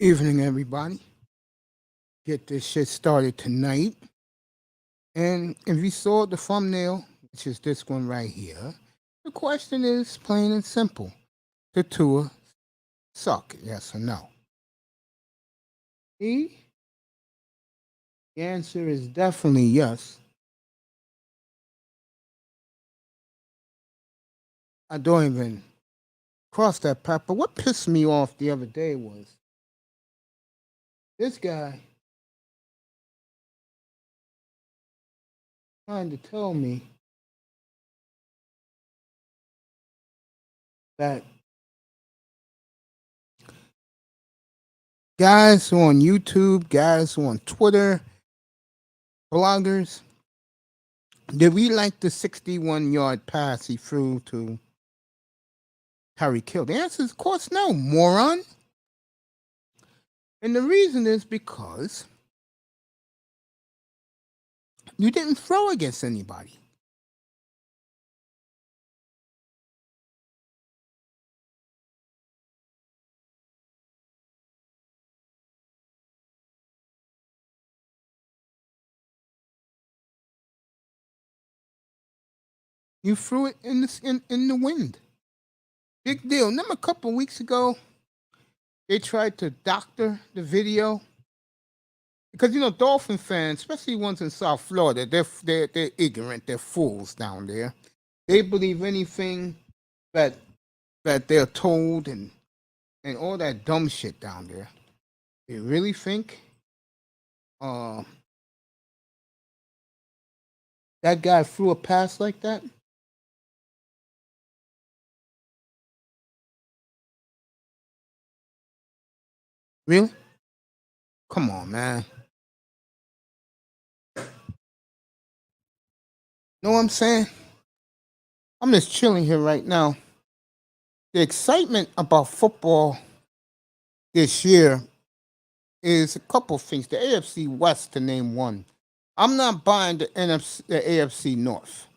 Evening, everybody. Get this shit started tonight. And if you saw the thumbnail, which is this one right here, the question is plain and simple. The tour suck, yes or no? E? The answer is definitely yes. I don't even cross that path. But what pissed me off the other day was this guy trying to tell me that guys who on YouTube, guys who on Twitter, bloggers, did we like the 61-yard pass he threw to Tyreek Hill? The answer is, of course, no, moron. And the reason is because you didn't throw against anybody. You threw it in the wind. Big deal. Remember a couple of weeks ago, they tried to doctor the video because Dolphin fans, especially ones in South Florida, they're ignorant. They're fools down there. They believe anything that they're told and all that dumb shit down there. They really think that guy threw a pass like that? Really? Come on, man. Know what I'm saying? I'm just chilling here right now. The excitement about football this year is a couple of things. The AFC West, to name one. I'm not buying the AFC North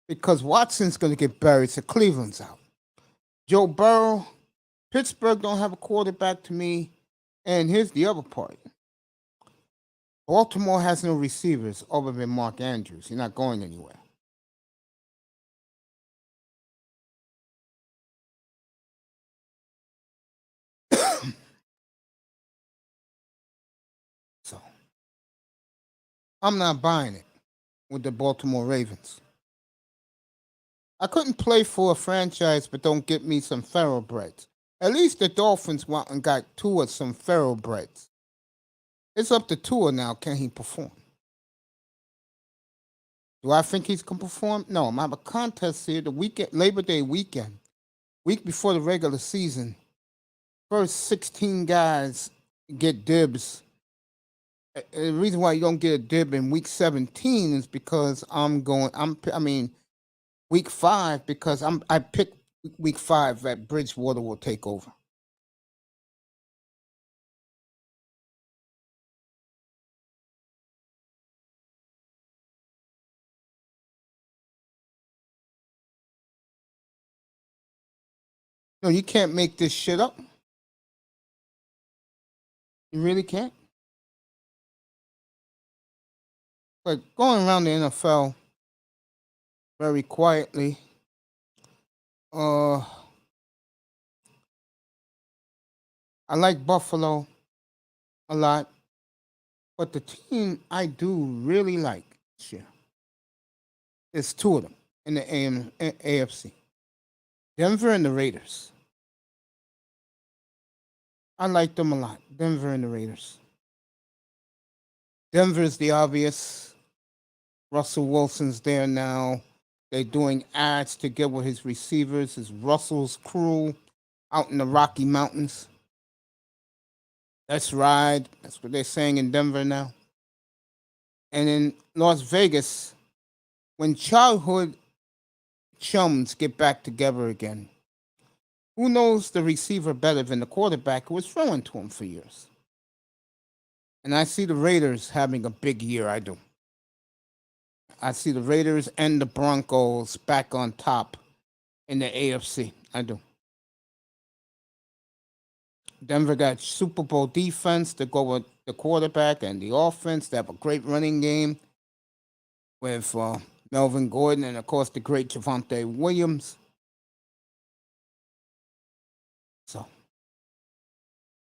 because Watson's going to get buried, so Cleveland's out. Joe Burrow, Pittsburgh don't have a quarterback to me. And here's the other part. Baltimore has no receivers other than Mark Andrews. He's not going anywhere. So I'm not buying it with the Baltimore Ravens. I couldn't play for a franchise but don't get me some thoroughbreds. At least the Dolphins went and got Tua some thoroughbreds. It's up to Tua now. Can he perform? Do I think he's going to perform? No. I'm going to have a contest here the weekend, Labor Day weekend, week before the regular season. First 16 guys get dibs. The reason why you don't get a dib in week 17 is because week 5 because I picked week 5 that Bridgewater will take over. No, you can't make this shit up. You really can't. But going around the NFL very quietly, I like Buffalo a lot, but the team I do really like this year is two of them in the AFC. Denver and the Raiders. I like them a lot. Denver and the Raiders. Denver is the obvious. Russell Wilson's there now. They're doing ads to get with his receivers, his Russell's crew out in the Rocky Mountains. Let's ride. That's what they're saying in Denver now. And in Las Vegas, when childhood chums get back together again, who knows the receiver better than the quarterback who was throwing to him for years? And I see the Raiders having a big year. I do. I see the Raiders and the Broncos back on top in the AFC. I do. Denver got Super Bowl defense to go with the quarterback and the offense. They have a great running game with Melvin Gordon and, of course, the great Javonte Williams. So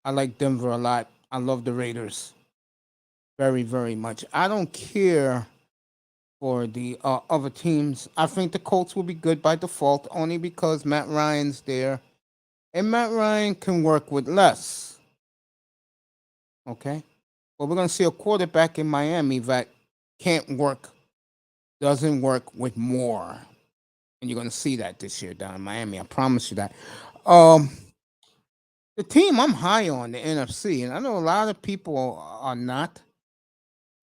I like Denver a lot. I love the Raiders very, very much. I don't care for the other teams. I think the Colts will be good by default only because Matt Ryan's there. And Matt Ryan can work with less. Okay? But we're going to see a quarterback in Miami that doesn't work with more. And you're going to see that this year down in Miami. I promise you that. The team I'm high on, the NFC, and I know a lot of people are not.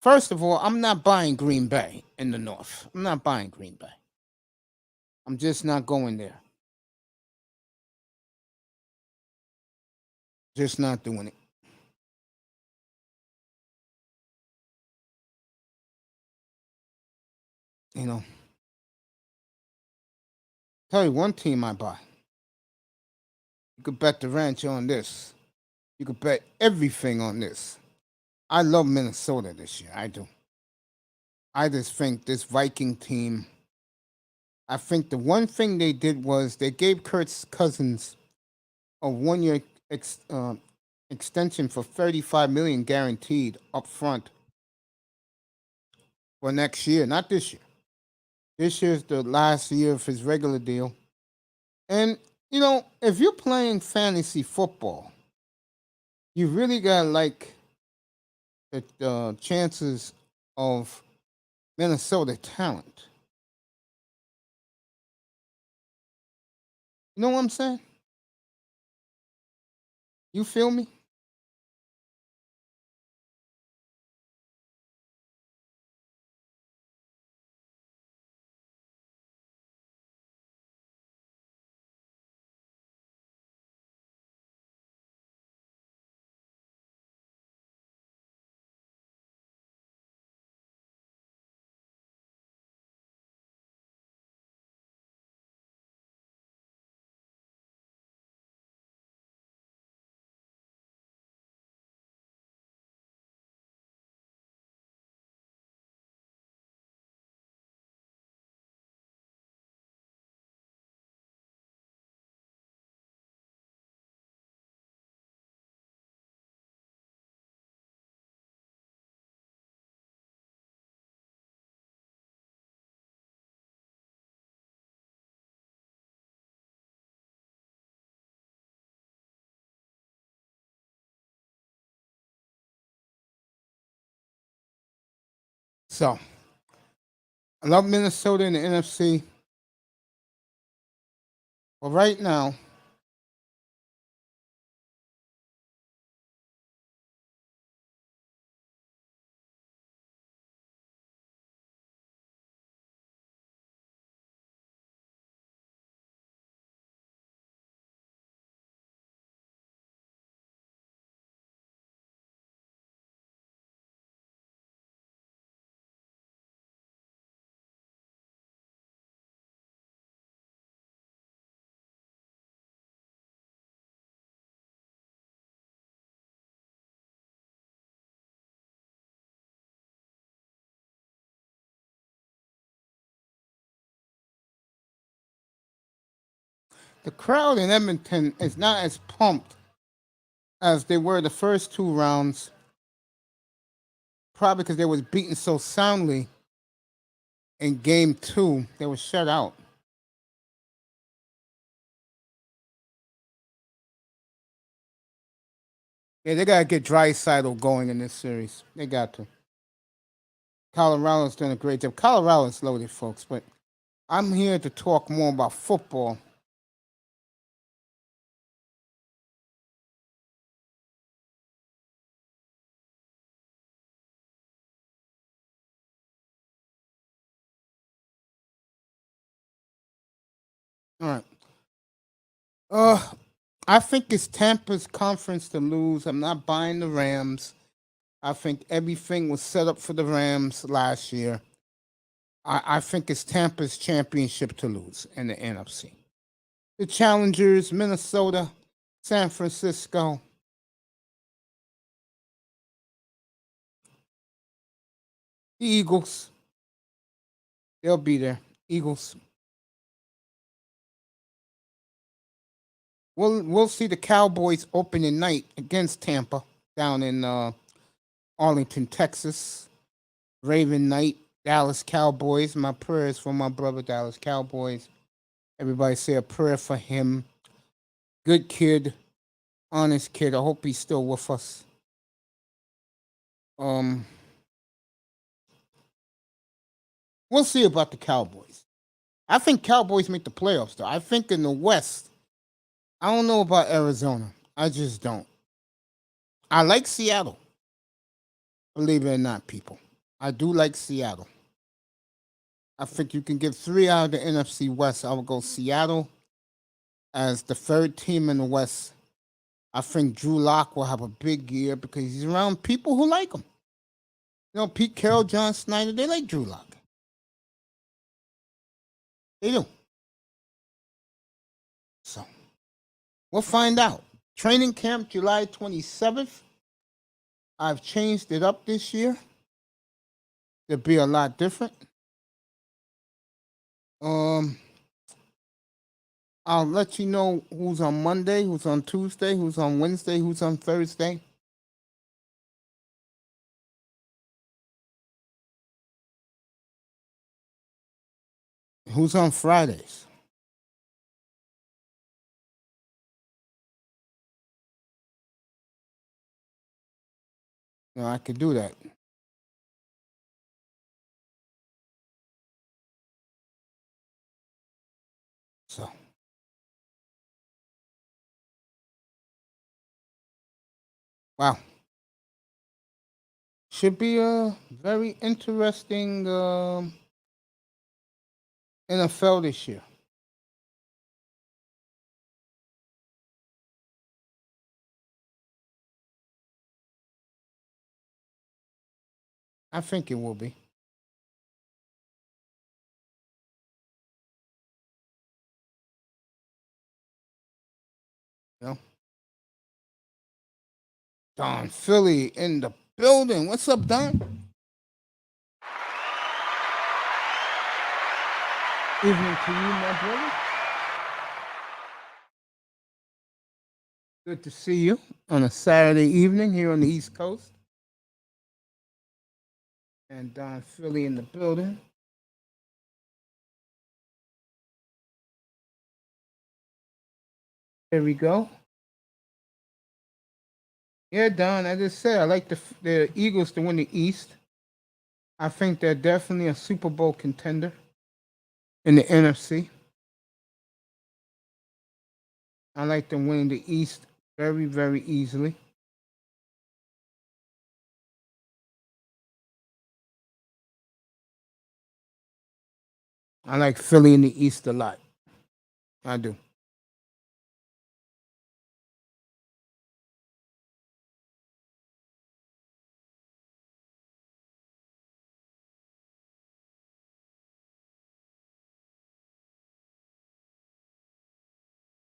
First of all, I'm not buying Green Bay in the North. I'm not buying Green Bay. I'm just not going there. Just not doing it. You know, tell you one team I buy. You could bet the ranch on this. You could bet everything on this. I love Minnesota this year. I do. I just think this Viking team. I think the one thing they did was they gave Kirk Cousins a 1 year extension for $35 million guaranteed up front for next year, not this year. This year's the last year of his regular deal. And if you're playing fantasy football, you really got like the chances of Minnesota talent. You know what I'm saying? You feel me? So I love Minnesota in the NFC. But right now, the crowd in Edmonton is not as pumped as they were the first two rounds, probably because they was beaten so soundly in game two. They were shut out. Yeah, they gotta get Draisaitl going in this series. They got to. Colorado's doing a great job. Colorado's loaded, folks, but I'm here to talk more about football. All right. I think it's Tampa's conference to lose. I'm not buying the Rams. I think everything was set up for the Rams last year. I think it's Tampa's championship to lose in the NFC. The challengers, Minnesota, San Francisco. The Eagles. They'll be there. Eagles. We'll see the Cowboys opening night against Tampa down in Arlington, Texas. Raven night, Dallas Cowboys. My prayers for my brother, Dallas Cowboys. Everybody say a prayer for him. Good kid, honest kid. I hope he's still with us. We'll see about the Cowboys. I think Cowboys make the playoffs, though. I think in the West, I don't know about Arizona. I just don't. I like Seattle. Believe it or not, people. I do like Seattle. I think you can get 3 out of the NFC West. I would go Seattle as the third team in the West. I think Drew Lock will have a big year because he's around people who like him. You know, Pete Carroll, John Snyder, they like Drew Lock. They do. So, we'll find out. Training camp, July 27th. I've changed it up this year. It'll be a lot different. I'll let you know who's on Monday, who's on Tuesday, who's on Wednesday, who's on Thursday. Who's on Fridays? You know, I could do that. So, wow. Should be a very interesting NFL this year. I think it will be. You know? Don Philly in the building. What's up, Don? Evening to you, my brother. Good to see you on a Saturday evening here on the East Coast. And Don Philly in the building. There we go. Yeah, Don, I just said I like the Eagles to win the East. I think they're definitely a Super Bowl contender in the NFC. I like them winning the East very, very easily. I like Philly in the East a lot. I do.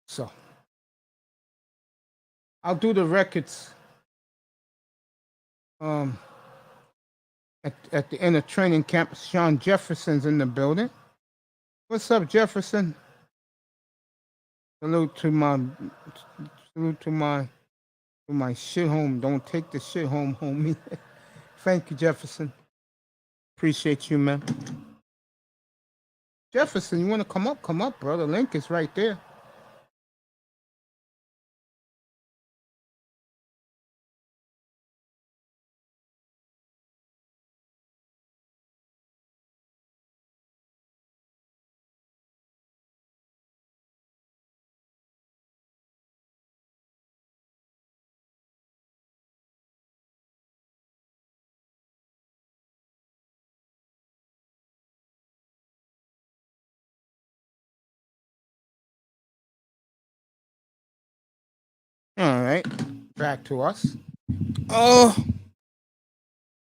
So I'll do the records um, at the end of training camp. Sean Jefferson's in the building. What's up, Jefferson? Salute to my salute to my shit home. Don't take the shit home, homie. Thank you, Jefferson. Appreciate you, man. Jefferson, you want to come up? Come up, bro. The link is right there. All right, back to us. Oh,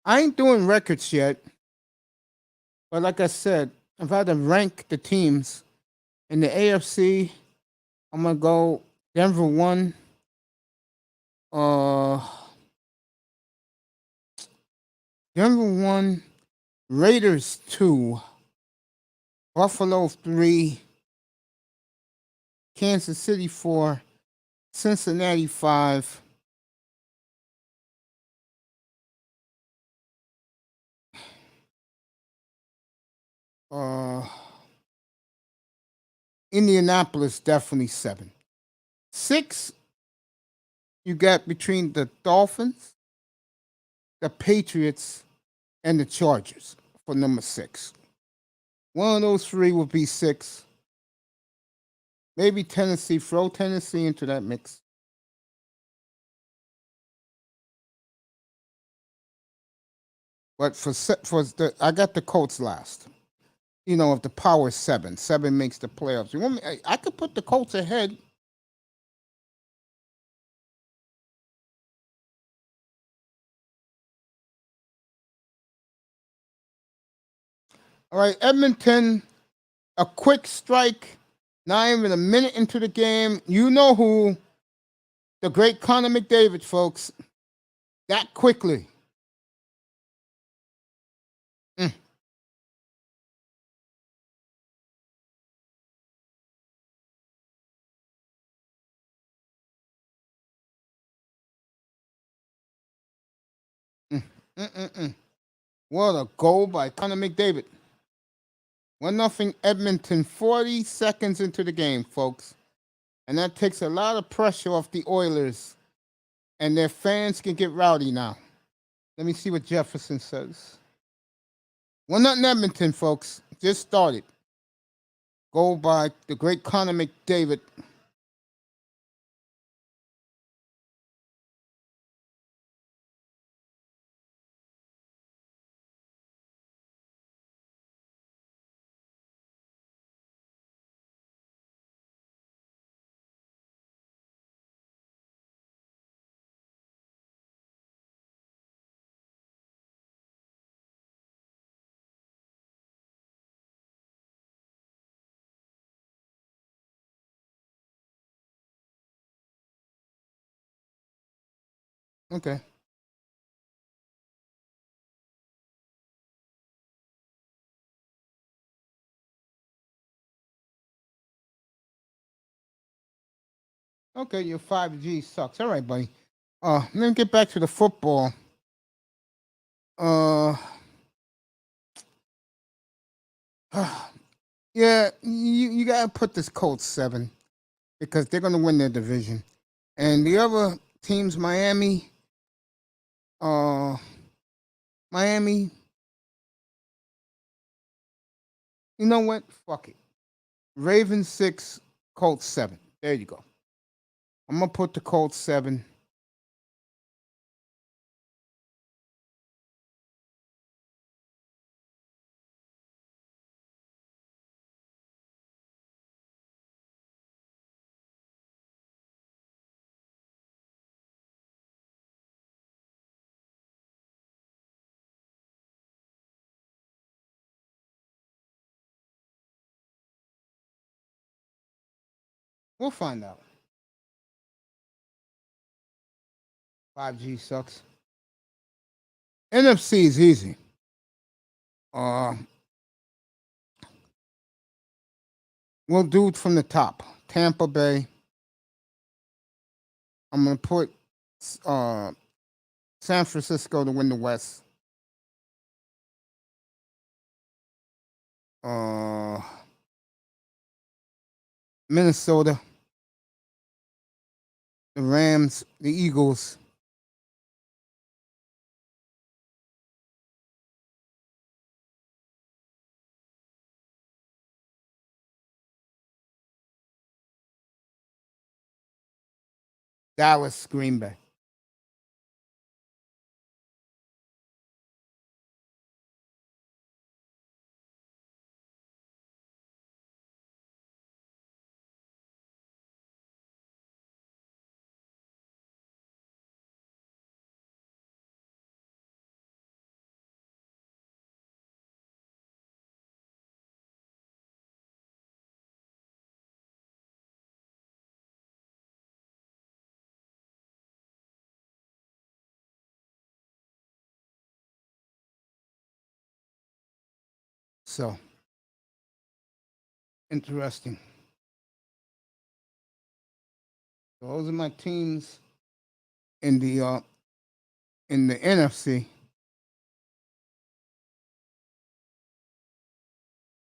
I ain't doing records yet, but like I said, if I had to rank the teams in the AFC, I'm gonna go Denver 1. Uh, Denver 1. Raiders 2, Buffalo 3, Kansas City 4, Cincinnati 5, uh, Indianapolis definitely 7. 6, you got between the Dolphins, the Patriots, and the Chargers for number 6. One of those three will be 6. Maybe Tennessee. Throw Tennessee into that mix. But I got the Colts last. You know, if the power is 7, 7 makes the playoffs. You want me? I could put the Colts ahead. All right, Edmonton, a quick strike. Not even a minute into the game. You know who? The great Connor McDavid, folks. That quickly. Mm, mm, mm. What a goal by Connor McDavid. 1-0 Edmonton, 40 seconds into the game, folks. And that takes a lot of pressure off the Oilers. And their fans can get rowdy now. Let me see what Jefferson says. 1-0 Edmonton, folks. Just started. Goal by the great Connor McDavid. Okay. Okay, your 5G sucks. All right, buddy. Let me get back to the football. Uh, yeah, you gotta put this Colts 7 because they're gonna win their division, and the other teams, uh, Miami. You know what? Fuck it. Ravens 6, Colts 7. There you go. I'm gonna put the Colts 7. We'll find out. 5G sucks. NFC is easy. Uh, we'll do it from the top. Tampa Bay. I'm gonna put uh, San Francisco to win the West. Uh, Minnesota, the Rams, the Eagles. Dallas, Green Bay. So interesting. Those are my teams in the NFC.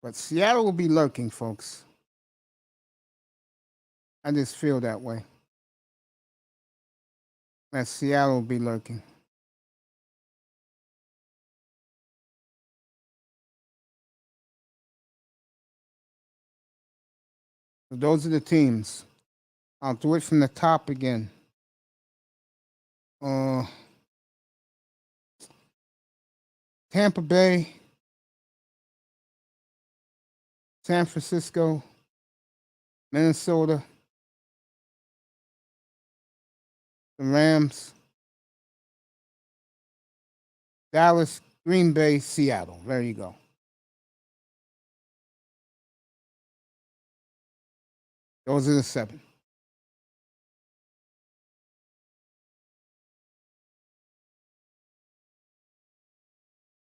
But Seattle will be lurking, folks. I just feel that way. That Seattle will be lurking. So those are the teams. I'll do it from the top again. Tampa Bay, San Francisco, Minnesota, the Rams, Dallas, Green Bay, Seattle. There you go. Those are the 7.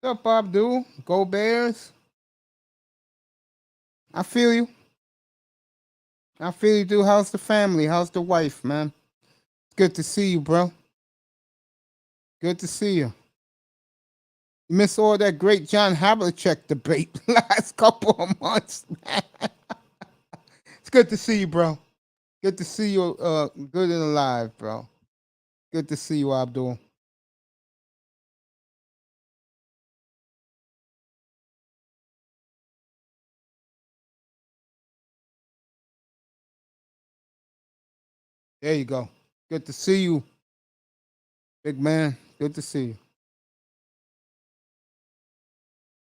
What's up, Bob Duel? Go Bears. I feel you. I feel you, dude. How's the family? How's the wife, man? It's good to see you, bro. Good to see you. You missed all that great John Havlicek debate last couple of months, man. It's good to see you, bro. Good to see you good and alive, bro. Good to see you, Abdul. There you go. Good to see you, big man. Good to see you.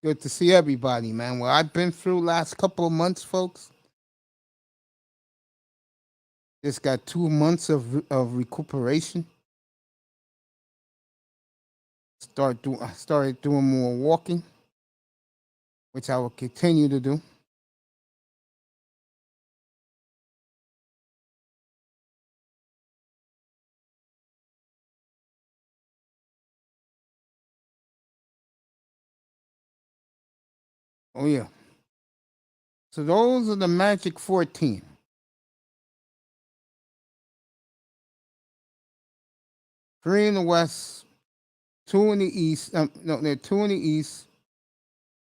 Good to see everybody, man. What I've been through last couple of months, folks. Just got 2 months of recuperation. I started doing more walking, which I will continue to do. Oh yeah. So those are the Magic 14. 3 in the West, 2 in the East. No, they're 2 in the East,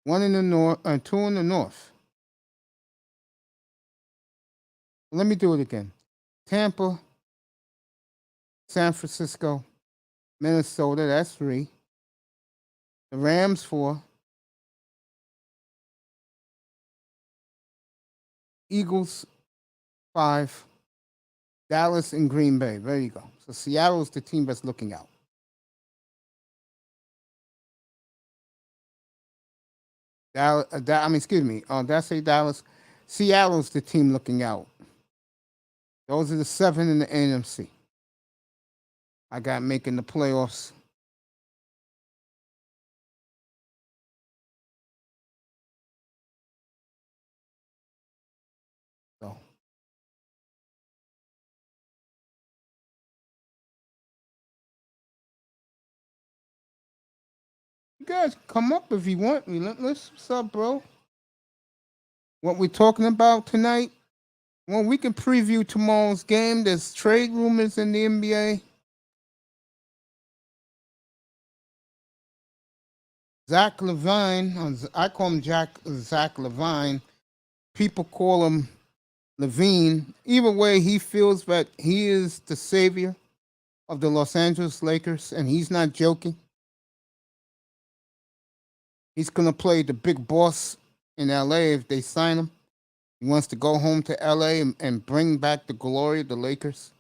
1 in the North, and 2 in the North. Let me do it again. Tampa, San Francisco, Minnesota, that's 3. The Rams, 4. Eagles, 5. Dallas and Green Bay. There you go. So Seattle's the team that's looking out. Excuse me. Did I say Dallas? Seattle's the team looking out. Those are the 7 in the NFC. I got making the playoffs. So you guys come up if you want. Relentless. What's up, bro? What we're talking about tonight? Well, we can preview tomorrow's game. There's trade rumors in the NBA. Zach Levine, I call him Zach Levine. People call him Levine. Either way, he feels that he is the savior of the Los Angeles Lakers, and he's not joking. He's going to play the big boss in LA if they sign him. He wants to go home to LA and bring back the glory of the Lakers.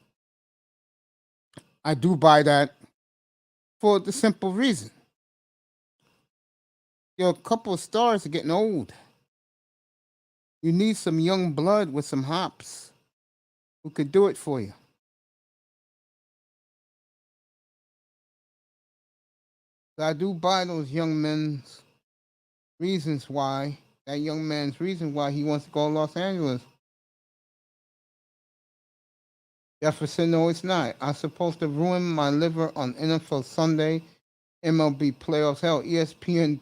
I do buy that for the simple reason. A couple of stars are getting old. You need some young blood with some hops who could do it for you. So I do buy those young men's reasons why, that young man's reason why he wants to go to Los Angeles. Jefferson, no, it's not. I'm supposed to ruin my liver on NFL Sunday, MLB playoffs. Hell, ESPN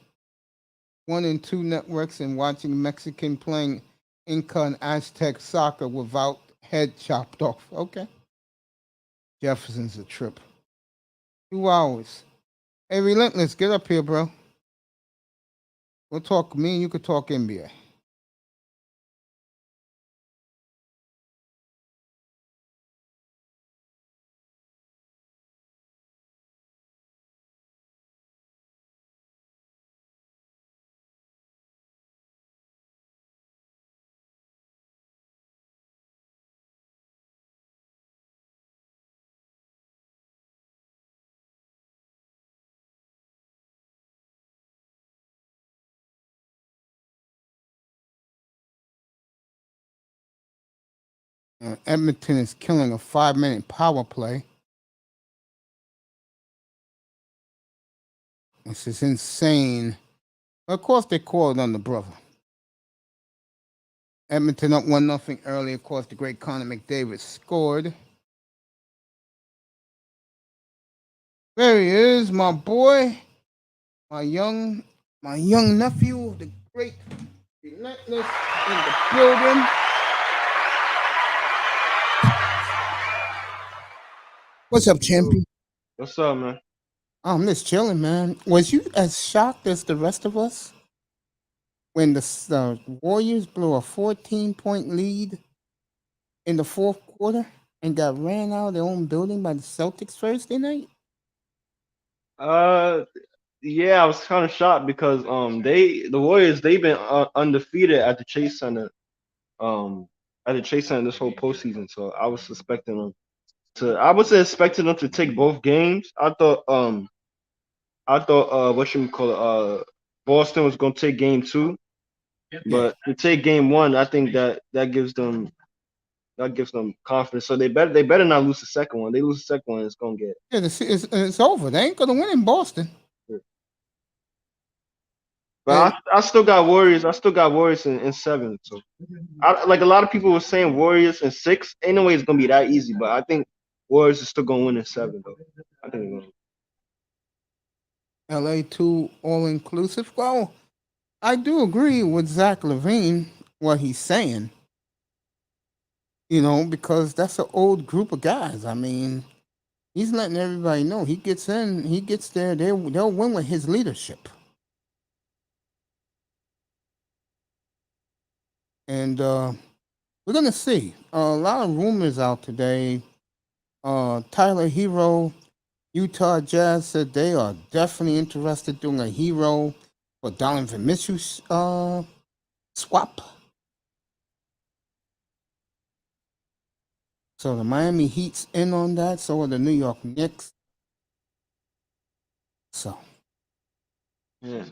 1 and 2 networks and watching Mexican playing Inca and Aztec soccer without head chopped off. Okay. Jefferson's a trip. 2 hours. Hey, Relentless, get up here, bro. We'll talk. Me and you could talk NBA. Edmonton is killing a 5-minute power play. This is insane. Of course, they called on the brother. Edmonton up 1-0 early. Of course, the great Connor McDavid scored. There he is, my boy, my young nephew, the great Relentless in the building. What's up, champion? What's up, man? I'm just chilling, man. Was you as shocked as the rest of us when the Warriors blew a 14-point lead in the fourth quarter and got ran out of their own building by the Celtics Thursday night? Uh, yeah, I was kind of shocked because the Warriors they've been undefeated at the Chase Center this whole postseason. So I was expecting them I wasn't expecting them to take both games. I thought what you call it Boston was gonna take game two, but to take game one, I think that gives them confidence. So they better not lose the second one. They lose the second one, it's gonna get Yeah, it's over. They ain't gonna win in Boston. But I still got Warriors. I still got Warriors in seven. So like a lot of people were saying Warriors in six. Ain't no way it's gonna be that easy. But I think Warriors is still gonna win in seven though. I think they're gonna. LA 2 all inclusive. Well, I do agree with Zach Levine what he's saying. Because that's an old group of guys. I mean, he's letting everybody know he gets in, he gets there. They'll win with his leadership. And we're gonna see a lot of rumors out today. Tyler Hero, Utah Jazz said they are definitely interested in doing a Hero for Donovan Mitchell swap. So the Miami Heat's in on that. So are the New York Knicks. So Yeah.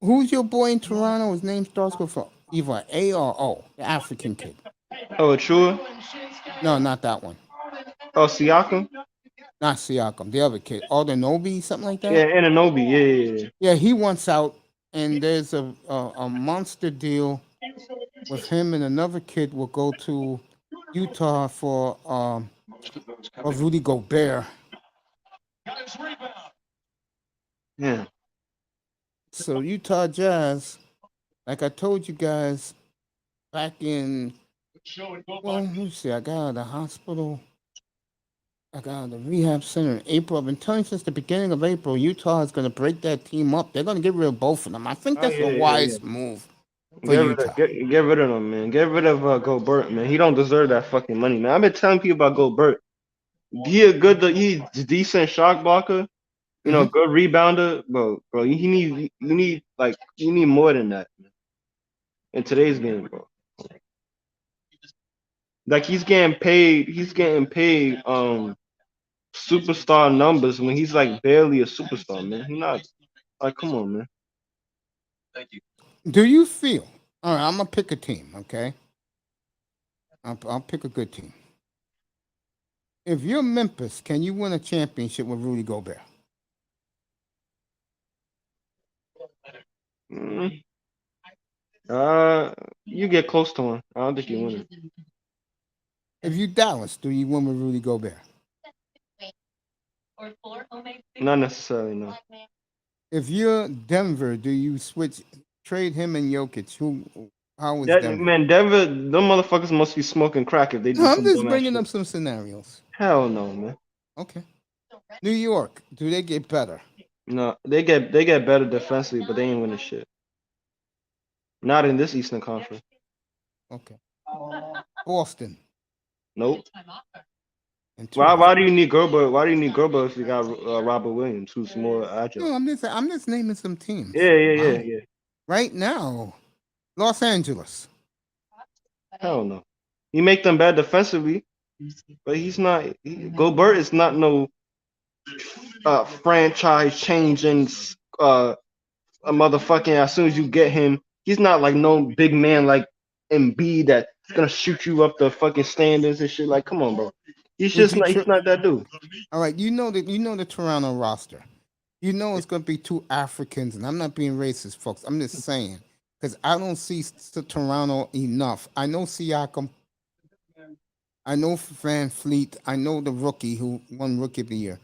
who's your boy in Toronto? His name starts with either A or O. The African kid. Oh, Chua. No, not that one. Oh, Siakam. Not Siakam. The other kid. Aldenobi, something like Yeah, that. Ananobi. Yeah. Yeah, he wants out, and there's a monster deal with him and another kid will go to Utah for Rudy Gobert. Yeah. So Utah Jazz, like I told you guys back in, well, let me see, I got out of the hospital. I got out of the rehab center in April. I've been telling you since the beginning of April, Utah is going to break that team up. They're going to get rid of both of them. I think Oh that's a yeah. wise move for Get rid of Utah. get rid of him, man. Get rid of Gobert, man. He don't deserve that fucking money, man. I've been telling people about Gobert. He's a decent shot blocker. Mm-hmm. Good rebounder, bro. You need more than that in today's game, bro. Like he's getting paid superstar numbers when he's like barely a superstar, man. He's not like come on, man. Do you feel? All right, I'm gonna pick a team. Okay, I'll pick a good team. If you're Memphis, can you win a championship with Rudy Gobert? Mm, you get close to him. I don't think you win it. If you Dallas, do you win with Rudy Gobert? Not necessarily, no. If you're Denver, do you switch trade him and Jokic? Who? How is That Denver? man, Denver, them motherfuckers must be smoking crack if they No, do I'm some just dumbass bringing shit. up some scenarios. Hell no, man. Okay. New York, do they get better? No, they get better defensively, but they ain't winning shit. Not in this Eastern Conference. Okay. Boston Nope. and two. Why do you need Gerber? Why do you need Gerber if you got Robert Williams, who's more agile? No, I'm just naming some Yeah, teams. yeah, yeah, Wow. yeah. Right now, Los Angeles. Hell no. He make them bad defensively, but he's not. Gobert is not no franchise changing a motherfucking. As soon as you get him, he's not like no big man like Embiid that's gonna shoot you up the fucking standards and shit. Like, come on, bro. He's Would just you? not. He's not that dude. All right. You know the Toronto roster. You know it's going to be two Africans, and I'm not being racist, folks. I'm just saying because I don't see Toronto enough. I know Siakam. I know Van Fleet. I know the rookie who won Rookie of the Year.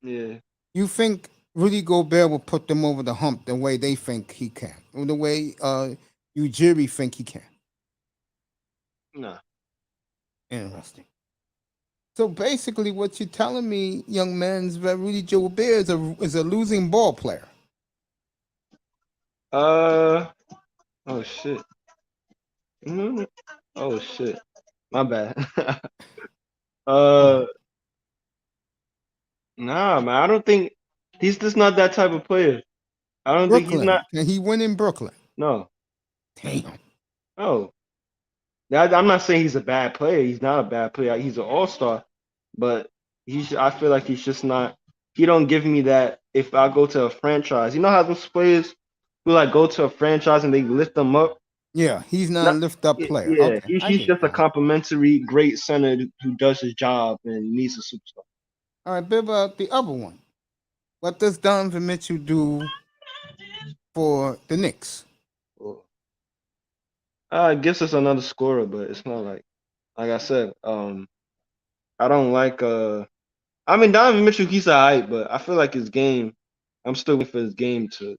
Yeah. You think Rudy Gobert will put them over the hump the way they think he can, or the way Ujiri think he can? Nah. Interesting. So basically, what you're telling me, young man, is that Rudy Gobert is a losing ball player. Uh. Oh shit. Mhm. Oh shit. My bad. Oh, uh. Nah, man. I don't think he's just not that type of player. I don't think he's not. Brooklyn. Can he win in Brooklyn? No. Damn. No. I'm not saying he's a bad player. He's not a bad player. He's an all-star, but I feel like he's just not. He don't give me that. If I go to a franchise, you know how those players who like go to a franchise and they lift them up. Yeah, he's not Not, a lift up player. yeah, Okay, I he's get just a that. complimentary great center who does his job and needs a superstar. All right, bit about the other one. What does Donovan Mitchell do for the Knicks? Well, it gives us another scorer, but it's not like I said. I don't like I mean, Donovan Mitchell, he's alright, but I feel like his game. I'm still waiting for his game to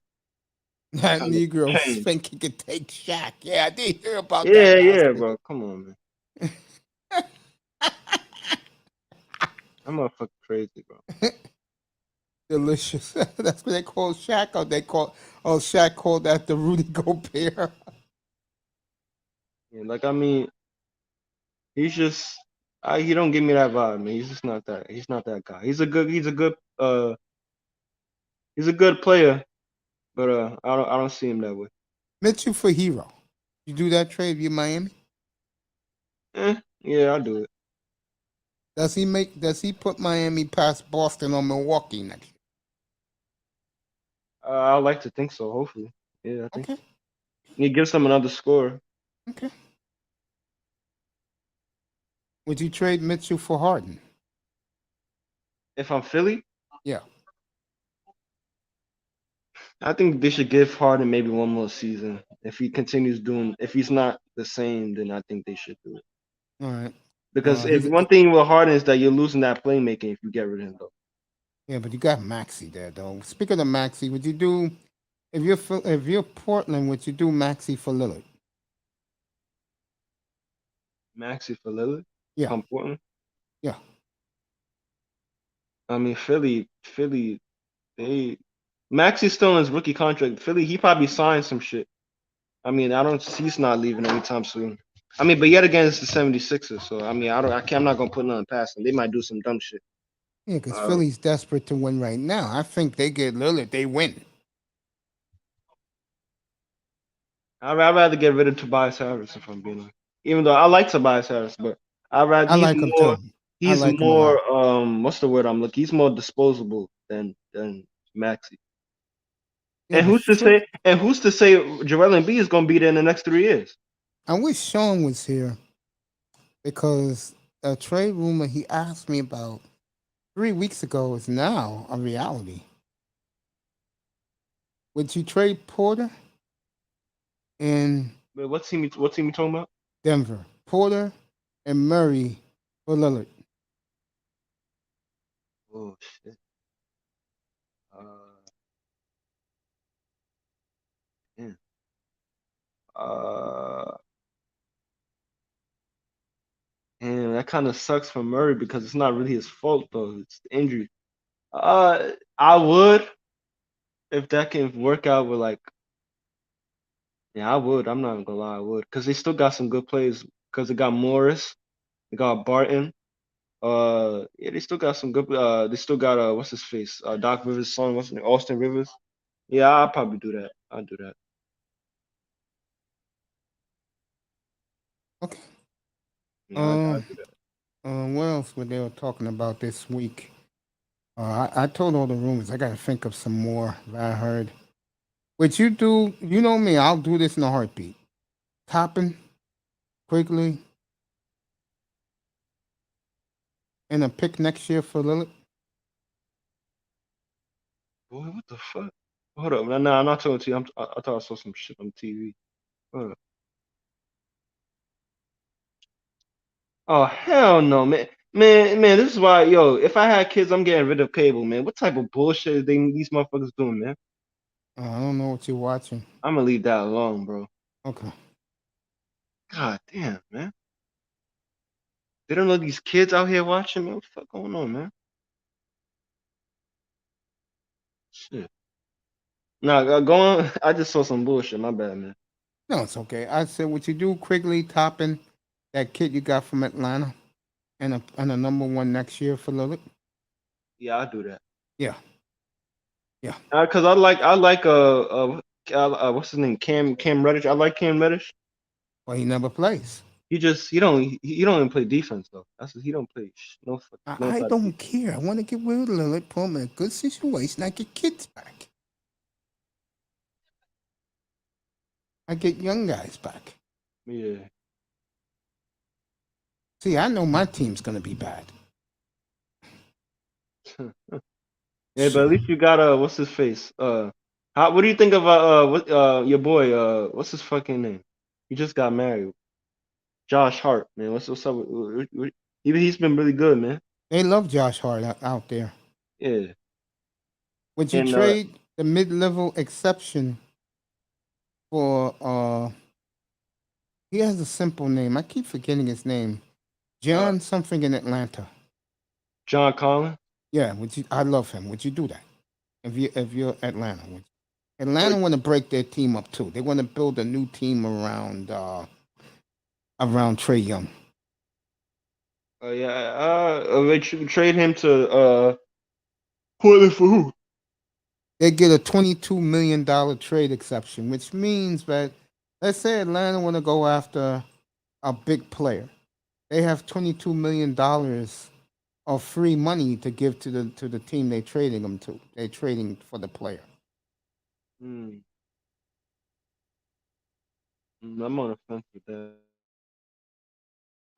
That kind of Negro change. think he could take Shaq. Yeah, I did hear about that Yeah, last yeah, week. bro. Come on, man. I'm motherfucking crazy, bro. Delicious. That's what they call Shaq. Or they call Shaq called that the Rudy Gobert. Yeah, like I mean, he's just he don't give me that vibe, man. He's just not that. He's not that guy. He's a good player, but I don't see him that way. Mitchell for hero. You do that trade via Miami? Yeah, I'll do it. Does he put Miami past Boston or Milwaukee next year? I like to think so. Hopefully, yeah, I think Okay. so. He gives them another score. Okay. Would you trade Mitchell for Harden? If I'm Philly, Yeah. I think they should give Harden maybe one more season. If he's not the same, then I think they should do it. All right. Because if He's one thing with Harden is that you're losing that playmaking if you get rid of him, though. Yeah, but you got Maxi there though. Speaking of Maxi, would you do if you're Portland? Would you do Maxi for Lillard? Maxi for Lillard, Yeah. from Portland. Yeah. I mean, Philly, they Maxi's still in his rookie contract. Philly, he probably signed some shit. I mean, I don't. He's not leaving anytime soon. I mean, but yet again, it's the 76ers. So I mean, I'm not gonna put nothing past them. They might do some dumb shit. Yeah, because Uh, Philly's desperate to win right now. I think they get Lillard, they win. I'd rather get rid of Tobias Harris if I'm being honest. Even though I like Tobias Harris, but I'd rather I like him too. I he's like him a lot. more what's the word I'm looking? He's more disposable than Maxi. Yeah, but Phil, And who's to say Joel Embiid is gonna be there in the next 3 years? I wish Sean was here because a trade rumor he asked me about 3 weeks ago is now a reality. Would you trade Porter in But what team you talking about? Denver? Porter and Murray for Lillard. Oh shit. Uh Uh, and that kind of sucks for Murray because it's not really his fault though. It's the injury. I would if that can work out with like, yeah, I would. I'm not gonna lie, I would, because they still got some good players. Because they got Morris, they got Barton. Yeah, they still got some good. They still got what's his face? Doc Rivers' son. What's his name? Austin Rivers. Yeah, I'll probably do that. I'll do that. Okay. Yeah, Uh, I'll do that. what else were they were talking about this week? I told all the rumors. I got to think of some more that I heard. Which you do, you know me, I'll do this in a heartbeat. Topping quickly and a pick next year for Lillard. Boy, what the fuck? Hold up. Nah, I'm not talking to you. I thought I saw some shit on TV. Hold up. Oh hell no, man. Man, this is why, yo, if I had kids, I'm getting rid of cable, man. What type of bullshit is these motherfuckers doing, man? I don't know what you're watching. I'm gonna leave that alone, bro. Okay. God damn, man. They don't know these kids out here watching, man. What the fuck going on, man? Shit. Nah, go on. I just saw some bullshit. My bad, man. No, it's okay. I said what you do quickly, topping that kid you got from Atlanta and a number one next year for Lillard. Yeah, I'll do that. Yeah. Yeah. Cause what's his name? Cam Reddish. I like Cam Reddish. Well, he never plays. He don't even play defense though. He don't play no I side of don't defense. care. I want to get rid of Lillard, put him in a good situation. I get kids back. I get young guys back. Yeah. See, I know my team's gonna be bad. Yeah, but at Shit. least you got what's his face? What do you think of what your boy what's his fucking name? He just got married. Josh Hart, man. What's up? He's been really good, man. They love Josh Hart out there. Yeah. Would you And trade the mid-level exception for he has a simple name. I keep forgetting his name. uh John something in Atlanta. John Collins. Yeah, would you I love him. Would you do that? If you're Atlanta, would you? What? Atlanta want to break their team up too. They want to build a new team around Trey Young. Yeah. They trade him to Portland for who? They get a $22 million trade exception, which means that let's say Atlanta want to go after a big player. They have $22 million of free money to give to the team they trading them to. They trading for the player. Hmm. I'm on the fence with that.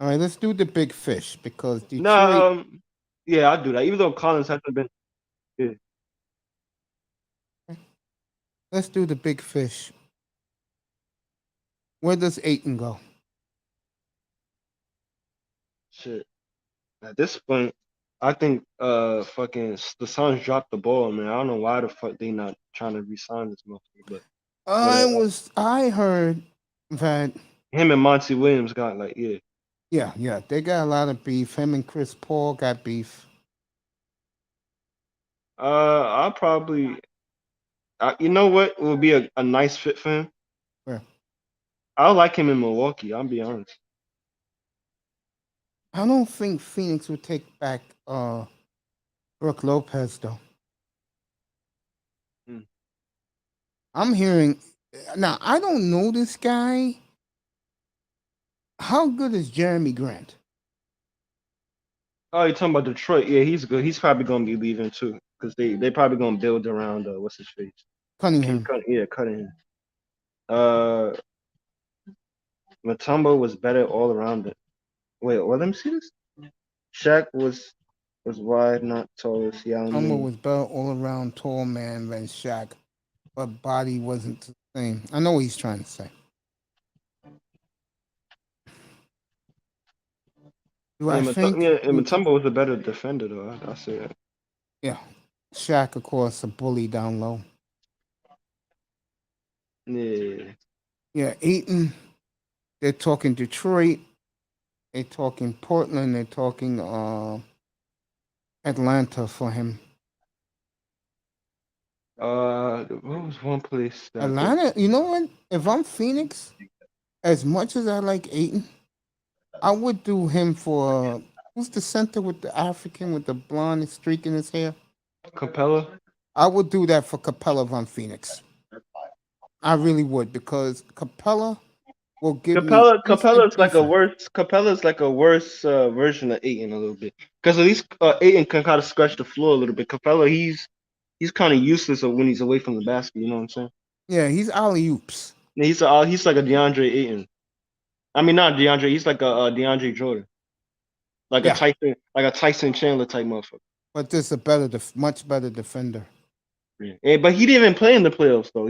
All right, let's do the big fish because Detroit. Nah, yeah, I'll do that. Even though Collins hasn't been, yeah, Let's do the big fish. Where does Aiton go? shit. At this point, I think fucking the Suns dropped the ball, man. I don't know why the fuck they not trying to resign this motherfucker, but whatever. I heard that Him and Monty Williams got like, yeah. yeah, they got a lot of beef. Him and Chris Paul got beef. I'll probably, you know what would be a nice fit for him? Where I like him in Milwaukee. I'll be honest. I don't think Phoenix would take back Brooke Lopez though. Mm. I'm hearing now. I don't know this guy. How good is Jeremy Grant? Oh, you're talking about Detroit? Yeah, he's good. He's probably gonna be leaving too, because they probably gonna build around what's his face? Cunningham. Yeah, cutting him. Uh, Matumbo was better all around it. Wait, let me see this. Shaq was wide, not tall. Yao Hummer Ming. was better all around tall man than Shaq, but body wasn't the same. I know what he's trying to say. Do I think? And Matumbo was a better defender though. I say that. Yeah. Shaq, of course, a bully down low. Yeah. Yeah, Aiton. They're talking Detroit. They're talking Portland. They're talking Atlanta for him. What was one place that they Atlanta. You know what? If I'm Phoenix, as much as I like Aiton, I would do him for who's the center with the African with the blonde streak in his hair? Capella? I would do that for Capella Von Phoenix. I really would because Capella will give me instant defense. Capella's like a worse version of Aiton a little bit. Because at least Aiton can kind of scratch the floor a little bit. Capella, he's kind of useless when he's away from the basket. You know what I'm saying? Yeah, he's alley oops. Yeah, he's like a DeAndre Ayton. I mean, not DeAndre. He's like a DeAndre Jordan, Yeah, Like a Tyson Chandler type motherfucker. but this is a better, much better defender. Yeah, but he didn't even play in the playoffs though.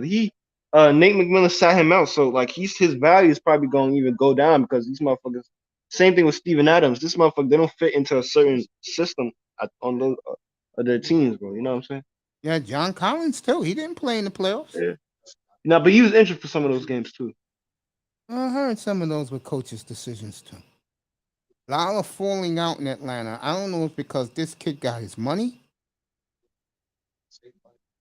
Nate McMillan sat him out, so like his value is probably going to even go down because these motherfuckers. Same thing with Steven Adams. This motherfucker they don't fit into a certain system on those of their teams, bro. You know what I'm saying? Yeah, John Collins too. He didn't play in the playoffs. Yeah. No, but he was injured for some of those games too. I heard some of those were coaches' decisions too. A lot of falling out in Atlanta. I don't know if because this kid got his money,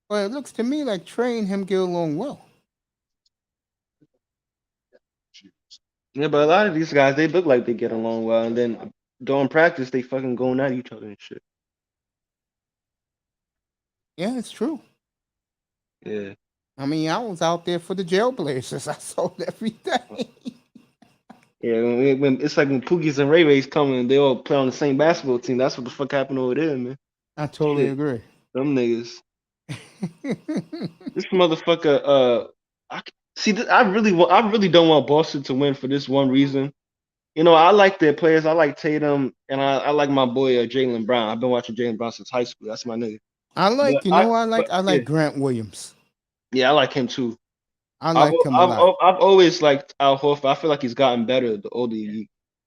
but it looks to me like Trey and him get along well. Yeah, but a lot of these guys they look like they get along well, and then during practice they fucking going at each other and shit. Yeah, it's true. Yeah. I mean, I was out there for the Jailblazers. I sold every day. Yeah, when it's like when Pookie's and Ray Ray's coming, they all play on the same basketball team. That's what the fuck happened over there, man. I totally Shit, agree. them niggas. This motherfucker. See. I really don't want Boston to win for this one reason. You know, I like their players. I like Tatum, and I like my boy Jalen Brown. I've been watching Jalen Brown since high school. That's my nigga. I But like, you know, what I like. I yeah, like Grant Williams. yeah, I like him too. I like him a lot. I've always liked Al Horford. I feel like he's gotten better the older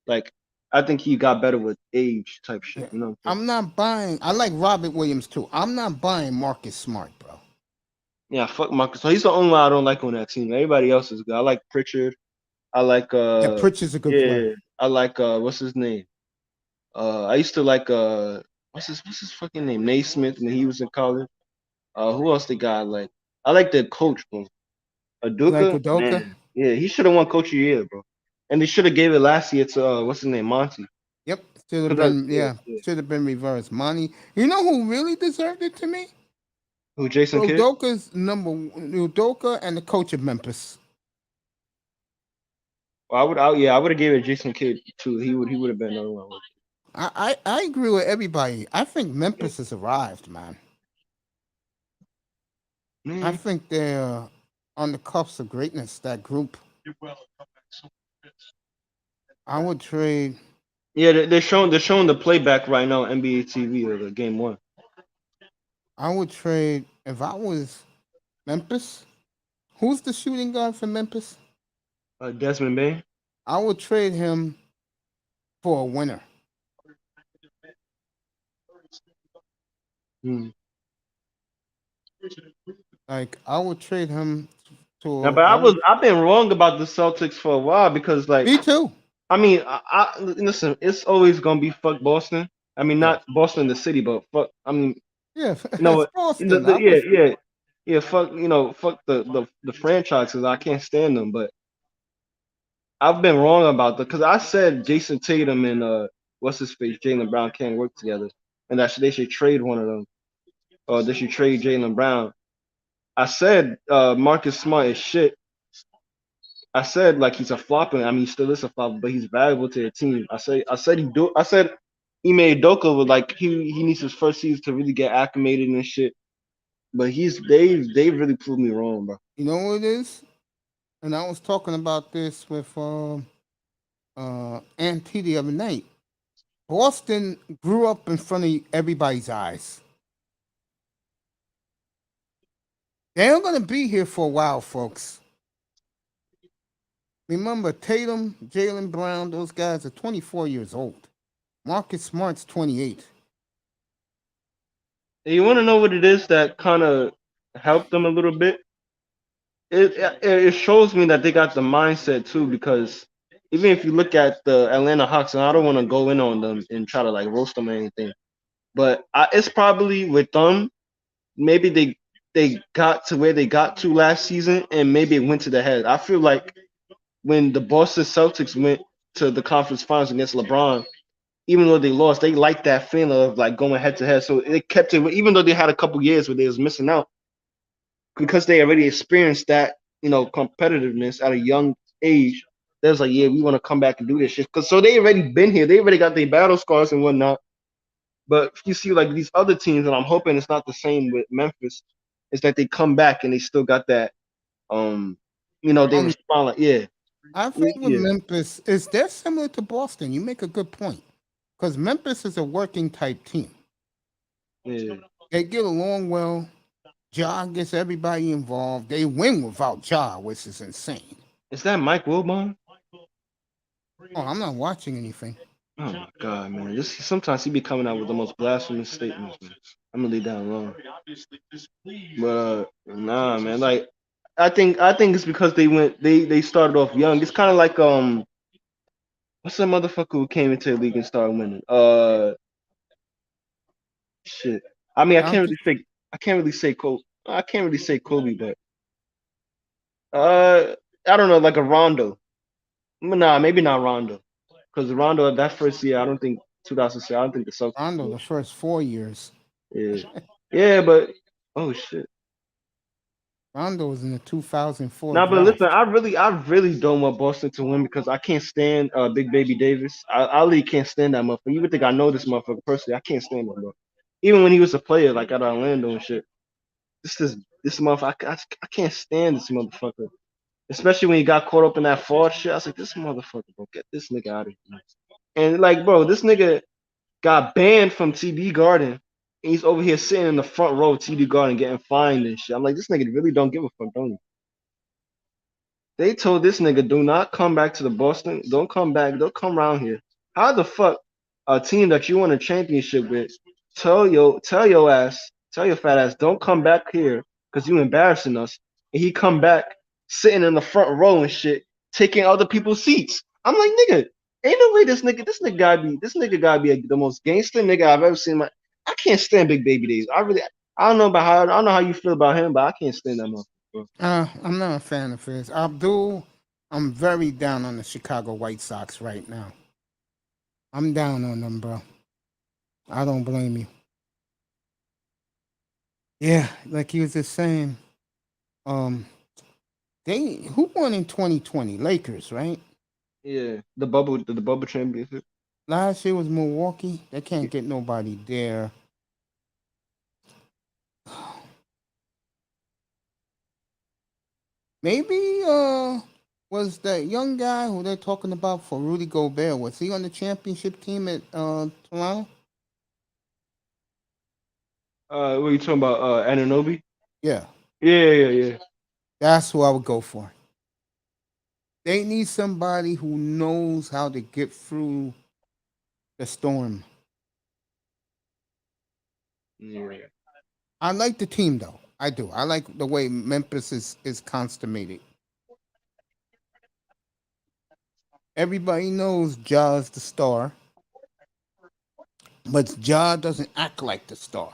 like. I think he got better with age type shit. Yeah. You know what I'm saying? I'm not buying. I like Robert Williams too. I'm not buying Marcus Smart, bro. Yeah, fuck Marcus. So he's the only one I don't like on that team. Everybody else is good. I like Pritchard. I like Yeah, Pritchard's a good player. yeah. I like what's his name? I used to like what's his fucking name? Naismith when he was in college. Who else they got? Like I like the coach, bro. You like Aduka, Udoka? man. Yeah, he should have won Coach of the Year, bro. And they should have gave it last year to what's his name, Monty. Yep, should have Cause I, been. yeah, Yeah, yeah. should have been reversed. Money. You know who really deserved it to me? Who Jason Kidd? Udoka's Udoka and the coach of Memphis. Well, I would have gave it to Jason Kidd too. He would have been another one. I agree with everybody. I think Memphis has arrived, man. I Mm. think they're on the cuffs of greatness. That group. I would trade. Yeah, they're showing the playback right now on NBA TV of the game one. I would trade if I was Memphis. Who's the shooting guard for Memphis? Desmond Bain. I would trade him for a winner. Mm. Like I would trade him Yeah, to. but I would. I've been wrong about the Celtics for a while because like Me too. I mean listen, it's always gonna be fuck Boston. I mean Yeah. not Boston the city, but fuck. I mean Yeah. you know It's what? Boston. Yeah, yeah, yeah. Fuck fuck the franchises. I can't stand them, but I've been wrong about that because I said Jason Tatum and what's his face Jaylen Brown can't work together, and that they should trade one of them, or they should trade Jaylen Brown. I said Marcus Smart is shit. I said like he's a flopper. I mean, he still is a flopper, but he's valuable to the team. I said Ime Udoka would like he needs his first season to really get acclimated and shit. But they really proved me wrong, bro. You know what it is? And I was talking about this with Auntie the other night. Boston grew up in front of everybody's eyes. They're going to be here for a while, folks. Remember, Tatum, Jaylen Brown, those guys are 24 years old. Marcus Smart's 28. And you want to know what it is that kind of helped them a little bit? it shows me that they got the mindset too, because even if you look at the Atlanta Hawks, and I don't want to go in on them and try to like roast them or anything, but it's probably with them. Maybe they got to where they got to last season, and maybe it went to the head. I feel like when the Boston Celtics went to the conference finals against LeBron, even though they lost, they liked that feeling of like going head to head. So it kept it, even though they had a couple years where they was missing out, because they already experienced that, competitiveness at a young age. They was like, yeah, we want to come back and do this shit. Cause so they already been here. They already got their battle scars and whatnot. But you see, like these other teams, and I'm hoping it's not the same with Memphis, is that they come back and they still got that. Um, they Um, respond like, yeah, I yeah, think with yeah, Memphis is they're similar to Boston. You make a good point because Memphis is a working type team. yeah. They get along well. Ja gets everybody involved. They win without Ja, which is insane. Is that Mike Wilbon? Oh, I'm not watching anything. Oh my god, man! This sometimes he be coming out with the most blasphemous statements, man. I'm gonna leave that alone. But nah, man. Like I think it's because they started off young. It's kind of like what's that motherfucker who came into the league and started winning? Shit. I mean, Doncic, I can't really say Kobe. I can't really say Kobe, but uh, I don't know, like a Rondo. Nah, maybe not Rondo, because Rondo that first year, I don't think 2006. I don't think the Celtics. Rondo, the first 4 years. Yeah, yeah, but oh shit. Rondo was in the 2004 Nah, but listen, draft. I really don't want Boston to win because I can't stand Big Baby Davis. I really can't stand that motherfucker. You would think I know this motherfucker personally. I can't stand him, bro. Even when he was a player, like at Orlando and shit. This motherfucker, I can't stand this motherfucker. Especially when he got caught up in that fraud shit. I was like, this motherfucker, bro, get this nigga out of here. And like, bro, this nigga got banned from TD Garden. And he's over here sitting in the front row of TD Garden getting fined and shit. I'm like, this nigga really don't give a fuck, don't he? They told this nigga, do not come back to the Boston. Don't come back. Don't come around here. How the fuck a team that you won a championship with tell your fat ass, don't come back here because you embarrassing us. And he come back sitting in the front row and shit, taking other people's seats. I'm like, nigga, ain't no way this nigga gotta be the most gangster nigga I've ever seen. I can't stand Big Baby Days. I don't know how you feel about him, but I can't stand that motherfucker. I'm not a fan of his. Abdul, I'm very down on the Chicago White Sox right now. I'm down on them, bro. I don't blame you. Yeah, like you was just saying. Um, they who won in 2020? Lakers, right? Yeah, the bubble championship. Last year was Milwaukee. They can't get nobody there. Maybe was that young guy who they're talking about for Rudy Gobert? Was he on the championship team at Toronto? What are you talking about? Ananobi? Yeah, Yeah, yeah, yeah. that's who I would go for. They need somebody who knows how to get through the storm. Yeah. I like the team though. I do. I like the way Memphis is consummated. Everybody knows Ja's the star, but Ja doesn't act like the star.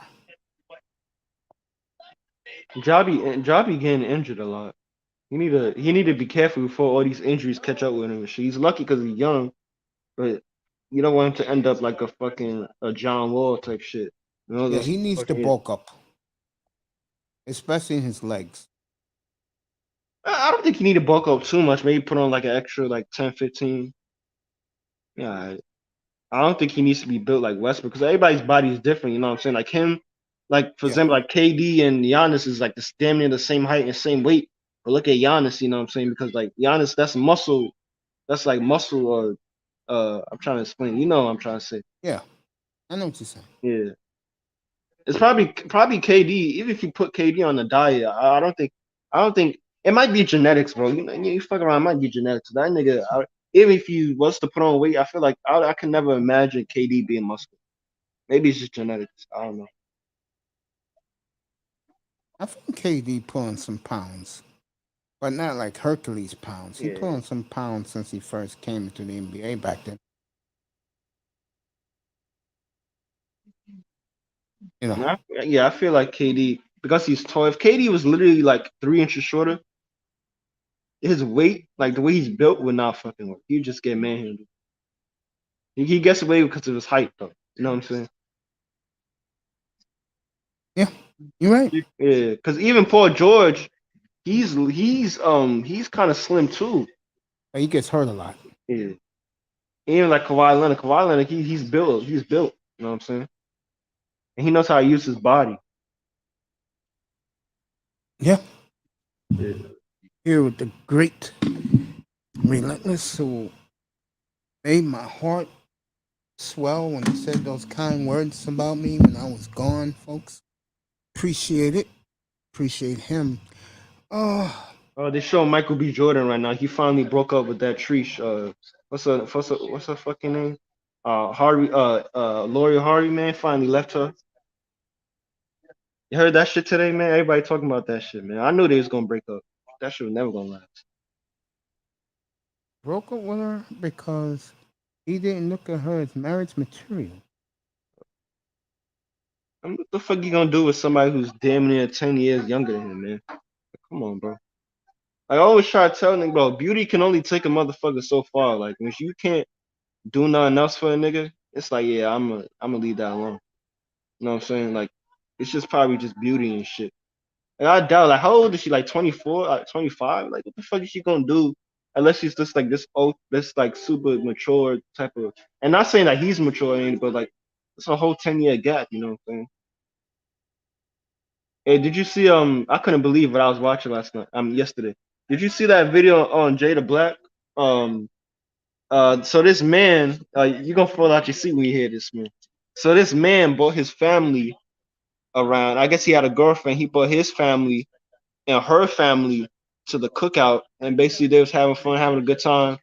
Jobby getting injured a lot. He need to be careful before all these injuries catch up with him. And shit. He's lucky because he's young, but you don't want him to end up like a fucking a John Wall type shit. You know Yeah, those he needs to fucking. bulk up, especially in his legs. I don't think you need to bulk up too much. Maybe put on like an extra like 10, 15. Yeah, I don't think he needs to be built like Westbrook because everybody's body is different. You know what I'm saying? Like him, like for Yeah, example, like KD and Giannis is like the damn near the same height and same weight. But look at Giannis, you know what I'm saying? Because like Giannis, that's muscle. That's like muscle. Or I'm trying to explain. You know what I'm trying to say? yeah, I know what you're saying. Yeah, it's probably KD. Even if you put KD on the diet, I don't think it might be genetics, bro. You fuck around, it might be genetics. That nigga, even if he was to put on weight, I feel like I can never imagine KD being muscular. Maybe it's just genetics. I don't know. I think KD put on some pounds. but not like Hercules pounds. He put Yeah. on some pounds since he first came into the NBA back then. You know, Yeah, I feel like KD because he's tall. If KD was literally like 3 inches shorter, his weight, like the way he's built, would not fucking work. He'd just get manhandled. He gets away because of his height, though. You know what I'm saying? yeah, you're right. Yeah, because even Paul George, he's kind of slim too. But he gets hurt a lot. Yeah. Even like Kawhi Leonard, he's built. You know what I'm saying? And he knows how to use his body. Yeah, Yeah. here with the great relentless who made my heart swell when he said those kind words about me when I was gone, folks. Appreciate it. Appreciate him. Oh, Oh, they show Michael B. Jordan right now. He finally broke up with that Trish. What's her fucking name? Harvey. Lori Harvey, man, finally left her. You heard that shit today, man? Everybody talking about that shit, man. I knew they was gonna break up. That shit was never gonna last. broke up with her because he didn't look at her as marriage material. I mean, what the fuck you gonna do with somebody who's damn near 10 years younger than him, man? Come on, bro. I always try to tell nigga, bro, beauty can only take a motherfucker so far. Like, if you can't do nothing else for a nigga, it's like, yeah, I'm gonna leave that alone. You know what I'm saying? Like, it's just probably just beauty and shit. And I doubt, like, how old is she? Like 24, like 25? Like, what the fuck is she gonna do? Unless she's just like this old, this like super mature type of. And not saying that he's mature, but like, it's a whole 10-year gap. You know what I'm saying? Hey, did you see? I couldn't believe what I was watching last night. Yesterday. Did you see that video on Jada Black? Um, so this man, you gonna fall out your seat when you hear this, man. So this man brought his family around. I guess he had a girlfriend. He brought his family and her family to the cookout, and basically they was having fun, having a good time.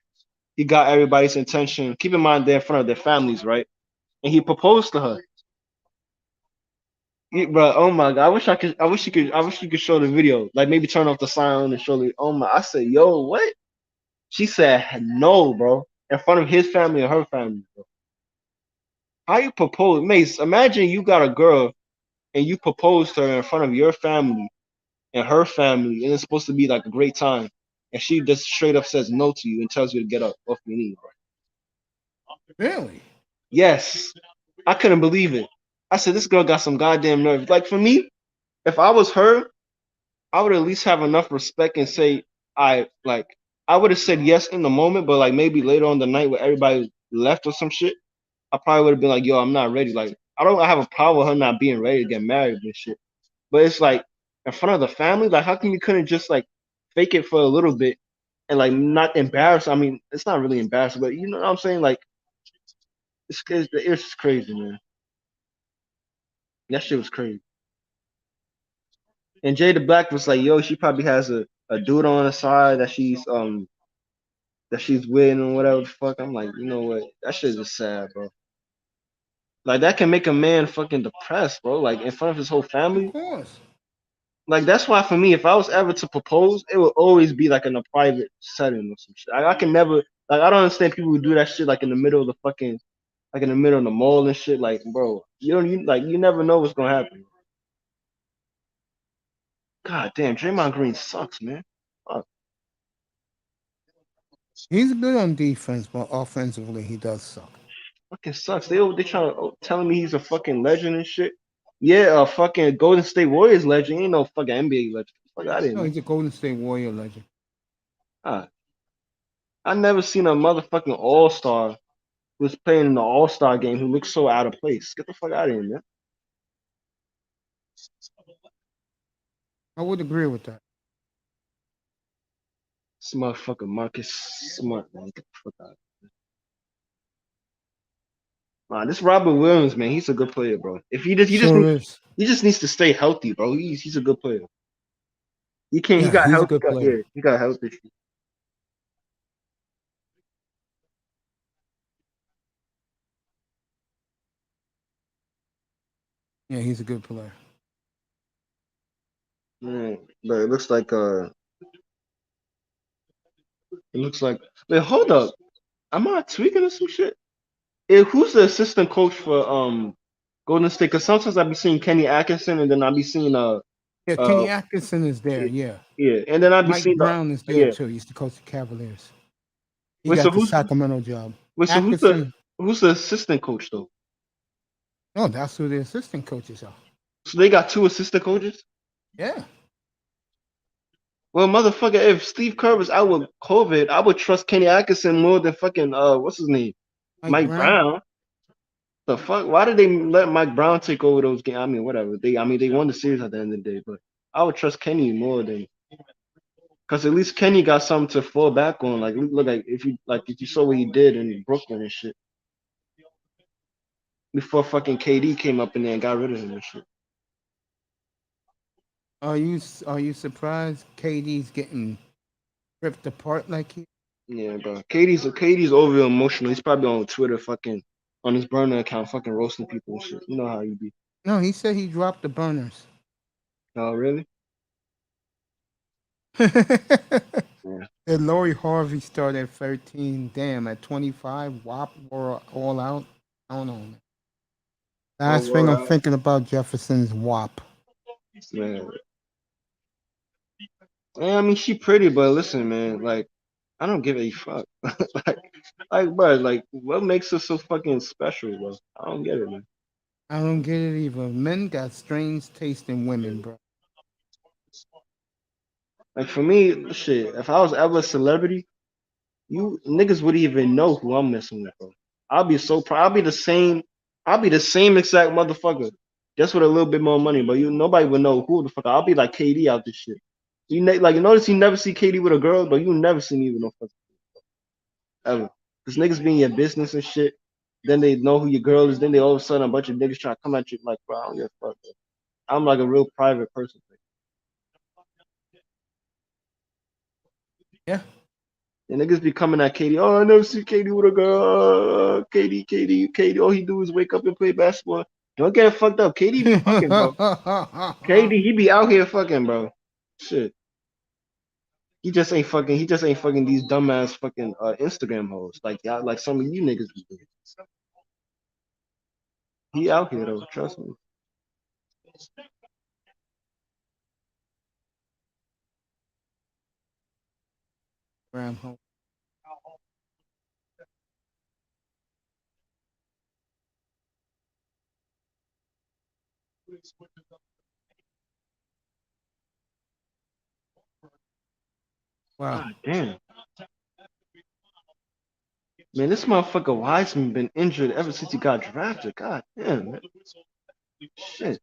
He got everybody's attention. Keep in mind they're in front of their families, right? And he proposed to her. Bro, oh my god, I wish I could. I wish you could show the video. Like maybe turn off the sound and show the. Oh my, I said, yo, what? She said no, bro, in front of his family and her family, bro. How you propose, Mace? Imagine you got a girl and you propose to her in front of your family and her family, and it's supposed to be like a great time, and she just straight up says no to you and tells you to get up off your knees, bro. Really? Yes, I couldn't believe it. I said this girl got some goddamn nerve. Like for me, if I was her, I would at least have enough respect and say I like. I would have said yes in the moment, but like maybe later on the night where everybody left or some shit, I probably would have been like, "Yo, I'm not ready." Like I have a problem with her not being ready to get married and shit. But it's like in front of the family, like how come you couldn't just like fake it for a little bit and like not embarrass? I mean, it's not really embarrassing, but you know what I'm saying? Like it's just crazy, man. That shit was crazy. And Jada Black was like, "Yo, she probably has a dude on the side that she's with and whatever the fuck." I'm like, you know what? That shit is sad, bro. Like that can make a man fucking depressed, bro. Like in front of his whole Of family. course. Like that's why for me, if I was ever to propose, it would always be like in a private setting or some shit. I can never like I don't understand people who do that shit like in the middle of the fucking like in the middle of the mall and shit. Like, bro, you never know what's gonna happen. God damn, Draymond Green sucks, man. Fuck, He's good on defense, but offensively he does suck. fucking sucks. They trying to telling me he's a fucking legend and shit. Yeah, a fucking Golden State Warriors legend. He ain't no fucking NBA legend. Fuck out of here, No, man. he's a Golden State Warrior legend. God, I never seen a motherfucking All Star who was playing in the All Star game who looks so out of place. Get the fuck out of here, man. I would agree with that. This motherfucker Marcus Smart, man. Get the fuck out. This Robert Williams, man, he's a good player, bro. If Sure is. he just needs to stay healthy, bro. He's a good player. He Yeah, got he's a health, good player. yeah, he got health issues. Yeah, he's a good player. Man, but it looks like It looks like. Wait, hold up. Am I tweaking or some shit? Who's the assistant coach for Golden State? Cause sometimes I be seeing Kenny Atkinson, and then I be seeing Yeah, uh Kenny Atkinson is there. Yeah, yeah, and then I be Mike seeing Brown is there yeah. too. He's the coach of the Cavaliers. He Wait, so got the who's Sacramento job. wait, so Atkinson. who's the assistant coach though? No, that's who the assistant coaches are. So they got two assistant coaches. Yeah, Well, motherfucker, if Steve Kerr was out with COVID, I would trust Kenny Atkinson more than fucking what's his name, Mike Mike Brown. Brown. The fuck? Why did they let Mike Brown take over those games? I mean, whatever. They won the series at the end of the day, but I would trust Kenny more than because at least Kenny got something to fall back on. Like look like if you saw what he did in Brooklyn and shit before fucking KD came up in there and got rid of him and shit. Are you surprised KD's getting ripped apart like he? Yeah, bro. KD's over emotional. He's probably on Twitter fucking on his burner account fucking roasting people and shit. You know how you be. No, he said he dropped the burners. Oh really? And Yeah. Lori Harvey started at 13. Damn, at 25, WAP were all out. I don't know. Man. Oh, Last thing I'm well, thinking about Jefferson's WAP. man. Yeah, I mean, she pretty, but listen, man, like, I don't give a fuck. like, bro, like, what makes her so fucking special, bro? I don't get it, man. I don't get it either. Men got strange taste in women, bro. Like, for me, shit, if I was ever a celebrity, you niggas wouldn't even know who I'm messing with, bro. I'll be so proud. I'll be the same exact motherfucker, just with a little bit more money, but nobody would know who the fuck. I'll be like KD out this shit. You notice you never see KD with a girl, but you never see me with no fucking ever. Cause niggas be in your business and shit. Then they know who your girl is. Then they all of a sudden a bunch of niggas try to come at you like, bro, I don't give a fuck. Bro. I'm like a real private person. Yeah. And niggas be coming at KD. Oh, I never see KD with a girl. KD. All he do is wake up and play basketball. Don't get it fucked up. KD be fucking, bro. KD, he be out here fucking, bro. Shit. He just ain't fucking these dumbass fucking Instagram hoes. Like y'all, like some of you niggas be doing. He out here though, trust me. Ram home. Wow. God damn. Man, this motherfucker Wiseman been injured ever since he got drafted. God damn, man. Shit.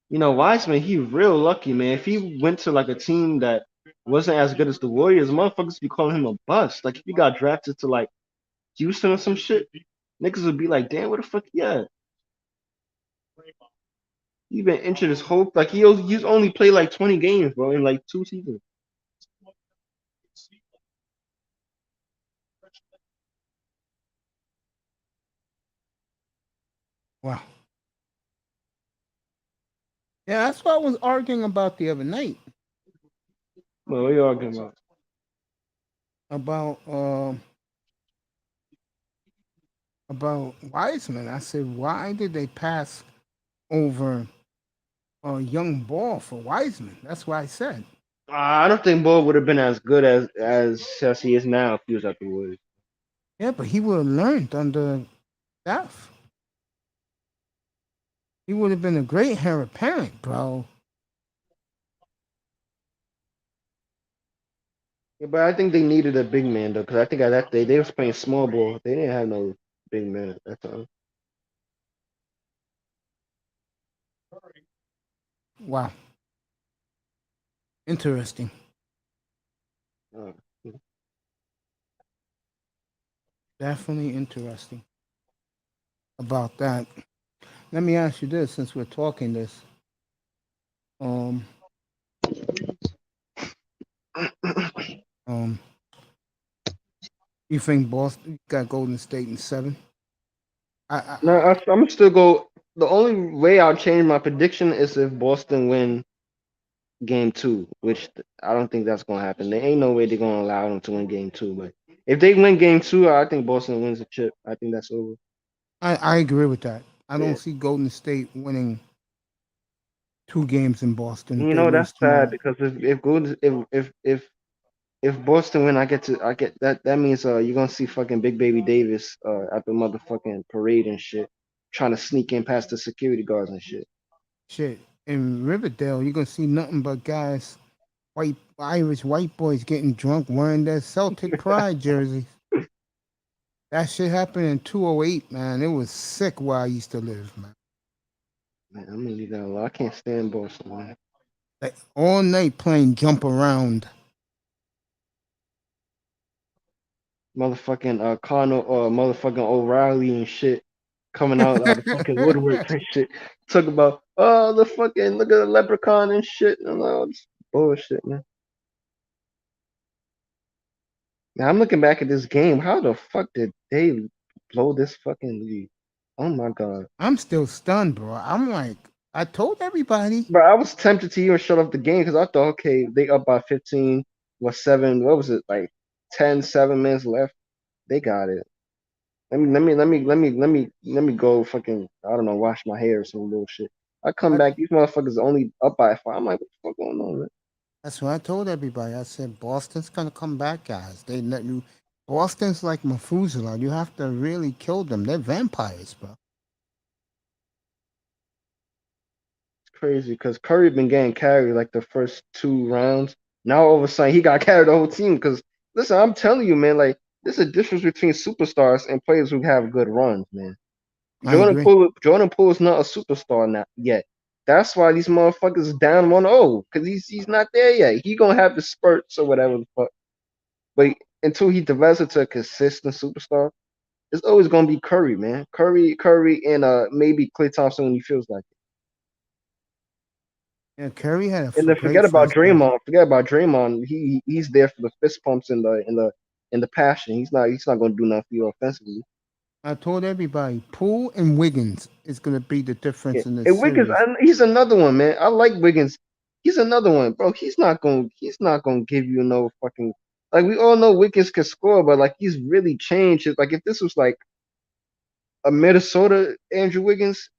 You know, Wiseman, he real lucky, man. If he went to like a team that wasn't as good as the Warriors, motherfuckers be calling him a bust. Like if he got drafted to like Houston or some shit, niggas would be like, damn, where the fuck he at? He been injured his whole like he's only played like 20 games, bro, in like 2 seasons. Wow. Yeah, that's what I was arguing about the other night. Well, what are you arguing about? About Wiseman. I said, why did they pass over young ball for Wiseman? That's what I said. I don't think Bo would have been as good as he is now if he was at the Warriors. Yeah, but he would have learned under staff. He would have been a great heir apparent, bro. Yeah, but I think they needed a big man though, because I think at that day they was playing small ball. They didn't have no big man at that time. Wow. Interesting. Uh, Definitely interesting about that. Let me ask you this since we're talking this. Um, um, you think Boston got Golden State in 7? No, I I'm gonna still go. The only way I'll change my prediction is if Boston win game two, which I don't think that's gonna happen. There ain't no way they're gonna allow them to win game two. But if they win game two, I think Boston wins the chip. I think that's over. I agree with that. I don't Yeah. see Golden State winning 2 games in Boston if You they know lose that's sad tomorrow. because if good if Boston win, I get that. That means you're gonna see fucking Big Baby Davis at the motherfucking parade and shit, trying to sneak in past the security guards and shit. Shit. In Riverdale, you're gonna see nothing but guys, white Irish white boys getting drunk wearing their Celtic Pride jerseys. That shit happened in 208, man. It was sick where I used to live, man. Man, I'm gonna leave that alone. I can't stand Boston, man. Like all night playing jump around. Motherfucking Connor or motherfucking O'Reilly and shit coming out of fucking woodworks and shit. Talk about the fucking look at the leprechaun and shit and all this bullshit, man. Now I'm looking back at this game. How the fuck did they blow this fucking lead? Oh my god. I'm still stunned, bro. I'm like, I told everybody. But I was tempted to even shut off the game because I thought, okay, they up by 15, what was it, like 10, 7 minutes left? They got it. Let me go fucking, I don't know, wash my hair or some bullshit. I come I, back, these motherfuckers only up by 5. I'm like, what the fuck going on, man? that's what I told everybody. I said Boston's gonna come back, guys. They let you. Boston's like Methuselah. You have to really kill them. They're vampires, bro. It's crazy because Curry been getting carried like the first 2 rounds. Now all of a sudden he got carried the whole team because listen, I'm telling you, man, like there's a difference between superstars and players who have good runs, man. I agree. Jordan Poole is not a superstar not yet. That's why these motherfuckers down 1-0 because he's not there yet. He gonna have the spurts or whatever the fuck. But until he develops into a consistent superstar, it's always gonna be Curry, man. Curry, and maybe Klay Thompson when he feels like Yeah, Curry had a it. And then great first game. Forget about Draymond. He's there for the fist pumps and the passion. He's not gonna do nothing for you offensively. I told everybody, Poole and Wiggins is gonna be the Yeah. difference in this And Wiggins, series. he's another one, man. I like Wiggins. He's another one, bro. He's not gonna give you no fucking like we all know Wiggins can score, but like he's really changed it. Like if this was like a Minnesota Andrew Wiggins,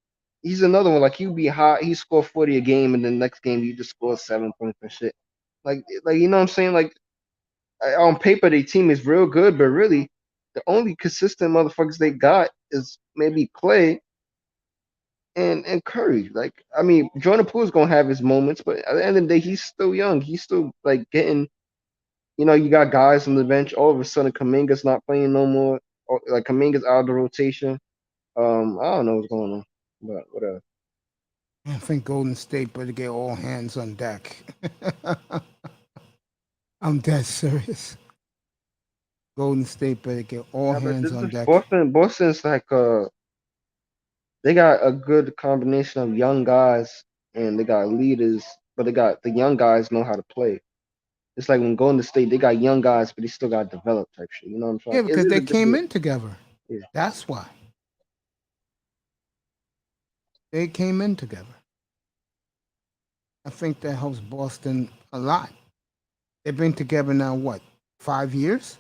he's another one. Like he'd be hot, he score 40 a game, and then next game you just score 7 points and shit. Like you know what I'm saying? Like on paper, their team is real good, but really the only consistent motherfuckers they got is maybe Clay and Curry. Like, I mean, Jordan Poole's gonna have his moments, but at the end of the day, he's still young. He's still like getting. You got guys on the bench. All of a sudden, Kaminga's not playing no more. Like Kaminga's out of the rotation. I don't know what's going on, but whatever. I think Golden State better get all hands on deck. I'm dead serious. Golden State better get all Yeah, but hands this on is deck. Boston. Boston's like they got a good combination of young guys and they got leaders, but they got the young guys know how to play. It's like when going to state, they got young guys, but they still got developed type shit. You know what I'm saying? Yeah, It because is they a came different. in together. Yeah. That's why. They came in together. I think that helps Boston a lot. They've been together now, what, 5 years?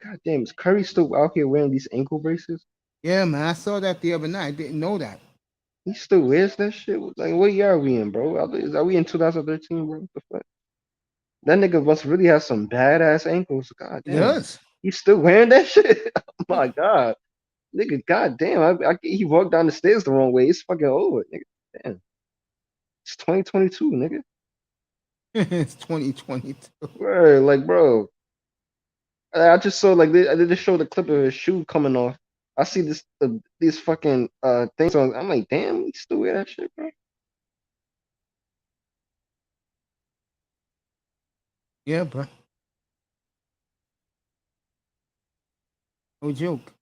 God damn, is Curry still out here wearing these ankle braces? Yeah, man. I saw that the other night. I didn't know that. He still wears that shit? Like, what year are we in, bro? Are we in 2013, bro? What the fuck? That nigga must really have some badass ankles. God He damn. does. He's still wearing that shit? Oh my god. Nigga, god damn. He walked down the stairs the wrong way. It's fucking over, nigga. Damn. It's 2022, nigga. It's 2022. Word, like, bro. I just saw like they just showed the clip of his shoe coming off. I see these fucking things on. I'm like, damn, he still wear that shit, bro. Yeah, bro. No joke.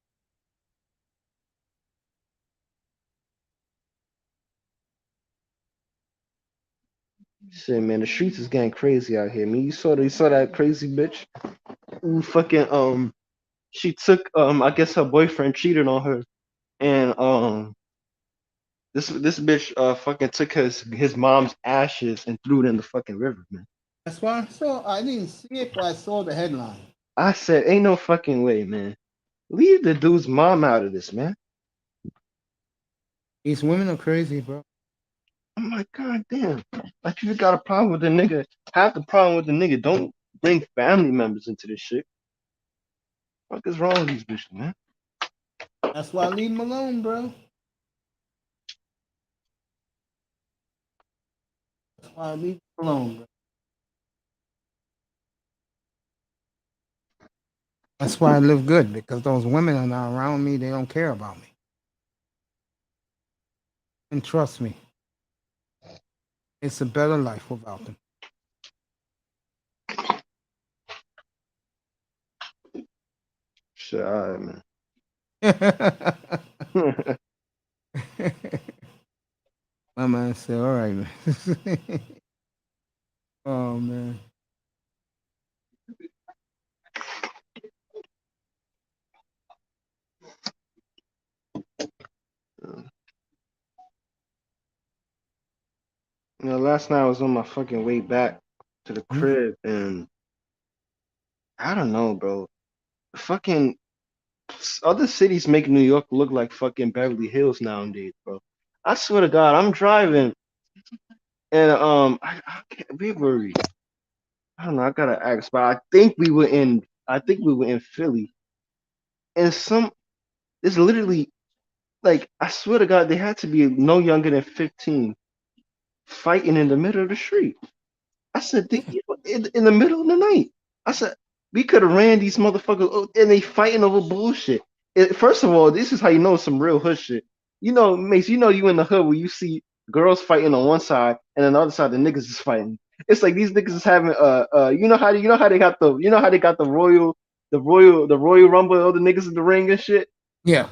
Shit, man, the streets is getting crazy out here. Man, you saw that crazy bitch who fucking she took I guess her boyfriend cheated on her and this bitch fucking took his mom's ashes and threw it in the fucking river, man. That's why I saw. I didn't see it, but I saw the headline. I said, ain't no fucking way, man. Leave the dude's mom out of this, man. These women are crazy, bro. I'm like, god damn. Like if you got a problem with the nigga, have the problem with the nigga. Don't bring family members into this shit. What is wrong with these bitches, man? That's why I leave them alone, bro. That's why I leave them alone, bro. That's why I live good because those women are not around me. They don't care about me. And trust me, it's a better life without them. Shit, alright, man. My man said, "All right, man." Oh man. Last night I was on my fucking way back to the Hmm? crib, and I don't know, bro. Fucking other cities make New York look like fucking Beverly Hills nowadays, bro. I swear to God, I'm driving, and we were, I don't know, I gotta ask, but I think we were in Philly, and it's literally like, I swear to God, they had to be no younger than 15 fighting in the middle of the street. I said, Yeah. in the middle of the night. I said, we could have ran these motherfuckers, and they fighting over bullshit. First of all, this is how you know some real hood shit. You know, Mace, you know you in the hood where you see girls fighting on one side, and on the other side the niggas is fighting. It's like these niggas is having you know how they got the royal rumble, all the niggas in the ring and shit. Yeah.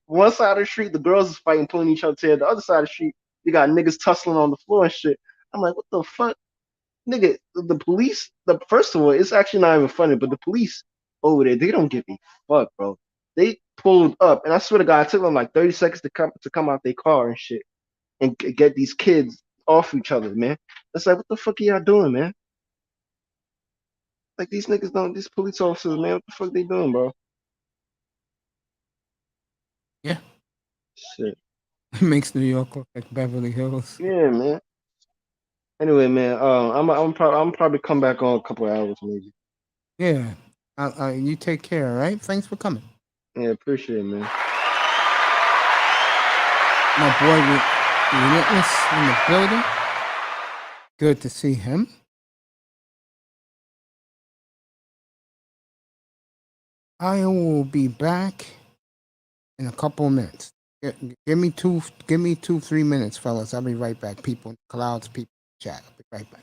One side of the street, the girls is fighting, pulling each other's hair. The other side of the street, you got niggas tussling on the floor and shit. I'm like, what the fuck? Nigga, the police, the first of all, it's actually not even funny, but the police over there, they don't give a fuck, bro. They pulled up, and I swear to God, it took them like 30 seconds to come out their car and shit and get these kids off each other, man. It's like, what the fuck are y'all doing, man? Like these niggas don't, these police officers, man, what the fuck they doing, bro? Yeah. Shit. It makes New York look like Beverly Hills. Yeah, man. Anyway, man, I'm probably come back on a couple of hours maybe. Yeah. You take care, all right? Thanks for coming. Yeah, appreciate it, man. My boy Relentless in the building. Good to see him. I will be back in a couple of minutes. Give me 3 minutes, fellas. I'll be right back. People, clouds, people, chat. I'll be right back.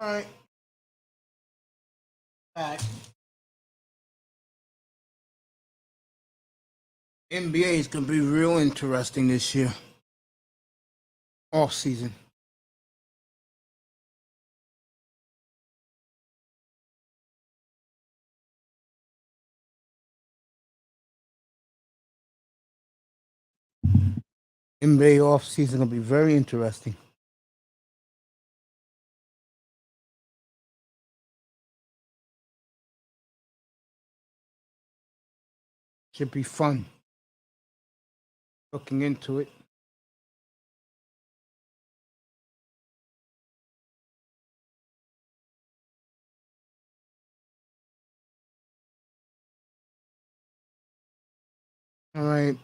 All right. Back. NBA is gonna be real interesting this year. Off season. NBA off season gonna be very interesting. Should be fun. Looking into it. All right.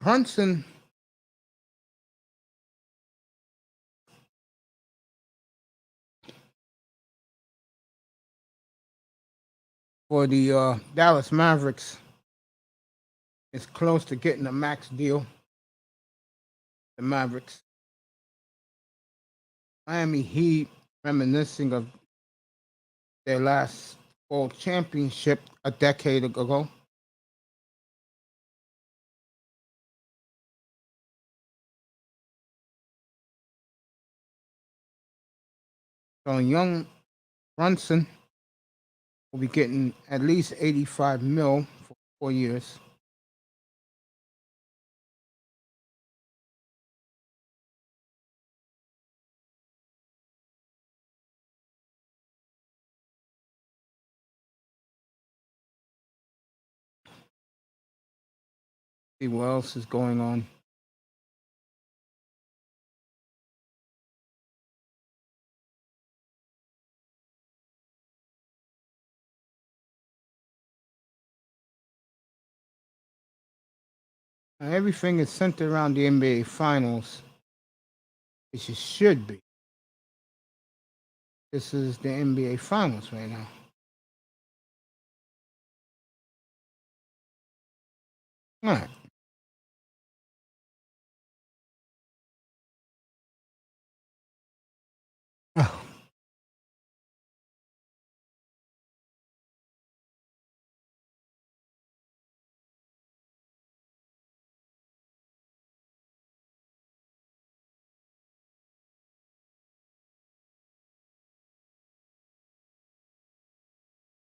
Brunson for the Dallas Mavericks is close to getting a max deal. The Mavericks. Miami Heat, reminiscing of their last world championship a decade ago. So young Brunson will be getting at least 85 mil for 4 years. See what else is going on. Now, everything is centered around the NBA Finals, which it should be. This is the NBA Finals right now. All right. Oh,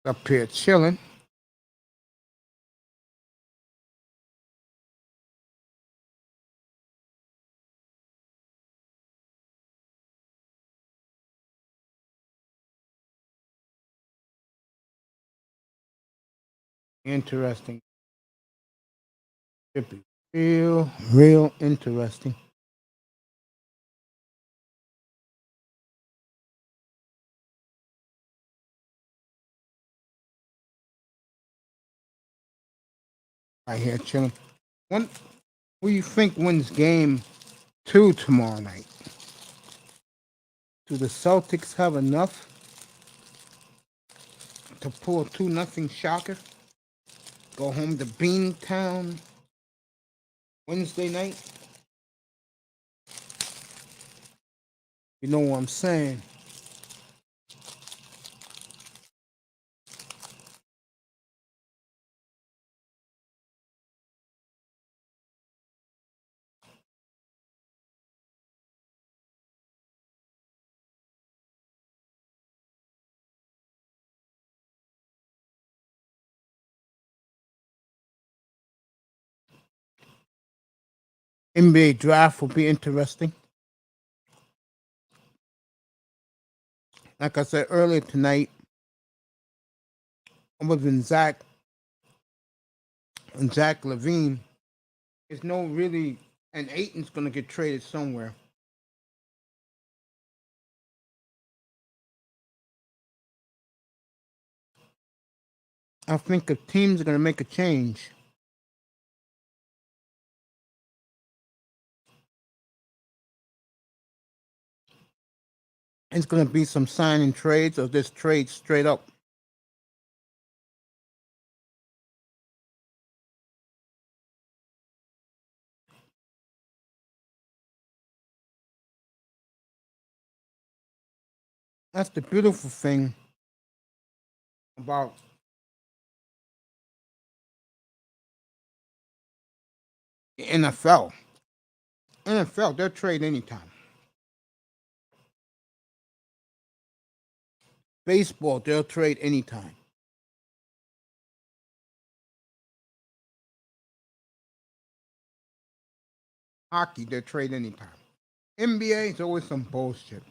up here chilling. Interesting. Should be real interesting. Right here chilling. One, who you think wins game 2 tomorrow night? Do the Celtics have enough to pull a 2-0 shocker? Go home to Beantown Wednesday night? You know what I'm saying? NBA draft will be interesting. Like I said earlier tonight, other than Zach and Zach Levine, there's no really, and Aiton's going to get traded somewhere. I think if teams are going to make a change, it's going to be some signing trades or just trade straight up. That's the beautiful thing about the NFL. NFL, they'll trade anytime. Baseball, they'll trade anytime. Hockey, they'll trade anytime. NBA is always some bullshit.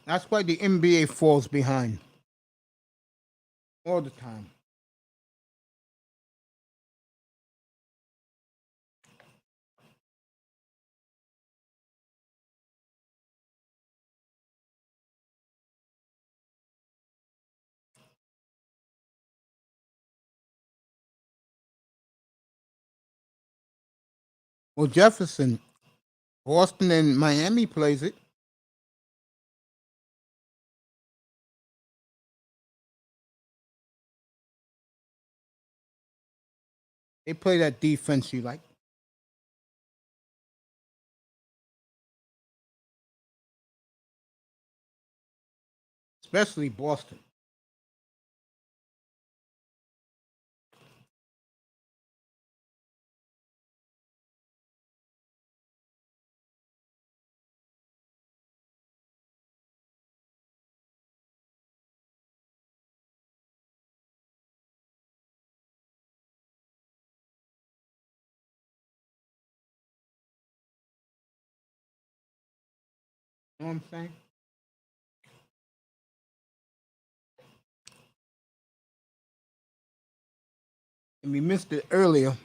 That's why the NBA falls behind all the time. Well, Jefferson, Boston and Miami plays it. They play that defense you like. Especially Boston. You know what I'm saying? And we missed it earlier.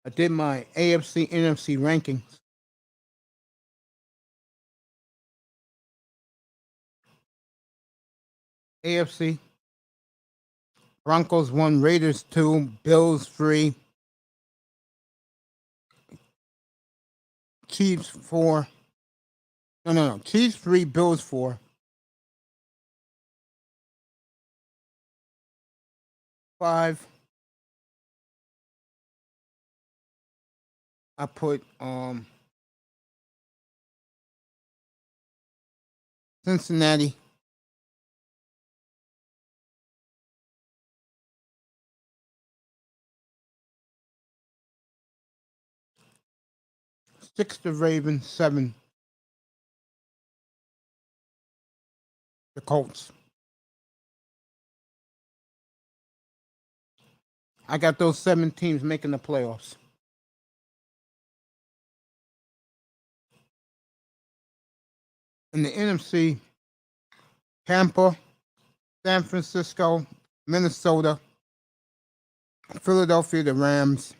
I did my AFC NFC rankings. AFC Broncos 1, Raiders 2, Bills 3, Chiefs 4. No. Chiefs 3, Bills 4. 5. I put Cincinnati. 6 the Ravens, 7 the Colts. I got those 7 teams making the playoffs. In the NFC, Tampa, San Francisco, Minnesota, Philadelphia, the Rams,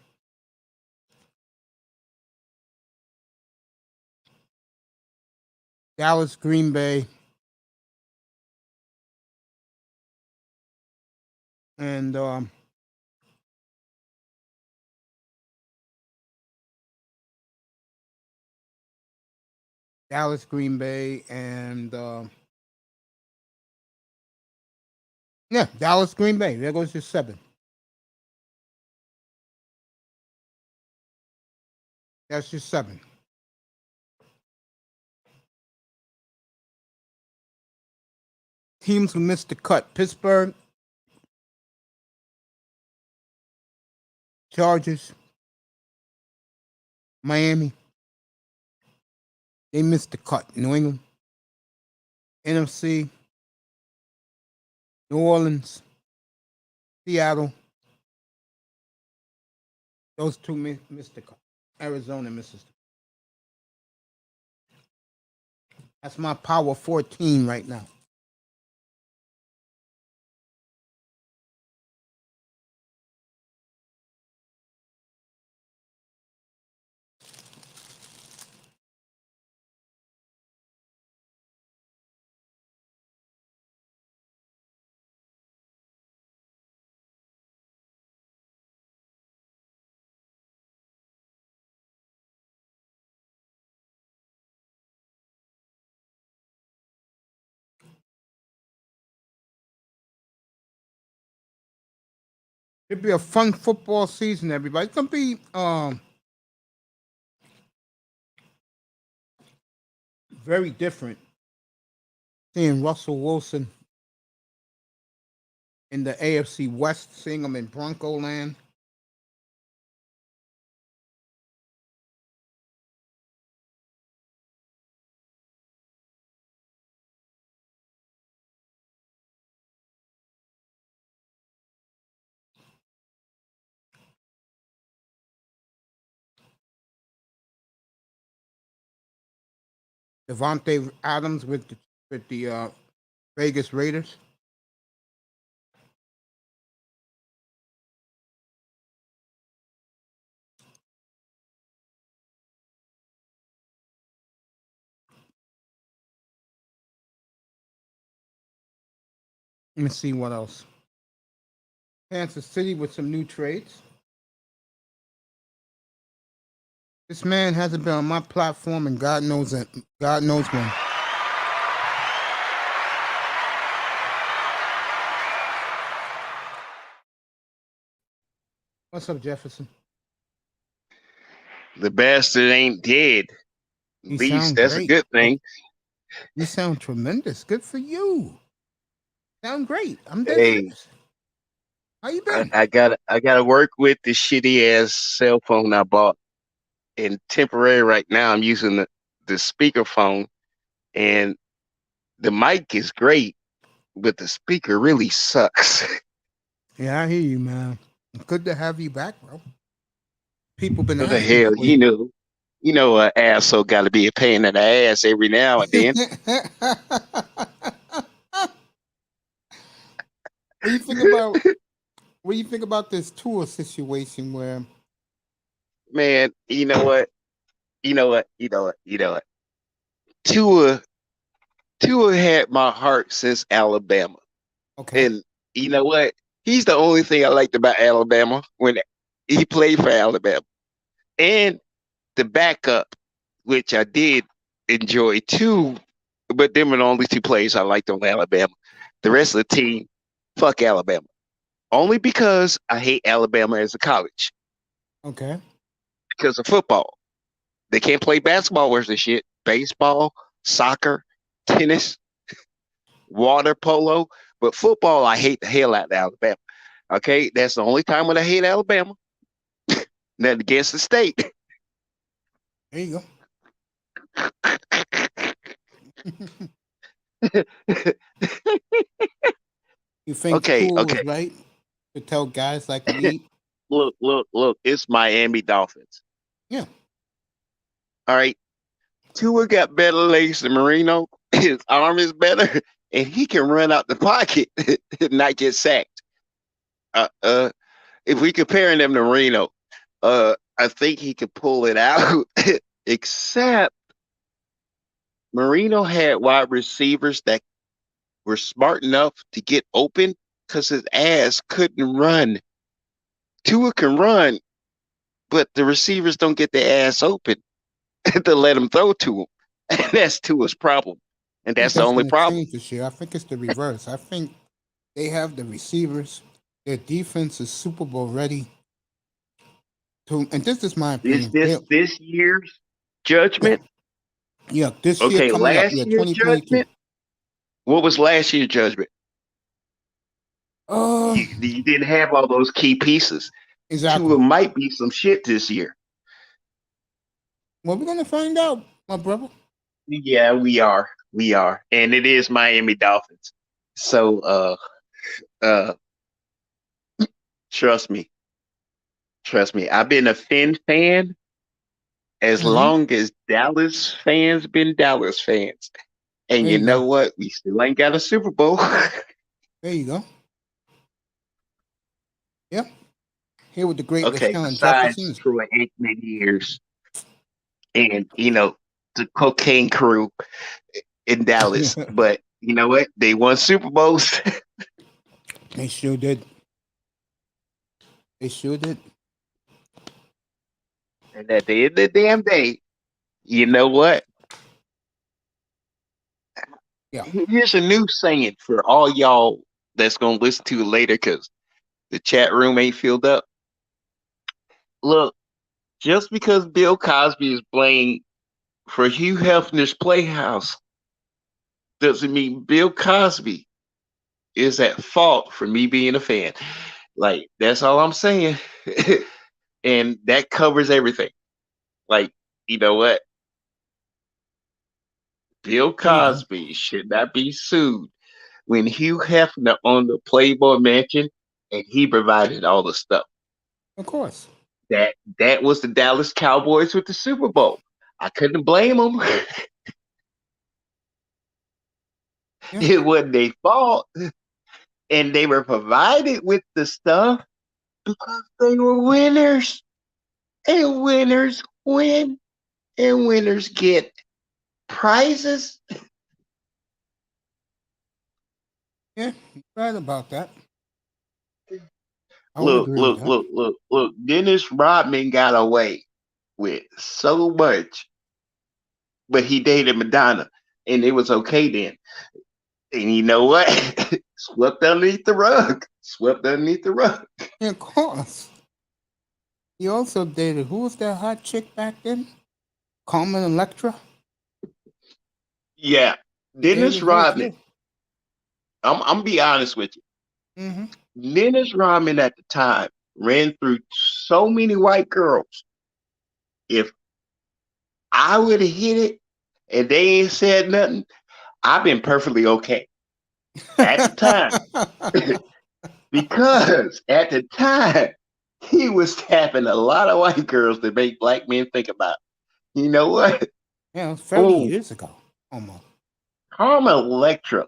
Dallas, Green Bay, and Dallas, Green Bay, and Dallas, Green Bay. There goes your 7. That's your 7. Teams who missed the cut: Pittsburgh, Chargers, Miami. They missed the cut. New England, NFC, New Orleans, Seattle. Those 2 missed the cut. Arizona misses. That's my power 14 right now. It'll be a fun football season, everybody. It's gonna be very different seeing Russell Wilson in the AFC West, seeing him in Bronco land. Devontae Adams with the Vegas Raiders. Let me see what else. Kansas City with some new trades. This man hasn't been on my platform, and God knows it. God knows when. What's up, Jefferson? The bastard ain't dead. You At least sound that's a great. good thing. You sound tremendous. Good for you. Sound great. I'm dead Hey, serious. How you been? I gotta work with the shitty ass cell phone I bought. And temporary right now I'm using the speakerphone, and the mic is great, but the speaker really sucks. Yeah, I hear you, man. Good to have you back, bro. People been What the asking hell, for you. you know, an asshole got to be a pain in the ass every now and then. What do you think about? What do you think about this tour situation where? Man, you know what? You know what? You know what? You know what? Tua Tua had my heart since Alabama. Okay. And you know what? He's the only thing I liked about Alabama when he played for Alabama. And the backup, which I did enjoy too, but them are the only two players I liked on Alabama. The rest of the team, fuck Alabama. Only because I hate Alabama as a college. Okay. Because of football. They can't play basketball worth of shit. Baseball, soccer, tennis, water polo. But football, I hate the hell out of Alabama. Okay, that's the only time when I hate Alabama. Nothing against the state. There you go. You think Okay, Tool was okay. right to tell guys like me? Look. It's Miami Dolphins. Yeah. All right. Tua got better legs than Marino. His arm is better, and he can run out the pocket and not get sacked. If we comparing them to Marino, I think he could pull it out. Except Marino had wide receivers that were smart enough to get open because his ass couldn't run. Tua can run, but the receivers don't get their ass open to let him throw to him. And that's Tua's problem. And I think that's the that's only going to problem. change this year. I think it's the reverse. I think they have the receivers. Their defense is Super Bowl ready. And this is my This opinion. this this year's judgment. Yeah, this year Okay, coming up. last Yeah, year's 2022. judgment. What was last year's judgment? Uh, You didn't have all those key pieces. exactly. Tua might be some shit this year. Well, we're gonna find out, my brother. Yeah, we are. We are. And it is Miami Dolphins. So uh trust me. Trust me. I've been a Finn fan as Mm-hmm. long as Dallas fans been Dallas fans. And There you you go. know what? We still ain't got a Super Bowl. There you go. Yep. Here with the great Okay, LaShawn besides Jefferson. Troy Aikman years and the cocaine crew in Dallas. But you know what? They won Super Bowls. They sure did. They sure did. And at the end of the damn day, you know what? Yeah. Here's a new saying for all y'all that's gonna listen to it later because the chat room ain't filled up. Look, just because Bill Cosby is playing for Hugh Hefner's Playhouse doesn't mean Bill Cosby is at fault for me being a fan. Like, that's all I'm saying. And that covers everything. Like, you know what? Bill There you go. Cosby should not be sued when Hugh Hefner owned the Playboy Mansion and he provided all the stuff. Of course. That was the Dallas Cowboys with the Super Bowl. I couldn't blame them. Yeah. It wasn't their fault. And they were provided with the stuff because they were winners. And winners win. And winners get prizes. Yeah. You're right about that. I would Look, agree with look, that. look, look, look. Dennis Rodman got away with so much, but he dated Madonna, and it was okay then. And you know what? Swept underneath the rug. Swept underneath the rug. Yeah, of course. He also dated, who was that hot chick back then? Carmen Electra? Yeah, Dennis Dated her Rodman. too. I'm be honest with you. Mm-hmm. Dennis Rodman at the time ran through so many white girls. If I would have hit it and they ain't said nothing, I've been perfectly okay at the time. Because at the time, he was tapping a lot of white girls that make black men think about. You know what? Yeah, it was 30 Oh, years ago. Almost. Carmen Electra,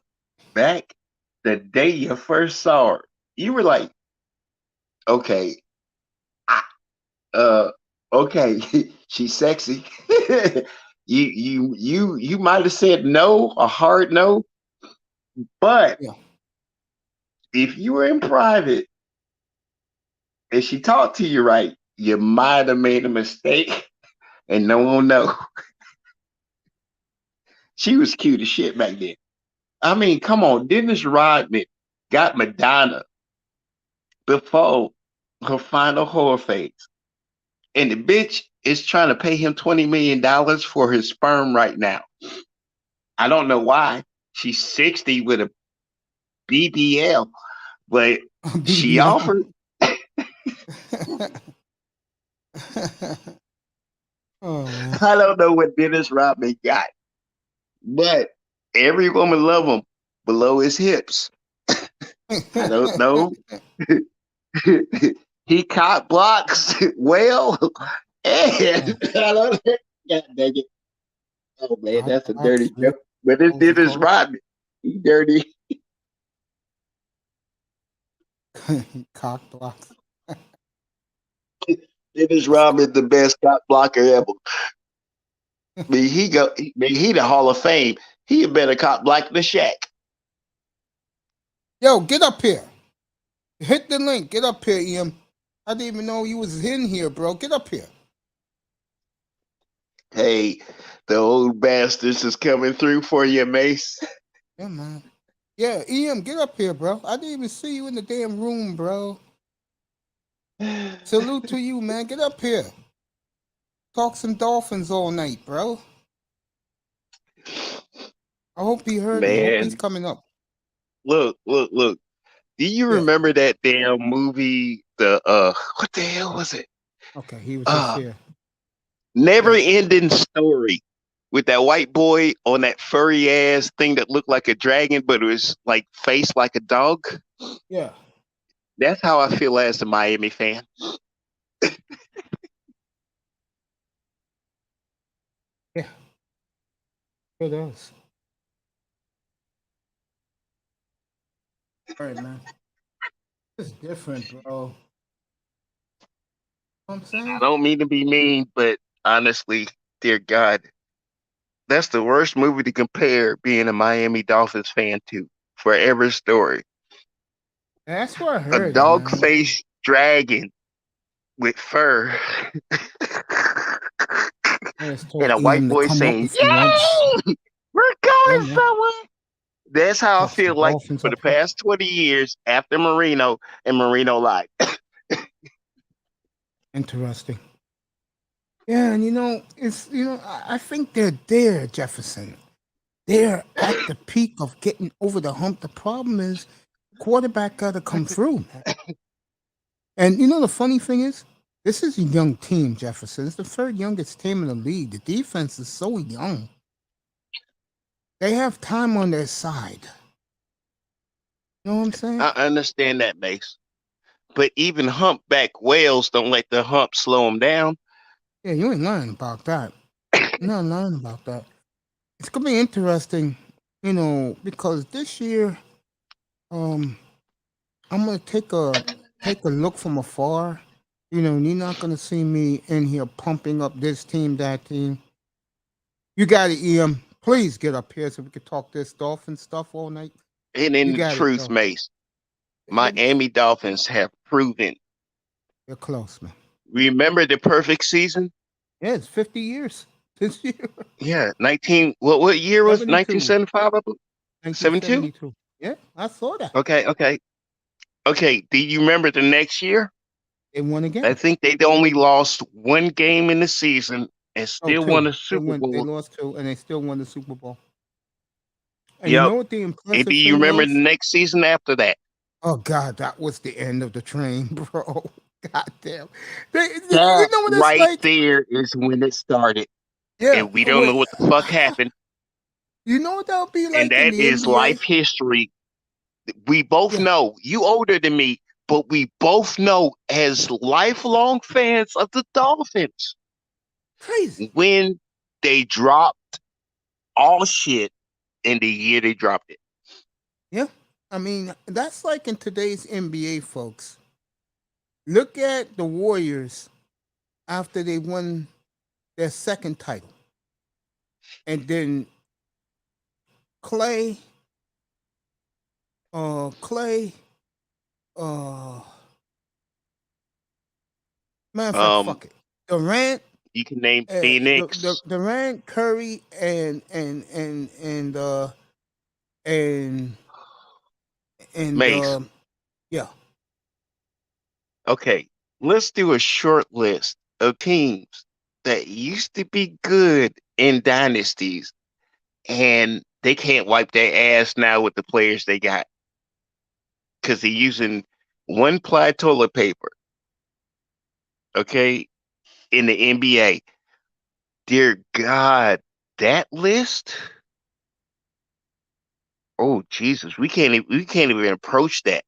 back the day you first saw her, you were like, okay, I, okay, she's sexy. You might have said no, a hard no, but Yeah. if you were in private and she talked to you right, you might have made a mistake and no one know. She was cute as shit back then. I mean, come on, Dennis Rodman got Madonna before her final horror phase. And the bitch is trying to pay him $20 million for his sperm right now. I don't know why. She's 60 with a BBL, but she BBL. offered. Oh, man. I don't know what Dennis Rodman got, but every woman love him below his hips. I don't know. He cock blocks well, and I don't. God dang it! Oh man, Cock that's a blocks, dirty yeah. joke. But this What was it Dennis called? Rodman, he dirty. Cock blocks. Dennis That's cool. Rodman, the best cock blocker ever. I mean, he the Hall of Fame. He a better cock block than Shaq. Yo, get up here. Hit the link. Get up here, Ian. I didn't even know you was in here, bro. Get up here. Hey, the old bastards is coming through for you, Mace. Yeah, man. Yeah, Ian, get up here, bro. I didn't even see you in the damn room, bro. Salute to you, man. Get up here. Talk some Dolphins all night, bro. I hope he heard me. I hope he's Man, coming up. look. Do you Yeah. remember that damn movie? The what the hell was it? Okay, he was just Uh, here. Never Yeah. Ending Story with that white boy on that furry ass thing that looked like a dragon, but it was like faced like a dog. Yeah. That's how I feel as a Miami fan. Yeah. It is. All right, man. It's different, bro. You know what I'm I saying? don't mean to be mean, but honestly, dear God, that's the worst movie to compare being a Miami Dolphins fan to. Forever Story. That's what I A heard, dog man. faced dragon with fur. I just And told a white Ian to boy come up saying, if he wants. "Yay! We're Yeah, going man. somewhere." That's how I Talk some feel like Dolphins for the up here. past 20 years after Marino and Marino lied. Interesting. Yeah, and it's I think they're there, Jefferson. They're at the peak of getting over the hump. The problem is quarterback gotta come through, man. And the funny thing is, this is a young team, Jefferson. It's the third youngest team in the league. The defense is so young. They have time on their side. You know what I'm saying? I understand that, Mace. But even humpback whales don't let the hump slow them down. Yeah, you ain't lying about that. You're not lying about that. It's gonna be interesting, because this year, um, I'm gonna take a look from afar. You're not gonna see me in here pumping up this team, that team. You got it, Em. Please get up here so we can talk this Dolphin stuff all night. And You in the got it, truth, though. Mace, Let me- Miami Dolphins have proven. You're close, man. Remember the perfect season? Yeah, it's 50 years this year. Yeah, 19. What year was 72. 1975? 72. 1972. Yeah, I saw that. Okay. Do you remember the next year? They won I again. think they only lost one game in the season and Oh, still won two. a Super They Bowl. lost two, and they still won the Super Bowl. And you Yep. know what the And do impressive you thing remember the was? next season after that? Oh God, that was the end of the train, bro. God damn. You That know what it's right like? there is when it started, Yeah. and we don't know Wait. what the fuck happened. You know what that would be And like in that the is NBA? life history. We both Yeah. know you older than me, but we both know as lifelong fans of the Dolphins Crazy. when they dropped all shit in the year they dropped it. Yeah. I mean, that's like in today's NBA, folks. Look at the Warriors after they won their second title. And then Clay, Clay, uh, matter of fact, Um, fuck it. Durant, you can name Phoenix, Durant, Curry, and Mace. yeah, Okay, let's do a short list of teams that used to be good in dynasties and they can't wipe their ass now with the players they got because they're using one ply toilet paper. Okay, in the NBA, dear God, that list. Oh Jesus, we can't even approach that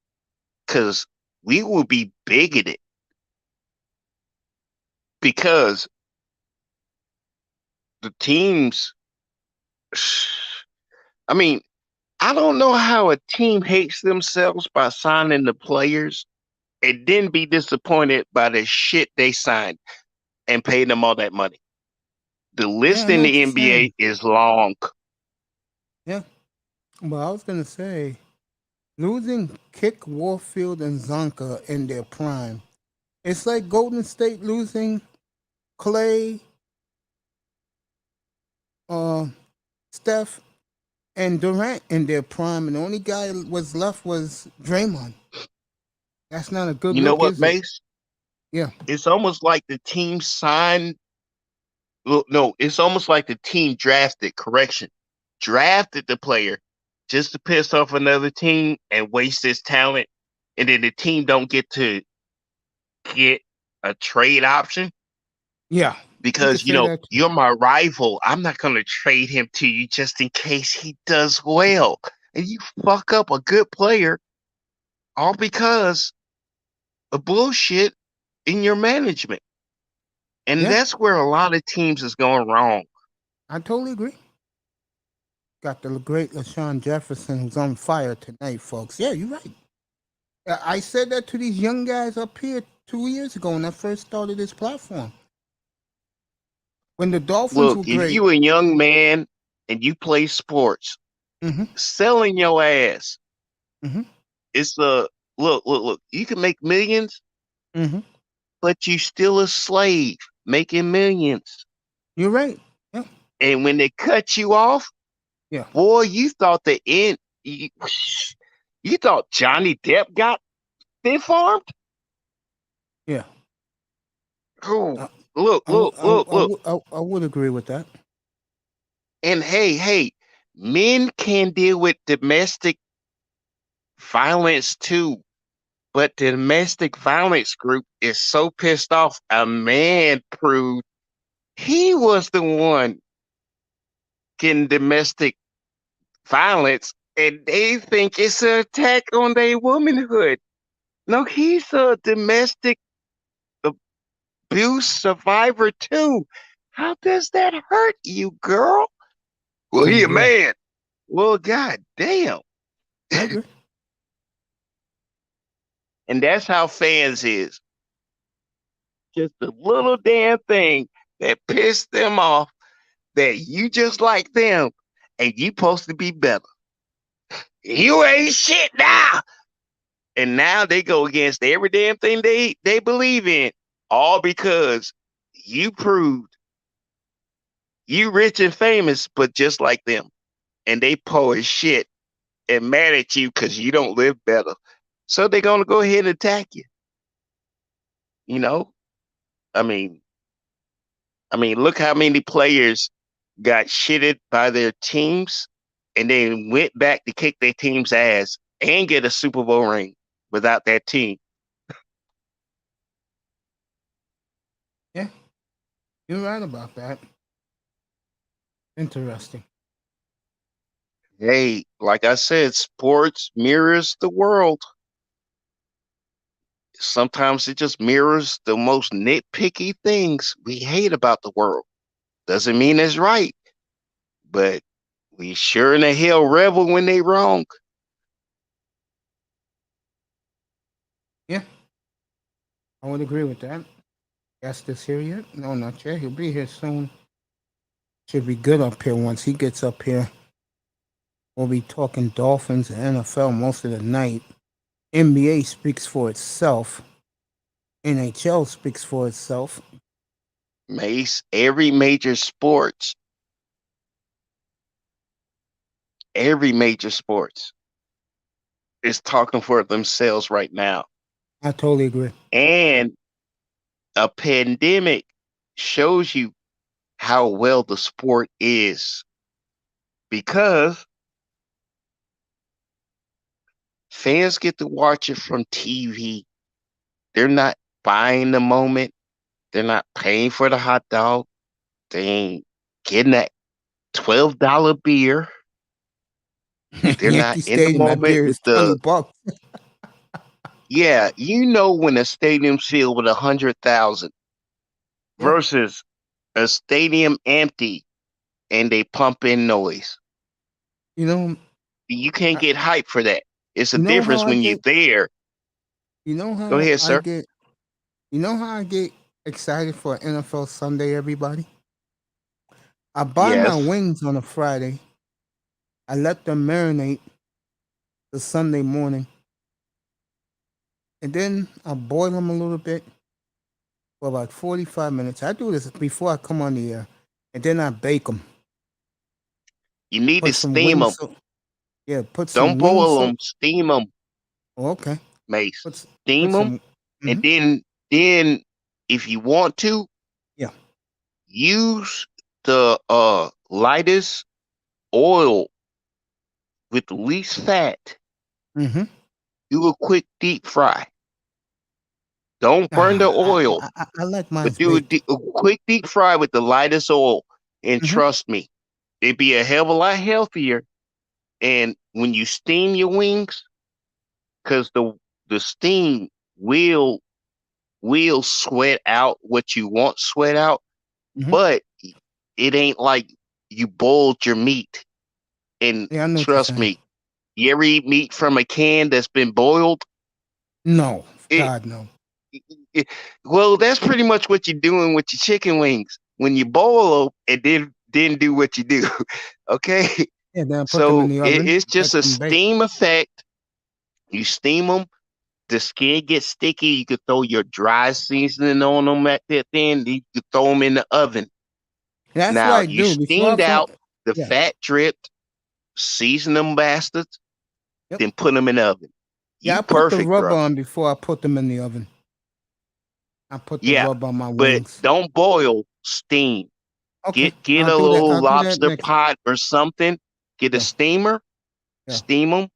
because we will be bigoted because the teams. I mean, I don't know how a team hates themselves by signing the players and then be disappointed by the shit they signed and pay them all that money. The yeah. list I in know what the you're saying. NBA is long. Yeah, but I was gonna say losing Kick, Warfield, and Zonka in their prime. It's like Golden State losing Clay, uh, Steph, and Durant in their prime, and the only guy was left was Draymond. That's not a good You know look, what, is it? Mace? Yeah, It's almost like the team signed. Well, no, it's almost like the team drafted. Correction, drafted the player just to piss off another team and waste his talent, and then the team don't get to get a trade option yeah. You could because say that too. you're my rival. I'm not going to trade him to you just in case he does well, and you fuck up a good player all because of bullshit in your management. And Yeah, that's where a lot of teams is going wrong. I totally agree. Got the great LaShawn Jefferson who's on fire tonight, folks. Yeah, you're right. I said that to these young guys up here 2 years ago when I first started this platform. When the Dolphins Look, were if great. you a young man and you play sports, Mm-hmm. selling your ass, Mm-hmm. it's a look. You can make millions, Mm-hmm. but you still a slave making millions. You're right. Yeah. And when they cut you off, Yeah. boy, you thought the end. You, you thought Johnny Depp got stiff armed? Yeah. Oh, Look, look, look, look. I would agree with that. And hey, men can deal with domestic violence too. But the domestic violence group is so pissed off. A man proved he was the one getting domestic violence, and they think it's an attack on their womanhood. No, he's a domestic abuse survivor too. How does that hurt you, girl? Well, I he a agree. man. Well, god damn. I agree. And that's how fans is. Just a little damn thing that pissed them off that you just like them and you supposed to be better. You ain't shit now. And now they go against every damn thing they believe in, all because you proved you rich and famous, but just like them. And they poor as shit and mad at you because you don't live better. So they're gonna go ahead and attack you. You know? I mean, look how many players got shitted by their teams and then went back to kick their team's ass and get a Super Bowl ring without that team. Yeah, you're right about that. Interesting. Hey, like I said, sports mirrors the world. Sometimes it just mirrors the most nitpicky things we hate about the world. Doesn't mean it's right, but we sure in the hell revel when they wrong. Yeah, I would agree with that. Guest is here yet? No, not yet. He'll be here soon. Should be good up here once he gets up here. We'll be talking Dolphins and NFL most of the night. NBA speaks for itself. NHL speaks for itself. Mace, every major sports is talking for themselves right now. I totally agree. And a pandemic shows you how well the sport is because fans get to watch it from TV. They're not buying the moment. They're not paying for the hot dog. They ain't getting that $12 beer. They're not Yankee in the Stadium, that moment beer with is $20. yeah, you know when a stadium's filled with 100,000 Yeah, versus a stadium empty and they pump in noise. you know, You can't I, get hype for that. It's a you know difference how I when you're get. there. You know Go how ahead, I sir. get. You know how I get excited for NFL Sunday. Everybody, I buy my Yes. wings on a Friday. I let them marinate the Sunday morning, and then I boil them a little bit for about 45 minutes. I do this before I come on the air, and then I bake them. You need to Put some steam them. wings. Yeah, put Don't some wings. boil them, steam them, Oh, okay. Mace. Put Steam put them, some. and Hmm. then if you want to, Yeah. use the lightest oil with the least fat. Hmm. Do a quick deep fry. Don't burn the oil, I like mine but do baked. a quick deep fry with the lightest oil. And Hmm. trust me, it'd be a hell of a lot healthier. And when you steam your wings, because the steam will sweat out what you want sweat out, Hmm. but it ain't like you boiled your meat. And Yeah, I know what you're trust saying. me, you ever eat meat from a can that's been boiled? No, It, God no. it well, that's pretty much what you're doing with your chicken wings. When you boil them and then do what you do. Okay? Yeah, then I put them in So the oven. it's Let just a them bake. steam effect. You steam them, the skin gets sticky. You could throw your dry seasoning on them at that then. You could throw them in the oven. That's what Now I you do before I steamed put. out, the Yeah. fat dripped, season them bastards, Yep. then put them in the oven. Yeah, You I put the perfect, rubber bro. on before I put them in the oven. I put the Yeah, rub on my but wings. don't boil, steam. Okay, Get I'll a do that. little I'll do that lobster next. pot or something. Get a Yeah, steamer, yeah. steam them,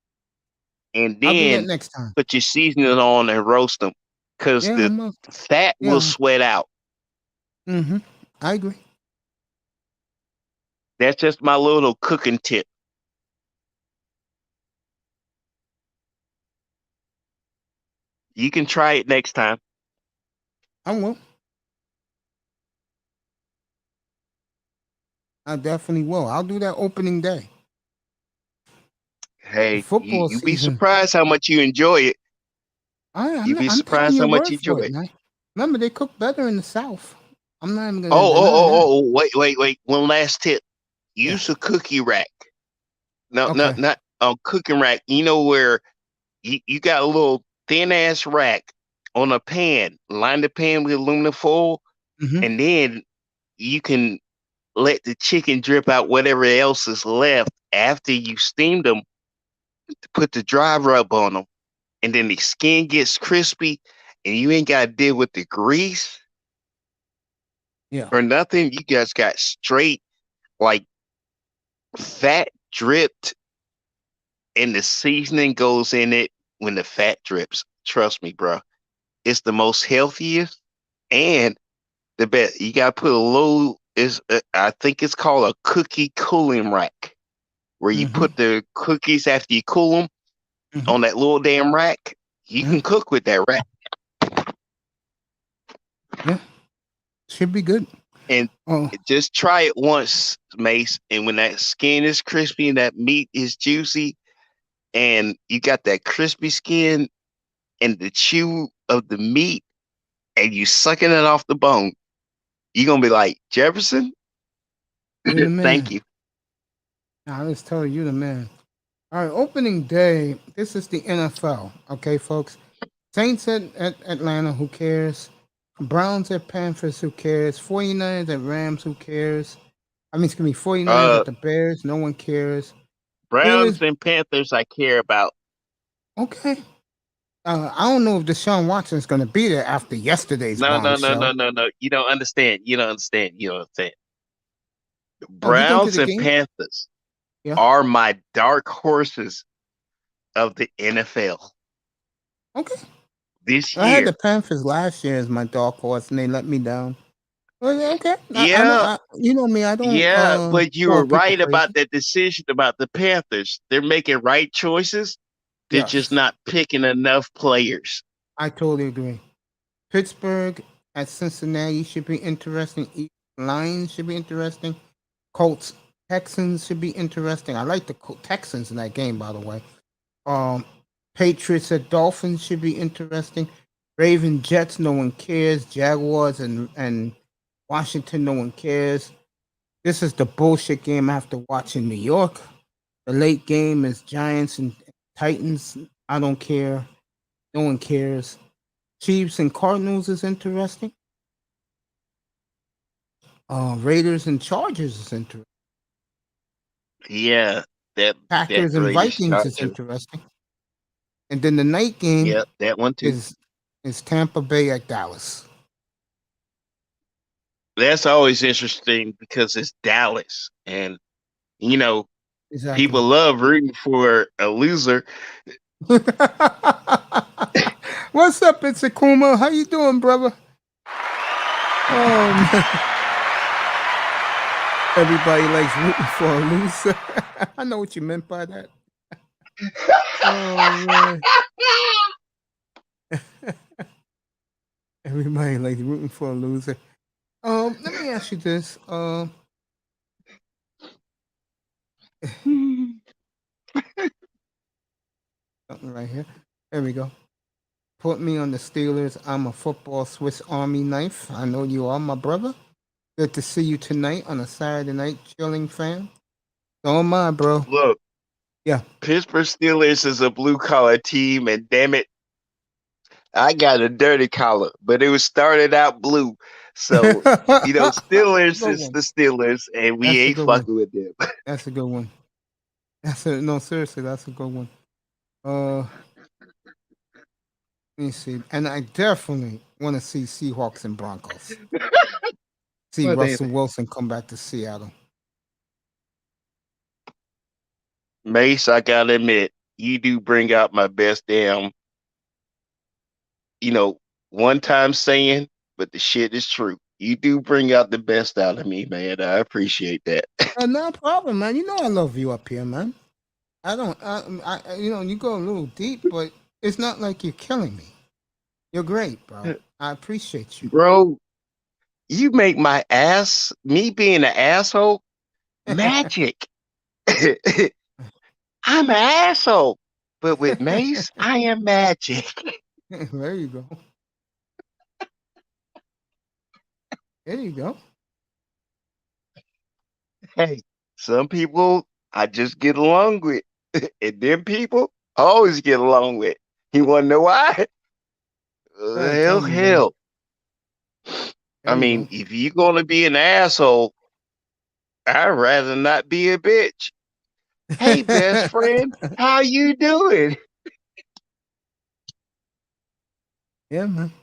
and I'll do that then next time. put your seasoning on and roast them, cause Yeah, the I'm. fat will Yeah. sweat out. Mm-hmm. I agree. That's just my little cooking tip. You can try it next time. I will. I definitely will. I'll do that opening day. The Hey, football you be season. surprised how much you enjoy it. You be I'm taking surprised your how much word you for enjoy it, it. man. Remember, they cook better in the South. I'm not even gonna Oh, oh, deny that. oh, oh, wait. One last tip. Yeah. Use a cookie rack. No, no, Okay. not a cooking rack. You know where you got a little thin ass rack on a pan. Line the pan with aluminum foil, Mm-hmm. and then you can let the chicken drip out whatever else is left after you steamed them. Put the dry rub on them, and then the skin gets crispy, and you ain't got to deal with the grease Yeah. or nothing. You guys got straight like fat dripped, and the seasoning goes in it when the fat drips. Trust me, bro. It's the most healthiest and the best. You got to put a low. Is I think it's called a cookie cooling rack, where you Mm-hmm. put the cookies after you cool them Mm-hmm. on that little damn rack. You Mm-hmm. can cook with that rack, Yeah. Should be good. and Oh. just try it once, Mace. And when that skin is crispy and that meat is juicy, and you got that crispy skin and the chew of the meat, and you sucking it off the bone, you're gonna be like, Jefferson, You're the thank man. you. Nah, I just tell you the man. All right, opening day. This is the NFL. Okay, folks. Saints at Atlanta, who cares? Browns at Panthers, who cares? 49ers at Rams, who cares? I mean, excuse me, 49ers Uh, at the Bears, no one cares. Browns Steelers, and Panthers, I care about. okay. I don't know if Deshaun Watson's going to be there after yesterday's No, no, no, bombshell. no, no, no. You don't understand. You don't understand. You don't understand. Oh, he going to Browns the and game? Panthers Yeah. are my dark horses of the NFL Okay. this I had the year. Panthers last year as my dark horse, and they let me down. Well, yeah, okay. I don't. Yeah, You know me. I don't yeah, but you go were people right about crazy. that decision about the Panthers. They're making right choices. They're just Yes, not picking enough players. I totally agree. Pittsburgh at Cincinnati should be interesting. Lions should be interesting. Colts Texans should be interesting. I like the Texans in that game, by the way. Um, Patriots at Dolphins should be interesting. Raven Jets, no one cares. Jaguars and Washington, no one cares. This is the bullshit game after watching New York. The late game is Giants and Titans. I don't care. No one cares. Chiefs and Cardinals is interesting. Raiders and Chargers is interesting. Yeah, that Packers and Raiders Vikings is Chargers. interesting. And then the night game Yeah, that one too. is is Tampa Bay at Dallas. That's always interesting because it's Dallas, and you know Exactly. people love rooting for a loser. What's up, it's Akuma? How you doing, brother? Man. Everybody likes rooting for a loser. I know what you meant by that. Oh man. Everybody likes rooting for a loser. Let me ask you this. Something right here. There we go. Put me on the Steelers. I'm a football Swiss Army knife. I know you are, my brother. Good to see you tonight on a Saturday night chilling, fam. So am I, bro. Look, Yeah. Pittsburgh Steelers is a blue collar team, and damn it, I got a dirty collar, but it was started out blue. So, That's a Steelers good is one. the Steelers, and we That's a ain't good one. fucking with them. That's a good one. No, seriously, that's a good one. Uh, Let me see. And I definitely want to see Seahawks and Broncos. See What they Russell Wilson come back to Seattle. Mace, I gotta admit, you do bring out my best damn, you know, one time saying, but the shit is true. You do bring out the best out of me, man. I appreciate that. No problem, man. You know I love you up here, man. I don't. You go a little deep, but it's not like you're killing me. You're great, bro. I appreciate you. Bro, you make me being an asshole, magic. I'm an asshole. But with Mace, I am magic. There you go. There you go. Hey, some people I just get along with. And them people I always get along with. You wanna know why? Tell Well, me, bro. hell. There I you mean, go. if you're gonna be an asshole, I'd rather not be a bitch. Hey, best friend, how you doing? Yeah, man.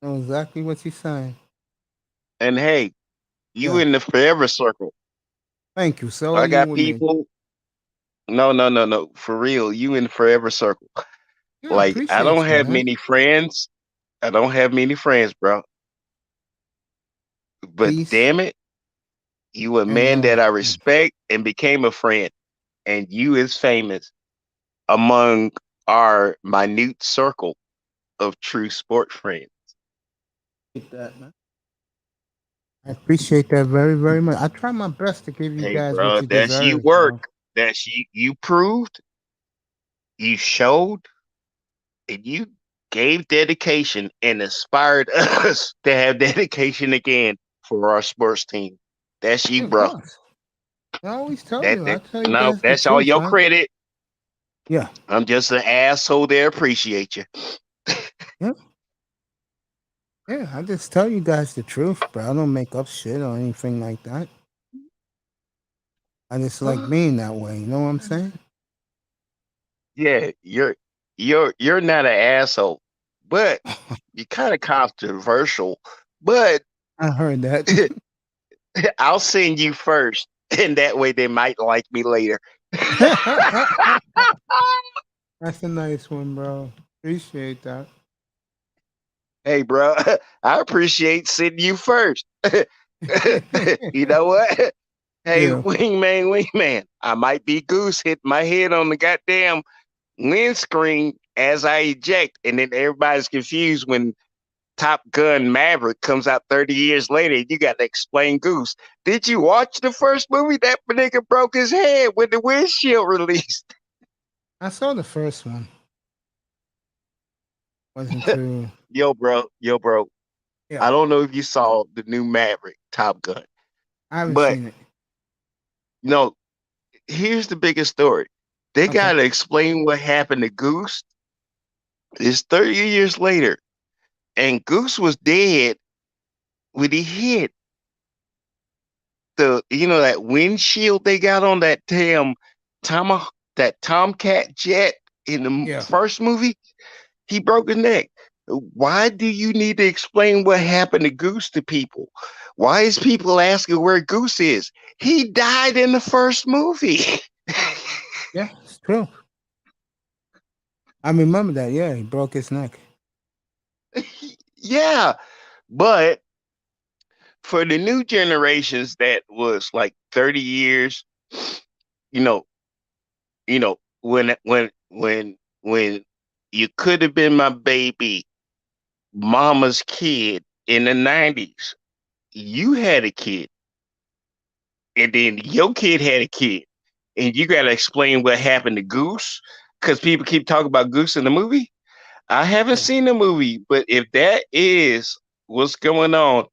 Know exactly what you're saying. And hey, you Yeah. in the forever circle. Thank you. So are I you got with me? people. No, no, no, no. For real, you in the forever circle. Yeah, I Like I appreciate don't you, have man. many friends. I don't have many friends, bro. But Peace damn it, you a and man that love. I respect and became a friend. And you is famous among our minute circle of true sport friends. Appreciate that, man. I appreciate that very, very much. I try my best to give you Hey, guys what bro, you that's you deserve, work. bro. That's you proved, you showed, and you gave dedication and inspired us to have dedication again for our sports team. That's you, Yeah, of bro. course. I always tell That you. I that tell you no, guys the that's all truth, your man. credit. Yeah. I'm just an asshole that appreciate you. Yeah. Yeah. I just tell you guys the truth, bro. I don't make up shit or anything like that. I just like being that way. You know what I'm saying? Yeah, you're not an asshole, but you're kind of controversial. But I heard that. I'll send you first, and that way they might like me later. That's a nice one, bro. Appreciate that. Hey, bro, I appreciate sending you first. You know what? Hey, Yeah. wingman. I might be goose hit my head on the goddamn windscreen as I eject, and then everybody's confused when Top Gun Maverick comes out 30 years later. You got to explain Goose. Did you watch the first movie? That nigga broke his head when the windshield released. I saw the first one. Wasn't too. Yo, bro. Yeah. I don't know if you saw the new Maverick Top Gun, I haven't but seen it. no, here's the biggest story. They Okay. got to explain what happened to Goose. It's 30 years later, and Goose was dead when he hit that windshield they got on that damn that Tomcat jet in the Yeah. first movie. He broke his neck. Why do you need to explain what happened to Goose to people? Why is people asking where Goose is? He died in the first movie. Yeah. It's true. I remember that. Yeah. He broke his neck. Yeah, but for the new generations that was like 30 years, you know, when you could have been my baby mama's kid in the 90s, you had a kid, and then your kid had a kid, and you got to explain what happened to Goose because people keep talking about Goose in the movie. I haven't Yeah. seen the movie, but if that is what's going on,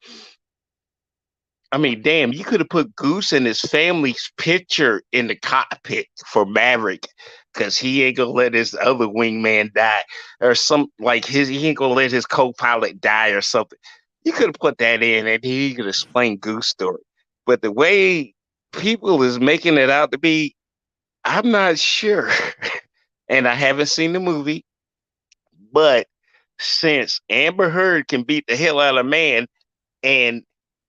I mean, damn, you could have put Goose and his family's picture in the cockpit for Maverick because he ain't gonna let his other wingman die or some like he ain't gonna let his co-pilot die or something. You could have put that in and he could explain Goose story. But the way people is making it out to be, I'm not sure. And I haven't seen the movie, but since Amber Heard can beat the hell out of man, and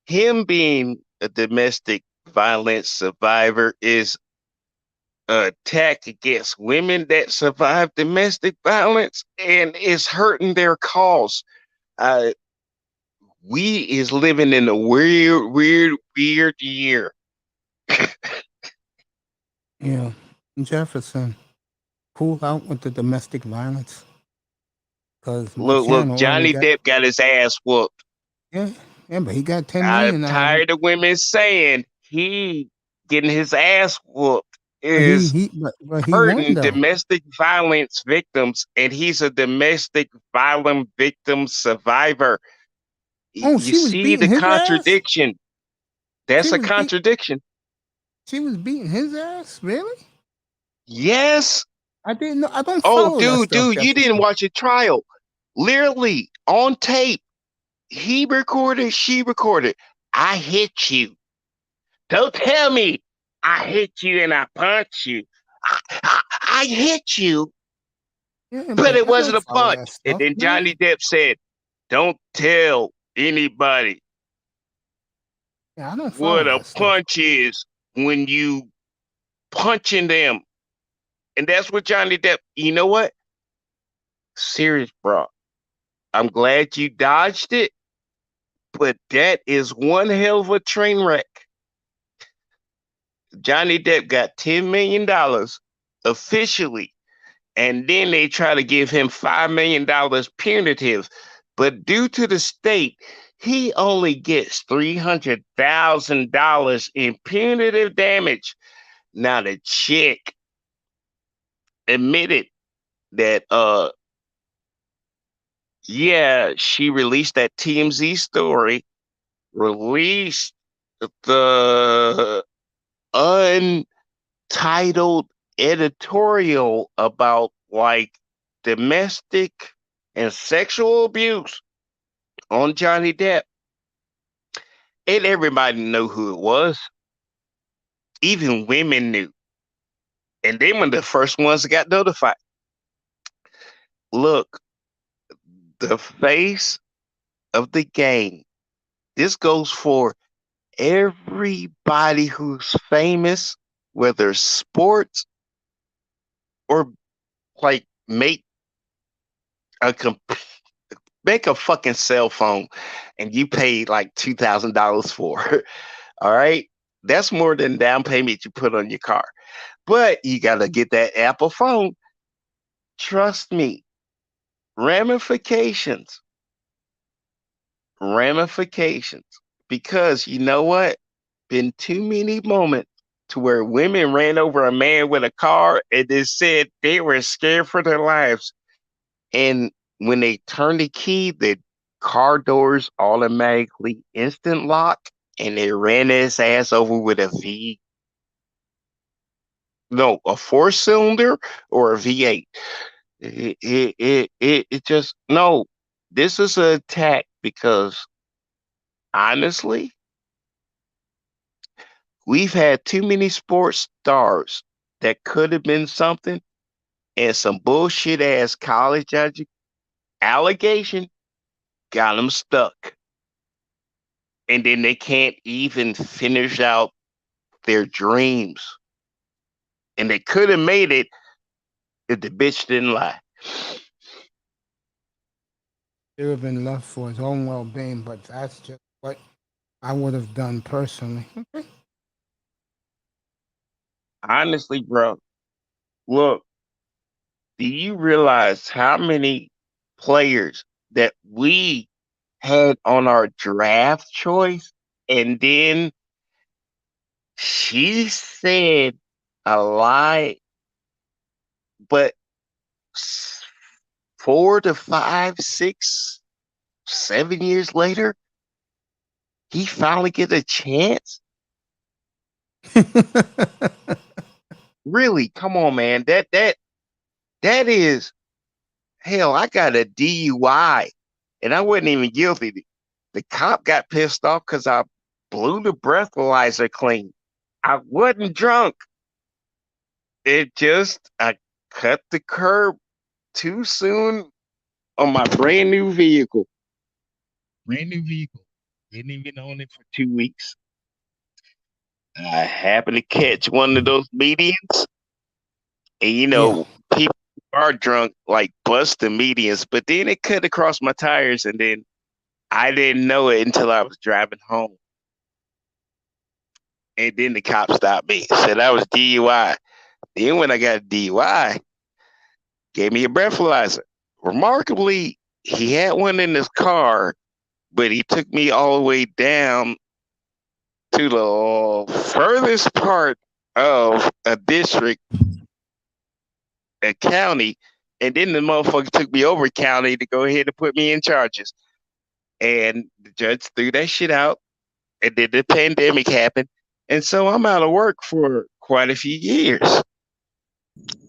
him being a domestic violence survivor is an attack against women that survive domestic violence and is hurting their cause. Uh, we is living in a weird year. Yeah. Jefferson, pull out with the domestic violence. Because my Look, channel already Johnny got. Depp got his ass whooped. Yeah. Yeah, but he got 10 I'm million out of it. tired of women saying he getting his ass whooped But is he won hurting though. domestic violence victims, and he's a domestic violence victim survivor. Oh, You she was see beating the his ass? contradiction. She That's a was beat contradiction. she was beating his ass? Really? Yes. I didn't know. I don't Oh, follow that dude, stuff, you didn't Jefferson. watch a trial. Literally on tape. He recorded, she recorded. I hit you. Don't tell me I hit you and I punch you. I hit you, Yeah, but but it I wasn't don't a follow punch. that And stuff, then man. Johnny Depp said, don't tell anybody Yeah, I don't what follow a that stuff. punch is when you punching them. And that's what Johnny Depp, you know what? Serious, bro. I'm glad you dodged it, but that is one hell of a train wreck. Johnny Depp got $10 million officially, and then they try to give him $5 million punitive. But due to the state, he only gets $300,000 in punitive damage. Now the chick admitted that yeah, she released that TMZ story, released the untitled editorial about like domestic and sexual abuse on Johnny Depp. And everybody knew who it was. Even women knew. And they were the first ones that got notified. Look, the face of the game. This goes for everybody who's famous, whether sports or like a make a fucking cell phone and you pay like $2,000 for it. All right. That's more than down payment you put on your car. But you got to get that Apple phone. Trust me, ramifications, ramifications. Because you know what? Been too many moments to where women ran over a man with a car and they said they were scared for their lives. And when they turned the key, the car doors automatically instant lock and they ran his ass over with a no, a four cylinder or a V8. It just, no, this is an attack because honestly, we've had too many sports stars that could have been something and some bullshit ass college allegation got them stuck. And then they can't even finish out their dreams. And they could have made it if the bitch didn't lie. Should have been left for his own well being, but that's just what I would have done personally. Okay. Honestly, bro, look, do you realize how many players that we had on our draft choice? And then she said a lie, but 4 to 5, 6, 7 years later, he finally get a chance. Really, come on, man. That is hell. I got a DUI, and I wasn't even guilty. The cop got pissed off because I blew the breathalyzer clean. I wasn't drunk. It just I cut the curb too soon on my brand new vehicle. Brand new vehicle. Didn't even own it for 2 weeks. I happened to catch one of those medians. And Yeah. people are drunk, like bust the medians, but then it cut across my tires, and then I didn't know it until I was driving home. And then the cop stopped me, said I was DUI. Then when I got a DUI, gave me a breathalyzer. Remarkably, he had one in his car, but he took me all the way down to the furthest part of a district, a county, and then the motherfucker took me over county to go ahead and put me in charges. And the judge threw that shit out, and then the pandemic happened, and so I'm out of work for quite a few years.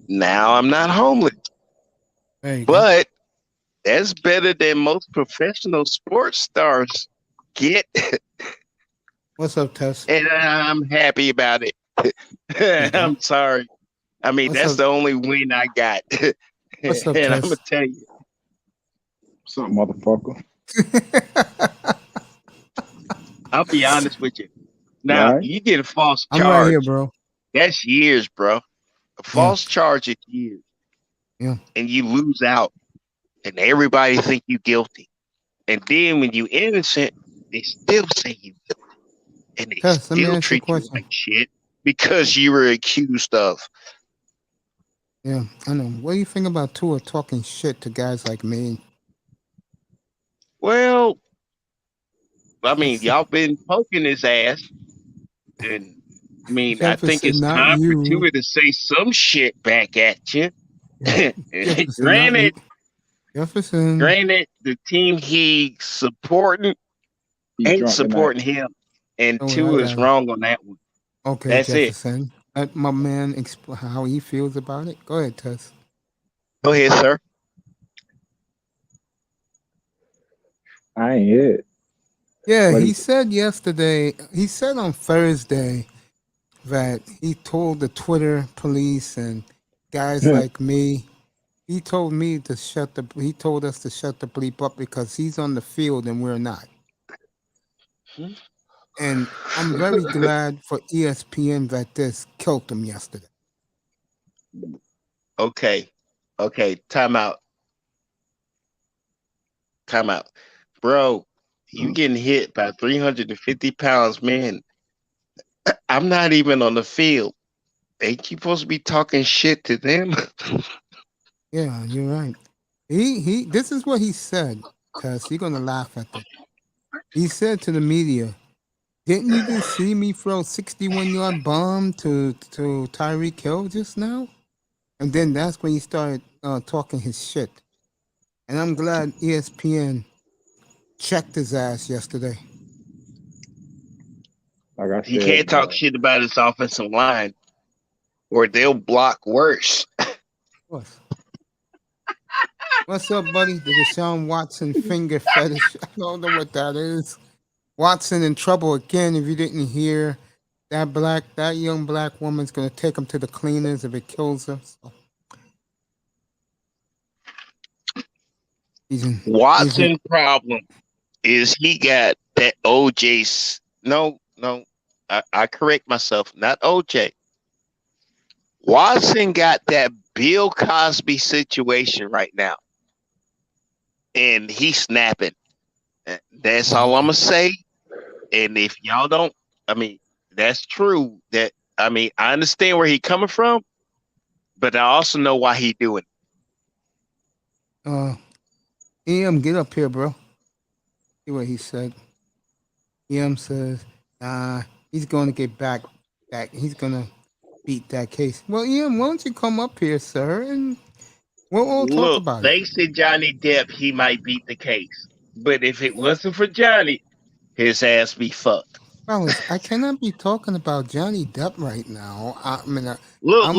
Now I'm not homeless, There you go. but that's better than most professional sports stars get, What's up, Tess? and I'm happy about it. I'm sorry. I mean, What's that's up? the only win I got. What's up, And I'm gonna Tess? tell you, What's up, motherfucker? I'll be honest with you. Now, Right? you get a false I'm right here, charge. bro. That's years, bro. A false charge is years. Yeah. And you lose out, and everybody think you guilty. And then when you innocent, they still say you guilty, and they Tess, let me still ask you a treat you question. like shit because you were accused of. Yeah, I know. What do you think about Tua talking shit to guys like me? Well, I mean, y'all been poking his ass, and I mean, I think Jefferson, it's not time for you. Tua to say some shit back at you. Jefferson, not you. Jefferson. Granted, the team he supporting He's ain't drunk tonight. supporting him, and Oh, Tua I is got it. wrong on that one. Okay, That's it. Jefferson. Let my man explain how he feels about it. Go ahead, Tess. Go ahead, sir. I ain't hit. Yeah, What he is it? said yesterday, he said on Thursday that he told the Twitter police and guys like me, he told us to shut the bleep up because he's on the field and we're not. And I'm very glad for ESPN that this killed him yesterday. Okay. Time out. Bro, you getting hit by 350 pounds, man. I'm not even on the field. Ain't you supposed to be talking shit to them? Yeah, you're right. He this is what he said, Tess. You're gonna laugh at this. He said to the media, "Didn't you just see me throw 61-yard bomb to Tyreek Hill just now?" And then that's when he started talking his shit. And I'm glad ESPN checked his ass yesterday. Like I He said, can't talk shit about his offensive line, or they'll block worse. What? What's up, buddy? The Deshaun Watson finger fetish. I don't know what that is. Watson in trouble again. If you didn't hear, that young black woman's gonna take him to the cleaners if it kills her. So he's in. Watson problem is he got that OJ. No, I correct myself. Not OJ. Watson got that Bill Cosby situation right now, and he's snapping. That's all I'm gonna say. And if y'all don't, I mean, that's true. That I mean, I understand where he coming from, but I also know why he doing it. EM, get up here, bro. See what he said. EM says, he's going to get back. He's going to beat that case. Well, EM, why don't you come up here, sir, and we'll all talk Look, about it. thanks to Johnny Depp, he might beat the case. But if it wasn't for Johnny, his ass be fucked. Fellas, I cannot be talking about Johnny Depp right now. Look.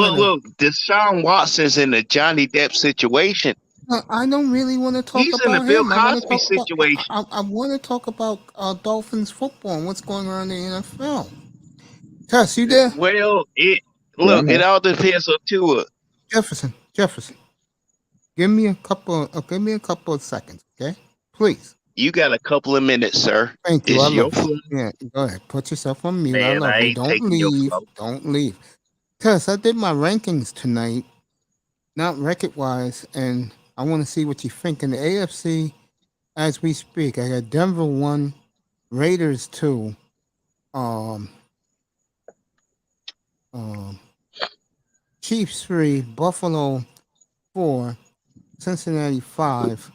Deshaun Watson's in the Johnny Depp situation. I don't really want to talk He's about in the Bill him. I want to Cosby talk about. situation. I want to talk about Dolphins football and what's going on in the NFL. Tess, you there? Well, it Yeah, I'm here. all depends on Tua. Jefferson. Give me a couple. Give me a couple of seconds, okay? Please. You got a couple of minutes, sir. Thank you. I It's your love you. floor. Yeah, go ahead. Put yourself on mute. I Man, love I you. ain't Don't taking your leave. flow. Don't leave. Tess, I did my rankings tonight, not record wise, and I want to see what you think in the AFC as we speak. I got Denver 1, Raiders 2, um, um, Chiefs 3, Buffalo 4, Cincinnati 5.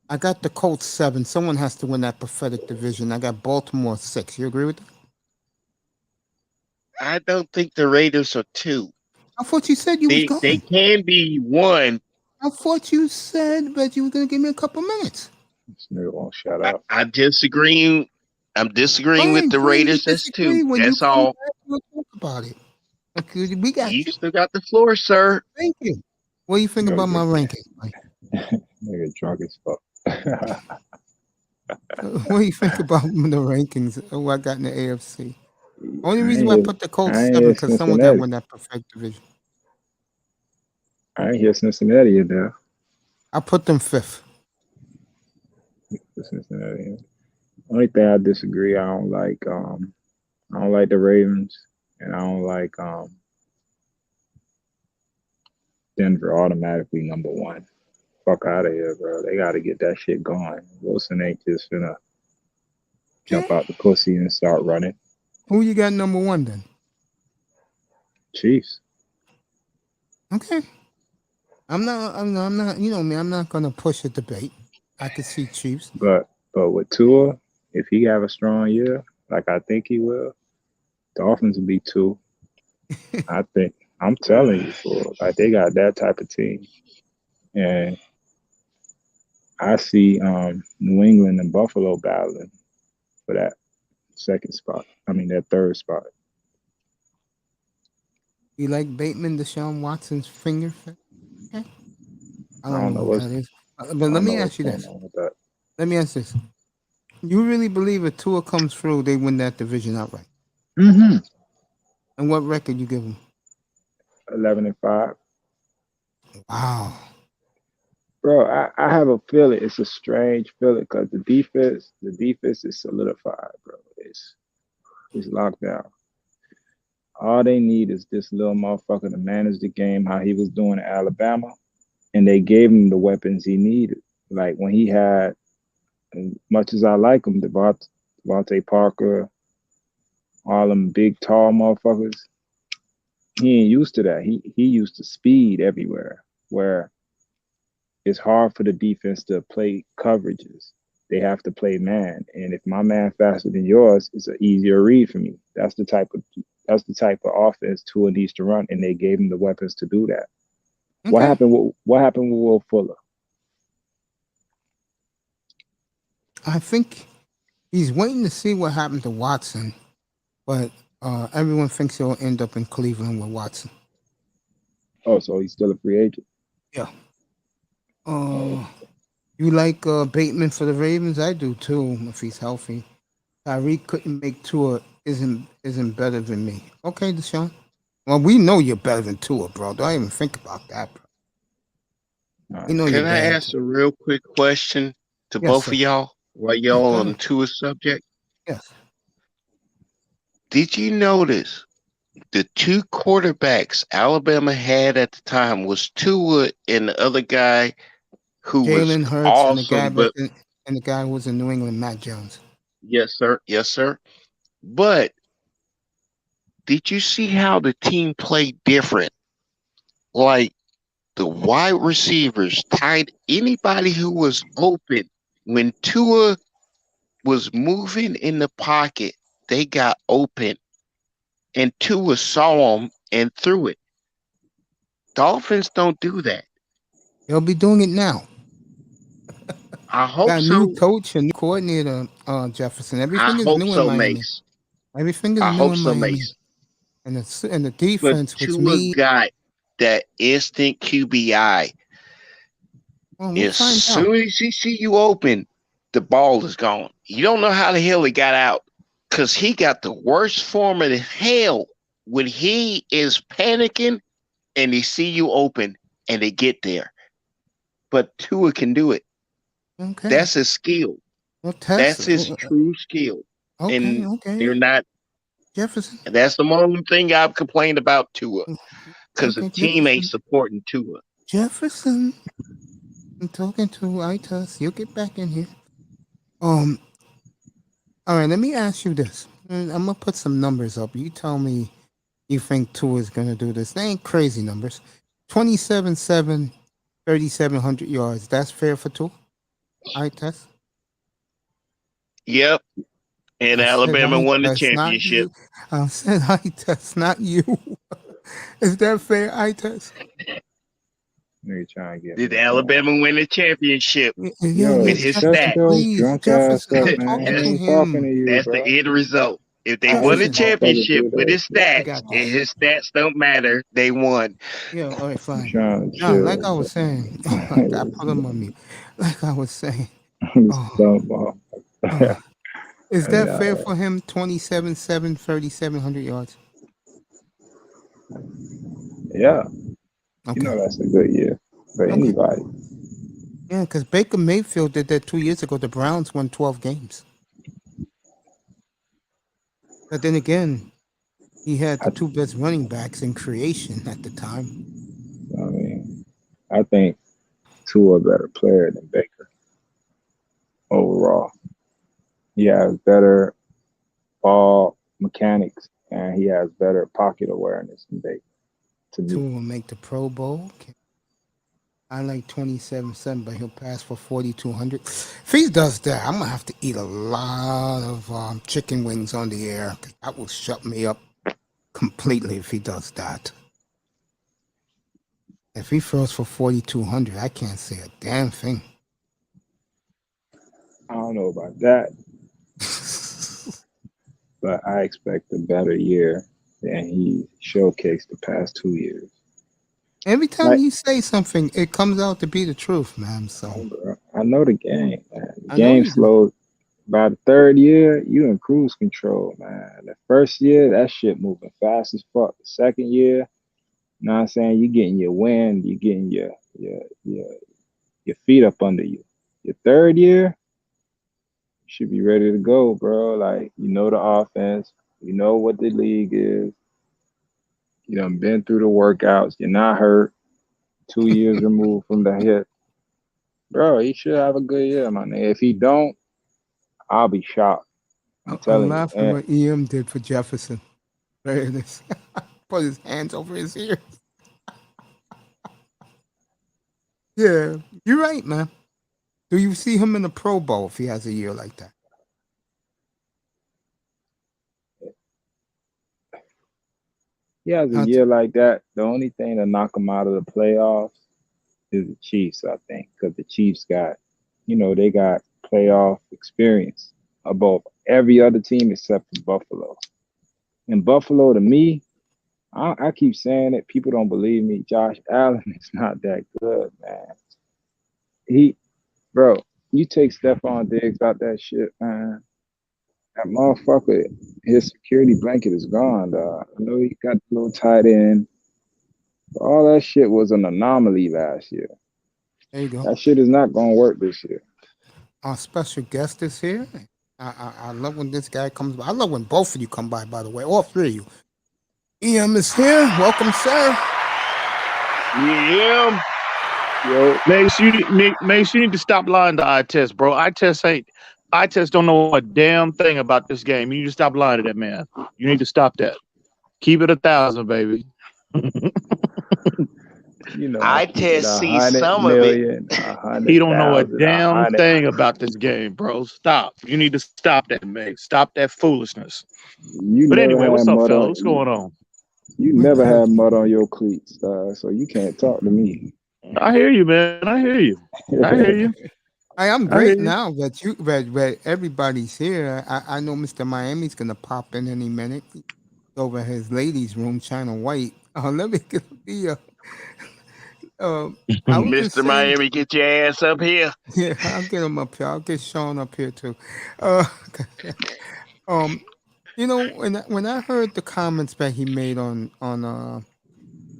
I got the Colts 7. Someone has to win that pathetic division. I got Baltimore 6. You agree with that? I don't think the Raiders are 2. I thought you said you was They going. can be 1. I thought you said that you were going to give me a couple minutes. This nigga won't shut up. I disagree. I'm disagreeing with Fine, the fine. You Raiders as 2. disagree. When you That's come all. back, we'll talk about it. Okay, we got You you. still got the floor, sir. Thank you. What do you think Yo, about my good. ranking? Mike? Nigga drunk as fuck. What do you think about the rankings? Oh, I got in the AFC. Only I reason ain't why I hear, put the Colts I ain't 7 hear because someone got to Cincinnati. win that perfect division. I ain't hear Cincinnati in there. I put them 5th. Cincinnati. Only thing I disagree, I don't like the Ravens, and I don't like Denver automatically number 1. Fuck out of here, bro. They got to get that shit going. Wilson ain't just finna jump Okay. out the pussy and start running. Who you got number 1 then? Chiefs. Okay. I'm not, you know me, I'm not going to push a debate. I could see Chiefs. But with Tua, if he have a strong year, like I think he will, Dolphins will be 2. I think. I'm telling you, fool. Like they got that type of team. And I see New England and Buffalo battling for that second spot. I mean that third spot. You like Bateman, Deshaun Watson's finger? Okay. I I don't don't know know what what's that is. I But let don't know me what's ask you going this. on with that. Let me ask this. You really believe if Tua comes through, they win that division outright? Mm-hmm. And what record you give them? 11-5. Wow. Bro, I have a feeling. It's a strange feeling because the defense is solidified, bro. It's locked down. All they need is this little motherfucker to manage the game how he was doing in Alabama, and they gave him the weapons he needed. Like when he had, as much as I like him, Devontae Parker, all them big tall motherfuckers, he ain't used to that. He used to speed everywhere, where it's hard for the defense to play coverages. They have to play man, and if my man faster than yours, it's an easier read for me. That's the type of offense Tua needs to run, and they gave him the weapons to do that. Okay. What happened with Will Fuller? I think he's waiting to see what happened to Watson, but everyone thinks he'll end up in Cleveland with Watson. Oh, so he's still a free agent. Yeah. You like Bateman for the Ravens? I do too, if he's healthy. Tyreek couldn't make Tua isn't better than me. Okay, Deshaun. Well, we know you're better than Tua, bro. Don't even think about that, bro. We know you're Can I better. ask a real quick question to Yes, both sir. of y'all while Yeah, y'all go on ahead. to a subject? Yes. Did you notice the 2 quarterbacks Alabama had at the time was Tua and the other guy who was Jalen Hurts and awesome, but the guy who was in New England, Matt Jones. yes, sir. But did you see how the team played different? Like the wide receivers tied anybody who was open when Tua was moving in the pocket, they got open, and Tua saw them and threw it. Dolphins don't do that. They'll be doing it now. I hope Got a so. new coach, a new coordinator, Jefferson. I Everything is hope new in so, Miami. Mace. Everything is I new hope in so, Miami. Mace. And the But defense, which Tua me, got that instant QBI. well, we'll As find out. soon as he see you open, the ball is gone. You don't know how the hell he got out because he got the worst form of the hell when he is panicking and they see you open and they get there. but Tua can do it. Okay. That's his skill. Well, Tess. That's his true skill. Okay. And Okay. they're not. Jefferson. That's the only thing I've complained about Tua, because the Okay. team ain't Jefferson. supporting Tua. Jefferson. I'm talking to Itus. You'll get back in here. All right. Let me ask you this. I'm gonna put some numbers up. You tell me you think Tua is gonna do this. They ain't crazy numbers. 27-7, 3,700 yards. That's fair for Tua. Itus. Yep. And I said Alabama won the Itus, not championship. you. I said Itus, not you. Is that fair, Itus? Nigga trying to get Did me going. Alabama win the championship Yo, with his Shut stats? your please, drunk ass Jefferson. up, I'm man. talking He to ain't talking to him. you, That's bro. the end result. If they won the Jefferson. championship do with that his shit. I stats got and this. his stats don't matter, they won. Yeah, all right, I'm fine. trying to Now, chill, like I was bro. saying, I put him on mute. Like I was saying, This oh, dumb motherfucker. is that Yeah, fair for him? 27-7, 3,700 yards. yeah, you Okay. know that's a good year for Okay. anybody. Yeah, because Baker Mayfield did that 2 years ago. The Browns won 12 games. But then again, he had the I, two best running backs in creation at the time. I mean, I think Tua a better player than Baker overall. He has better ball mechanics and he has better pocket awareness than Baker. To Two me, will make the Pro Bowl. Okay. I like 27-7, but he'll pass for 4,200. If he does that, I'm going to have to eat a lot of chicken wings on the air. 'Cause that will shut me up completely if he does that. If he throws for 4,200, I can't say a damn thing. I don't know about that, but I expect a better year than he showcased the past 2 years. Every time Like, you say something, it comes out to be the truth, man. So bro, I know the game, man. The I know game you do. slow. By the third year, you in cruise control, man. The first year, that shit moving fast as fuck. The second year, you know what I'm saying? You getting your wind, you getting your feet up under you. Your third year, you should be ready to go, bro. Like, you know the offense, you know what the league is. You done been through the workouts, you're not hurt. 2 years removed from the hit. Bro, he should have a good year, man. If he don't, I'll be shocked. I'm I'm telling you. laughing And what EM did for Jefferson. There it is. Put his hands over his ears. Yeah, you're right, man. Do you see him in the Pro Bowl if he has a year like that? he has a Huh? year like that. The only thing to knock him out of the playoffs is the Chiefs, I think, because the Chiefs got, they got playoff experience above every other team except for Buffalo. And Buffalo, to me, I keep saying it. People don't believe me. Josh Allen is not that good, man. He, bro, you take Stephon Diggs out that shit, man. That motherfucker, his security blanket is gone, dog. I know he got a little tight end. But all that shit was an anomaly last year. There you go. That shit is not gonna work this year. Our special guest is here. I love when this guy comes by. I love when both of you come by the way. All three of you. EM is here. Welcome, sir. Yeah. Yo, Mace, you need to stop lying to eye test, bro. Eye test don't know a damn thing about this game. You need to stop lying to that man. You need to stop that. Keep it 1,000, baby. I I keep it test see 100 some of it. million, He don't know a 100,000, damn 100. thing about this game, bro. Stop. You need to stop that, Mace. Stop that foolishness. You But never anyway, had what's up, mud fella? on What's going on? you never had mud on your cleats, so you can't talk to me. I hear you, man. I hear you. I hear you. I'm I hear great you. now that everybody's here. I know Mr. Miami's gonna pop in any minute. He's over at his ladies' room, China White. Let me get the. I was just Mr. saying. Miami, get your ass up here. Yeah, I'll get him up here. I'll get Sean up here too. Uh, um, when I heard the comments that he made on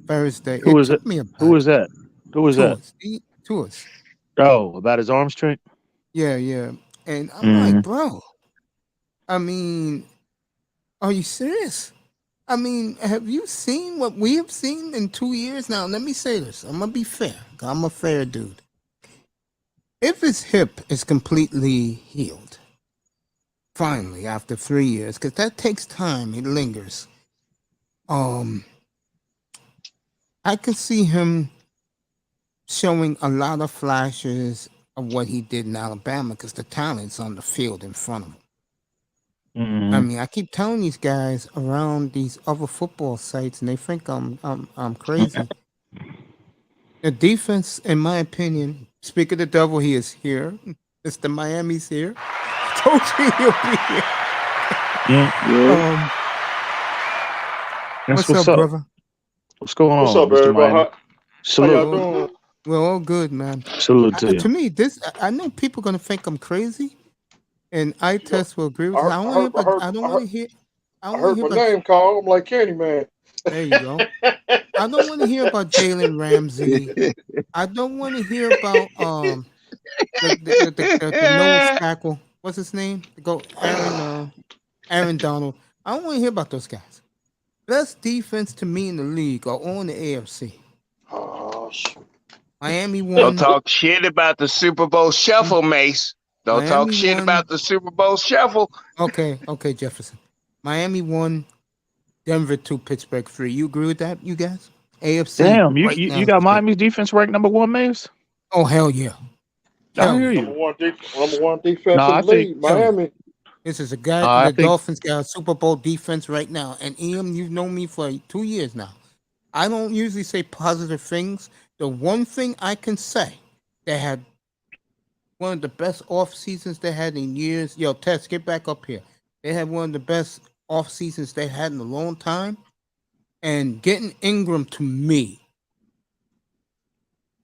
Thursday, Who it is it? took me Who aback. is that? Who is that? Tours. to us. Oh, about his arm strength. Yeah. And I'm like, Mm. bro, I mean, are you serious? I mean, have you seen what we have seen in 2 years? Now, let me say this. I'm going to be fair. 'Cause I'm a fair dude. If his hip is completely healed, finally, after 3 years, because that takes time, it lingers. I could see him showing a lot of flashes of what he did in Alabama because the talent's on the field in front of him. I Mm. mean, I keep telling these guys around these other football sites, and they think I'm crazy. The defense, in my opinion, speak of the devil, he is here. Mr. Miami's here. Told you he'll be here. Yeah, Yeah. that's What's up, up. brother? What's going What's on, up, Mr. everybody? Miami? How Salute, y'all doing? We're all good, man. salute to you. To me, I know people are gonna think I'm crazy, and I You know, test will agree with I this. heard, I heard, I heard, I don't I want heard, to hear. I I don't want to heard hear my about. name called. I'm like Candyman. There you go. I don't want to hear about Jalen Ramsey. I don't want to hear about the nose tackle. What's his name? Go Aaron Donald. I don't want to hear about those guys. Best defense to me in the league are all in the AFC. Oh, shoot. Miami Don't won. talk shit about the Super Bowl shuffle, Mace. Don't talk Miami shit won. about the Super Bowl shuffle. Okay, Jefferson. Miami won. Denver 2, Pittsburgh 3. You agree with that, you guys? AFC Damn, right you now. got Miami's defense ranked number one, Mace? Oh, hell yeah. I Hell hear yeah. Number you. one, number one defense No, in I the think league, Hell yeah. Miami. This is a guy, I the think Dolphins got a Super Bowl defense right now. And Ian, you've known me for 2 years now. I don't usually say positive things. The one thing I can say, they had one of the best off seasons they had in years. Yo, Tess, get back up here. They had one of the best off seasons they had in a long time. And getting Ingram to me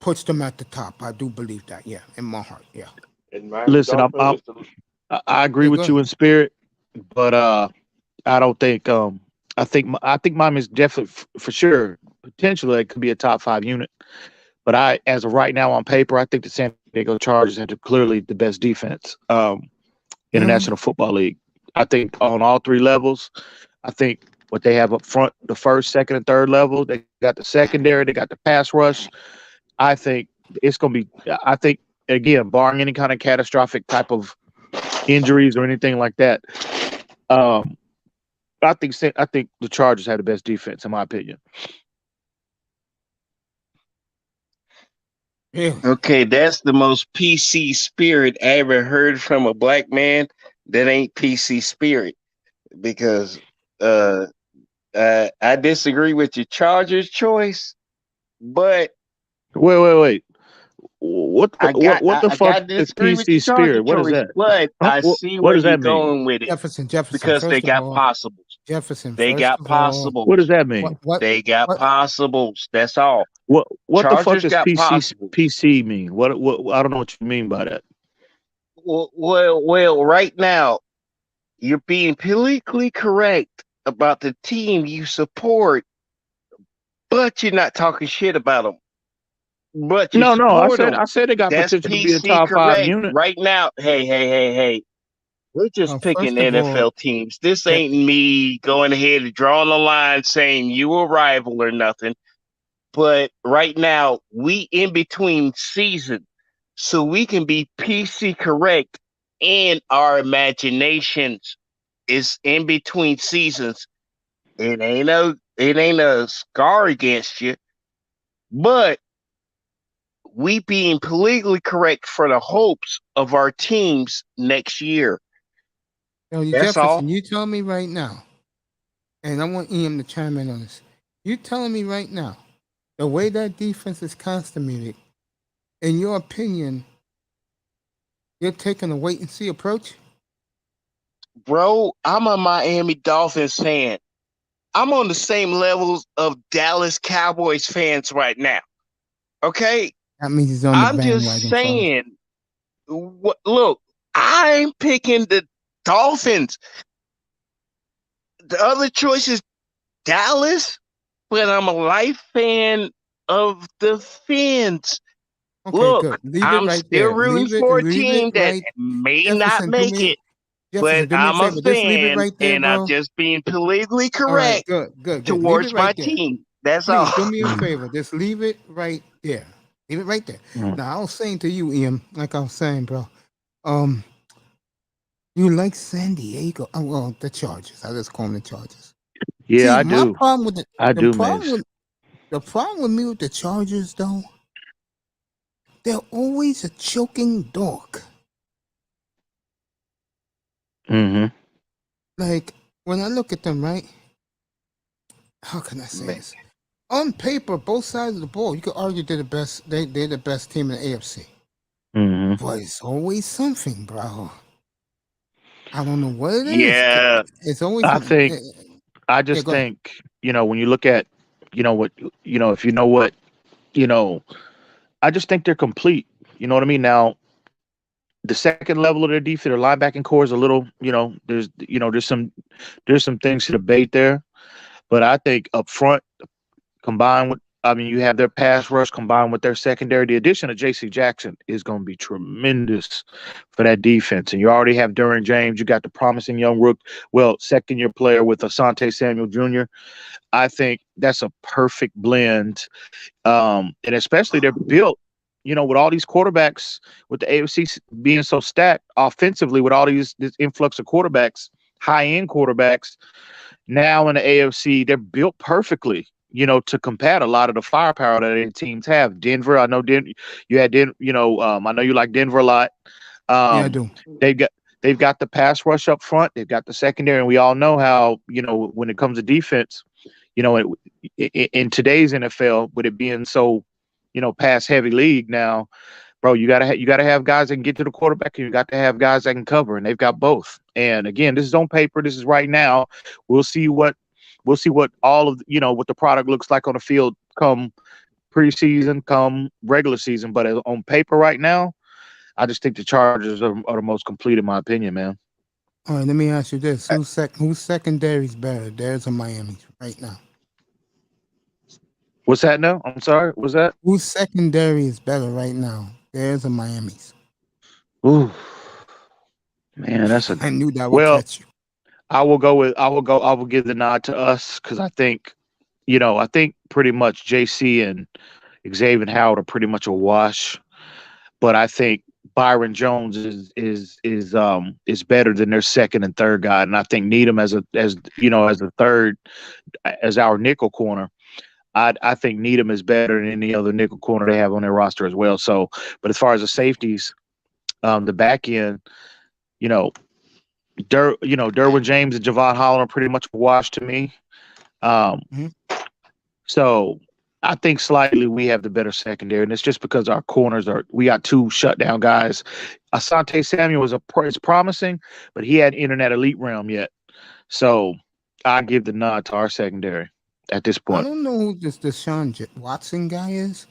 puts them at the top. I do believe that. Yeah, in my heart. Yeah. And Miami listen, Dolphins is the I agree Yeah, go with ahead. you in spirit, but I don't think I think Miami's definitely for sure potentially it could be a top five unit. But as of right now on paper, I think the San Diego Chargers have clearly the best defense in the Really? National Football League. I think on all three levels. I think what they have up front, the first, second, and third level, they got the secondary, they got the pass rush. I think it's going to be. I think again, barring any kind of catastrophic type of injuries or anything like that, I think the Chargers have the best defense, in my opinion. Really? Okay, that's the most PC spirit I ever heard from a black man. That ain't PC spirit because uh, I disagree with your Chargers choice, but Wait. What the what the I fuck got to is disagree with PC your Charger spirit? What is choice, that? but Huh? I see What where does you're that mean? going with it Jefferson, because they first of got all, possibles. Jefferson, They first got of all, What does possibles. that what, mean? what, They got what? possibles. That's all. What the fuck Chargers does got possibles. PC mean? What I don't know what you mean by that. Well, right now you're being politically correct about the team you support, but you're not talking shit about them. But you No, support them. I said they got That's potential to be a PC top five correct. unit. Right now, hey. We're just picking First of all, NFL teams. This Je- ain't me going ahead and drawing a line saying you a rival or nothing. But right now, we in between season, so we can be PC correct in our imaginations is in between seasons. It ain't a scar against you, but we being politically correct for the hopes of our teams next year. yo, you That's all. Jefferson, you tell me right now, and I want Ian to chime in on this. You telling me right now, the way that defense is constipated, in your opinion, you're taking a wait and see approach? Bro, I'm a Miami Dolphins fan. I'm on the same levels of Dallas Cowboys fans right now. Okay? That means he's on the I'm just bandwagon, fellas. saying, look, I'm picking the Dolphins. The other choice is Dallas, but I'm a life fan of the Fins. Okay, Look, good. Leave it I'm right still there. rooting Leave it. for a Leave it team that right. may not Jefferson, do make me. it, but Jefferson, do me a I'm a favor. Just leave it fan, right there, and I'm bro. just being politically All right. correct Good. Good. Good. Leave it towards my right there. team. That's all. Please do me a favor. Just leave it right there. Leave it right there. Mm. Now I was saying to you, Ian, like I was saying, bro. Um, you like San Diego? Oh, well, the Chargers. I just call them the Chargers. Yeah, See, I my do. problem with I the do, problem Mace. with the problem with me with the Chargers, though, they're always a choking dog. Mm-hmm. Like when I look at them, right? How can I say Man. this? On paper, both sides of the ball, you could argue they're the best. They're the best team in the AFC. Mm-hmm. But it's always something, bro. I don't know what it is. Yeah, It's always. I think I Yeah, just go ahead. think, when you look at, what, if you know what, I just think they're complete. You know what I mean? Now, the second level of their defense, their linebacking core is a little, there's some things to debate there. But I think up front, combined with, you have their pass rush combined with their secondary. The addition of J.C. Jackson is going to be tremendous for that defense. And you already have Derwin James. You got the promising young second-year player with Asante Samuel Jr. I think that's a perfect blend. And especially they're built, with all these quarterbacks, with the AFC being so stacked offensively, with all this influx of quarterbacks, high-end quarterbacks. Now in the AFC, they're built perfectly, to combat a lot of the firepower that their teams have. Denver, I know you had Denver, I know you like Denver a lot. Yeah, I do. They've got the pass rush up front, they've got the secondary, and we all know how, when it comes to defense, in today's NFL, with it being so, pass heavy league now, bro, you gotta have guys that can get to the quarterback, and you got to have guys that can cover, and they've got both. And again, this is on paper. This is right now. We'll see what all of what the product looks like on the field come preseason, come regular season. But on paper right now, I just think the Chargers are the most complete in my opinion, man. All right, let me ask you this: who's secondary is better, theirs or Miami's right now? What's that now? I'm sorry. What's that? Whose secondary is better right now, theirs or Miami's? Ooh, man, that's I knew that would well. catch you. I will give the nod to us because I think pretty much JC and Xavier Howard are pretty much a wash. But I think Byron Jones is better than their second and third guy, and I think Needham as a third, as our nickel corner. I think Needham is better than any other nickel corner they have on their roster as well. So, but as far as the safeties, the back end, Derwin James and Javon Holland are pretty much washed to me. So I think slightly we have the better secondary, and it's just because our corners we got two shutdown guys. Asante Samuel is promising, but he hadn't entered that elite realm yet. So I give the nod to our secondary at this point. I don't know who this Deshaun Watson guy is,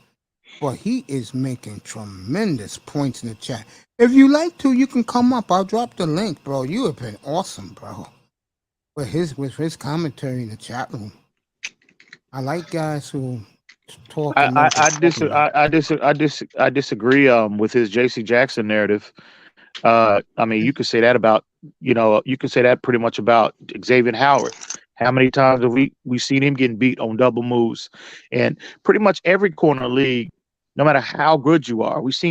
but he is making tremendous points in the chat. If you like to, you can come up. I'll drop the link, bro. You have been awesome, bro. With his commentary in the chat room. I like guys who talk. I disagree with his J.C. Jackson narrative. You could say that about pretty much about Xavier Howard. How many times have we seen him getting beat on double moves? And pretty much every corner of the league, no matter how good you are, we saw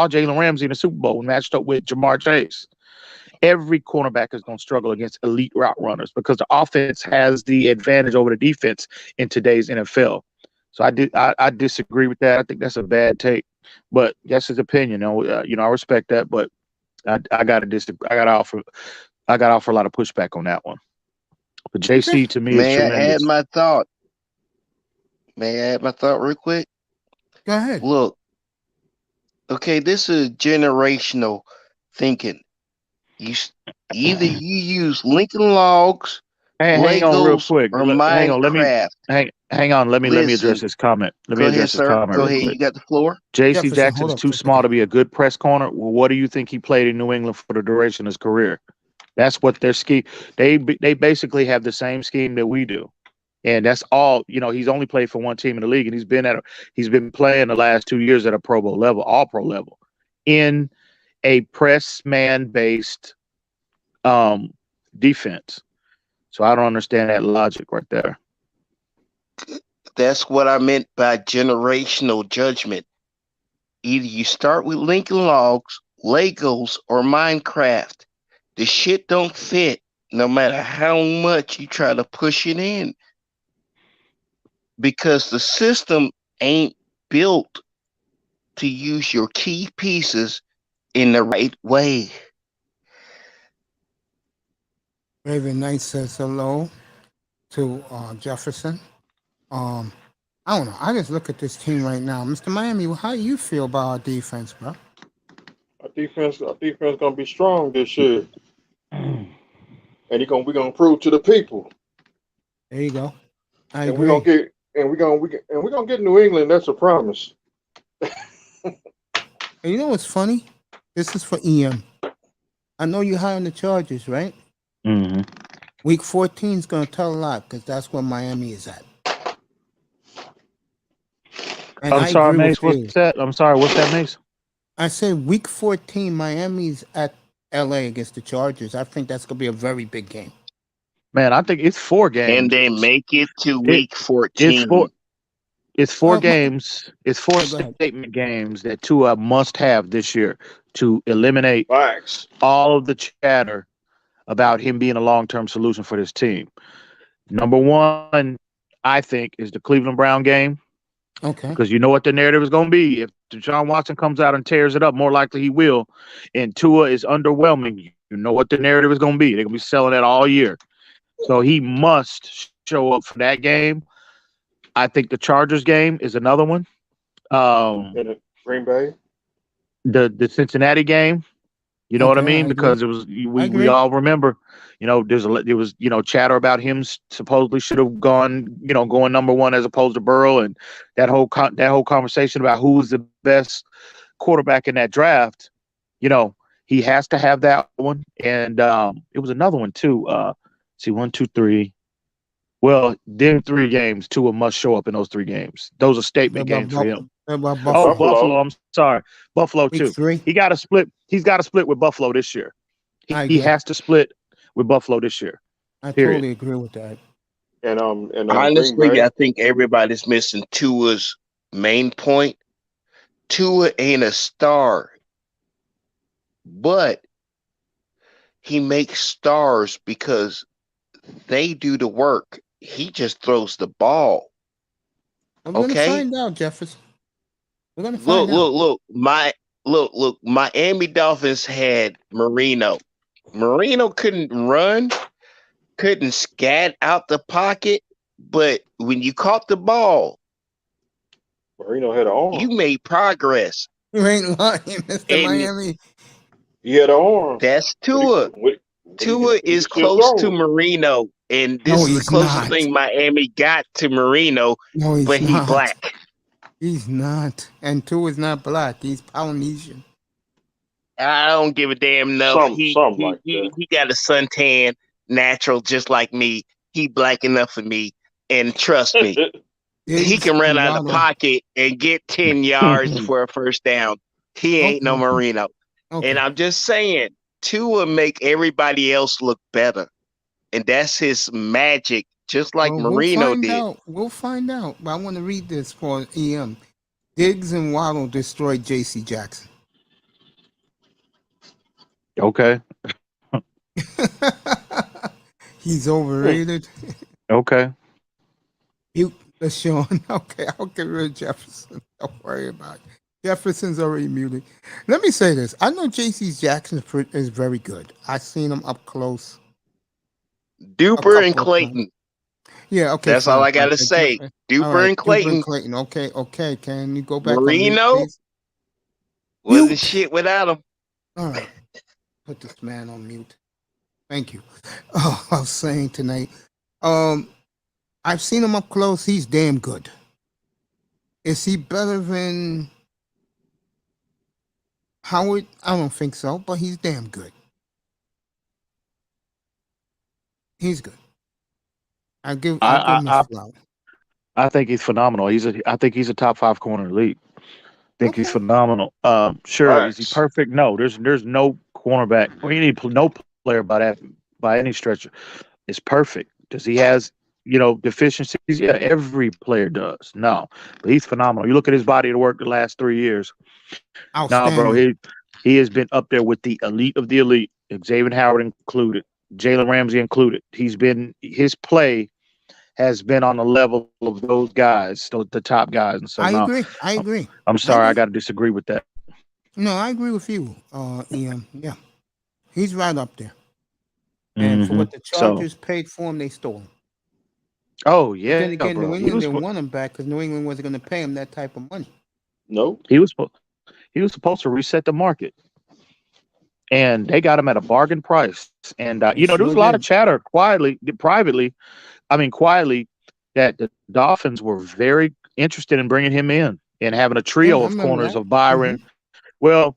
Jalen Ramsey in the Super Bowl matched up with Jamar Chase. Every cornerback is going to struggle against elite route runners because the offense has the advantage over the defense in today's NFL. So I disagree with that. I think that's a bad take, but that's his opinion. I respect that, but I got to disagree. I got to offer a lot of pushback on that one. But JC to me is may I tremendous. add my thought? May I add my thought real quick? Go ahead. Look, okay, this is generational thinking. Either you use Lincoln Logs, hang on real Legos, quick. or Hang on. Minecraft. Hang on. Let me address this comment. Go ahead, sir. Go ahead. You got the floor. J.C. Jefferson, Jackson's hold up too for a small second. to be a good press corner. Well, what do you think he played in New England for the duration of his career? That's what their scheme. They basically have the same scheme that we do. And that's all. He's only played for one team in the league, and he's been playing the last 2 years at a Pro Bowl level, all pro level, in a press man based defense. So I don't understand that logic right there. That's what I meant by generational judgment. Either you start with Lincoln Logs, Legos, or Minecraft. The shit don't fit no matter how much you try to push it in. Because the system ain't built to use your key pieces in the right way. Raven Knight says hello to Jefferson. I don't know. I just look at this team right now, Mr. Miami. How do you feel about our defense, bro? Our defense gonna be strong this year, and we're gonna prove to the people. There you go. I And agree. we're gonna get New England. That's a promise. And you know what's funny? This is for EM. I know you're high on the Chargers, right? Mm-hmm. Week 14 is going to tell a lot because that's where Miami is at. And I'm I sorry, agree Mace. with you. What's that? I'm sorry. What's that, Mace? I said week 14, Miami's at LA against the Chargers. I think that's going to be a very big game. Man, I think it's 4 games. And they make it to week 14. It's four Oh, games. It's 4 go ahead. statement games that Tua must have this year to eliminate Facts. all of the chatter about him being a long-term solution for this team. Number one, I think, is the Cleveland Brown game, Okay. because you know what the narrative is going to be. If Deshaun Watson comes out and tears it up, more likely he will, and Tua is underwhelming, you know what the narrative is going to be. They're going to be selling that all year. So he must show up for that game. I think the Chargers game is another one. In Green Bay. The Cincinnati game, you know what I Okay, mean? I Because agree. we all remember, there was chatter about him supposedly should have gone, going number one as opposed to Burrow, and that whole conversation about who's the best quarterback in that draft. He has to have that one, and it was another one too. See, 1, 2, 3. Well, them 3 games, Tua must show up in those 3 games. Those are statement games for him. About Oh, Buffalo. Buffalo. I'm sorry, Buffalo Week too. 3. He got to split. He's got to split with Buffalo this year. I He agree. has to split with Buffalo this year. I Period. totally agree with that. And Green Honestly, Bay. I think everybody's missing Tua's main point. Tua ain't a star, but he makes stars because they do the work. He just throws the ball. We're going to Okay? find out, Jefferson. We're going to find Look, out. look. Miami Dolphins had Marino. Marino couldn't run, couldn't scat out the pocket, but when you caught the ball, Marino had an arm. you made progress. You ain't lying, Mr. And Miami. He had an arm. that's Tua. Tua is close to Marino, and this No, is the he's closest not. thing Miami got to Marino, No, he's but he not. black. He's not. And Tua is not black. He's Polynesian. I don't give a damn enough. Something like that. He got a suntan, natural, just like me. He black enough for me, and trust me, he can run out of the pocket and get 10 yards for a first down. He ain't no Marino. Okay. And I'm just saying, Tua make everybody else look better, and that's his magic, just like Marino did. We'll find out. But I want to read this for EM. Diggs and Waddle destroyed J.C. Jackson. Okay. He's overrated. Okay. You, Sean. Okay, I'll get rid of Jefferson. Don't worry about it. Jefferson's already muted. Let me say this. I know J.C. Jackson is very good. I've seen him up close. Duper and Clayton. Yeah, okay. That's all I got to say. Duper and Clayton. Okay. Can you go back Marino on mute, wasn't shit without him. All right. Put this man on mute. Thank you. Oh, I was saying tonight. I've seen him up close. He's damn good. Is he better than Howard? I don't think so, but he's damn good. He's good. I give I Miss I, Flower. I think he's phenomenal. I think he's a top 5 corner in the league. Think he's Okay. phenomenal. Sure, is he Facts. perfect? No, there's no cornerback or no player by any stretch is perfect. Does he has deficiencies? Yeah, every player does. No, but he's phenomenal. You look at his body of work the last 3 years. Nah, bro, Outstanding. he has been up there with the elite of the elite. Xavier Howard included, Jalen Ramsey included. His play has been on the level of those guys, the top guys. And so I no, agree. I I'm agree. I'm I sorry, I agree. got to disagree with that. No, I agree with you, Ian. Yeah, he's right up there. And for Hmm. what the So, Chargers paid for him, they stole him. oh But yeah, then again, bro, New England didn't want him back because New England wasn't going to pay him that type of money. No. he was he was supposed to reset the market, and they got him at a bargain price. And They there was sure a lot of did. chatter quietly, that the Dolphins were very interested in bringing him in and having a Yeah, trio I of remember corners that. of Byron. Well,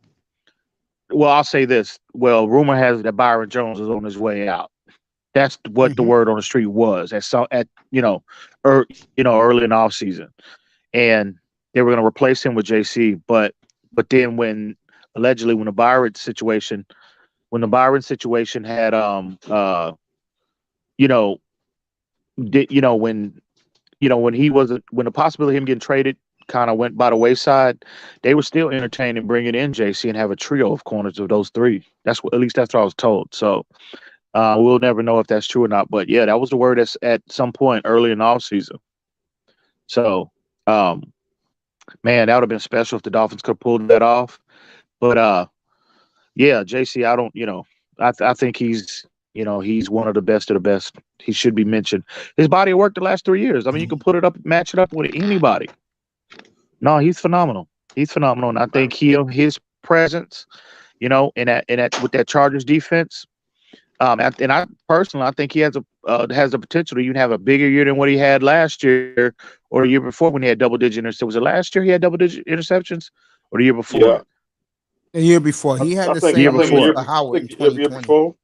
I'll say this. Well, rumor has it that Byron Jones is on his way out. That's what the Hmm. word on the street was early in the off season, and they were going to replace him with JC. But then allegedly when the Byron situation had you know did when he wasn't when the possibility of him getting traded kind of went by the wayside, they were still entertaining bringing in JC and have a trio of corners of those three. At least that's what I was told. So we'll never know if that's true or not. But yeah, that was the word at some point early in the off season. So um, man, that would have been special if the Dolphins could have pulled that off. But yeah, JC, I don't, I think he's one of the best of the best. He should be mentioned. His body of work the last 3 years. I mean, you can match it up with anybody. No, he's phenomenal. He's phenomenal, and I think his presence, in that with that Chargers defense. And I personally, I think he has the potential to even have a bigger year than what he had last year or the year before when he had double-digit interceptions. Was it last year he had double-digit interceptions, or the year before? Yeah. The year before, he had I the think Year same I think the numbers before, year for I Howard in think the year 2020. before.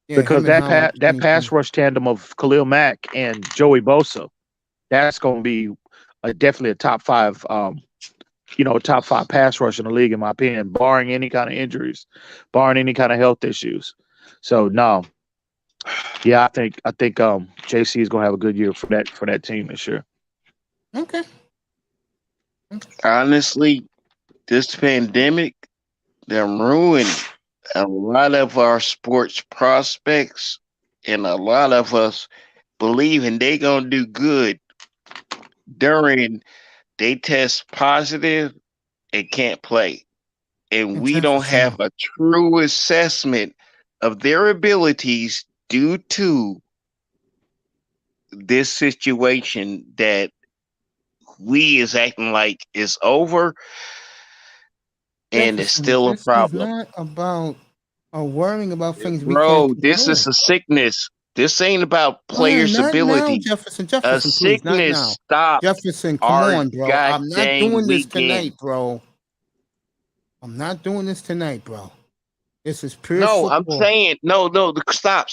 Yeah, because him and Howard in that pass 2020. rush tandem of Khalil Mack and Joey Bosa, that's going to be definitely a top five pass rush in the league, in my opinion, barring any kind of injuries, barring any kind of health issues. So no, yeah, I think JC is gonna have a good year for that team this year. Okay. Honestly, this pandemic done ruined a lot of our sports prospects, and a lot of us believing they gonna do good during they test positive and can't play. And we don't Jefferson. have a true assessment of their abilities due to this situation that we is acting like is over, and it's Jefferson, still a this is problem. not about worrying about things we can't Bro, this control. is a sickness. This ain't about players' Not now, ability. Jefferson. A Jefferson, please, not sickness now. stopped Jefferson, come our on, bro. god I'm not dang doing this tonight, weekend. bro. I'm not doing this tonight, bro. This is pure No, I'm football. saying no. Stop.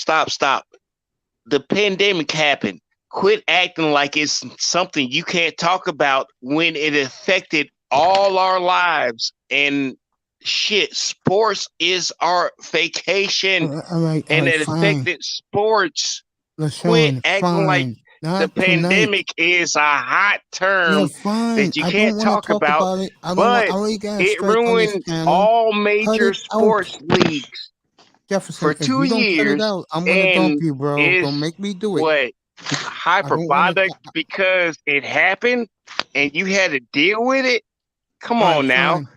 The pandemic happened. Quit acting like it's something you can't talk about when it affected all our lives. And shit, sports is our vacation, All and right, it fine. affected sports. Quit LaShawn, acting like fine. the Not tonight. pandemic is a hot Yeah, term fine. that you I don't can't want to talk talk about, about it. I don't want. I but already got a it strike on this ruined channel. all Cut major it out, sports leagues Jefferson. for If two you don't cut it years, out, I'm gonna dump and you, bro. Don't is make me do it. what I don't want hyperbolic to. because it happened and you had to deal with it. Come All right, on now. fine.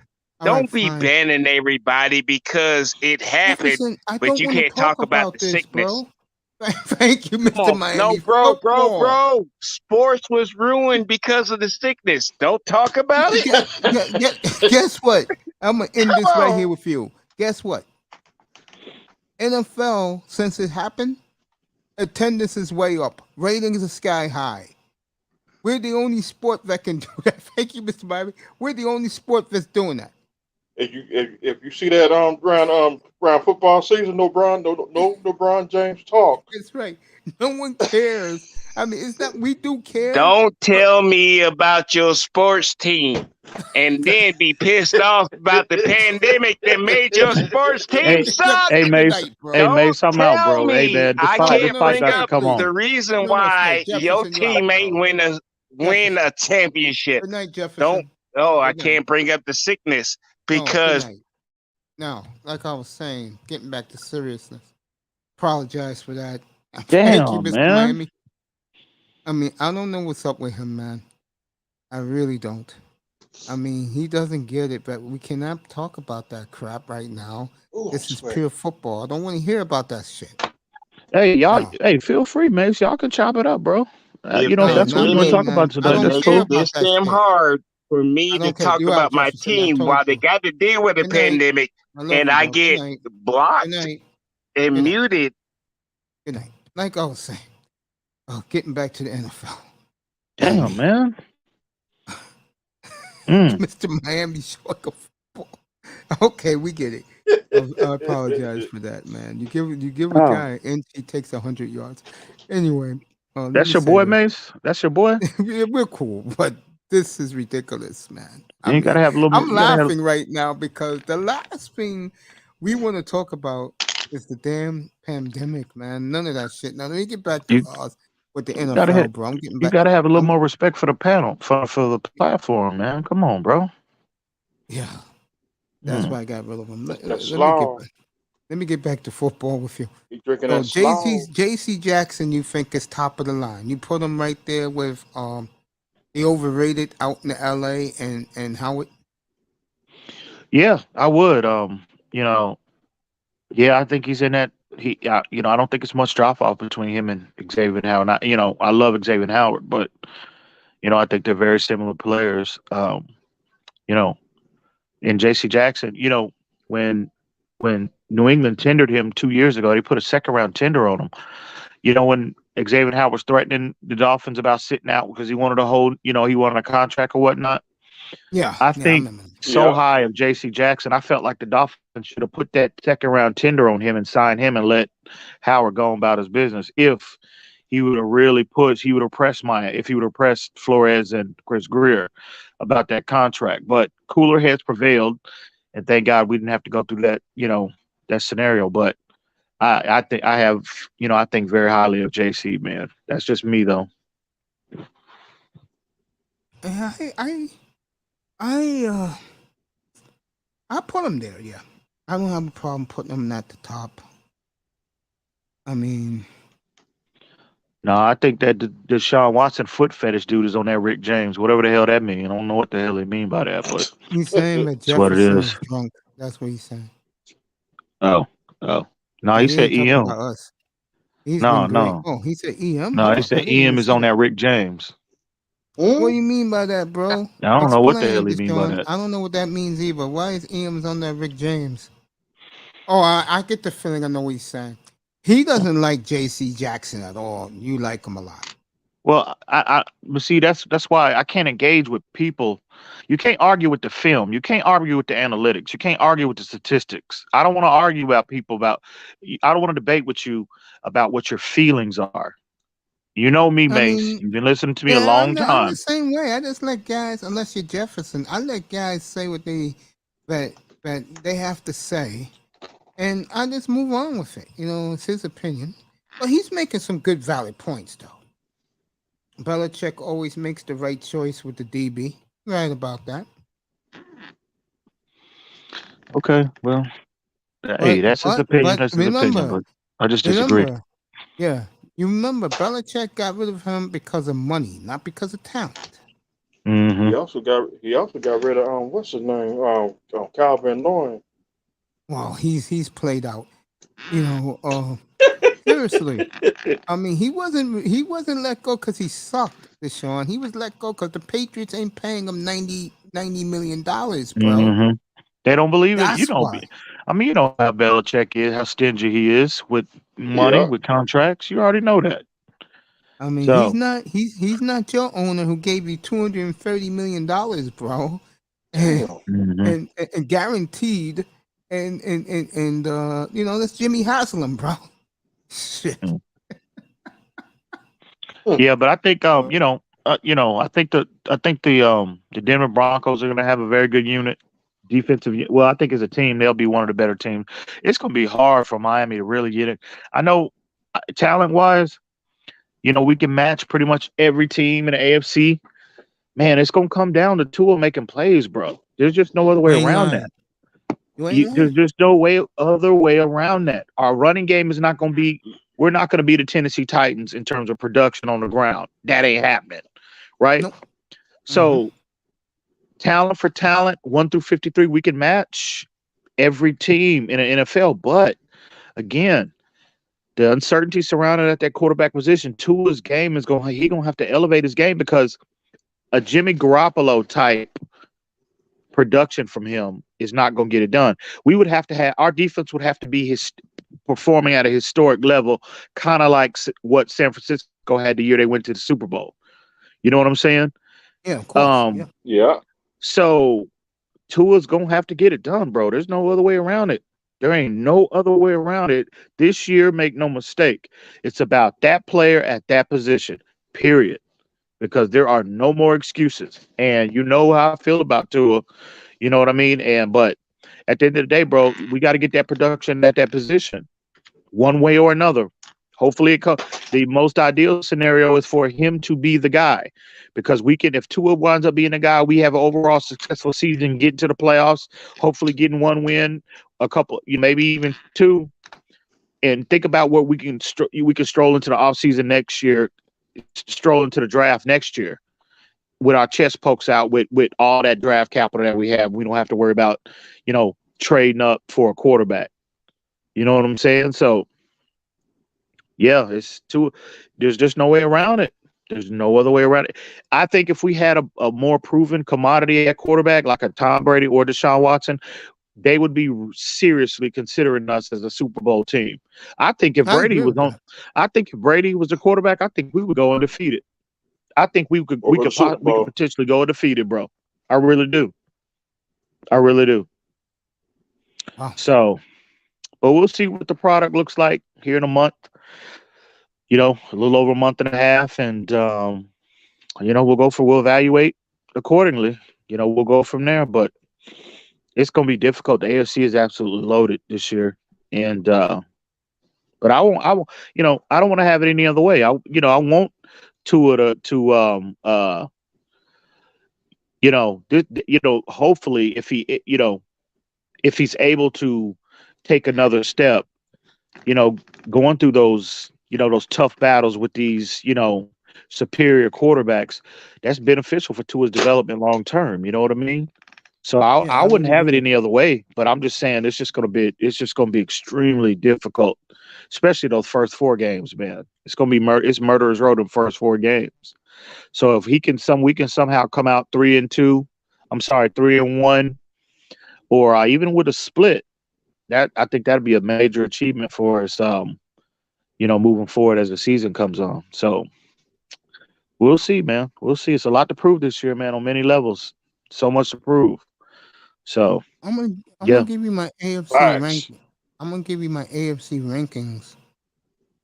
All right, Don't be fine. banning everybody because it happened, Jefferson, I but don't you want to can't talk talk about about the this, sickness. bro. Thank you, Come Mr. on. No, Miami Football. bro. Sports was ruined because of the sickness. Don't talk about it. Guess what? I'm gonna end Come this right on. here with you. Guess what? NFL, since it happened, attendance is way up. Ratings are sky high. We're the only sport that can do that. Thank you, Mr. Miami. We're the only sport that's doing that. If you see that around football season, no LeBron James talk. That's right. No one cares I mean, it's not. We do care. Don't tell me about your sports team and then be pissed off about the pandemic that made your sports team Hey, suck. hey, Good Mace. night, bro. Hey, Don't Mace, I'm out, tell bro. Hey, me man, the I fight, No, the can't no, no, fight bring got to no, up come please. the on. reason No, why your Jefferson, you out, team ain't bro. win a championship. Good night, Don't. Jefferson. Oh, I Good night. can't bring up the sickness No, good because night. Now, like I was saying, getting back to seriousness. Apologize for that. Thank you, Damn, Mr. man. Miami. I mean, I don't know what's up with him, man. I really don't. I mean, he doesn't get it, but we cannot talk about that crap right now. Ooh, This is sweat. pure football. I don't want to hear about that shit. Hey, y'all. No, Hey, feel free, Mace. Y'all can chop it up, bro. if If no, that's what not we it want to me, make talk about man. I today, it don't that's make care cool. about this that damn shit. hard for I me to don't care. talk You out, about my Jefferson. I team told while they you. got to deal with the Good night. pandemic I love and you, I bro. Good get night. Good blocked night. and Good night. muted. Good night. Like I was saying, getting back to the NFL. I Damn, mean, man. Mm. Mr. Miami short of football. Okay, we get it. I apologize for that, man. You give a Oh, guy and he takes 100 yards. Anyway, let that's me your say boy, this. Mace. That's your boy. Yeah, we're cool, but this is ridiculous, man. I You gotta mean, have a little. I'm You gotta have. laughing right now because the last thing we want to talk about is the damn pandemic, man. None of that shit. Now let me get back to You us with the gotta NFL, hit. bro. I'm getting You back. gotta have a little I'm more respect for the panel, for the platform, man. Come on, bro. yeah. That's Mm. why I got rid of him. That's that Let me get slaw. back. Let me get back to football with you. He drinking So that slaw. JC Jackson, you think is top of the line? You put him right there with the overrated out in the LA and Howard. Yeah, I would. You know, yeah, I think he's in that. I don't think it's much drop off between him and Xavier Howard. I love Xavier Howard, but I think they're very similar players. You know, and J.C. Jackson, when New England tendered him 2 years ago, they put a second round tender on him. When Xavier Howard was threatening the Dolphins about sitting out because he wanted to hold, he wanted a contract or whatnot. Yeah, I yeah, I think remember. so Yeah. high of J.C. Jackson. I felt like the Dolphins should have put that second round tender on him and signed him and let Howard go about his business. If he would have really pushed, he would have pressed if he would have pressed Flores and Chris Greer about that contract. But cooler heads prevailed, and thank God we didn't have to go through that scenario. But I think I think very highly of JC, man. That's just me though. Yeah, I I put him there. Yeah, I don't have a problem putting him at the top. I mean, No, I think that the Deshaun Watson foot fetish dude is on that Rick James, whatever the hell that means. I don't know what the hell they mean by that, but he's saying that it's what it Jefferson is. is drunk. That's what he's saying. Oh, oh. No, Yeah, he he said ain't talking EM. about us. He's been No, great. no. Oh, he said EM. No, Hold he on, I said didn't even EM is see on that. that Rick James. What do Hmm? you mean by that, bro? I don't know what the hell Explain, he mean by Deshaun. that. I don't know what that means either. Why is EM's on that Rick James? Oh, I get the feeling I know what he's saying. He doesn't like JC Jackson at all. You like him a lot. Well, but see, that's why I can't engage with people. You can't argue with the film. You can't argue with the analytics. You can't argue with the statistics. I don't want to argue about people about. I don't want to debate with you about what your feelings are. You know me, I Mace. mean, You've been listening to me a yeah, long I'm the time. same way. I just let guys, unless you're Jefferson, I let guys say what that they have to say, and I just move on with it. It's his opinion, but he's making some good, valid points, though. Belichick always makes the right choice with the DB. Right about that. Okay, well, hey, But that's his but opinion. but That's his opinion. remember, But I just disagree. remember, yeah, you remember Belichick got rid of him because of money, not because of talent. Hmm. He also got rid of what's his name? Calvin Lloyd. Well, he's played out. You know, seriously. I mean, he wasn't let go because he sucked, Deshaun. He was let go because the Patriots ain't paying him $90 million, bro. Hmm. They don't believe it. That's why. I mean, you know how Belichick is, how stingy he is with money, Yeah. with contracts. You already know that. I mean, he's So, not he's not your owner who gave you $230 million, bro, and Damn. hmm and guaranteed, and that's Jimmy Haslam, bro. Shit. Yeah, but I think the Denver Broncos are going to have a very good unit, well, I think as a team they'll be one of the better teams. It's going to be hard for Miami to really get it. I know talent wise, we can match pretty much every team in the AFC. Man, it's going to come down to Tua making plays, bro. There's just no other You way ain't around lying. that. You ain't There's lying. just no other way around that. Our running game is not going to be. We're not going to be the Tennessee Titans in terms of production on the ground. That ain't happening, right? Nope. So talent for talent, 1 through 53, we can match every team in the NFL. But again, the uncertainty surrounding at that quarterback position, Tua's game is going. He gonna have to elevate his game because a Jimmy Garoppolo type production from him is not going to get it done. We would have to have our defense would have to be performing at a historic level, kind of like what San Francisco had the year they went to the Super Bowl. You know what I'm saying? Yeah, of course. Yeah. Yeah. So Tua's gonna have to get it done, bro. There's no other way around it. There ain't no other way around it. This year, make no mistake, it's about that player at that position. Period. Because there are no more excuses. And you know how I feel about Tua. You know what I mean? But at the end of the day, bro, we got to get that production at that position, one way or another. Hopefully, the most ideal scenario is for him to be the guy, because if Tua winds up being the guy, we have an overall successful season, getting to the playoffs, hopefully getting one win, a couple, maybe even two, and think about what we can stroll into the offseason next year, stroll into the draft next year with our chest pokes out with all that draft capital that we have. We don't have to worry about, trading up for a quarterback. You know what I'm saying? So, yeah, there's just no way around it. There's no other way around it. I think if we had a more proven commodity at quarterback, like a Tom Brady or Deshaun Watson, they would be seriously considering us as a Super Bowl team. I think if I Brady agree was with that. the quarterback, I think we would go undefeated. I think we could Over the Super we could Bowl. potentially go undefeated, bro. I really do. I really do. Wow. So, but we'll see what the product looks like here in a month. A little over a month and a half, and we'll evaluate accordingly. We'll go from there. But it's going to be difficult. The AFC is absolutely loaded this year, and but I don't want to have it any other way. I want Tua hopefully if he's able to take another step, going through those tough battles with these, superior quarterbacks, that's beneficial for Tua's development long term. You know what I mean? So Yeah, I I would wouldn't have agree it with any other way, but I'm just saying it's just gonna be extremely difficult, especially those first 4 games, man. It's gonna be it's murderer's road in the first 4 games. So if we can somehow come out 3-2, I'm sorry, 3-1, or even with a split, that I think that'd be a major achievement for us. Moving forward as the season comes on. So we'll see, man. We'll see. It's a lot to prove this year, man, on many levels. So much to prove. So I'm gonna I'm yeah. gonna give you my AFC Facts. ranking. I'm gonna give you my AFC rankings.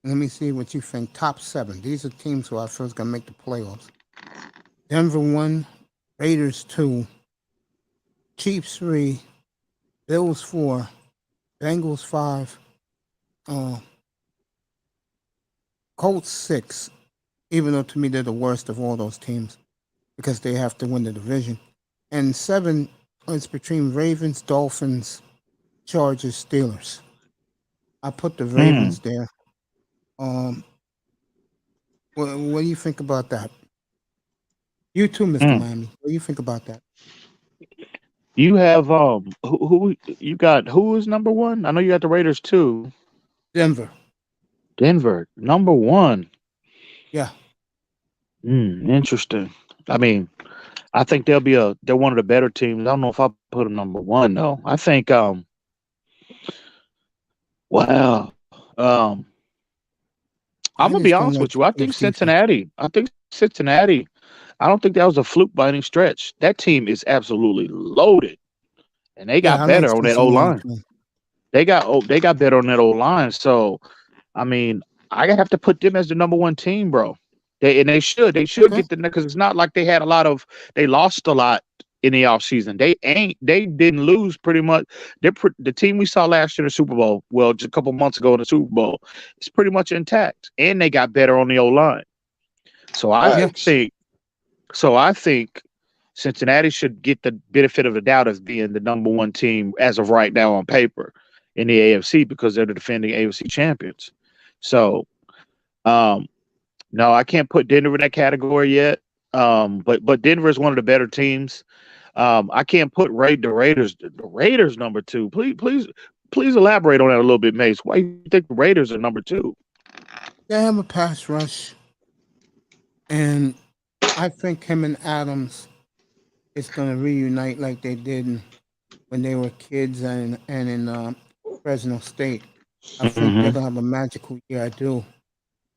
Let me see what you think. Top 7. These are teams who I feel is gonna make the playoffs. Denver 1, Raiders 2, Chiefs 3, Bills 4, Bengals 5, uh, Colts 6. Even though to me they're the worst of all those teams because they have to win the division. And 7 is between Ravens, Dolphins, Chargers, Steelers. I put the Ravens there. What do you think about that? You too, Mr. Mm. Miami. What do you think about that? You have who you got? Who is number 1? I know you got the Raiders too. Denver. Denver number 1. Yeah. Interesting. I mean, I think they're one of the better teams. I don't know if I put them number 1 though. I think wow. I'm I gonna be just don't honest like with you. I the think defense. Cincinnati. I don't think that was a fluke by any stretch. That team is absolutely loaded, and they Yeah, got I like better on that O Cincinnati line. too. They got better on that O line. So, I mean, I have to put them as the number 1 team, bro. They should Okay. get the, because it's not like they lost a lot in the offseason. They didn't lose pretty much. The team we saw last year in the Super Bowl, well, just a couple months ago in the Super Bowl, it's pretty much intact, and they got better on the O line. So Yeah. think I think Cincinnati should get the benefit of the doubt as being the number one team as of right now on paper in the AFC because they're the defending AFC champions. So, no, I can't put Denver in that category yet. But Denver is one of the better teams. I can't put the Raiders number two. Please elaborate on that a little bit, Mace. Why do you think the Raiders are number two? They have a pass rush, and I think him and Adams is going to reunite like they did when they were kids and in Fresno State. I think they're Mm-hmm. going to have a magical year. I do.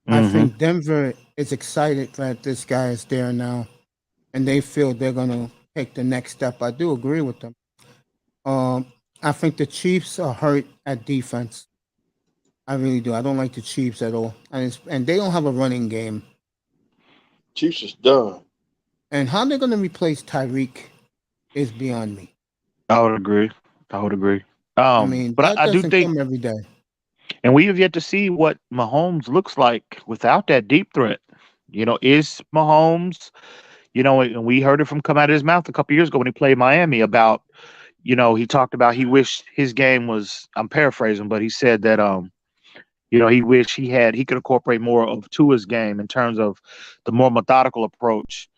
I Mm-hmm. think Denver is excited that this guy is there now, and they feel they're going to take the next step. I do agree with them. I think the Chiefs are hurt at defense. I really do. I don't like the Chiefs at all, and they don't have a running game. Chiefs is done. And how they're going to replace Tyreek is beyond me. I would agree. I mean, But that I do doesn't think, come every day. and we have yet to see what Mahomes looks like without that deep threat. Is Mahomes, and we heard it from come out of his mouth a couple years ago when he played Miami about, he talked about he wished his game was, I'm paraphrasing, but he said that, he wished he could incorporate more of Tua's game in terms of the more methodical approach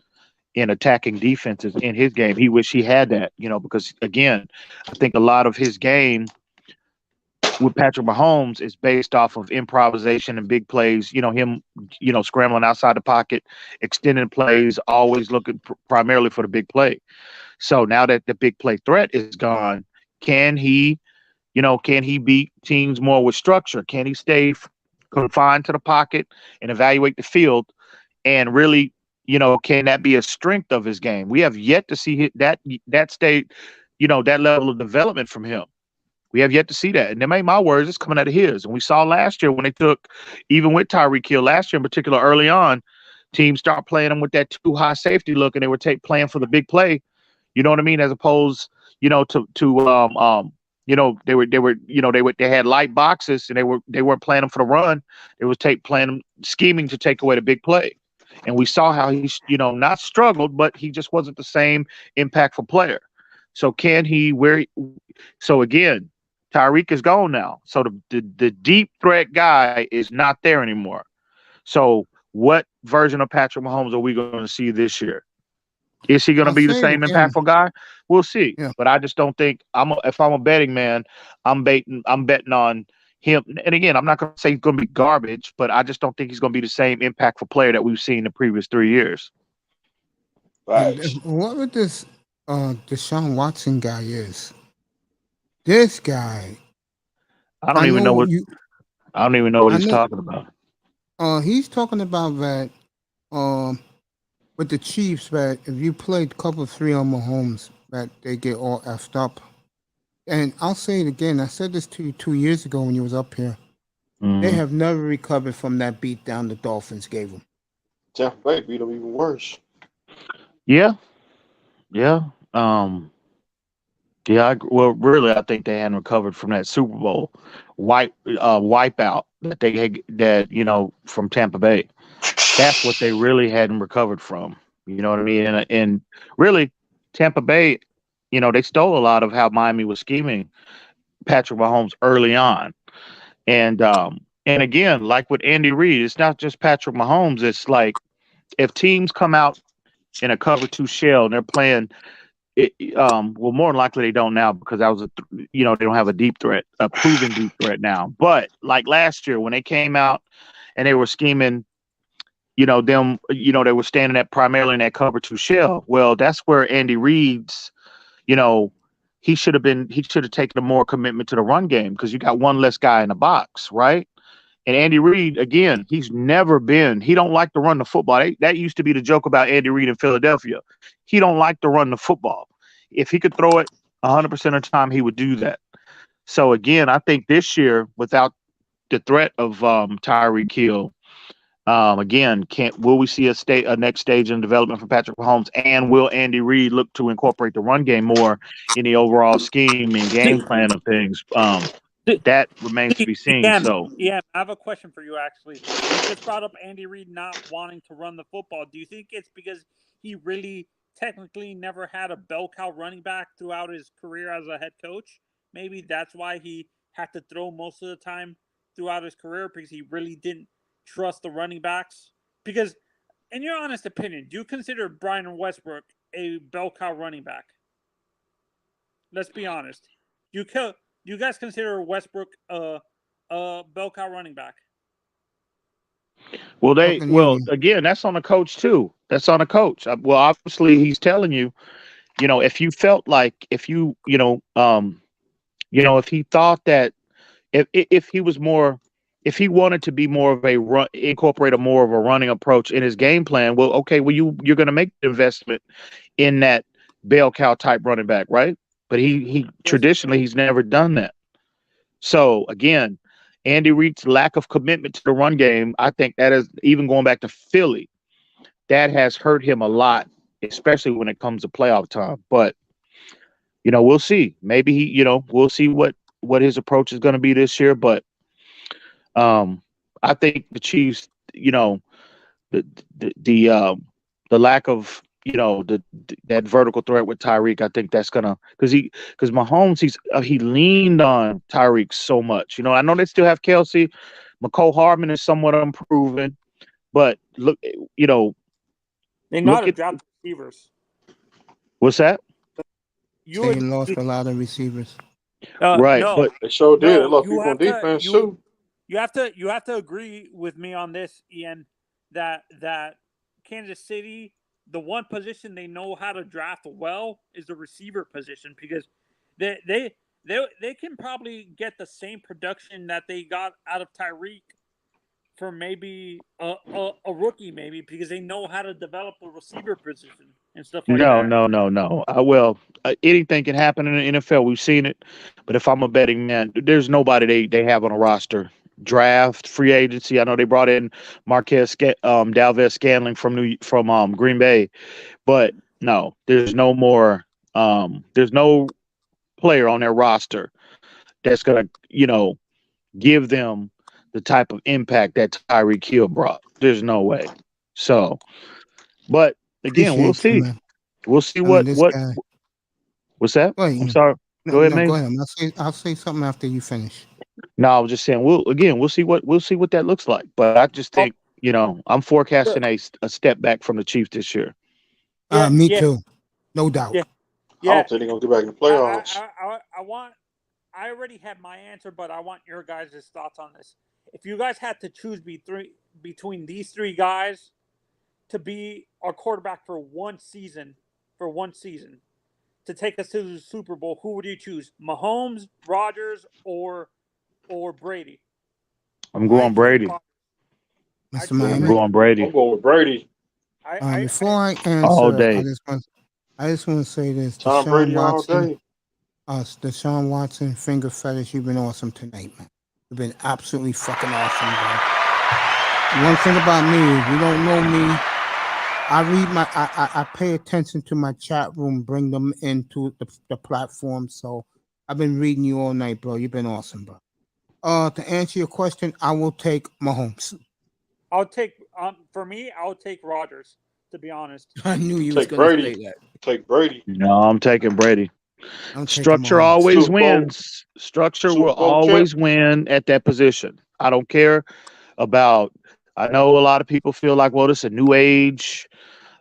in attacking defenses in his game. He wished he had that, because again, I think a lot of his game with Patrick Mahomes is based off of improvisation and big plays. Him, scrambling outside the pocket, extending plays, always looking primarily for the big play. So now that the big play threat is gone, can he beat teams more with structure? Can he stay confined to the pocket and evaluate the field and really, can that be a strength of his game? We have yet to see that state, that level of development from him. We have yet to see that. And them ain't my words, it's coming out of his. And we saw last year when they took, even with Tyreek Hill last year in particular, early on, teams start playing them with that too high safety look, and they were playing for the big play. You know what I mean? As opposed, they had light boxes and they weren't playing them for the run. They was playing them scheming to take away the big play. And we saw how he, not struggled, but he just wasn't the same impactful player. So so again, Tyreek is gone now. So the deep threat guy is not there anymore. So what version of Patrick Mahomes are we going to see this year? Is he going to I'll be the say it same again. impactful guy? We'll see. Yeah. But I just don't think if I'm a betting man, I'm betting on him. And again, I'm not going to say he's going to be garbage, but I just don't think he's going to be the same impactful player that we've seen the previous 3 years. And Facts. what with this Deshaun Watson guy is? This guy, I don't I even know know what you. I he's know. talking about. He's talking about that. With the Chiefs, that if you played cover 3 on Mahomes, that they get all effed up. And I'll say it again. I said this to you 2 years ago when you was up here. They Mhm. have never recovered from that beat down the Dolphins gave them. Tampa Bay beat them even worse. Yeah. Yeah. Yeah. Well, really, I think they hadn't recovered from that Super Bowl wipeout that they had, from Tampa Bay. That's what they really hadn't recovered from. You know what I mean? And really, Tampa Bay, they stole a lot of how Miami was scheming Patrick Mahomes early on. And again, like with Andy Reid, it's not just Patrick Mahomes. It's like if teams come out in a cover 2 shell and they're playing it, well, more than likely they don't now because that was they don't have a proven deep threat now. But like last year when they came out and they were scheming, they were standing at primarily in that cover 2 shell. Well, that's where Andy Reid's, he should have taken a more commitment to the run game because you got one less guy in the box, right? And Andy Reid, again, he don't like to run the football. That used to be the joke about Andy Reid in Philadelphia. He don't like to run the football. If he could throw it 100% of the time, he would do that. So again, I think this year, without the threat of Tyreek Hill, Again, will we see a next stage in development for Patrick Mahomes, and will Andy Reid look to incorporate the run game more in the overall scheme and game plan of things? That remains to be seen. So, I have a question for you. Actually, you just brought up Andy Reid not wanting to run the football. Do you think it's because he really technically never had a bell cow running back throughout his career as a head coach? Maybe that's why he had to throw most of the time throughout his career, because he really didn't trust the running backs. Because, in your honest opinion, do you consider Brian Westbrook a bell cow running back? Let's be honest. Do you guys consider Westbrook a bell cow running back? well, Fucking Union. again, that's on the coach too. That's on the coach. Well, obviously, he's telling you, if you felt like, if he thought that, if he was more, if he wanted to be more of a incorporate a more of a running approach in his game plan, well, okay, well, you're going to make the investment in that bell cow type running back, right? But he traditionally he's never done that. So again, Andy Reid's lack of commitment to the run game, I think that is, even going back to Philly, that has hurt him a lot, especially when it comes to playoff time. But we'll see. Maybe we'll see what his approach is going to be this year. But I think the Chiefs, the lack of that vertical threat with Tyreek, I think that's gonna, because Mahomes, he leaned on Tyreek so much. I know they still have Kelsey, McCole Hardman is somewhat improving, but look, they know how to draft receivers. What's that? They lost a lot of receivers. Right, no, but They sure did. no, They lost you people on have to- defense you- too. You have to agree with me on this, Ian, that Kansas City, the one position they know how to draft well is the receiver position, because they can probably get the same production that they got out of Tyreek for maybe a rookie, maybe, because they know how to develop the receiver position and stuff like that. No. Anything can happen in the NFL. We've seen it. But if I'm a betting man, there's nobody they have on a roster. Draft, free agency. I know they brought in Dalvez Scantling from Green Bay, but no, there's no more. There's no player on their roster that's gonna give them the type of impact that Tyreek Hill brought. There's no way. So, but again, we'll Appreciate you, see. man. We'll see I mean, what this what. guy. What's that? Go ahead, I'm Ian. sorry. Go ahead, Mace. Go ahead. I'll say something after you finish. No, I was just saying we'll see what that looks like. But I just think I'm forecasting a step back from the Chiefs this year. Me too, no doubt. Yeah. I don't think they're gonna get back in the playoffs. I already have my answer, but I want your guys' thoughts on this. If you guys had to choose between these three guys to be our quarterback for one season, to take us to the Super Bowl, who would you choose? Mahomes, Rodgers, or Brady? I'm going Brady. Mr. I'm Miami. going Brady. I'm going with Brady. Before I All answer, day. I just want to say this. Tom Brady all day. Deshaun Watson, finger fetish, you've been awesome tonight, man. You've been absolutely fucking awesome, bro. One thing about me, if you don't know me, I pay attention to my chat room, bring them into the platform. So I've been reading you all night, bro. You've been awesome, bro. To answer your question, I will take Mahomes. I'll take Rodgers, to be honest. I knew you was Take going to Brady. say that. Take Brady. No, I'm taking Brady. I'm taking Structure Mahomes. always Super Bowl- wins. Structure Super will Bowl always win at that position. I don't care about. I know a lot of people feel like, well, this is a new age.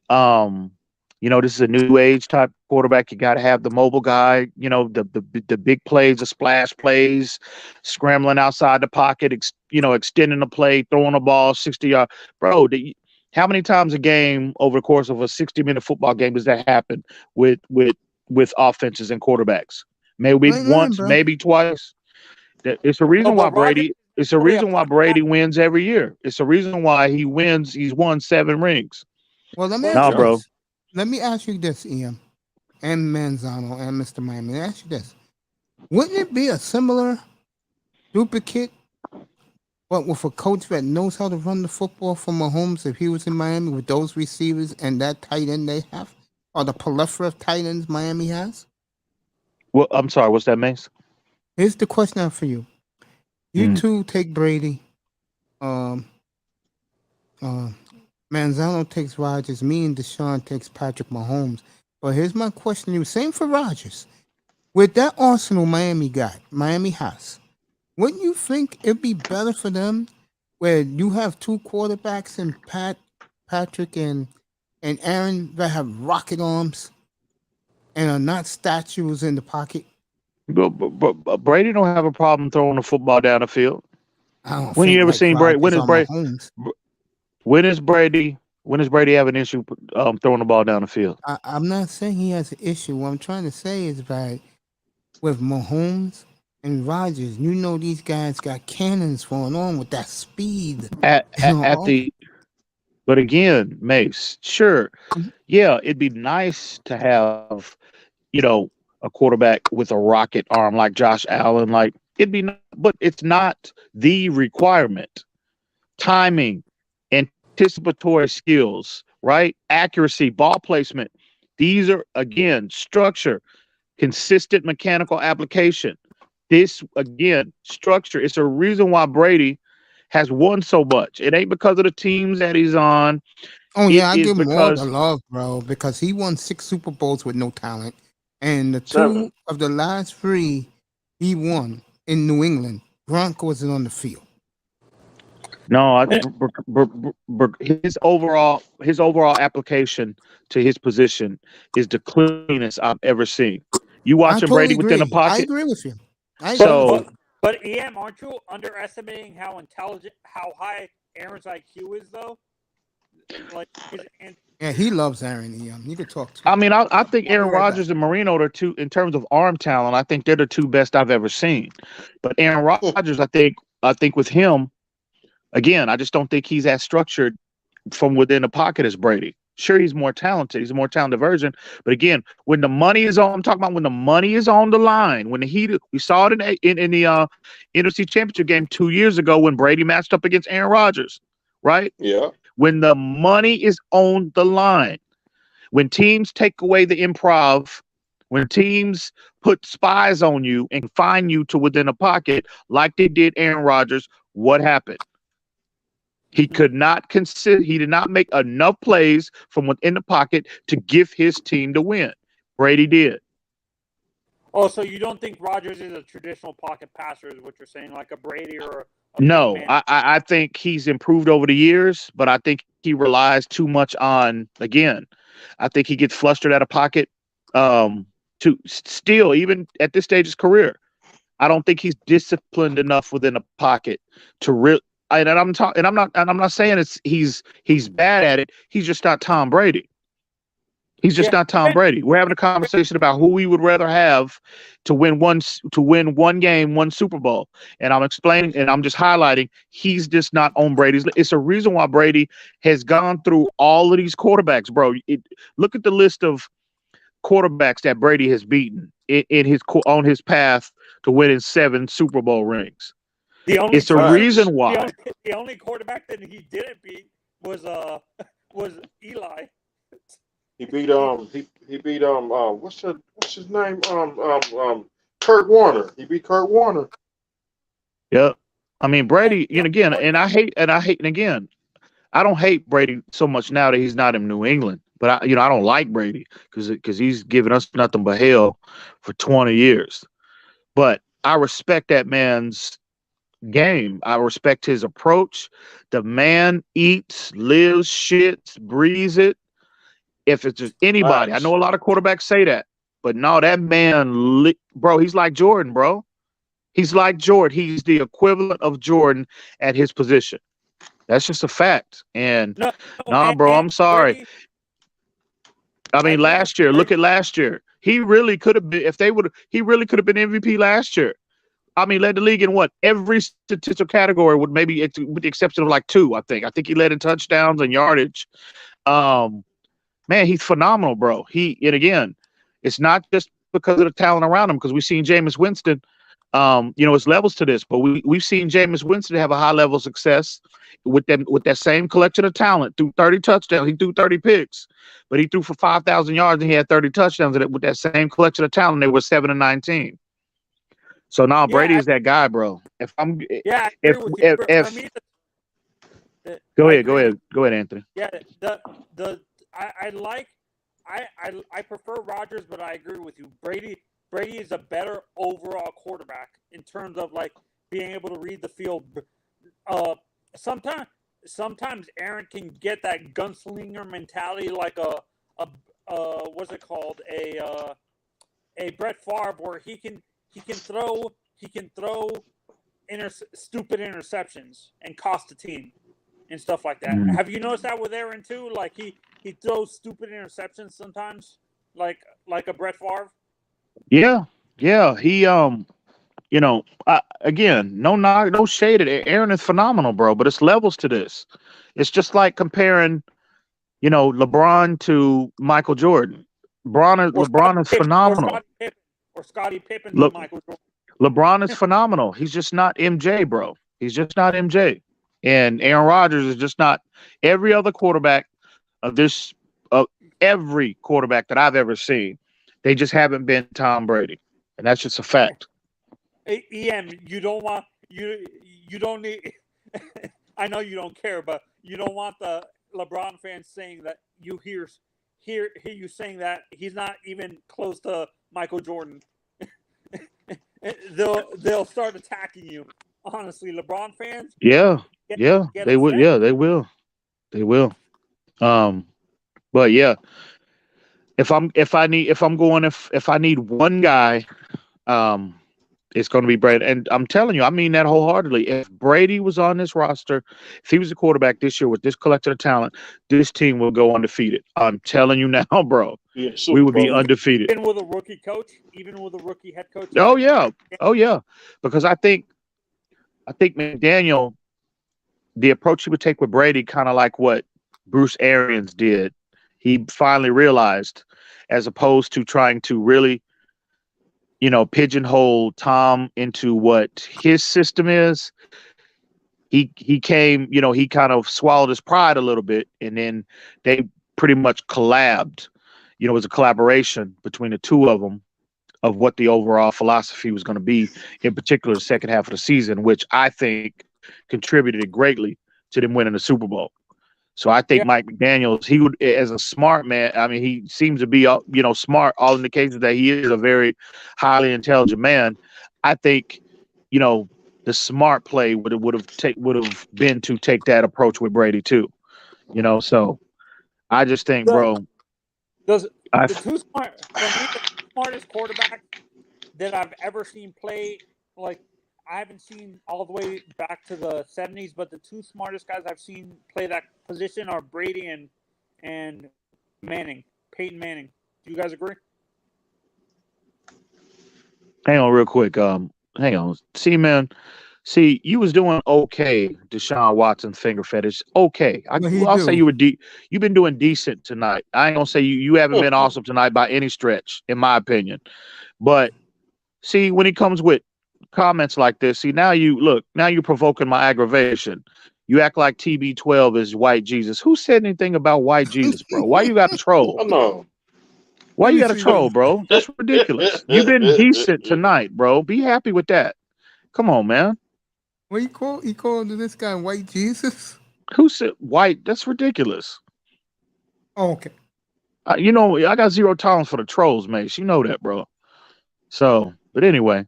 This is a new age type quarterback. You got to have the mobile guy. The big plays, the splash plays, scrambling outside the pocket. Extending the play, throwing the ball 60-yard. Bro, how many times a game over the course of a 60-minute football game does that happen with offenses and quarterbacks? Maybe once, bro. maybe twice. It's a reason why Brady. It's a reason why Brady wins every year. It's a reason why he wins. He's won 7 rings. Well, let me Nah, ask you bro. this. Let me ask you this, Ian, and Manzano, and Mr. Miami. Let me ask you this. Wouldn't it be a similar duplicate But with a coach that knows how to run the football for Mahomes, if he was in Miami with those receivers and that tight end they have, or the plethora of tight ends Miami has, Well, I'm sorry. What's that, Mace? here's the question I have for you. You Mm. two take Brady. Manzano takes Rodgers. Me and Deshaun takes Patrick Mahomes. But here's my question to you. Same for Rodgers. With that arsenal Miami has, wouldn't you think it'd be better for them where you have two quarterbacks and Patrick and Aaron that have rocket arms and are not statues in the pocket? But Brady don't have a problem throwing the football down the field. I don't When you think ever like seen Brady? Rodgers or Mahomes. When is Brady have an issue throwing the ball down the field? I'm not saying he has an issue. What I'm trying to say is that with Mahomes and Rodgers, you know these guys got cannons going on with that speed. At the But again, Mace, sure, yeah, it'd be nice to have, a quarterback with a rocket arm like Josh Allen. Like but it's not the requirement. Timing, anticipatory skills, right? Accuracy, ball placement. These are again structure, consistent mechanical application. This again, structure. It's a reason why Brady has won so much. It ain't because of the teams that he's on. Oh yeah, I It is give him all the because love, bro, because he won 6 Super Bowls with no talent, and the 7. 2 of the last 3 he won in New England. Gronk wasn't on the field. no, his overall application to his position is the cleanest I've ever seen. You I watching totally Brady within the agree. I pocket, agree with you. I agree so with you. But EM, aren't you underestimating how intelligent, how high Aaron's IQ is, though? Like, Yeah, he loves Aaron. You could talk to I him. mean, I think I'll be Aaron right back. Rodgers and Marino are two in terms of arm talent. I think they're the two best I've ever seen. But Aaron Rodgers, I think with him, again, I just don't think he's as structured from within the pocket as Brady. Sure, he's more talented. He's a more talented version. But again, when the money is on, I'm talking about when the money is on the line. When we saw it in the NFC Championship game 2 years ago when Brady matched up against Aaron Rodgers, right? Yeah. When the money is on the line, when teams take away the improv, when teams put spies on you and confine you to within a pocket like they did Aaron Rodgers, what happened? He could not he did not make enough plays from within the pocket to give his team the win. Brady did. oh, so you don't think Rodgers is a traditional pocket passer, is what you're saying, like a Brady or a No, Peyton Manning? I think he's improved over the years, but I think he relies too much on, again, I think he gets flustered out of pocket to still, even at this stage of his career. I don't think he's disciplined enough within the pocket to really. And I'm not saying he's bad at it. He's just not Tom Brady. He's just not Tom Brady. We're having a conversation about who we would rather have to win one game, one Super Bowl. And I'm explaining and I'm just highlighting he's just not on Brady's. It's a reason why Brady has gone through all of these quarterbacks, bro. Look at the list of quarterbacks that Brady has beaten on his path to winning 7 Super Bowl rings. It's a reason why. The only quarterback that he didn't beat was Eli. He beat what's his name? Kurt Warner. He beat Kurt Warner. Yep. I mean Brady, and again, and again, I don't hate Brady so much now that he's not in New England. But I don't like Brady because he's given us nothing but hell for 20 years. But I respect that man's game. I respect his approach. The man eats, lives, shits, breathes it. If it's just anybody, I know a lot of quarterbacks say that, but no, that man, bro, he's like Jordan, bro. He's like Jordan. He's the equivalent of Jordan at his position. That's just a fact. And bro, I'm sorry. Brady, I mean, last year, look at last year. He really could have been, he really could have been MVP last year. I mean, led the league in what? Every statistical category with the exception of like 2, I think. I think he led in touchdowns and yardage. Man, he's phenomenal, bro. And again, it's not just because of the talent around him, because we've seen Jameis Winston It's levels to this, but we've seen Jameis Winston have a high level of success with that same collection of talent. Threw 30 touchdowns, he threw 30 picks, but he threw for 5,000 yards and he had 30 touchdowns. And with that same collection of talent, they were 7-19. So now Brady is that guy, bro. If I'm, Yeah, I if agree with you. if For me, go I ahead, agree with- go ahead, Anthony. Yeah, I prefer Rodgers, but I agree with you. Brady is a better overall quarterback in terms of like being able to read the field. Sometimes Aaron can get that gunslinger mentality, like a what's it called, a Brett Favre, where he can throw stupid interceptions and cost the team and stuff like that. Mm. Have you noticed that with Aaron too? Like he throws stupid interceptions sometimes, like a Brett Favre. Yeah, he again, no shade at Aaron is phenomenal, bro. But it's levels to this. It's just like comparing, LeBron to Michael Jordan. LeBron is phenomenal. Or Scottie Pippen Look, to Michael Jordan. LeBron is phenomenal. He's just not MJ, bro. He's just not MJ. And Aaron Rodgers is just not every other quarterback of every quarterback that I've ever seen. They just haven't been Tom Brady. And that's just a fact. EM, you don't need. I know you don't care, but you don't want the LeBron fans saying that you hear you saying that he's not even close to Michael Jordan. They'll start attacking you. Honestly, LeBron fans. Yeah, get they will. upset. Yeah, they will. But yeah, if I need one guy, it's going to be Brady. And I'm telling you, I mean that wholeheartedly. If Brady was on this roster, if he was a quarterback this year with this collection of talent, this team will go undefeated. I'm telling you now, bro. Yeah, We would be Bowl. undefeated. Even with a rookie coach, even with a rookie head coach. Oh yeah. Because I think McDaniel, the approach he would take with Brady, kind of like what Bruce Arians did. He finally realized, as opposed to trying to really, pigeonhole Tom into what his system is. He came, he kind of swallowed his pride a little bit, and then they pretty much collabed. It was a collaboration between the two of them of what the overall philosophy was going to be, in particular the second half of the season, which I think contributed greatly to them winning the Super Bowl. So I think Mike McDaniels, he would, as a smart man, I mean, he seems to be, smart, all indications that he is a very highly intelligent man. I think, the smart play would have been to take that approach with Brady too. So I just think, bro. The smartest quarterback that I've ever seen play, like, I haven't seen all the way back to the 70s, but the two smartest guys I've seen play that position are Brady and Manning, Peyton Manning. Do you guys agree? Hang on real quick. Hang on. See, man. See, you was doing okay, Deshaun Watson finger fetish. Okay. I'll say you've been doing decent tonight. I ain't gonna say you haven't been awesome tonight by any stretch, in my opinion. But see, when he comes with comments like this, see, now you're provoking my aggravation. You act like TB12 is white Jesus. Who said anything about white Jesus, bro? Why you got to troll? Oh, no. Why you got to troll, bro? That's ridiculous. You've been decent tonight, bro. Be happy with that. Come on, man. What he called this guy white Jesus? Who said white? That's ridiculous. Oh, okay. I got zero tolerance for the trolls, Mace. You know that, bro. So, but anyway,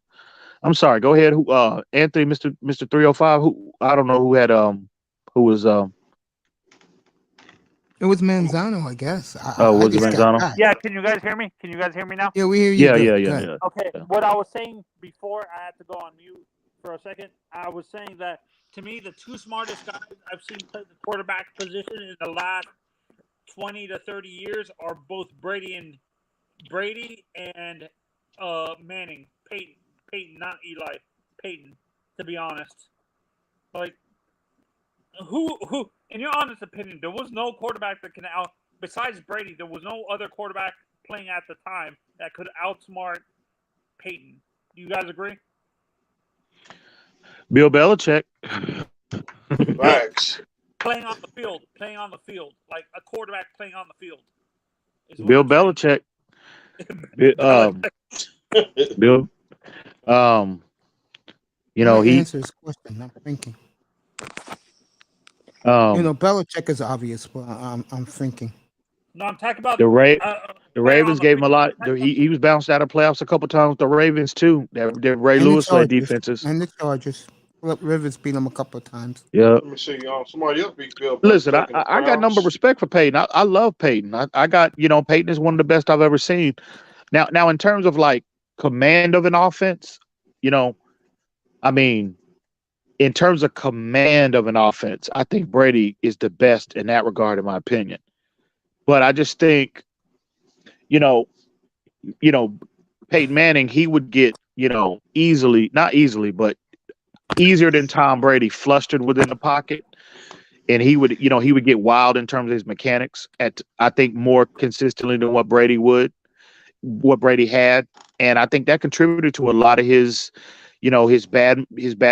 I'm sorry. Go ahead. Who? Anthony, Mr. 305. Who? I don't know who had who was It was Manzano, I guess. Was it Manzano? Yeah. Can you guys hear me? Can you guys hear me now? Yeah, we hear you. Yeah. Okay. What I was saying before, I had to go on mute for a second. I was saying that, to me, the two smartest guys I've seen play the quarterback position in the last 20 to 30 years are both Brady and Manning. Peyton, not Eli. Peyton, to be honest. Like, who, in your honest opinion, there was no quarterback that can besides Brady, there was no other quarterback playing at the time that could outsmart Peyton. Do you guys agree? Bill Belichick. Facts. Playing on the field, like a quarterback playing on the field. is what Bill I'm saying. Belichick. Bill. You know Let me he. answer this question. I'm thinking. Um, Belichick is obvious, but I'm thinking. No, I'm talking about the playing Ravens on the gave him a field. lot. He was bounced out of playoffs a couple times. The Ravens too. That Ray And the Lewis led Chargers. defenses. And the Chargers. Philip Rivers beat them a couple of times. Yeah. Let me see. Somebody else beat Bill Listen, Belichick in the I got number of playoffs. respect for Peyton. I love Peyton. I got Peyton is one of the best I've ever seen. Now in terms of like command of an offense, I mean, in terms of command of an offense, I think Brady is the best in that regard, in my opinion. But I just think, Peyton Manning, he would get, easily, not easily, but easier than Tom Brady, flustered within the pocket. And he would get wild in terms of his mechanics I think more consistently than what Brady had. And I think that contributed to a lot of his, his bad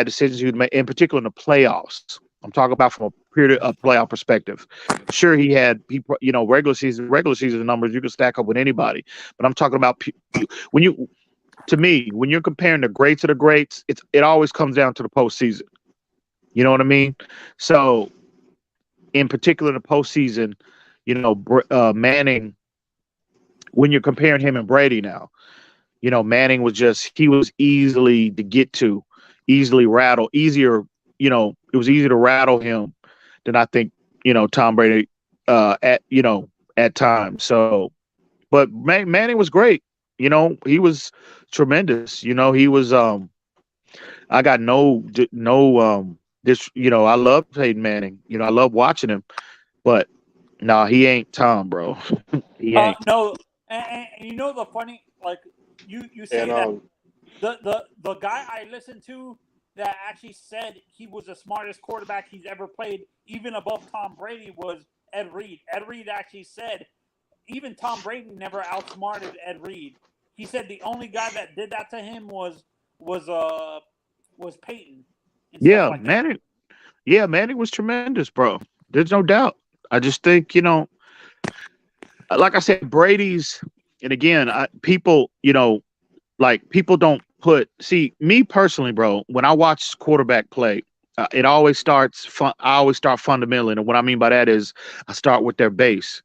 decisions he would make, in particular in the playoffs. I'm talking about from a period of playoff perspective. Sure, regular season numbers you can stack up with anybody, but I'm talking about when you're comparing the greats of the greats, it always comes down to the postseason. You know what I mean? So, in particular, in the postseason, Manning, when you're comparing him and Brady now, Manning he was easily to get to, easily rattle, easier, it was easier to rattle him than I think, Tom Brady at times. So, but Manning was great. He was tremendous. He was, I got I love Peyton Manning. I love watching him, but no, he ain't Tom, bro. He ain't. No, and the funny, like you say And that the guy I listened to that actually said he was the smartest quarterback he's ever played, even above Tom Brady, was Ed Reed. Ed Reed actually said even Tom Brady never outsmarted Ed Reed. He said the only guy that did that to him was Peyton. And Yeah, stuff like Manning. Yeah, Manning was tremendous, bro. There's no doubt. I just think, like I said, Brady's, and again, people don't see me personally, bro. When I watch quarterback play, it always starts fun. I always start fundamentally, and what I mean by that is I start with their base,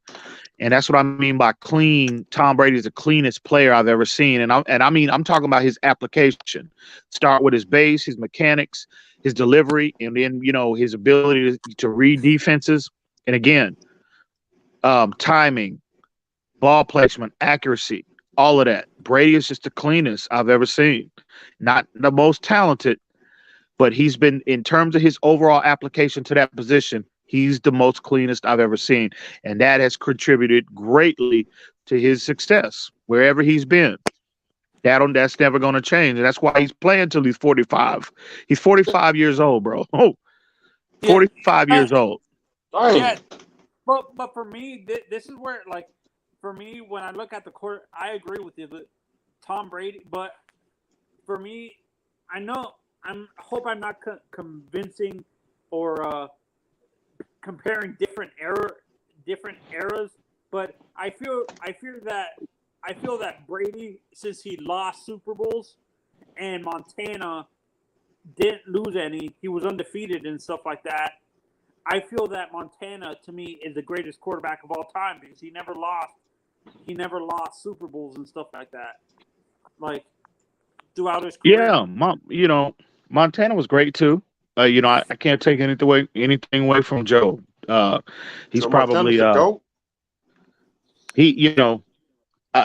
and that's what I mean by clean. Tom Brady is the cleanest player I've ever seen, and I'm talking about his application. Start with his base, his mechanics, his delivery, and then his ability to read defenses, and again, timing, ball placement, accuracy, all of that. Brady is just the cleanest I've ever seen. Not the most talented, but he's been, in terms of his overall application to that position, he's the most cleanest I've ever seen. And that has contributed greatly to his success wherever he's been. That's never going to change. And that's why he's playing till he's 45. He's 45 years old, bro. 45 years old. Yeah, but for me, this is where, like, for me, when I look at the court, I agree with you, but Tom Brady. But for me, I hope I'm not convincing or comparing different eras. But I feel that Brady, since he lost Super Bowls, and Montana didn't lose any, he was undefeated and stuff like that. I feel that Montana, to me, is the greatest quarterback of all time because he never lost Super Bowls and stuff like that. Like, throughout his career. Yeah, Montana was great too. I can't take anything away from Joe. He's so probably Montana's the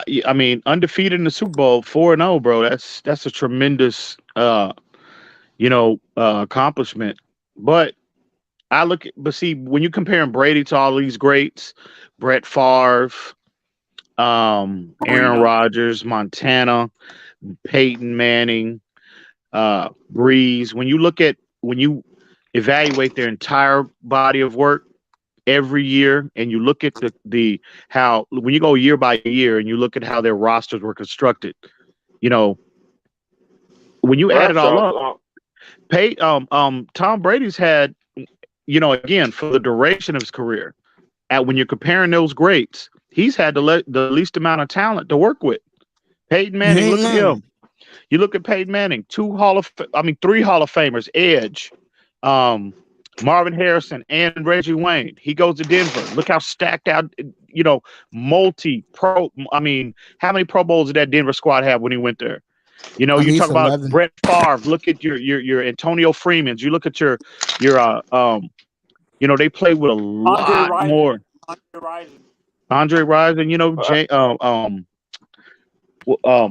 GOAT? I mean, undefeated in the Super Bowl, 4-0, bro. That's a tremendous accomplishment. But see, when you comparing Brady to all these greats, Brett Favre, Aaron Rodgers, Montana, Peyton Manning, Breeze, when you evaluate their entire body of work every year, and you look at how when you go year by year and you look at how their rosters were constructed, when you add it all up, Tom Brady's had, again, for the duration of his career, when you're comparing those greats, he's had the least amount of talent to work with. Peyton You Manning, ain't look at lying. him. You look at Peyton Manning, 3 Hall of Famers, Edge, Marvin Harrison, and Reggie Wayne. He goes to Denver. Look how stacked out, multi-pro. I mean, how many Pro Bowls did that Denver squad have when he went there? At You least talk about 11. Brett Favre. Look at your Antonio Freemans. You look at your they play with a Andre lot Rison. more. Andre Rison,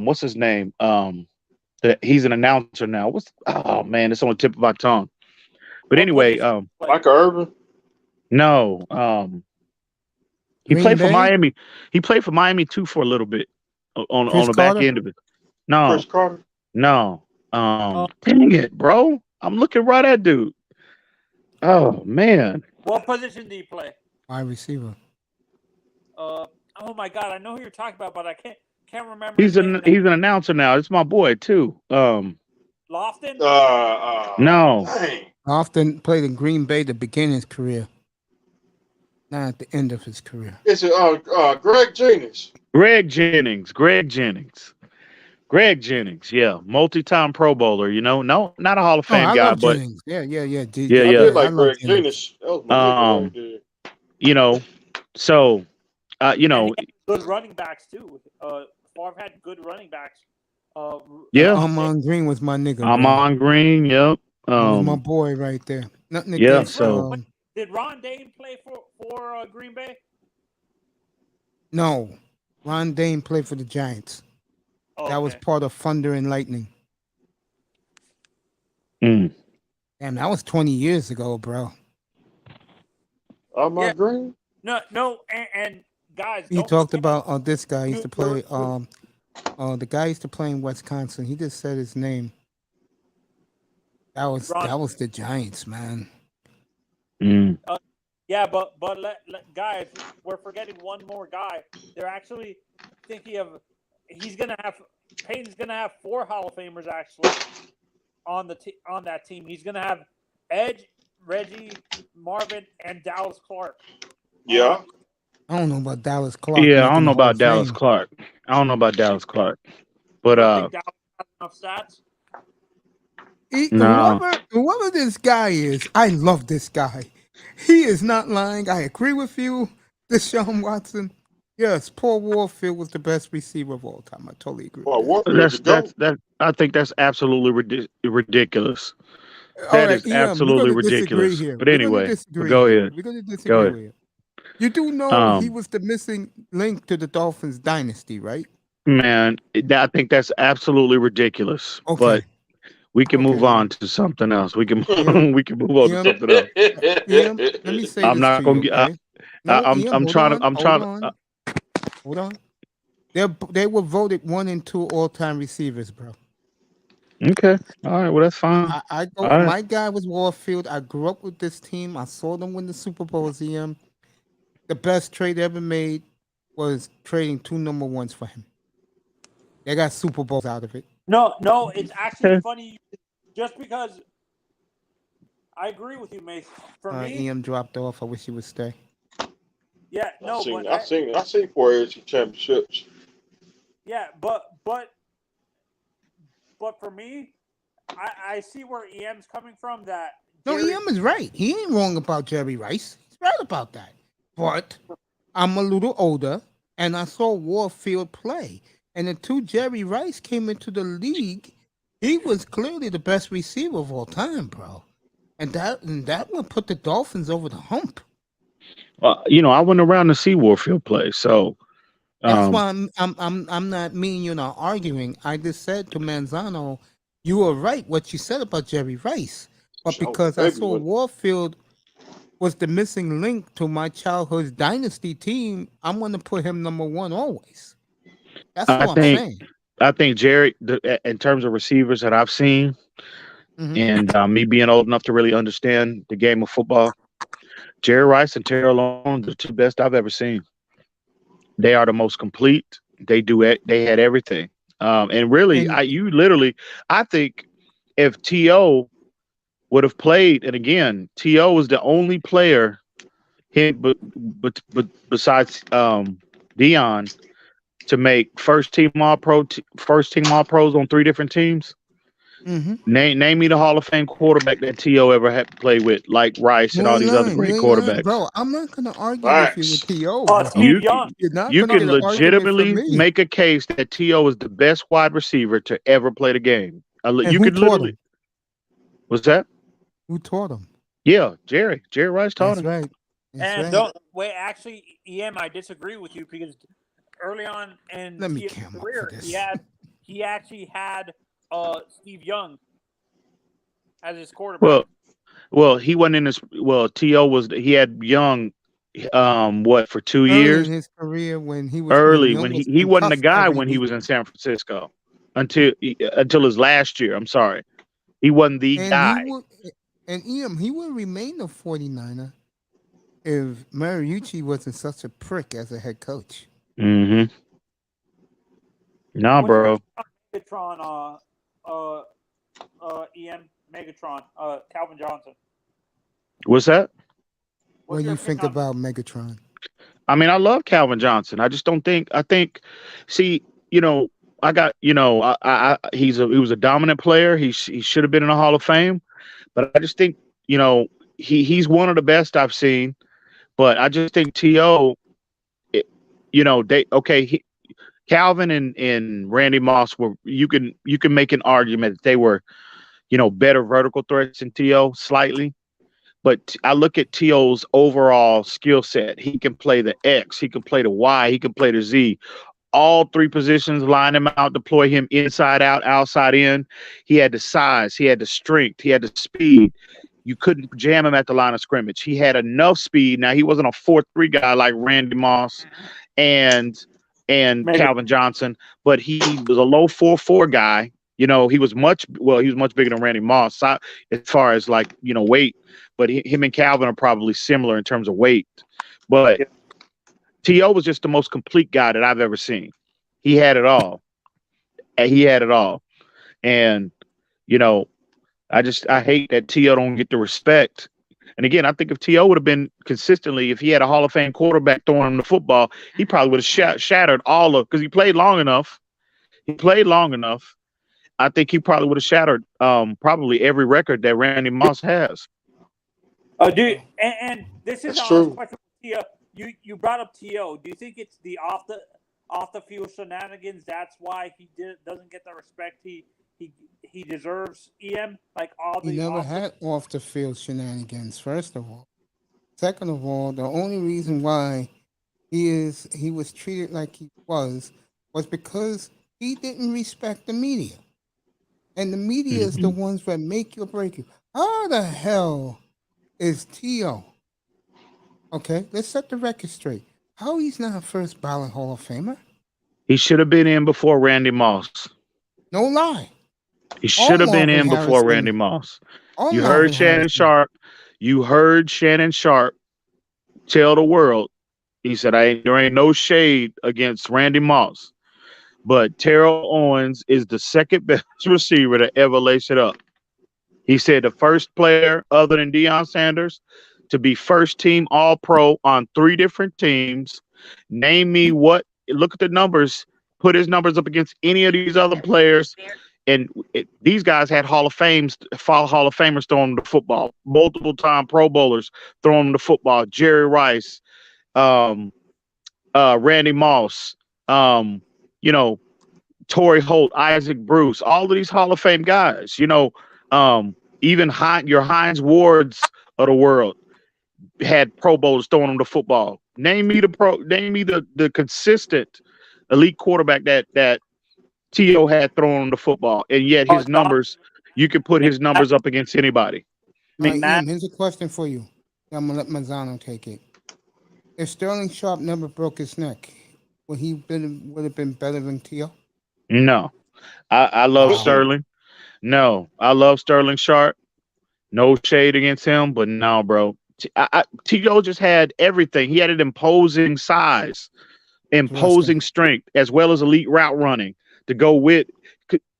what's his name? He's an announcer now. Oh man, it's on the tip of my tongue. But What anyway, position play? Michael Irvin. no, he Green played for Bay? Miami. He played for Miami too for a little bit on Chris the back Carter? end of it. No, Chris Carter. no. Dang it, bro! I'm looking right at dude. Oh man, What position do you play? Wide receiver. Oh my God, I know who you're talking about, but I can't remember. he's his name. an announcer now. It's my boy too. Lofton? No. Dang. Often played in Green Bay to begin his career, not at the end of his career. It's Greg Jennings. Greg Jennings, yeah, multi-time Pro Bowler. No, not a Hall of Oh, Fame I guy, love but Jennings. Yeah. I yeah. did like I love Greg Jennings. Jennings. That was my nigga right there. So, And he had good running backs too. Favre had good running backs. yeah, Amon Green was my nigga, bro. Amon Green, yep. He was my boy right there. Nothing Yeah, against. so- Did Ron Dane play for Green Bay? No, Ron Dane played for the Giants. Oh, That was part of Thunder and Lightning. Mm. Damn, that was 20 years ago, bro. Amon Yeah. Green. No, and guys, He don't talked forget- about this guy. He used to play. The guy used to play in Wisconsin. He just said his name. That was the Giants, man. Mm. Yeah, but guys, we're forgetting one more guy. They're actually thinking of Payton's gonna have 4 Hall of Famers actually on that team. He's gonna have Edge, Reggie, Marvin, and Dallas Clark. Yeah. I don't know about Dallas Clark. Yeah, I making don't know the Hall about of Dallas Fame. Clark. I don't know about Dallas Clark, but You don't think Dallas has enough stats? No. Whoever this guy is, I love this guy. He is not lying. I agree with you, Deshaun Watson. Yes, Paul Warfield was the best receiver of all time. I totally agree. Well, with that. Warfield that's I think that's absolutely ridiculous. All That right, is Ian, absolutely we're gonna disagree ridiculous. here. But We're gonna anyway, disagree go here. ahead. We're gonna Go disagree ahead. here. You do know he Um, was the missing link to the Dolphins dynasty, right? Man, I think that's absolutely ridiculous. Okay. But we can move Okay. on to something else. We can Ian, we can move on to Ian, something else. Ian, let me say I'm this not to gonna you, get. okay? No, I'm Ian, I'm hold trying on, to. I'm hold trying. on. Hold on. They were voted 1 and 2 all-time receivers, bro. Okay. All right. Well, that's fine. I go. All right. My guy was Warfield. I grew up with this team. I saw them win the Super Bowls. Ian. The best trade ever made was trading 2 number 1s for him. They got Super Bowls out of it. No, it's actually Okay. funny just because I agree with you, Mace. For me, Ian dropped off. I wish he would stay. yeah, no, I seen 4 AFC championships. yeah, but for me, I see where EM's coming from. That No, Jerry- EM is right. He ain't wrong about Jerry Rice. He's right about that. But I'm a little older, and I saw Warfield play. And until Jerry Rice came into the league, he was clearly the best receiver of all time, bro. And that would put the Dolphins over the hump. I went around to see Warfield play, so That's why I'm not mean you're not arguing. I just said to Manzano, you were right what you said about Jerry Rice. But Sure, because I baby, saw what- Warfield was the missing link to my childhood dynasty team, I'm gonna put him number 1 always. That's I all I'm think- saying. I think Jerry, in terms of receivers that I've seen, Mhm. and me being old enough to really understand the game of football, Jerry Rice and Terrell Owens are the 2 best I've ever seen. They are the most complete. They do it. They had everything. And really, And- I think if T.O. would have played. And again, T.O. was the only player but besides Dion to make first team All Pros on 3 different teams. Mm-hmm. Name me the Hall of Fame quarterback that T.O. ever had to play with, like Rice and You all ain't these other lying. You great ain't lying, quarterbacks. bro. I'm not gonna argue with you with Facts. T.O., bro. Steve Young. You're not You gonna can get an argument from legitimately me. make a case that T.O. is the best wide receiver to ever play the game. And You who could taught literally. him? What's that? Who taught him? Yeah, Jerry Rice taught That's him. right. That's And right. don't wait. Actually, EM, I disagree with you because early on in Let me T.O.'s cam up for career, this. he actually had Steve Young as his quarterback. Well, he wasn't in his. Well, T.O. he had Young. What for 2 Early years? in his career, when Early Young when was he wasn't a concussed guy every when he week, was in San Francisco until his last year. I'm sorry, he wasn't the and guy. he would remain a 49er if Mariucci wasn't such a prick as a head coach. Mm-hmm. Nah, What's your bro. Megatron? EM Megatron. Calvin Johnson. What's that? What What's do your you think opinion on- about Megatron? I mean, I love Calvin Johnson. I just don't think. I think. See, you know, I got. You know, he was a dominant player. He should have been in the Hall of Fame. But I just think, you know, he's one of the best I've seen. But I just think T.O. You know, Calvin and Randy Moss were. You can make an argument that they were, you know, better vertical threats than T.O. slightly. But I look at T.O.'s overall skill set. He can play the X, he can play the Y, he can play the Z. All 3 positions, line him out, deploy him inside out, outside in. He had the size, he had the strength, he had the speed. You couldn't jam him at the line of scrimmage. He had enough speed. Now he wasn't a 4-3 guy like Randy Moss and Calvin Johnson, but he was a low 4-4 guy. You know, he was much bigger than Randy Moss as far as like, you know, weight. But him and Calvin are probably similar in terms of weight. But T.O. was just the most complete guy that I've ever seen. He had it all. And, you know, I hate that T.O. don't get the respect. And again, I think if T.O. would have been consistently, if he had a Hall of Fame quarterback throwing him the football, he probably would have shattered because he played long enough. I think he probably would have shattered probably every record that Randy Moss has. Dude, and this is That's an honest true. question for T.O. You brought up T.O. Do you think it's the off the field shenanigans? That's why he doesn't get the respect he deserves. EM, like all He the never had off the field shenanigans, first of all. Second of all, the only reason why he was treated like he was because he didn't respect the media. And the media is the ones that make you or break you. How the hell is T.O.? Okay, let's set the record straight. How he's not a first ballot Hall of Famer? He should have been in before Randy Moss. No lie. He should have been Marvin in before Harrison. Randy Moss. All You Marvin heard Shannon Harrison. Sharp. You heard Shannon Sharp tell the world. He said, there ain't no shade against Randy Moss, but Terrell Owens is the second best receiver to ever lace it up. He said the first player other than Deion Sanders to be first team All Pro on 3 different teams. Name me look at the numbers, put his numbers up against any of these other players. And these guys had Hall of Famers throwing the football, multiple time Pro Bowlers throwing the football. Jerry Rice, Randy Moss, you know, Torrey Holt, Isaac Bruce, all of these Hall of Fame guys, you know, even your Hines Wards of the world had Pro Bowlers throwing them the football. Name me the consistent elite quarterback that T.O. had thrown the football, and yet his numbers, you can put his numbers up against anybody. All right, Ian, here's a question for you. I'm gonna let Mazzano take it. If Sterling Sharp never broke his neck, would have been better than T.O.? No, I love Sterling. No, I love Sterling Sharp. No shade against him, but no, bro. T.O. just had everything. He had an imposing size, imposing strength, as well as elite route running to go with.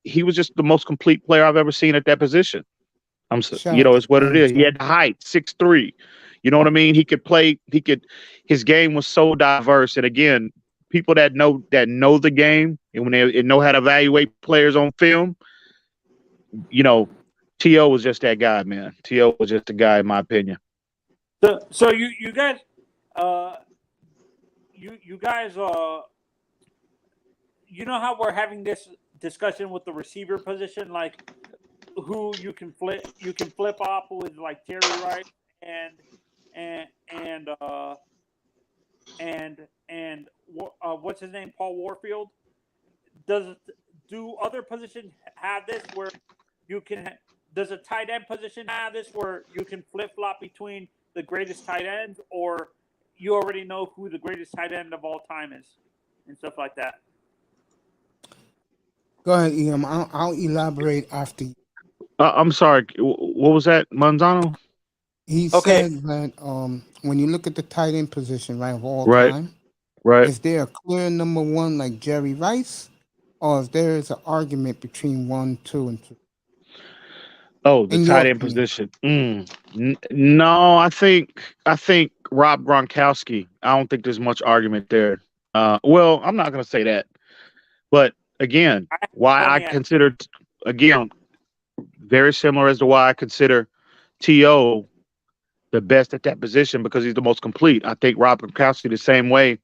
He was just the most complete player I've ever seen at that position. Shout out to it's what it Sean, is. He too. had the height, 6'3". You know what I mean? He could play. His game was so diverse. And again, people that know the game and when they know how to evaluate players on film, T.O. was just that guy, man. T.O. was just the guy, in my opinion. So you guys, you guys, you know how we're having this discussion with the receiver position, like who you can flip off with, like Jerry Rice and what's his name, Paul Warfield. Do other positions have this where you can? Does a tight end position have this where you can flip flop between the greatest tight ends, or you already know who the greatest tight end of all time is, and stuff like that? Go ahead, Ian. I'll elaborate after you. I'm sorry. What was that, Manzano? He Okay. said that when you look at the tight end position, right, of all Right. time, Right. is there a clear number one like Jerry Rice, or is there an argument between 1, 2, and 3? Oh, the In tight your end opinion. position. No, I think Rob Gronkowski. I don't think there's much argument there. Well, I'm not going to say that, but again, why I consider very similar as to why I consider T.O. the best at that position because he's the most complete. I think Rob Gronkowski the same way.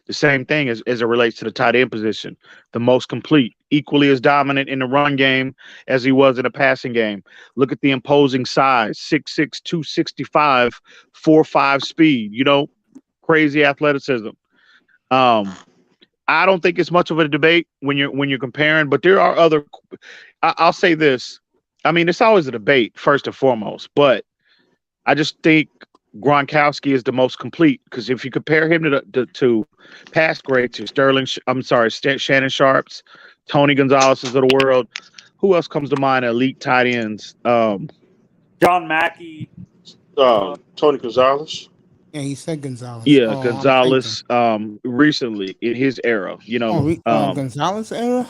The same thing as it relates to the tight end position. The most complete, equally as dominant in the run game as he was in the passing game. Look at the imposing size, 6'6", 265, 4.5 speed, crazy athleticism. I don't think it's much of a debate when you're comparing, but there are other I'll say this. I mean, it's always a debate first and foremost, but I just think Gronkowski is the most complete because if you compare him to past greats, Shannon Sharps, Tony Gonzalez's of the world, who else comes to mind? Elite tight ends. John Mackey. Tony Gonzalez. Yeah, he said Gonzalez. Yeah, I'm Gonzalez. Recently in his era, Gonzalez era.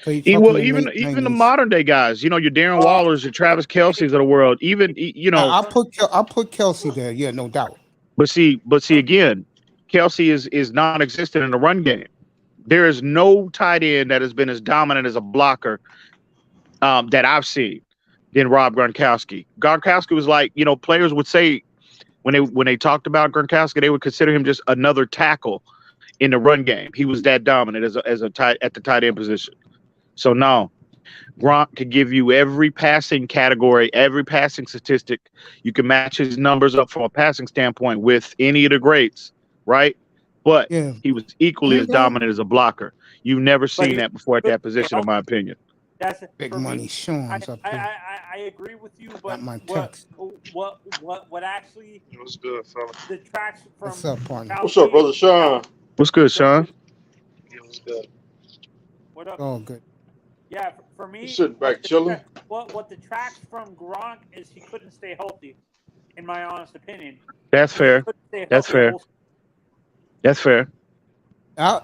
So you're Well, talking even late the 90s. modern day guys, your Darren Wallers, your Travis Kelce's of the world, even I'll put Kelsey there. Yeah, no doubt. But see again, Kelsey is non-existent in the run game. There is no tight end that has been as dominant as a blocker that I've seen than Rob Gronkowski. Gronkowski was like, players would say when they talked about Gronkowski, they would consider him just another tackle in the run game. He was that dominant as a tight at the tight end position. So no, Gronk could give you every passing category, every passing statistic. You can match his numbers up from a passing standpoint with any of the greats, right? But Yeah. he was equally as dominant as a blocker. You've never seen that before at that position, in my opinion. That's Big for money, me. Sean's up here. I agree with you, but Got my text. what actually What's good, fella? detracts from What's up, partner? What's up, brother Sean? What's good, Sean? Yeah, what's good? What up? Oh, good. Yeah, for me, Sitting back chilling. What detracts from Gronk is he couldn't stay healthy, in my honest opinion. That's fair. That's fair. That's fair.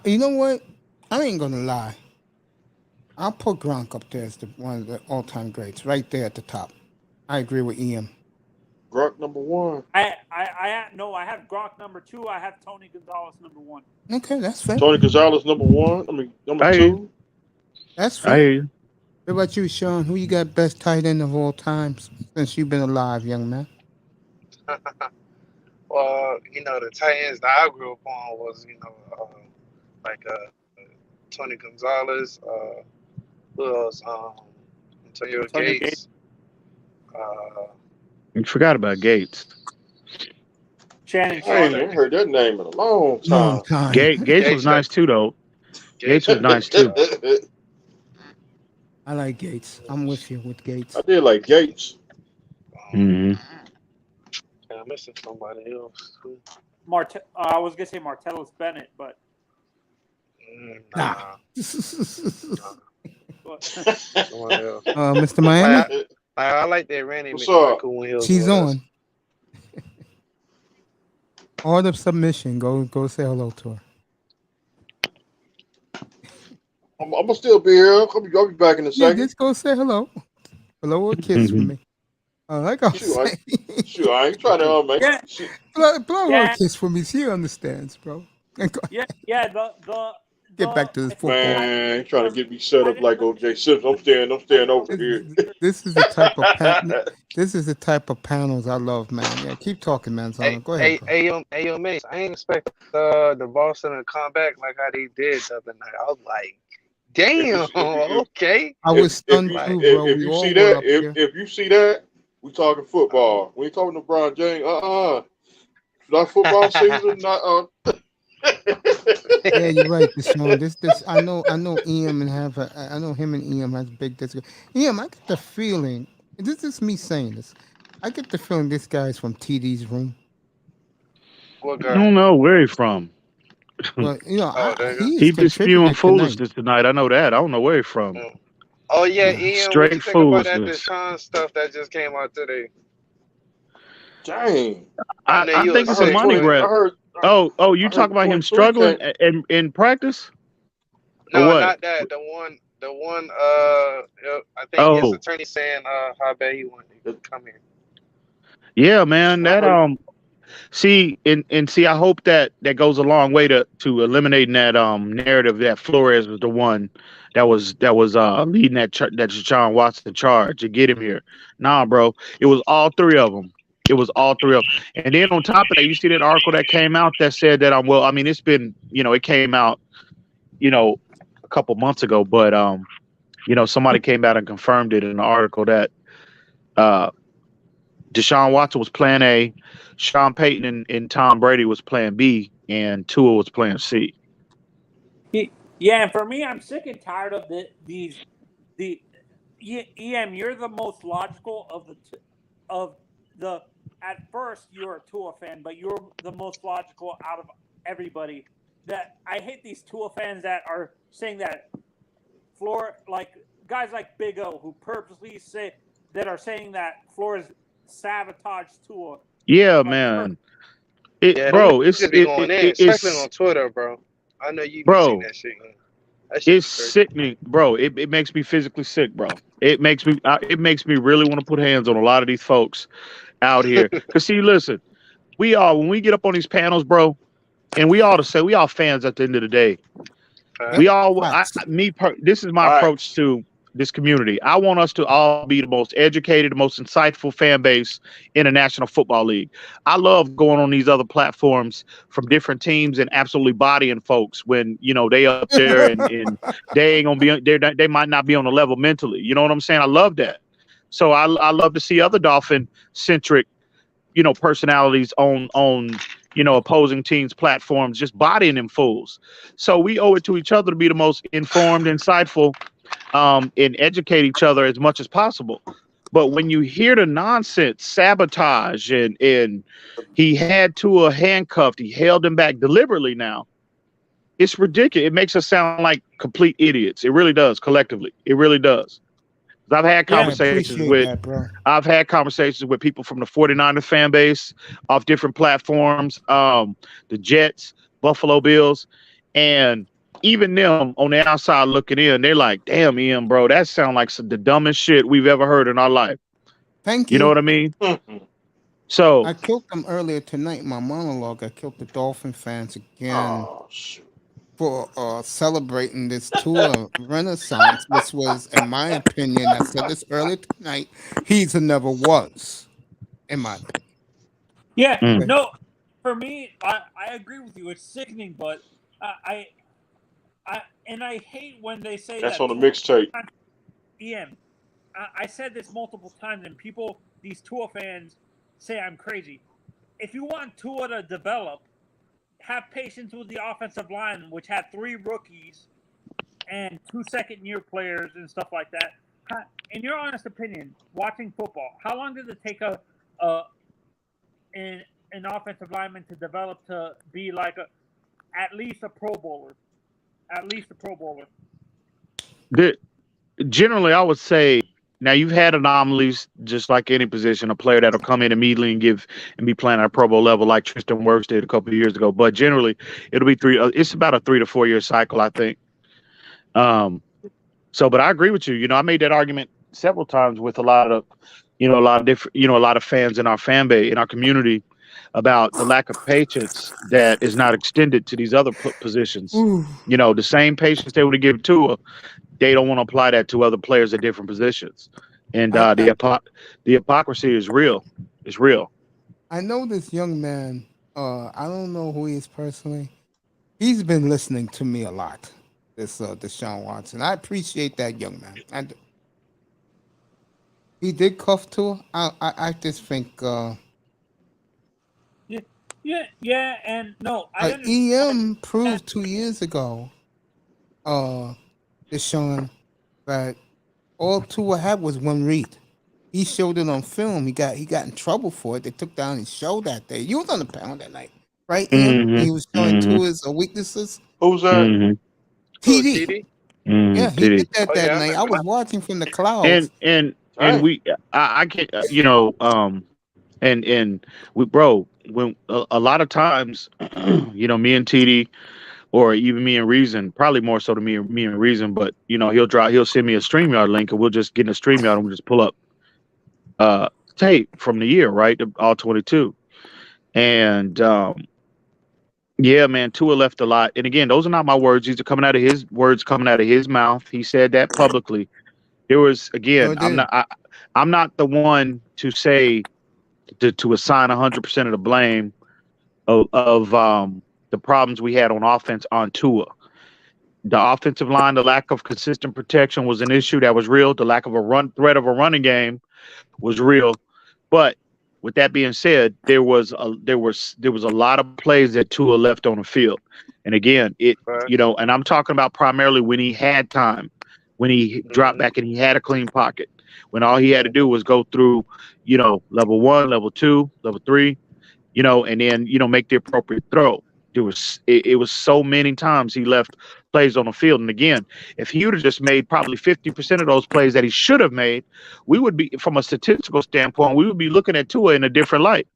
You know what? I ain't gonna lie. I'll put Gronk up there as one of the all-time greats, right there at the top. I agree with Ian. Gronk number one. I have Gronk number 2. I have Tony Gonzalez number 1. Okay, that's fair. Tony Gonzalez number 1. I mean number 2. That's fair. I hear you. What about you, Sean? Who you got best tight end of all time since you've been alive, young man? Well, the tight ends that I grew up on was, Tony Gonzalez, who else? Antonio Gates. You forgot about Gates. Shannon I ain't even heard that name in a long time. Gates was nice too, though. Gates was nice too. I like Gates. I'm with you with Gates. I did like Gates. Mm-hmm. I'm missing somebody else. I was gonna say Martellus Bennett, but Nah. Someone else. Mr. Miami? I like that Randy What's McMichael when he was She's with us. on. Order of submission. Go say hello to her. I'm gonna still be here. I'll be back in a Yeah, second. just go say hello. Hello or kiss for me. Like I was Shoot, I, saying, shoot, I ain't trying to make Yeah, shit. blow her yeah, a kiss for me. She understands, bro. And yeah, yeah. get back to this I think football. Man, ain't trying to get me set I up didn't like really, OJ Simpson. I'm staying over here. This is the type of this is the type of panels I love, man. Yeah, keep talking, man. Hey, Zana. Go ahead, hey, bro. hey, yo, Mace. I ain't expect the Boston to come back like how they did the other night. I was like, if you damn, if okay. I was if stunned you Like, too, bro. if We you all see were that, up here. if you see that, we talking football. We ain't talking LeBron James. It's not football season. Not Yeah, you're right, Deshaun. This I know Em and I know him and Em has big disagreement. Em, I get the feeling this is me saying this. I get the feeling this guy's from TD's room. what I guy? don't know where he from. Well, Oh, there you go. he is He been spewing contributing tonight. foolishness tonight. I know that. I don't know where he from. Mm. Oh yeah, Yeah. Ian, what you Straight think about that foolishness. Deshaun stuff that just came out today? dang. I know I you think I it's a heard upset, money 20. but grab. You I talk heard about him 23 struggling came. in practice or no, what? not that. The one. I think his Oh, attorney saying how bad he wanted to come here. yeah, man. I That heard. see and see. I hope that goes a long way to eliminating that narrative that Flores was the one that was leading that Deshaun Watson charge to get him here. Nah, bro. It was all three of them. It was all three of them. And then on top of that, you see that article that came out that said that well, I mean, it's been it came out a couple months ago, but somebody came out and confirmed it in an article that uh, Deshaun Watson was plan A, Sean Payton and Tom Brady was plan B, and Tua was plan C. yeah. And for me, I'm sick and tired of the EM. You're the most logical of the. At first, you're a Tua fan, but you're the most logical out of everybody. That I hate these Tua fans that are saying that like guys like Big O who purposely are saying that Flores sabotaged Tua. Yeah, Like, man. Yeah, them Bro, niggas be going in, especially on Twitter, bro. I know you be seeing bro, that shit. Man. That shit it's be crazy. sickening, bro. It makes me physically sick, bro. It makes me really want to put hands on a lot of these folks out here. Cause see, listen, when we get up on these panels, bro, and we all fans at the end of the day. Yep. We all, Facts. this is my approach Facts. to this community. I want us to all be the most educated, the most insightful fan base in the National Football League. I love going on these other platforms from different teams and absolutely bodying folks when they up there and they ain't gonna be they might not be on the level mentally. You know what I'm saying? I love that. So I love to see other Dolphin centric personalities on opposing teams' platforms, just bodying them fools. So we owe it to each other to be the most informed, insightful, and educate each other as much as possible. But when you hear the nonsense, sabotage, and he had Tua handcuffed, he held him back deliberately. Now it's ridiculous. It makes us sound like complete idiots. It really does, collectively. It really does. I've had Yeah, I conversations appreciate with that, bro. people from the 49er fan base off different platforms, the Jets, Buffalo Bills, and even them on the outside looking in, they're like, damn, Ian, bro, that sounds like the dumbest shit we've ever heard in our life. Thank You know you. what I mean? Mhm. So, I killed them earlier tonight in my monologue. I killed the Dolphin fans again Oh shoot. for celebrating this tour renaissance, which was, in my opinion, I said this earlier tonight, he's a never was, in my opinion. yeah. mm, No, for me, I agree with you. It's sickening, but I hate when they say That's that on the Tua. mixtape. EM. I said this multiple times, and these Tua fans say I'm crazy. If you want Tua to develop, have patience with the offensive line, which had 3 rookies and 2 second-year players and stuff like that. In your honest opinion, watching football, how long did it take an offensive lineman to develop to be like at least a Pro Bowler? At least a Pro Bowler. generally, I would say now you've had anomalies, just like any position, a player that'll come in immediately and be playing at a Pro Bowl level, like Tristan Wirfs did a couple of years ago. But generally, it'll be it's about a 3 to 4 year cycle, I think. Um, but I agree with you. I made that argument several times with a lot of a lot of different, a lot of fans in our fan base, in our community, about the lack of patience that is not extended to these other positions. Ooh. The same patience they would give to they don't want to apply that to other players at different positions. And the hypocrisy is real. It's real. I know this young man. I don't know who he is personally. He's been listening to me a lot. This Deshaun Watson. I appreciate that young man. And he did cuff to. I just think Yeah, and no, I understand. EM proved 2 years ago, Deshaun, that all Tua had was one read. He showed it on film. He got in trouble for it. They took down his show that day. You was on the panel that night, right, Ian? Mhm. He was showing Mhm. Tua's weaknesses. Who's that? Mhm. TD. TD? Yeah, he TD. did that Oh, that yeah, I night. I remember was that. watching from the clouds. And Dang. we I can't and we, bro, when a lot of times me and TD, or even me and Reason, probably more so to me and Reason, but he'll send me a StreamYard link, and we'll just get in a StreamYard and we'll just pull up tape from the year, right, all 22. And yeah, man, Tua left a lot. And again, those are not my words. These are coming out of his words, coming out of his mouth. He said that publicly. There was, again, Sure did. I'm not the one to say to assign 100% of the blame of the problems we had on offense on Tua. The offensive line, the lack of consistent protection was an issue that was real. The lack of a threat of a running game was real. But with that being said, there was a lot of plays that Tua left on the field. And again, Facts. and I'm talking about primarily when he had time, when he dropped back and he had a clean pocket, when all he had to do was go through, level 1, level 2, level 3, and then, make the appropriate throw. It was so many times he left plays on the field. And again, if he would have just made probably 50% of those plays that he should have made, we would be, from a statistical standpoint, we would be looking at Tua in a different light.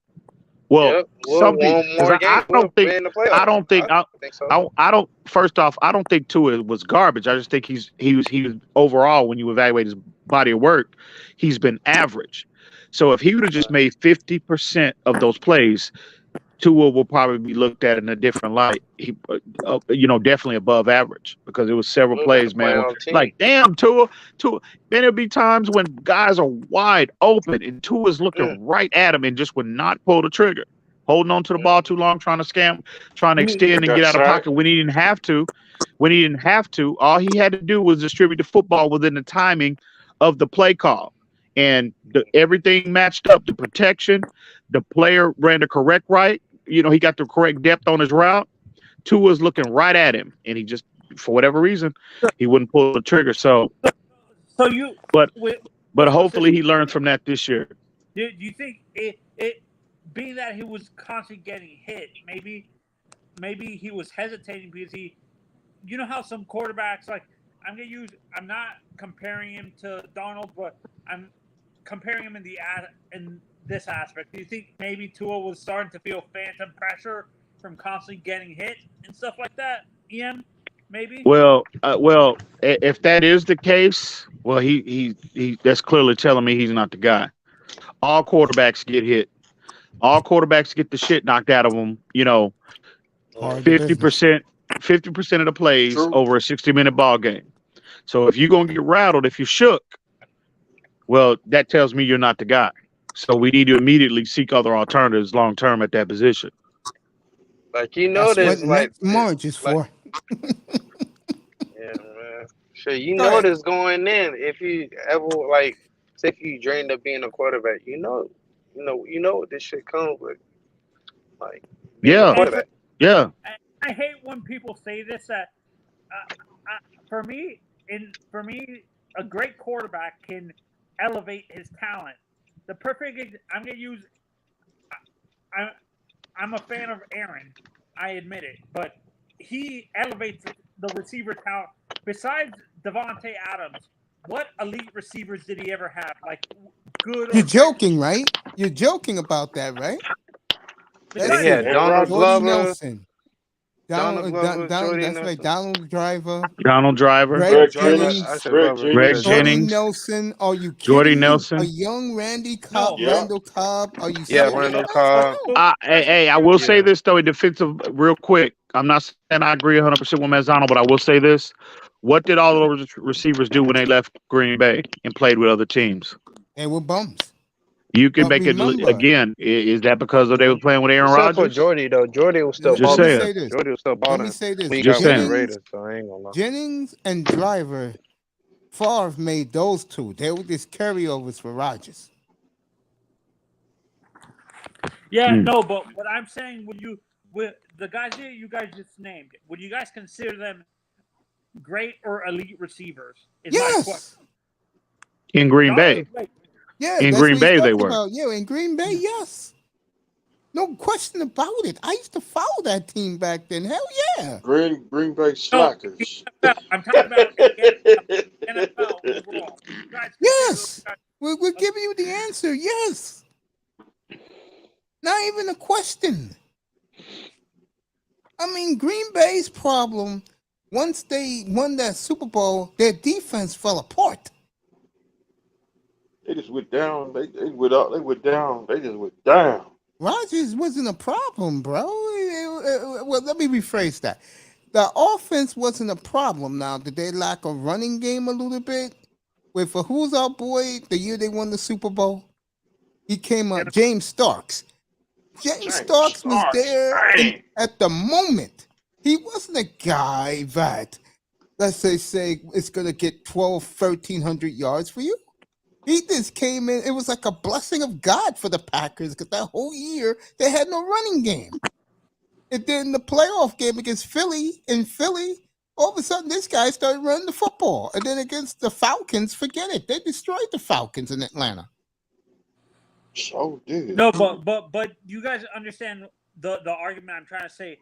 Well, Yep. We'll something, won because more I games. don't We'll think, be in the playoffs. I don't think, I think so. I don't. First off, I don't think Tua was garbage. I just think he was overall, when you evaluate his body of work, he's been average. So if he would have just made 50% of those plays, Tua will probably be looked at in a different light. He, definitely above average, because it was several We'll be a plays, man. playoff team. Like, damn, Tua. Then there'll be times when guys are wide open and Tua's looking right at him and just would not pull the trigger, holding on to the ball too long, trying to extend and get Yes, out of sir. pocket when he didn't have to. All he had to do was distribute the football within the timing of the play call, and everything matched up. The protection, the player ran the correct right. He got the correct depth on his route. Tua's looking right at him, and he just, for whatever reason, he wouldn't pull the trigger. So, but hopefully he learns from that this year. Do you think it being that he was constantly getting hit, maybe he was hesitating because you know how some quarterbacks, like, I'm not comparing him to Donald, but I'm comparing him in this aspect. Do you think maybe Tua was starting to feel phantom pressure from constantly getting hit and stuff like that? Ian, maybe. Well, if that is the case, well, he that's clearly telling me he's not the guy. All quarterbacks get hit. All quarterbacks get the shit knocked out of them. Hard business. 50% of the plays True. over a 60-minute ball game. So if you're gonna get rattled, if you're shook, well, that tells me you're not the guy. So we need to immediately seek other alternatives long term at that position. Like, you That's notice, what like, next March is like, for. yeah, man. Sure, you Go ahead. notice going in, if you ever, like, say if you dreamed of being a quarterback, you know what this shit comes with, like, being a Yeah, quarterback. yeah. I hate when people say this. That for me, a great quarterback can elevate his talent. The perfect. I'm gonna use. I'm a fan of Aaron. I admit it, but he elevates the receiver talent. Besides Devontae Adams, what elite receivers did he ever have? Like, good. You're joking, right? You're joking about that, right? Then he had Besides, Donald Jordy Glover. Nelson, Donald Glover, Jordy That's right. Nelson. Donald Driver, Donald Driver, Greg Greg Driver. I Jennings, said Greg Glover. Greg Jennings. Jordy Jennings, Nelson. Are you Jordy kidding me? A Nelson. young Randy No. Yeah. Randall Cobb. Are you Yeah, serious? Randall Yes, Cobb. no. Hey, I will say Yeah. this though, in defensive, real quick. I'm not saying I agree 100% with Mazzano, but I will say this: what did all those receivers do when they left Green Bay and played with other teams? They were bums. You can But make it remember, again. Is that because they were playing with Aaron Except for Rodgers? Jordy though. Jordy was still Just let me balling. saying. say this. Jordy was still Let me balling say this. when he Just got with the saying. Raiders. So I ain't gonna lie. Jennings and Driver, Favre made those two. They were just carryovers for Rodgers. Yeah, Mm. no, but what I'm saying, with the guys that you guys just named, would you guys consider them great or elite receivers? Is my question. Yes. In Green Y'all Bay, are great. Yeah, in that's Green what he's Bay, they talking were. about. Yeah, in Green Bay, yes. No question about it. I used to follow that team back then. Hell yeah. Green Bay No, Slackers. I'm talking about NFL overall. You guys consider those Yes. guys We're giving you the answer. Yes. Not even a question. I mean, Green Bay's problem, once they won that Super Bowl, their defense fell apart. They just went down. They went up. They went down. They just went down. Rodgers wasn't a problem, bro. Well, let me rephrase that. The offense wasn't a problem. Now, did they lack a running game a little bit? With who's our boy the year they won the Super Bowl? He came up, James Starks. James Starks was there Dang. at the moment. He wasn't a guy that, let's say it's going to get 1,300 yards for you. He just came in. It was like a blessing of God for the Packers because that whole year they had no running game. And then the playoff game against Philly, all of a sudden this guy started running the football. And then against the Falcons, forget it. They destroyed the Falcons in Atlanta. So did. No, but you guys understand the argument I'm trying to say.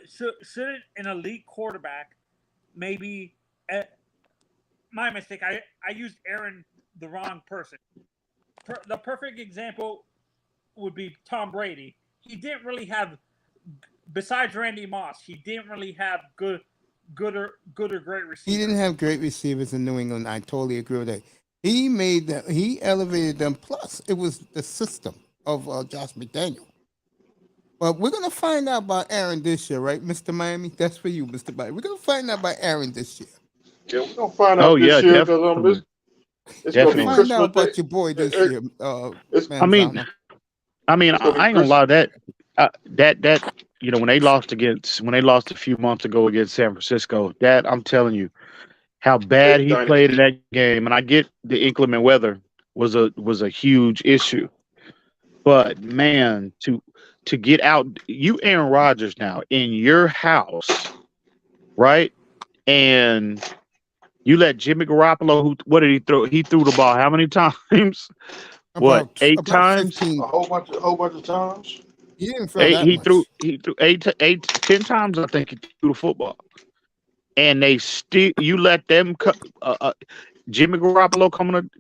Shouldn't an elite quarterback maybe? My mistake. I used Aaron the wrong person. The perfect example would be Tom Brady. He didn't really have, besides Randy Moss, he didn't really have good or great receivers. He didn't have great receivers in New England. I totally agree with that. He made them. He elevated them. Plus, it was the system of Josh McDaniel. But we're gonna find out about Aaron this year, right, Mr. Miami? That's for you, Mr. Miami. We're gonna find out about Aaron this year. Yeah, we're gonna find out Oh this yeah, year because definitely. it's gonna be Find Christmas out Day. about your boy this It- year, it's- I mean, Manzano. It's gonna be I ain't gonna lie. That you know when they lost a few months ago against San Francisco, that I'm telling you how bad he Dynasty. played in that game, and I get the inclement weather was a huge issue, but man, to get out, you Aaron Rodgers now in your house, right? And you let Jimmy Garoppolo, what did he throw? He threw the ball how many times? What, eight About times? 15. a whole bunch of times. He didn't throw Eight, that he much. threw 10 times. I think he threw the football, and they still you let them Jimmy Garoppolo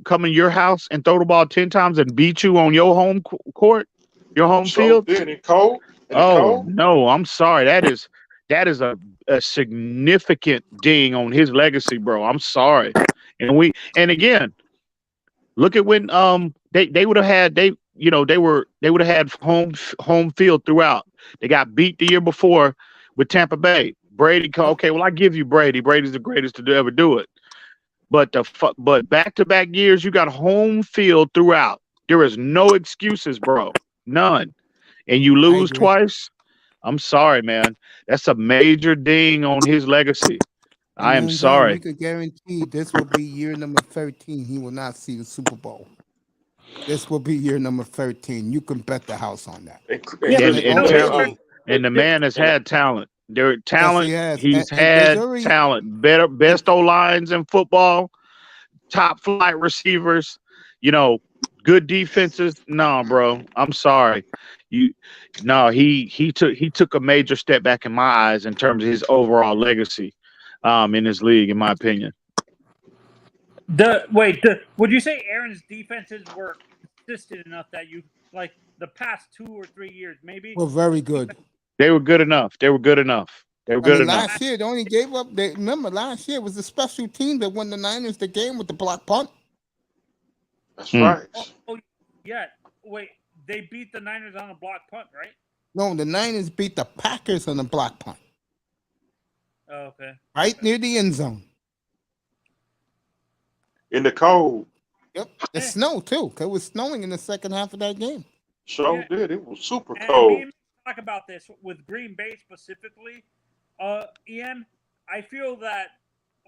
come in your house and throw the ball 10 times and beat you on your home court, your home So field. then it cold. Oh no, I'm sorry. That is a significant ding on his legacy, bro. I'm sorry. And again, look at when they would have had they would have had home field throughout. They got beat the year before with Tampa Bay. Brady, okay, well I give you Brady. Brady's the greatest to ever do it. But but back-to-back years, you got home field throughout. There is no excuses, bro. None. And you lose agree. twice. I'm sorry, man. That's a major ding on his legacy. I am We sorry. could guarantee this will be year number 13. He will not see the Super Bowl. This will be year number 13. You can bet the house on that. And the man has had talent. There talent. Yes, He's he has. And had there's already- talent. Best O lines in football. Top flight receivers. Good defenses. No, bro. I'm sorry. He took a major step back in my eyes in terms of his overall legacy in this league, in my opinion. Would you say Aaron's defenses were consistent enough that you like the past 2 or 3 years maybe? Well, very good. They were good enough. They were good enough. They were I good mean, enough. last year they only gave up. Remember, last year it was the special team that won the Niners the game with the block punt. That's Hmm. right. Oh, yeah. Wait, they beat the Niners on a block punt, right? No, the Niners beat the Packers on the block punt, Oh, okay. right near the end zone. In the cold. Yep, the Yeah. snow too. 'Cause it was snowing in the second half of that game. Sure Yeah. did. It was super And me cold. and talk about this with Green Bay specifically. Ian, I feel that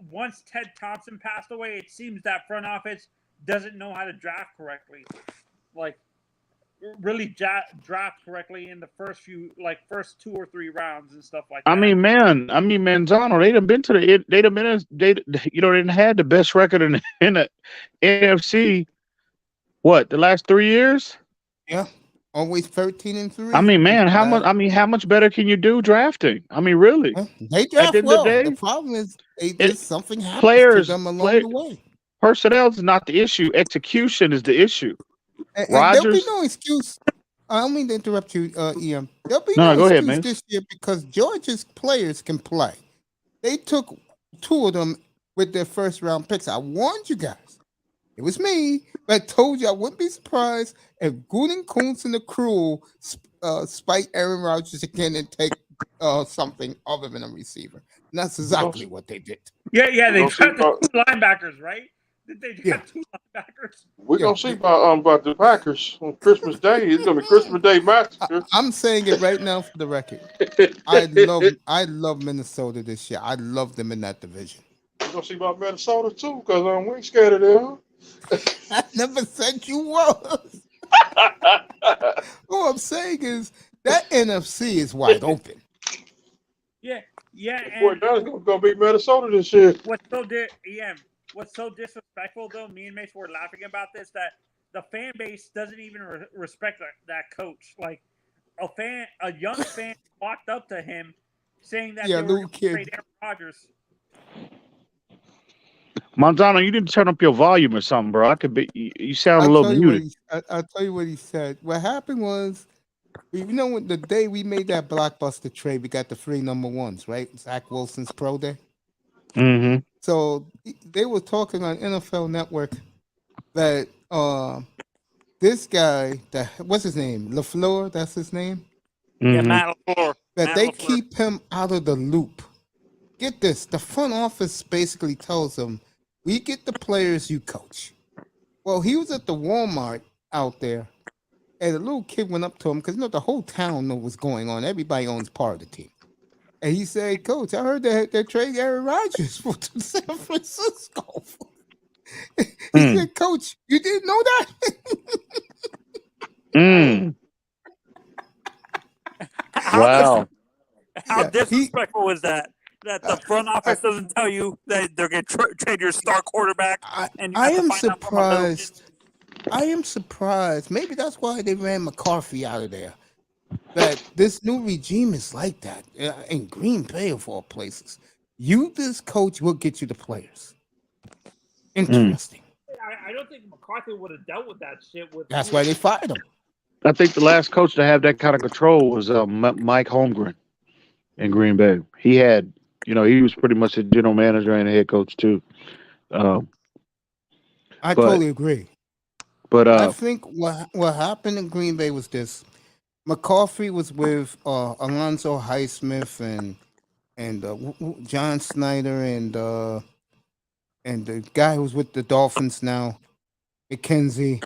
once Ted Thompson passed away, it seems that front office doesn't know how to draft correctly. Like, really draft correctly in the first 2 or 3 rounds and stuff like that. I mean, Manzano, they done been to the, they done been, they didn't had the best record in the NFC. What, the last 3 years? Yeah, always 13-3. I mean, man, how much better can you do drafting? I mean, really? They At draft the end of well. the day, The problem is there's something happens players- to them along the way. personnel is not the issue. Execution is the issue. And there'll be Rodgers- no excuse. I don't mean to interrupt you, Ian. There'll be No, no go ahead, excuse man. this year because Georgia's players can play. They took 2 of them with their first round picks. I warned you guys. It was me that told you I wouldn't be surprised if Gutekunst and the crew spike Aaron Rodgers again and take something other than a receiver. And that's exactly what they did. Yeah, they We'll see drafted 2 linebackers, right? Did they draft 2 linebackers? We're gonna see about the Packers on Christmas Day. It's gonna be Christmas Day massacre. I'm saying it right now for the record. I love Minnesota this year. I love them in that division. We're gonna see about Minnesota too, because we ain't scared of them. I never said you was. All I'm saying is that NFC is wide open. Yeah, Boy, and that's gonna be Minnesota this year. what's so disrespectful though, me and Mace were laughing about this, that the fan base doesn't even respect that coach. Like a young fan walked up to him saying that they were little going to kid. trade Aaron Rodgers. Manzano, you didn't turn up your volume or something, bro. I could be. You sound a little muted. I'll tell you what he said. What happened was, when the day we made that blockbuster trade, we got the 3 number 1s, right? Zach Wilson's pro day. Mm-hmm. So they were talking on NFL Network that this guy, what's his name? LaFleur, that's his name? Yeah, Matt LaFleur. That they keep him out of the loop. Get this, the front office basically tells him, we get the players you coach. Well, he was at the Walmart out there, and a little kid went up to him, because the whole town knew what's going on. Everybody owns part of the team. And he said, Coach, I heard they're trading Aaron Rodgers for to San Francisco. He said, Coach, you didn't know that? Wow. How disrespectful was that? That the front office doesn't tell you that they're going to trade your star quarterback. I am surprised. I am surprised. Maybe that's why they ran McCarthy out of there. That this new regime is like that in Green Bay of all places. You, this coach, will get you the players. Interesting. I don't think McCarthy would have dealt with that shit. That's why they fired him. I think the last coach to have that kind of control was Mike Holmgren in Green Bay. He had, he was pretty much a general manager and a head coach too. I totally agree. But I think what happened in Green Bay was this: McCaffrey was with Alonzo Highsmith and John Snyder and the guy who's with the Dolphins now, McKenzie,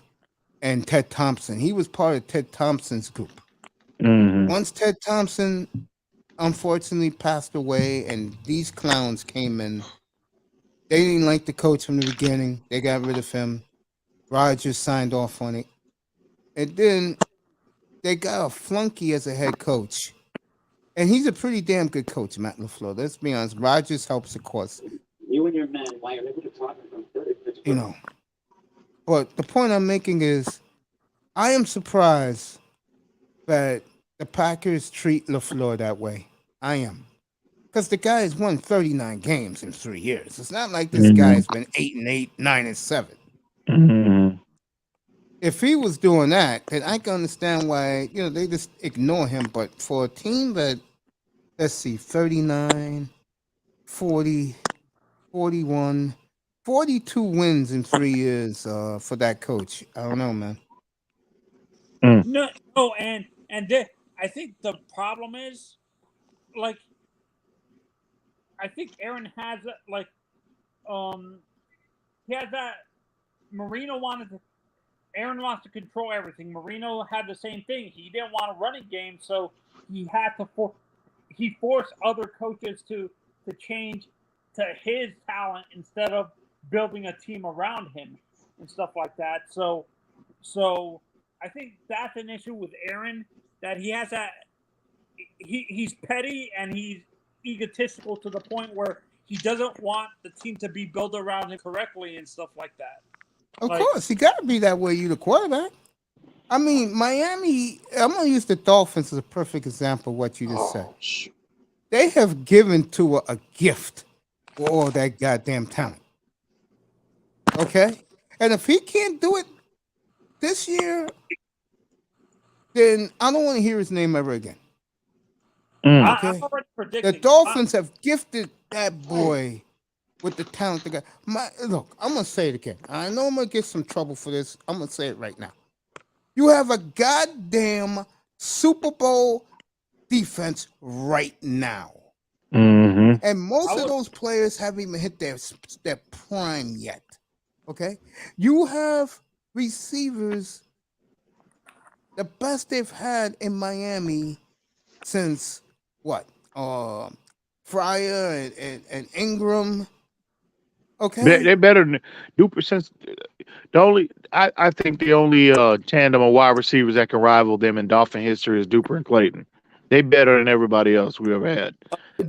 and Ted Thompson. He was part of Ted Thompson's group. Mm-hmm. Once Ted Thompson unfortunately passed away and these clowns came in, they didn't like the coach from the beginning. They got rid of him. Rodgers signed off on it. And then they got a flunky as a head coach. And he's a pretty damn good coach, Matt LaFleur. Let's be honest. Rodgers helps, of course. You and your men, why are you talking from 30? But the point I'm making is, I am surprised that the Packers treat LaFleur that way. I am. Because the guy has won 39 games in 3 years. It's not like this guy's been 8-8, 9-7. Mm-hmm. If he was doing that, then I can understand why they just ignore him. But for a team that, let's see, 39, 40, 41, 42 wins in 3 years for that coach. I don't know, man. No, and I think the problem is, like, I think Aaron has like, he has that. Aaron wants to control everything. Marino had the same thing. He didn't want a running game, so he had to he forced other coaches to change to his talent instead of building a team around him and stuff like that. So I think that's an issue with Aaron, that he has that. He's petty and he's egotistical to the point where he doesn't want the team to be built around him correctly and stuff like that. Of course, you got to be that way. You the quarterback. I mean, Miami. I'm gonna use the Dolphins as a perfect example of what you just said. They have given Tua a gift for all that goddamn talent. Okay, and if he can't do it this year, then I don't want to hear his name ever again. I'm Okay, already predicting. the Dolphins have gifted that boy with the talent. Look, I'm gonna say it again. I know I'm gonna get some trouble for this. I'm gonna say it right now. You have a goddamn Super Bowl defense right now, and most of those players haven't even hit their prime yet. Okay, you have receivers, the best they've had in Miami since what? Fryer and Ingram. Okay, They're better than Duper. Since I think the only tandem of wide receivers that can rival them in Dolphin history is Duper and Clayton. They better than everybody else we ever had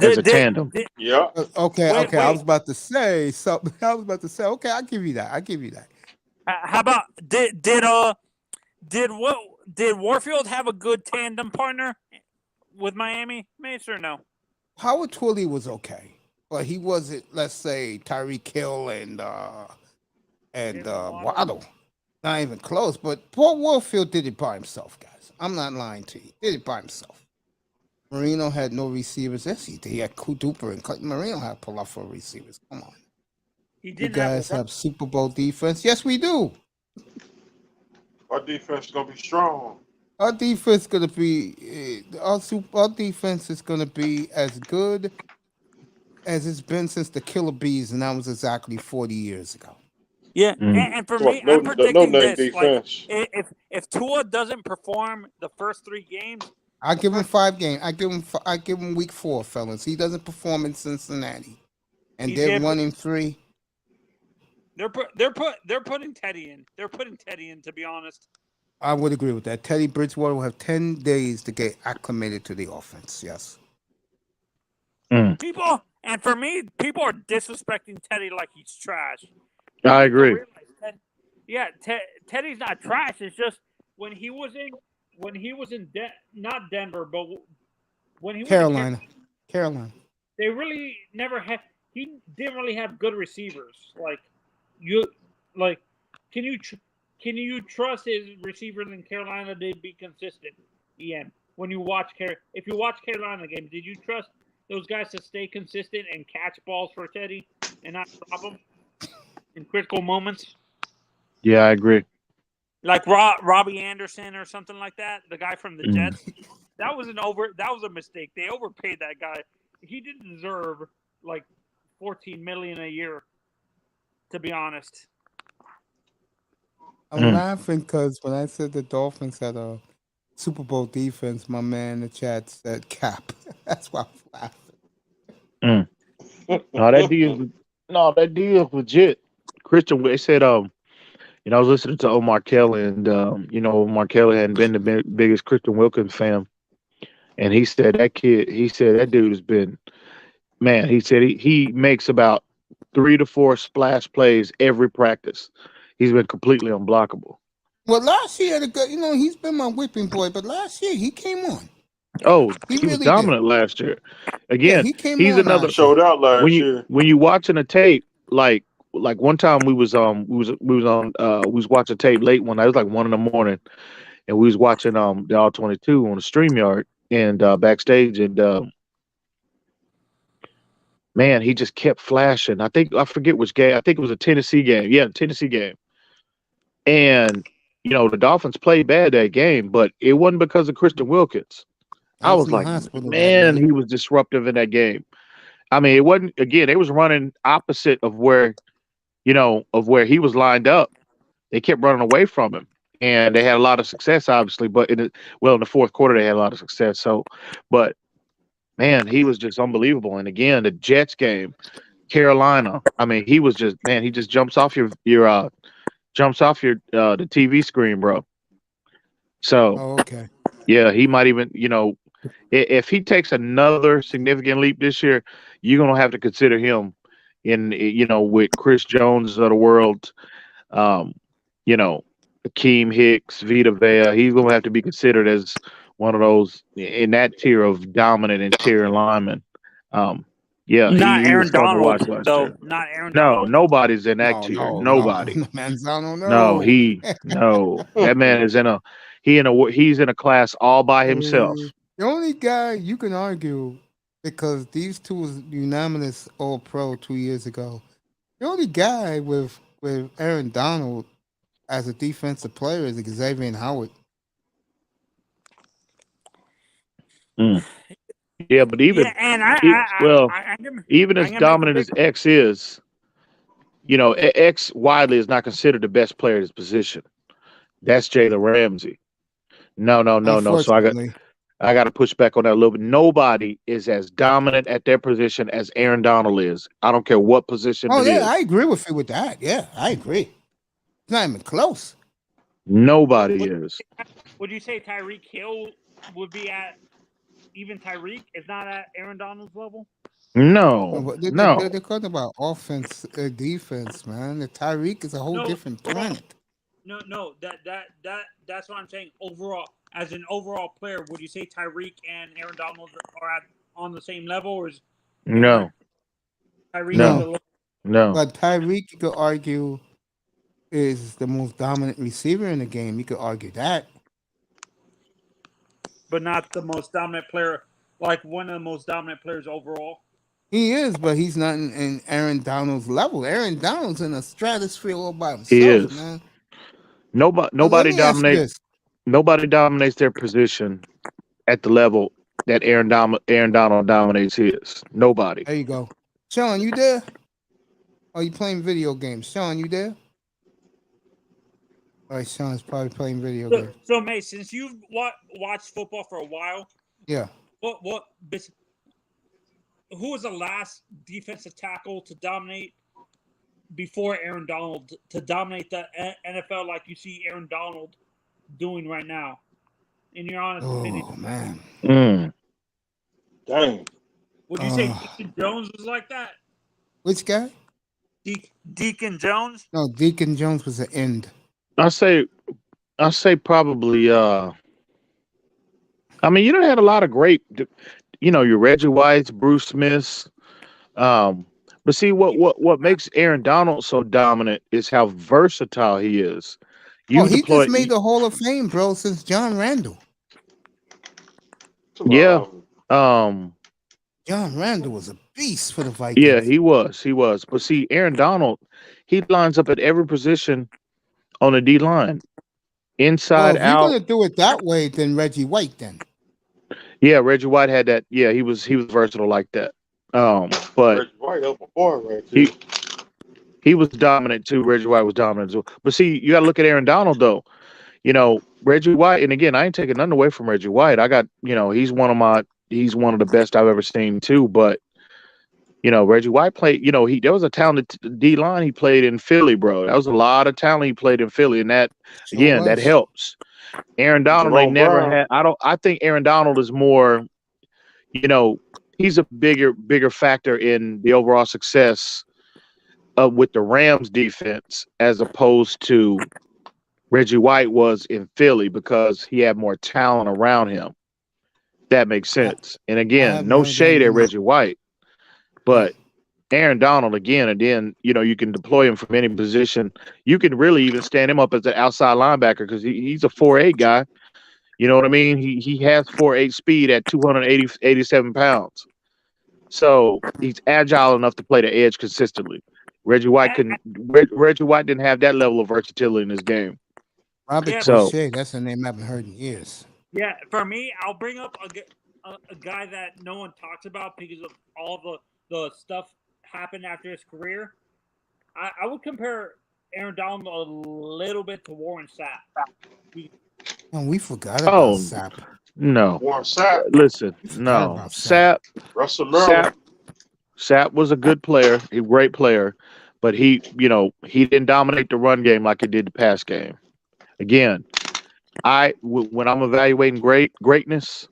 as a tandem. Yeah. Okay. Wait. I was about to say something. Okay, I'll give you that. How about did Warfield have a good tandem partner with Miami, Mace, or no? Howard Twilley was okay, but he wasn't, let's say, Tyreek Hill and Waddle. Not even close. But Paul Warfield did it by himself, guys. I'm not lying to you. Did it by himself. Marino had no receivers. Yes, he did. He had Duper and Clayton. Marino had pull up for receivers. Come on. You guys have Super Bowl defense. Yes, we do. Our defense is gonna be strong. Our defense gonna be our defense is gonna be as good as it's been since the Killer Bees, and that was exactly 40 years ago. Yeah, and for me, I'm predicting this. Like, if Tua doesn't perform the first 3 games, I give him 5 games. I give him week 4, fellas. He doesn't perform in Cincinnati, and they're 1-3. They're putting Teddy in. They're putting Teddy in. To be honest, I would agree with that. Teddy Bridgewater will have 10 days to get acclimated to the offense. Yes. People are disrespecting Teddy like he's trash. I agree. Teddy's not trash. It's just when he was in not Denver, but when he was Carolina, they really never had. He didn't really have good receivers. Can you trust his receivers in Carolina to be consistent? Ian, if you watch Carolina games, did you trust those guys to stay consistent and catch balls for Teddy and not drop them in critical moments? Yeah, I agree. Like Robbie Anderson or something like that, the guy from the Jets. That was a mistake. They overpaid that guy. He didn't deserve like $14 million a year, to be honest. I'm laughing because when I said the Dolphins had a Super Bowl defense, my man in the chat said cap. That's why I was laughing. That deal is legit. Christian, they said, I was listening to Omar Kelly, and Omar Kelly hadn't been the biggest Christian Wilkins fan, and he said that dude has been, man. He said he makes about 3 to 4 splash plays every practice. He's been completely unblockable. Well, last year, he's been my whipping boy, but last year he came on. Oh, he really was dominant did. Last year. Again, he came he's on another last Showed out last year. when you watching a tape, like like one time we was watching tape late one night. It was like 1 a.m, and we was watching the All 22 on the StreamYard and backstage, and man, he just kept flashing. I forget which game. I think it was a Tennessee game. Yeah, Tennessee game. And the Dolphins played bad that game, but it wasn't because of Christian Wilkins. I I was was in the like, hospital that man, night. he was disruptive in that game. I mean, it wasn't, again, they was running opposite of where he was lined up. They kept running away from him, and they had a lot of success, obviously. But in the fourth quarter, they had a lot of success. So, but man, he was just unbelievable. And again, the Jets game, Carolina. I mean, he was just, man, he just jumps off the TV screen, bro. So Oh, okay. yeah, he might even, if he takes another significant leap this year, you're gonna have to consider him with Chris Jones of the world, um, Akeem Hicks, Vita Vea. He's gonna have to be considered as one of those in that tier of dominant interior linemen. Yeah, Not he was Aaron fun to watch Donald, last though. year. Not Aaron No, Donald. nobody's in that No, tier. no, no. Nobody. Manzano, No, no. that man is he's in a class all by himself. The only guy you can argue, because these two was unanimous All Pro 2 years ago. The only guy with Aaron Donald as a defensive player is Xavier Howard. Yeah, but even and even as dominant as X is, X widely is not considered the best player at his position. That's Jalen Ramsey. No. So I got to push back on that a little bit. Nobody is as dominant at their position as Aaron Donald is. I don't care what position it is. I agree with you with that. Yeah, I agree. It's not even close. Nobody is. Would you say Tyreek Hill would be at even Tyreek is not at Aaron Donald's level? No. They're talking about offense, defense, man. The Tyreek is a whole different planet. No. That's what I'm saying. Overall, as an overall player, would you say Tyreek and Aaron Donald are on the same level, or is no? Tyreek No. But Tyreek, you could argue, is the most dominant receiver in the game. You could argue that. But not the most dominant player, like one of the most dominant players overall. He is, but he's not in Aaron Donald's level. Aaron Donald's in a stratosphere all by himself, He is. man. Nobody dominates. Nobody dominates their position at the level that Aaron Donald dominates his. Nobody. There you go. Sean, you there? Are you playing video games? Sean, you there? All right, Sean's probably playing video games. So, Mace, since you've watched football for a while, yeah. Who was the last defensive tackle to dominate before Aaron Donald, to dominate the NFL like you see Aaron Donald doing right now? In your honest opinion. Oh, man. Dang. Would you say Deacon Jones was like that? Which guy? Deacon Jones? No, Deacon Jones was the end. I say probably. I mean, you don't had a lot of great, your Reggie Whites, Bruce Smiths. But see, what makes Aaron Donald so dominant is how versatile he is. He just made the Hall of Fame, bro, since John Randall. Yeah. John Randall was a beast for the Vikings. Yeah, he was. But see, Aaron Donald, he lines up at every position on the D line, inside, out. If out. you're gonna do it that way, then Reggie White, then. Yeah, Reggie White had that. Yeah, he was versatile like that. But Reggie White up before, right? He was dominant too. Reggie White was dominant too. But see, you got to look at Aaron Donald though. Reggie White, and again, I ain't taking nothing away from Reggie White. I got, he's one of the best I've ever seen too. But Reggie White played. There was a talented D line he played in Philly, bro. That was a lot of talent he played in Philly, and that that helps. Aaron Donald ain't never had. I think Aaron Donald is more. He's a bigger factor in the overall success with the Rams defense as opposed to Reggie White was in Philly because he had more talent around him. That makes sense. And again, no shade at Reggie White, but Aaron Donald again, and then you can deploy him from any position. You can really even stand him up as an outside linebacker because he's a 4'8" guy. You know what I mean? He has 4'8" speed at 87 pounds. So he's agile enough to play the edge consistently. Reggie White didn't have that level of versatility in his game. Robert Yeah. So Boucher, that's a name I haven't heard in years. Yeah, for me, I'll bring up a guy that no one talks about because of all the stuff happened after his career. I would compare Aaron Donald a little bit to Warren Sapp. And we forgot about oh Sapp. no, Warren Sapp, listen, We forgot no, about Sapp. Russell Maryland. Sapp was a good player, a great player, but he didn't dominate the run game like he did the pass game. Again, when I'm evaluating greatness,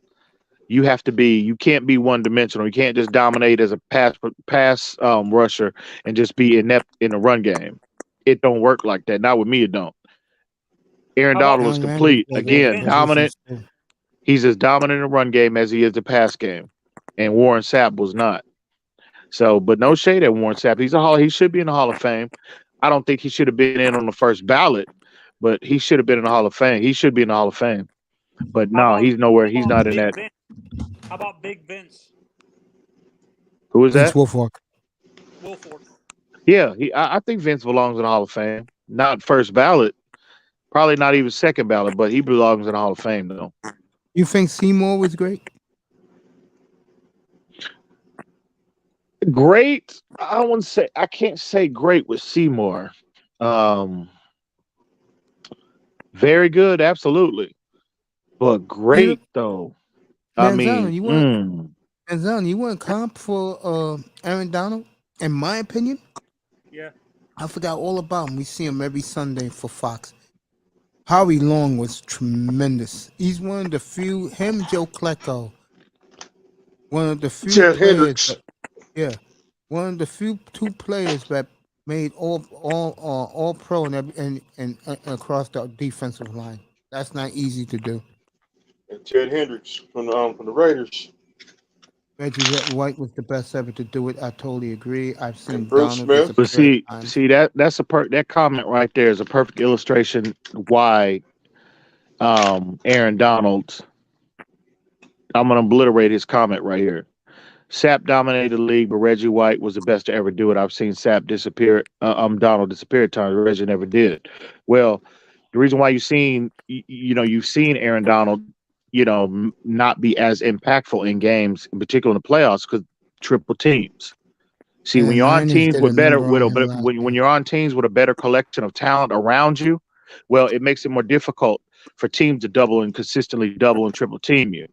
you can't be one dimensional. You can't just dominate as a pass rusher and just be inept in the run game. It don't work like that. Not with me, it don't. Aaron How about Donald is Young man complete. was Again, Vince? dominant. Positions, too. He's as dominant in the run game as he is the pass game. And Warren Sapp was not. So, but no shade at Warren Sapp. He should be in the Hall of Fame. I don't think he should have been in on the first ballot, but he should have been in the Hall of Fame. He should be in the Hall of Fame. But no, he's nowhere. He's not in that. Vince? How about Big Vince Who is Vince that? Wilfork. Wilfork? Yeah, I think Vince belongs in the Hall of Fame. Not first ballot, probably not even second ballot, but he belongs in the Hall of Fame though. You think Seymour was great? Great. I can't say great with Seymour. Very good, absolutely. But great though. I Manziel, mean, you want comp for Aaron Donald? In my opinion, Yeah. I forgot all about him. We see him every Sunday for Fox. Howie Long was tremendous. He's one of the few. Him, Joe Klecko. One of the few Ted players. Hendricks. One of the few two players that made all pro and across the defensive line. That's not easy to do. And Ted Hendricks from the Raiders. Reggie White was the best ever to do it. I totally agree. I've seen And Bruce Donald Smith. but disappear see, at times. that comment right there is a perfect illustration why Aaron Donald. I'm gonna obliterate his comment right here. Sapp dominated the league, but Reggie White was the best to ever do it. I've seen Sapp disappear. Donald disappear at times. Reggie never did. Well, the reason why you've seen Aaron Donald, not be as impactful in games, in particular in the playoffs, because triple teams. See, And when the you're on Niners teams did with a better, number on him last when year. you're on teams with a better collection of talent around you, well, it makes it more difficult for teams to double and consistently double and triple team you.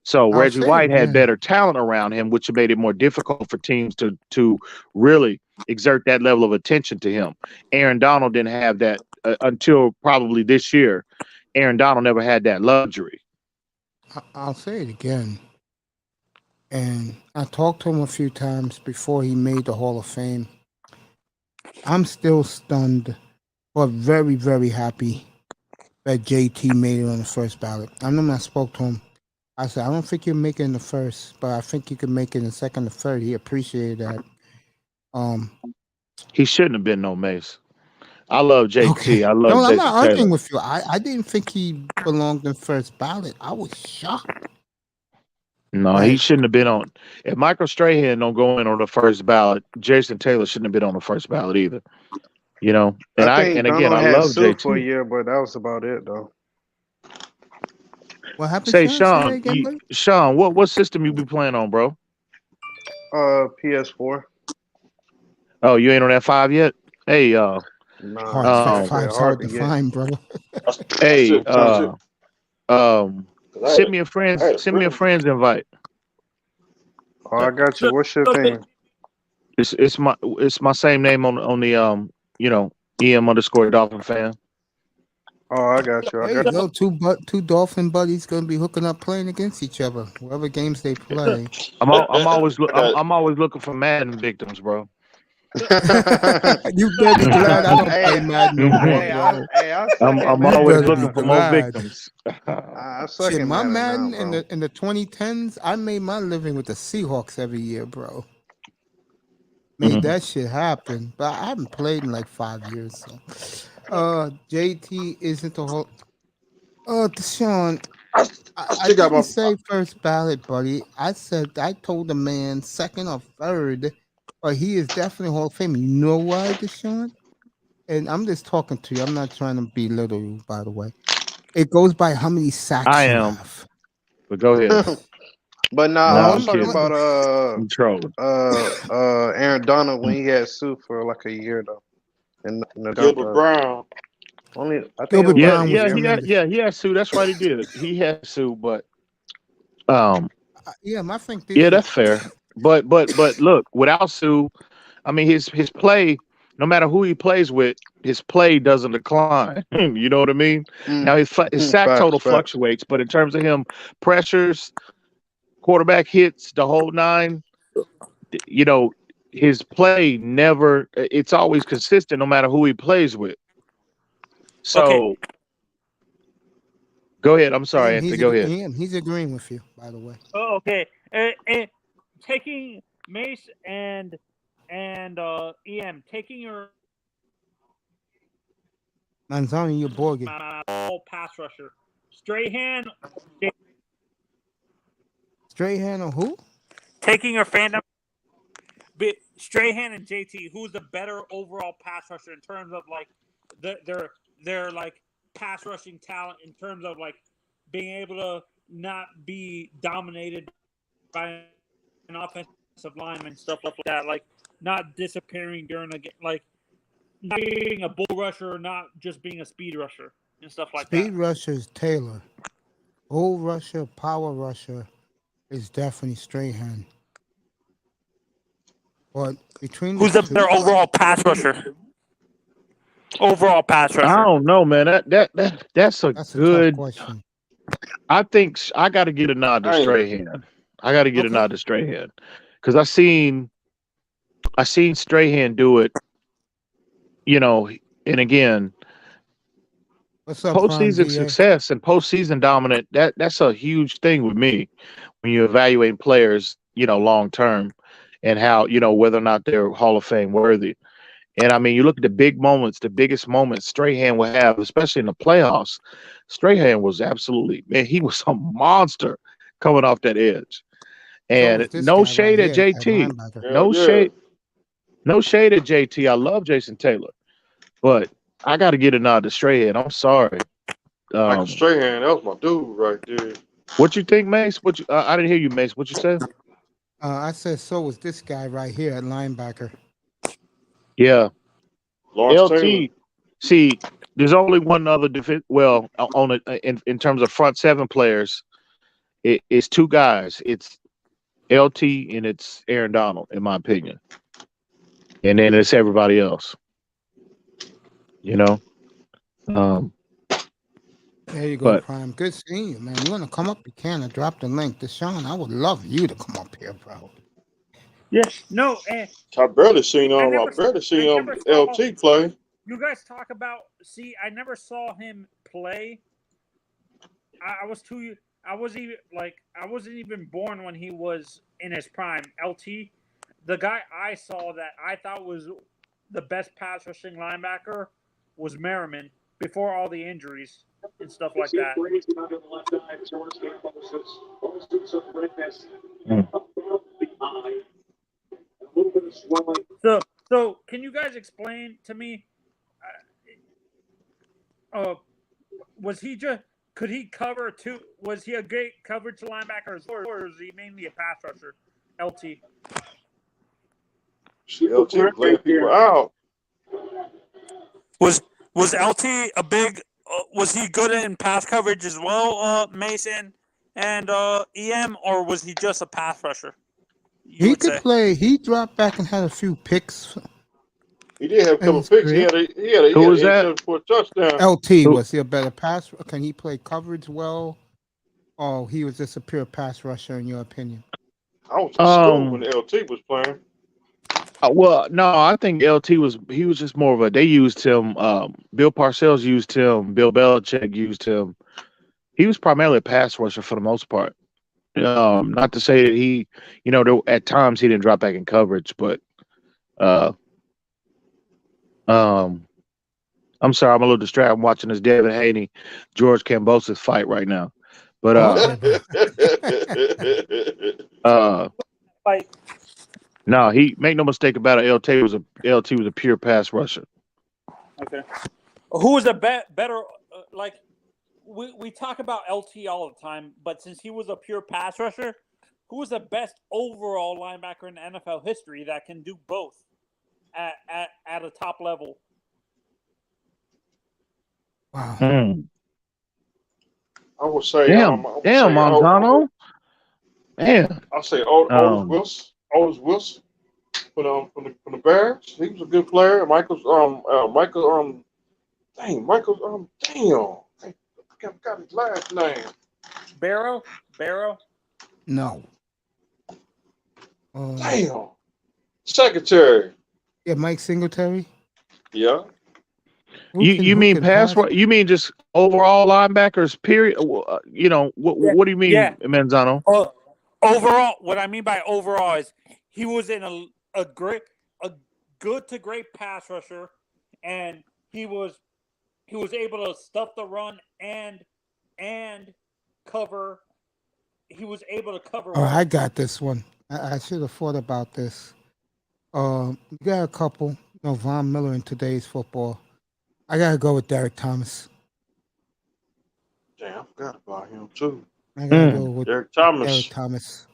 So I'll Reggie say White had again. better talent around him, which made it more difficult for teams to really exert that level of attention to him. Aaron Donald didn't have that until probably this year. Aaron Donald never had that luxury. I'll say it again. And I talked to him a few times before he made the Hall of Fame. I'm still stunned, but very, very happy that JT made it on the first ballot. I remember I spoke to him. I said, I don't think you'll make it in the first, but I think you can make it in the second or third. He appreciated that. He shouldn't have been no Mace. I love JT. Okay. I love No, I'm Jason not Taylor. arguing with you. I didn't think he belonged in first ballot. I was shocked. No, he Like, shouldn't have been on. If Michael Strahan don't go in on the first ballot, Jason Taylor shouldn't have been on the first ballot either. And I think again, Donald I had love Sue for a JT. year, but that was about it though. what happened, Say, Sean? Say that Sean, again, buddy? Sean, what system you be playing on, bro? PS4. Oh, you ain't on that 5 yet? Hey, Nah, Hard it's um, five's hard hard to to get. find, bro. hey, Trying to send me a friends invite. Oh, I got you. What's your thing? It's my same name on the EM_Dolphin fan. Oh, I got you. I There you got you. go. Two Dolphin buddies gonna be hooking up playing against each other, whatever games they play. I'm always looking for Madden victims, bro. You better be glad I don't play Madden no more, bro. I suck I'm at You always better looking be for more glad. victims. I suck Shit, at my Madden Madden now, bro. in the 2010s, I made my living with the Seahawks every year, bro. made that shit happen. But I haven't played in like 5 years. So, JT isn't the whole. Deshaun, I I still got didn't my. say first ballot, buddy. I told the man second or third, but he is definitely Hall of Fame. You know why, Deshaun? And I'm just talking to you. I'm not trying to belittle you, by the way. It goes by how many sacks I you am, have. but go ahead. But nah, No, I I'm was talking kidding. about I'm trolling. Aaron Donald when he had Sue for like a year though. And Gilbert Brown. only I think it Gilbert was Yeah, Brown was yeah, tremendous. he had Sue. That's right, he did. He had Sue, but um, Yeah, I think yeah, this is that's fair. But look, without Sue, I mean his play, no matter who he plays with, his play doesn't decline. You know what I mean? Now his sack total facts. fluctuates, but in terms of him pressures, quarterback hits, the whole nine, you know, his play never. It's always consistent, no matter who he plays with. Okay. So go ahead. I'm sorry, Anthony. Go ahead. He's agreeing with you, by the way. Oh, okay. And taking Mace and EM, taking your Manzoni, you're Borgin. pass rusher, Strahan, Straight hand or who? taking your fandom, Strahan and JT, who's the better overall pass rusher in terms of like their like pass rushing talent in terms of like being able to not be dominated by an offensive lineman and stuff like that, like not disappearing during a game, like not being a bull rusher, not just being a speed rusher and stuff like Speed that. rusher is Taylor. Bull rusher, power rusher is definitely Strahan. But between Who's the the two, better overall pass rusher? Overall pass I rusher. don't know, man. That's that's a tough good. question. I think I got to get a nod to I ain't- Strahan. I got to get a Okay. nod to Strahan because I seen Strahan do it. You know, and again, What's up, Prime postseason DA? success and postseason dominant. That's a huge thing with me when you evaluate players. You know, long term, and how whether or not they're Hall of Fame worthy. And I mean, you look at the big moments, the biggest moments Strahan will have, especially in the playoffs. Strahan was absolutely, man, he was a monster coming off that edge. So And is this no guy shade right at here at JT. linebacker. No shade. No shade at JT. I love Jason Taylor. But I got to get a nod to Strahan. I'm sorry. Michael Strahan, that was my dude right there. What you think, Mace? I didn't hear you, Mace. What you say? I said so was this guy right here at linebacker. Yeah. Lawrence LT. Taylor. See, there's only one other defense. Well, on it in terms of front seven players, it's two guys. It's LT and it's Aaron Donald, in my opinion, and then it's everybody else. You know. There you go, But Prime. Good seeing you, man. You want to come up? You can. I dropped the link. Deshaun, I would love you to come up here, bro. Yes. No. I barely seen I him. I never barely seen him never saw- LT play. You guys talk about. See, I never saw him play. I was too. I wasn't even born when he was in his prime. LT, the guy I saw that I thought was the best pass rushing linebacker was Merriman before all the injuries and stuff like that. So can you guys explain to me? Was he just? Could he cover too? Was he a great coverage linebacker, or is he mainly a pass rusher? LT. LT playing people out. Was LT a big? Was he good in pass coverage as well, Mason and EM, or was he just a pass rusher? He could play. He dropped back and had a few picks. He did have a couple his picks. He career. had Who was an that? interception for a touchdown. LT, was he a better pass? Can he play coverage well? Or he was just a pure pass rusher, in your opinion? I was in school when LT was playing. Well, no, I think LT was just more of a. They used him. Bill Parcells used him. Bill Belichick used him. He was primarily a pass rusher for the most part. Not to say that he, at times he didn't drop back in coverage, but Uh, um, I'm sorry, I'm a little distracted. I'm watching this David Haney, George Kambosos fight right now. But Okay, bro. Like, no, he make no mistake about it. LT was a pure pass rusher. okay, who is a better? Like, we talk about LT all the time, but since he was a pure pass rusher, who is the best overall linebacker in NFL history that can do both at a top level? Wow. I would say, Damn, Montano. Man, I'll say Otis Wilson. Otis Wilson from the Bears. He was a good player. Michael. I forgot his last name. Barrow. No. Damn. Secretary. Yeah, Mike Singletary. Yeah. You mean pass? You mean just overall linebackers? Period. You know what do you mean, Manzano? Overall, what I mean by overall is he was in a good to great pass rusher, and he was able to stuff the run and cover. He was able to cover. Oh, I got this one. I should have thought about this. You got a couple. Von Miller in today's football. I gotta go with Derek Thomas. Damn, I forgot about him too. I gotta go with Derek Thomas. Derek Thomas.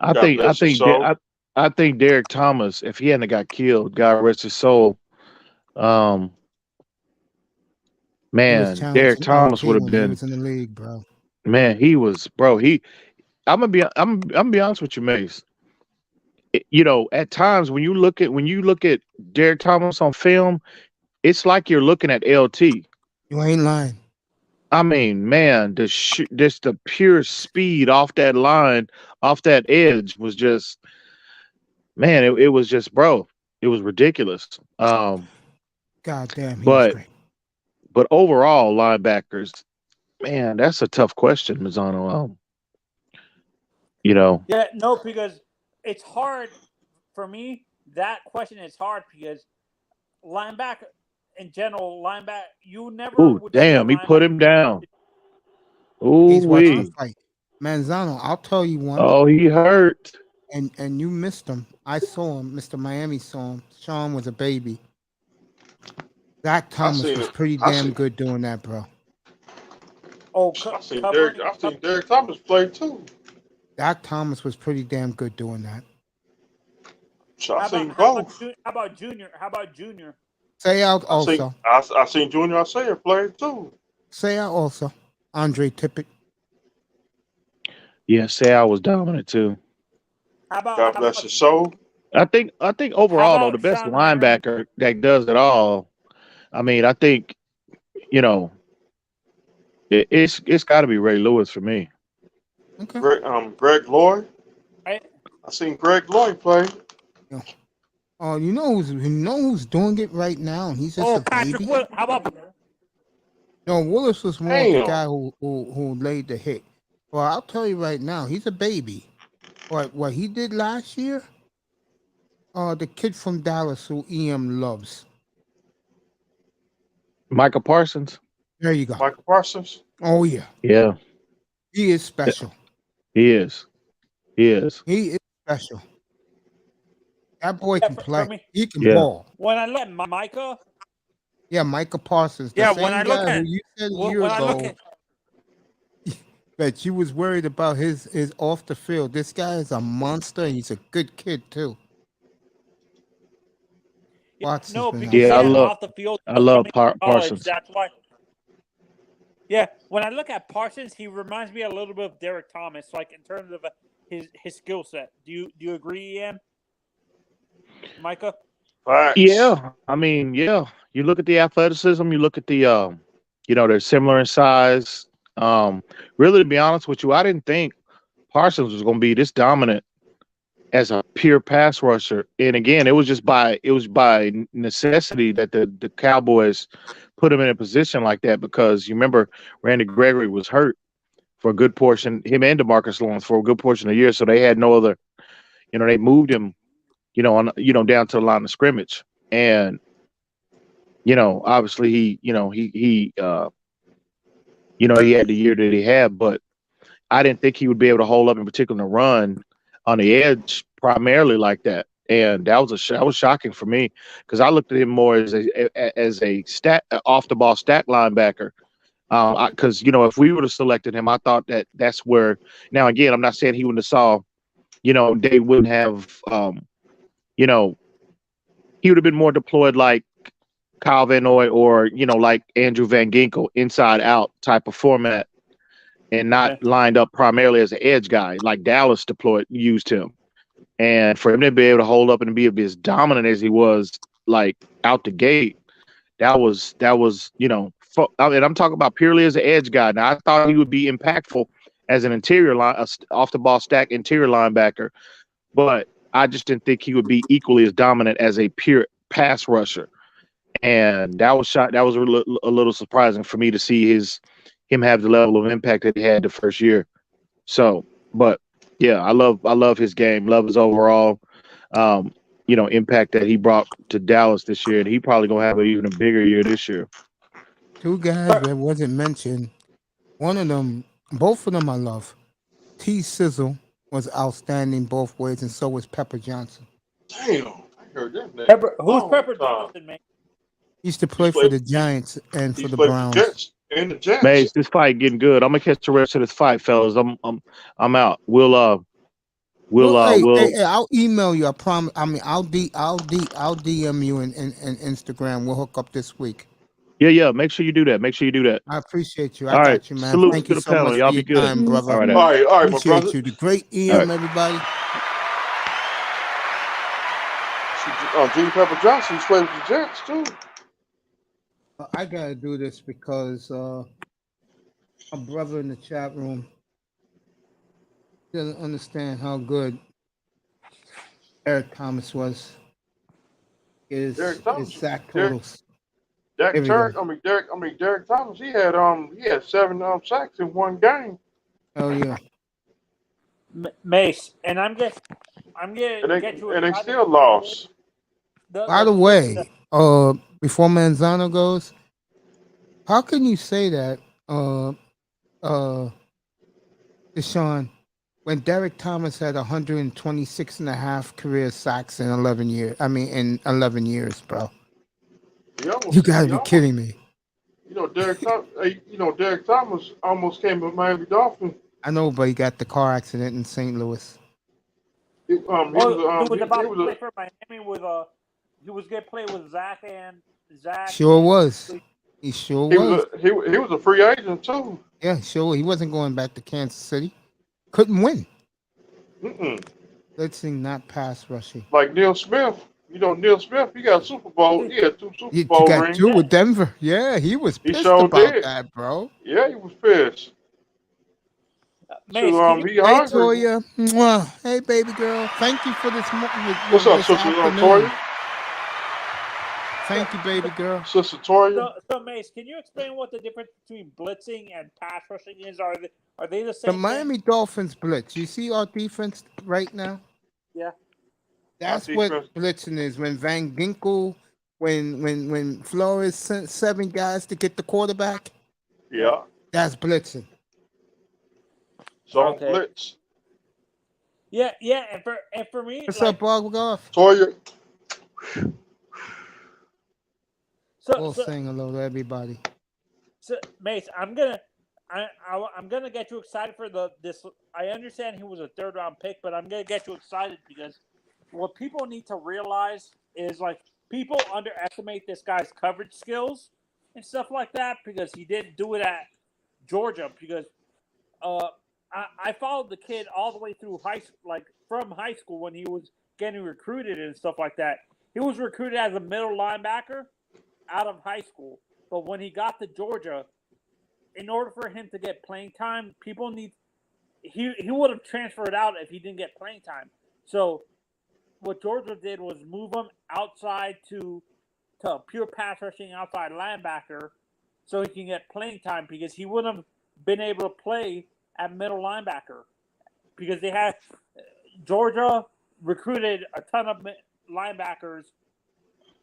I think Derek Thomas, if he hadn't got killed, God rest his soul. Man, Derek Thomas would have been. He was in the league, bro. Man, he was, bro. I'm gonna be honest with you, Mace. You know, at times when you look at Derek Thomas on film, it's like you're looking at LT. You ain't lying. I mean, man, just the pure speed off that line, off that edge was just, man, it was just, bro, it was ridiculous. God damn, he was great. But overall, linebackers, man, that's a tough question, Mazzano. You know. Yeah, no, because it's hard for me. That question is hard because linebacker in general, you never. Ooh, damn! He put him down. Ooh, he's watching the fight. Manzano, I'll tell you one. Oh, he hurt. And you missed him. I saw him. Mr. Miami saw him. Sean was a baby. Zach Thomas was pretty damn good doing that, bro. Oh, I seen Derek Thomas play too. Zach Thomas was pretty damn good doing that. So I seen both. How about Junior? Say out also. I seen Junior Isaiah play too. Say out also. Andre Tippett. Yeah, Sayal was dominant too. God bless his soul. I think overall though, the best linebacker that does it all. I mean, I think, you know, it's got to be Ray Lewis for me. Okay. Greg Lloyd. I seen Greg Lloyd play. Oh, you know who's doing it right now? He's just a baby. How about? No, Willis was more the guy who laid the hit. Well, I'll tell you right now, he's a baby. What he did last year? The kid from Dallas who EM loves. Michael Parsons. There you go. Michael Parsons. Oh yeah. Yeah. He is special. He is. He is special. That boy can play. He can ball. When I let Micah. Yeah, Micah Parsons. Yeah, when I look at you said a year ago that you was worried about his off the field. This guy is a monster. He's a good kid too. No, because I love off the field. I love Parsons. That's why. Yeah, when I look at Parsons, he reminds me a little bit of Derek Thomas, like in terms of his skill set. Do you agree, Ian? Micah? Yeah, I mean, yeah. You look at the athleticism. You look at the, they're similar in size. Really, to be honest with you, I didn't think Parsons was going to be this dominant as a pure pass rusher. And again, it was by necessity that the Cowboys put him in a position like that, because you remember Randy Gregory was hurt for a good portion, him and DeMarcus Lawrence for a good portion of the year. So they had no other, they moved him down to the line of scrimmage. And obviously he had the year that he had, but I didn't think he would be able to hold up, in particular, the run on the edge primarily like that. And that was shocking for me, because I looked at him more as a stat off the ball stack linebacker. Because if we would have selected him, I thought that's where. Now again, I'm not saying he wouldn't have saw. They wouldn't have. He would have been more deployed like Kyle Van Noy or like Andrew Van Ginkel, inside out type of format, and not lined up primarily as an edge guy like Dallas used him. And for him to be able to hold up and be as dominant as he was, like out the gate, that was and I'm talking about purely as an edge guy. Now I thought he would be impactful as an interior line, off the ball stack interior linebacker, but I just didn't think he would be equally as dominant as a pure pass rusher. And that was a little surprising for me to see him have the level of impact that he had the first year. So, but yeah, I love his game, love his overall, impact that he brought to Dallas this year, and he probably gonna have an even a bigger year this year. Two guys that wasn't mentioned. One of them, both of them, I love. T. Sizzle was outstanding both ways, and so was Pepper Johnson. Damn, I heard that name. Who's Pepper Johnson, man? He used to play for the Giants and for the Browns. And the Jets. Mace, this fight getting good. I'm gonna catch the rest of this fight, fellas. I'm out. We'll I'll email you. I promise. I mean, I'll DM you in Instagram. We'll hook up this week. Yeah. Make sure you do that. I appreciate you. All I right. got you, man. Salute Thank to you the so panel. much Y'all for be your good. time, brother. All right. All right, my Appreciate brother. you. The great EM, everybody. Jimmy Pepper Johnson played with the Jets too. I gotta do this because my brother in the chat room doesn't understand how good Eric Thomas was. His sack totals. Derek Thomas. He had 7 sacks in one game. Oh yeah. Mace, and I'm gonna get you. And they still lost. By the way, before Manzano goes, how can you say that, Deshaun, when Derek Thomas had 126 and a half career sacks in 11 years? I mean, in 11 years, bro. You gotta be kidding me. Derek Thomas almost came with Miami Dolphins. I know, but he got the car accident in St. Louis. He was about to play for Miami with he was gonna play with Zach. Sure was. He sure was. He was a free agent too. Yeah, sure. He wasn't going back to Kansas City. Couldn't win. Blitzing, not pass rushing. Like Neil Smith. Neil Smith, he got Super Bowl. He had 2 Super Bowl got rings. 2 with Denver. Yeah, he was pissed sure about did. that, bro. Yeah, he was pissed. Mace, he hey, Toya. Mwah. Hey, baby girl. Thank you for this. What's up, Sister Toya? Thank you, baby girl. Sister Toya. So, Mace, can you explain what the difference between blitzing and pass rushing is? Are they the same? The Miami Dolphins blitz. You see our defense right now? Yeah. That's what blitzing is. When Van Ginkel, when Flores sent 7 guys to get the quarterback. Yeah. That's blitzing. So blitz. Yeah, and for me, what's up, Boggoff? Toya. We'll saying hello to everybody. So, Mace, I'm gonna get you excited for this. I understand he was a 3rd round pick, but I'm gonna get you excited because what people need to realize is people underestimate this guy's coverage skills and stuff like that because he didn't do it at Georgia. Because I followed the kid all the way through from high school when he was getting recruited and stuff like that. He was recruited as a middle linebacker out of high school, but when he got to Georgia, in order for him to get playing time, he would have transferred out if he didn't get playing time. So what Georgia did was move him outside to pure pass rushing outside linebacker so he can get playing time because he wouldn't have been able to play at middle linebacker because they had Georgia recruited a ton of linebackers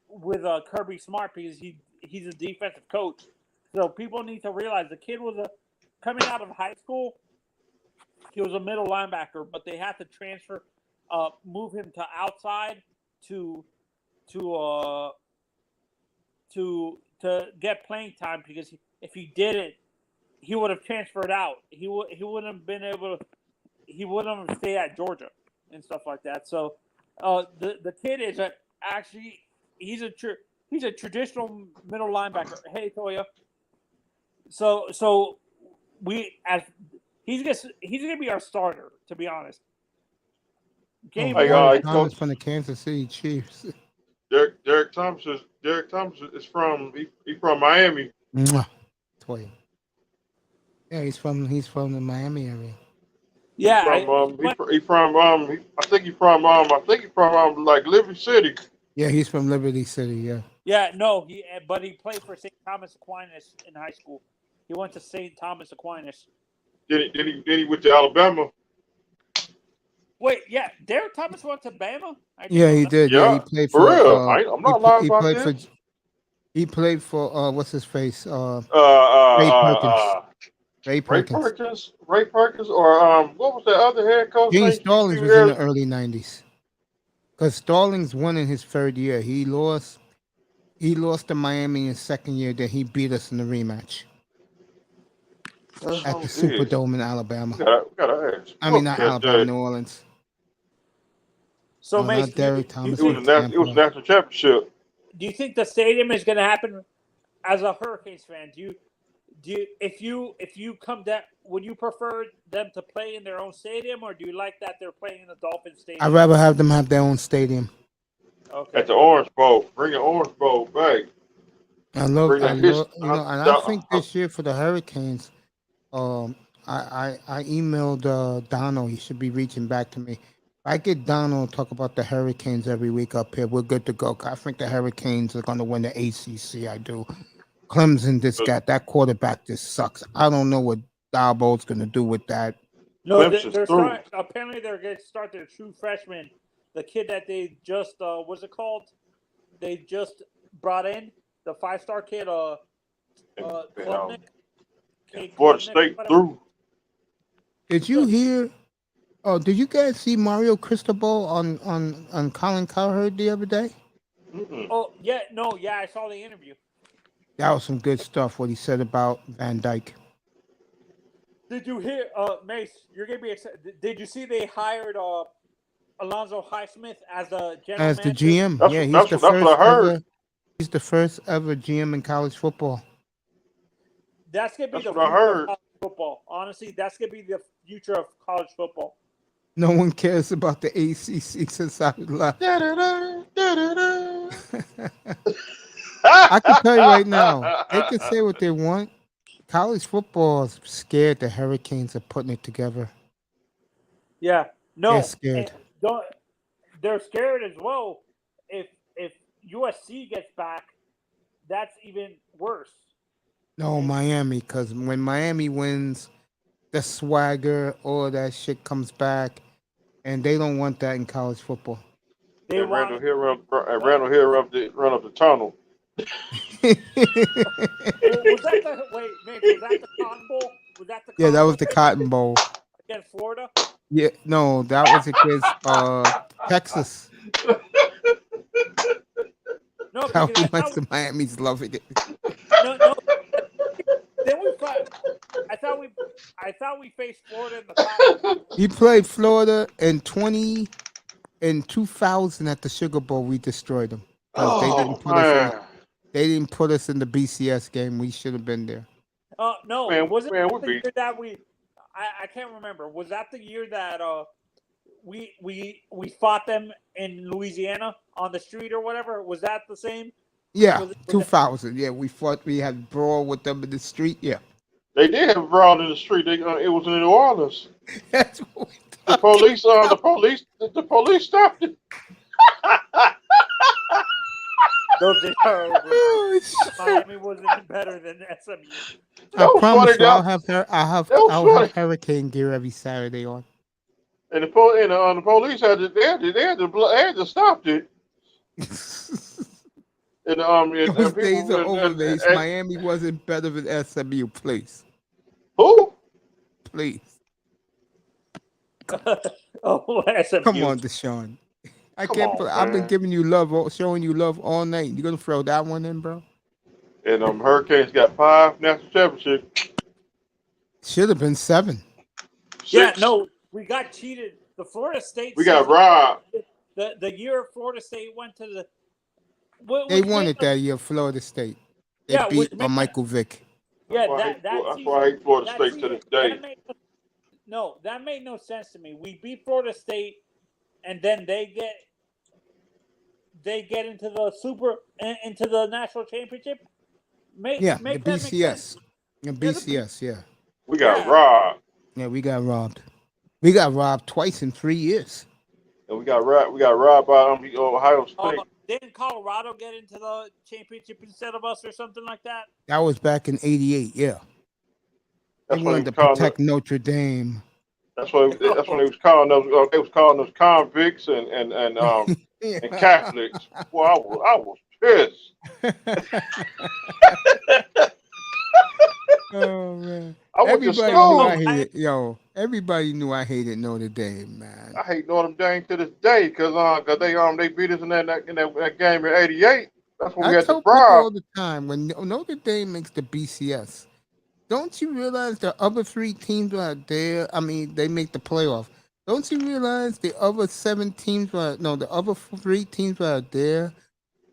with Kirby Smart because he's a defensive coach. So people need to realize the kid was coming out of high school. He was a middle linebacker, but they had to transfer, move him to outside to get playing time because if he didn't, he would have transferred out. He wouldn't have been able to. He wouldn't have stayed at Georgia and stuff like that. So the kid is actually he's a traditional middle linebacker. Hey Toya. So he's gonna be our starter, to be honest. Game Hey, Derek Coach. Thomas from the Kansas City Chiefs. Derek Thomas is from he from Miami. Mwah. Toya. Yeah, he's from the Miami area. Yeah, I think he's from like Liberty City. Yeah, he's from Liberty City. Yeah. yeah, no, but he played for St. Thomas Aquinas in high school. He went to St. Thomas Aquinas. Then he went to Alabama. Wait, yeah, Derek Thomas went to Bama? Yeah, he did. Yeah, he Yeah, played for for. real. I'm not lying about played this. He played for what's his face? Ray Ray Perkins. Ray Perkins, or what was the other head coach? Gene Stallings was in the early '90s. Because Stallings won in his third year. He lost to Miami in his second year. Then he beat us in the rematch at the Superdome in Alabama. Gotta ask. I mean, not Alabama, New Orleans. So, No, Mace, not Derek Thomas. It was a national championship. do you think the stadium is going to happen? As a Hurricanes fan, do you if you come down, would you prefer them to play in their own stadium, or do you like that they're playing in the Dolphins stadium? I'd rather have them have their own stadium. Okay. At the Orange Bowl. Bring the Orange Bowl back. I think this year for the Hurricanes, I emailed Donald. He should be reaching back to me. I get Donald to talk about the Hurricanes every week up here. We're good to go. I think the Hurricanes are going to win the ACC. I do. Clemson that quarterback just sucks. I don't know what Darbo's going to do with that. No, apparently they're going to start their true freshman. The kid that they just what's it called? They just brought in the 5-star kid. Klubnik. Florida State through. Did you hear? Oh, did you guys see Mario Cristobal on Colin Cowherd the other day? Mm-mm. Oh yeah, I saw the interview. That was some good stuff. What he said about Van Dyke. Did you hear, Mace? You're gonna be excited. Did you see they hired Alonzo Highsmith as the general As the manager? GM? He's the first ever GM in college football. That's gonna be That's the what I future heard. of college football. Honestly, that's gonna be the future of college football. No one cares about the ACC since I left. I can tell you right now, they can say what they want. College football is scared the Hurricanes are putting it together. Yeah, no, They're scared. They're scared as well. If USC gets back, that's even worse. No, Miami, because when Miami wins, the swagger, all that shit comes back, and they don't want that in college football. Randall Hill run up the tunnel. Was that the Cotton Bowl? Was that the Yeah, that was the Cotton Bowl. Against Florida? Yeah, no, that was against Texas. No, How because much the Miami's loving it. No. Then I thought we faced Florida in the Cotton Bowl. He played Florida in 2000 at the Sugar Bowl. We destroyed them. They didn't put us in the BCS game. We should have been there. No, was it the year that I can't remember. Was that the year that we fought them in Louisiana on the street or whatever? Was that the same? Yeah, 2000. Yeah, we had brawl with them in the street. Yeah. They did have a brawl in the street. It was in New Orleans. That's what we the police stopped it. Miami wasn't better than SMU. I promise you, I'll have Hurricane gear every Saturday on. And the police had to stop it. And Those people days are over, Mace. and Miami wasn't better than SMU. Please, who? please. Oh, Come SMU. on, Deshaun. I Come can't. on, I've been man. giving you love, showing you love all night. You gonna throw that one in, bro? And Hurricanes got 5 national championships. Should have been 7. Yeah, 6. no, we got cheated. The Florida State We got season, robbed. the year Florida State went to the They which won made it that year, Florida State. They yeah, which beat made Michael Vick. That's yeah why I hate. that That's season why I hate Florida that State to season this day. that made no sense to me. We beat Florida State, and then they get into the national championship. Yeah, the Make that make sense. BCS. The BCS, yeah. We got Yeah. robbed, Yeah, we got robbed. We got robbed twice in 3 years. and we got robbed by Ohio State. Didn't Colorado get into the championship instead of us or something like that? That was back in '88, yeah. They That's when wanted they to was calling. protect Notre Dame. That's what they was calling those. They was calling those convicts and Catholics. Well, I was pissed. Oh man! I went to Everybody knew I school. hated. Everybody knew I hated Notre Dame, man. I hate Notre Dame to this day because they beat us in that game in '88. That's when we I had the tell people bribe. all the time when Notre Dame makes the BCS, don't you realize the other 3 teams are there? I mean, they make the playoff. Don't you realize the other 7 teams the other 3 teams are there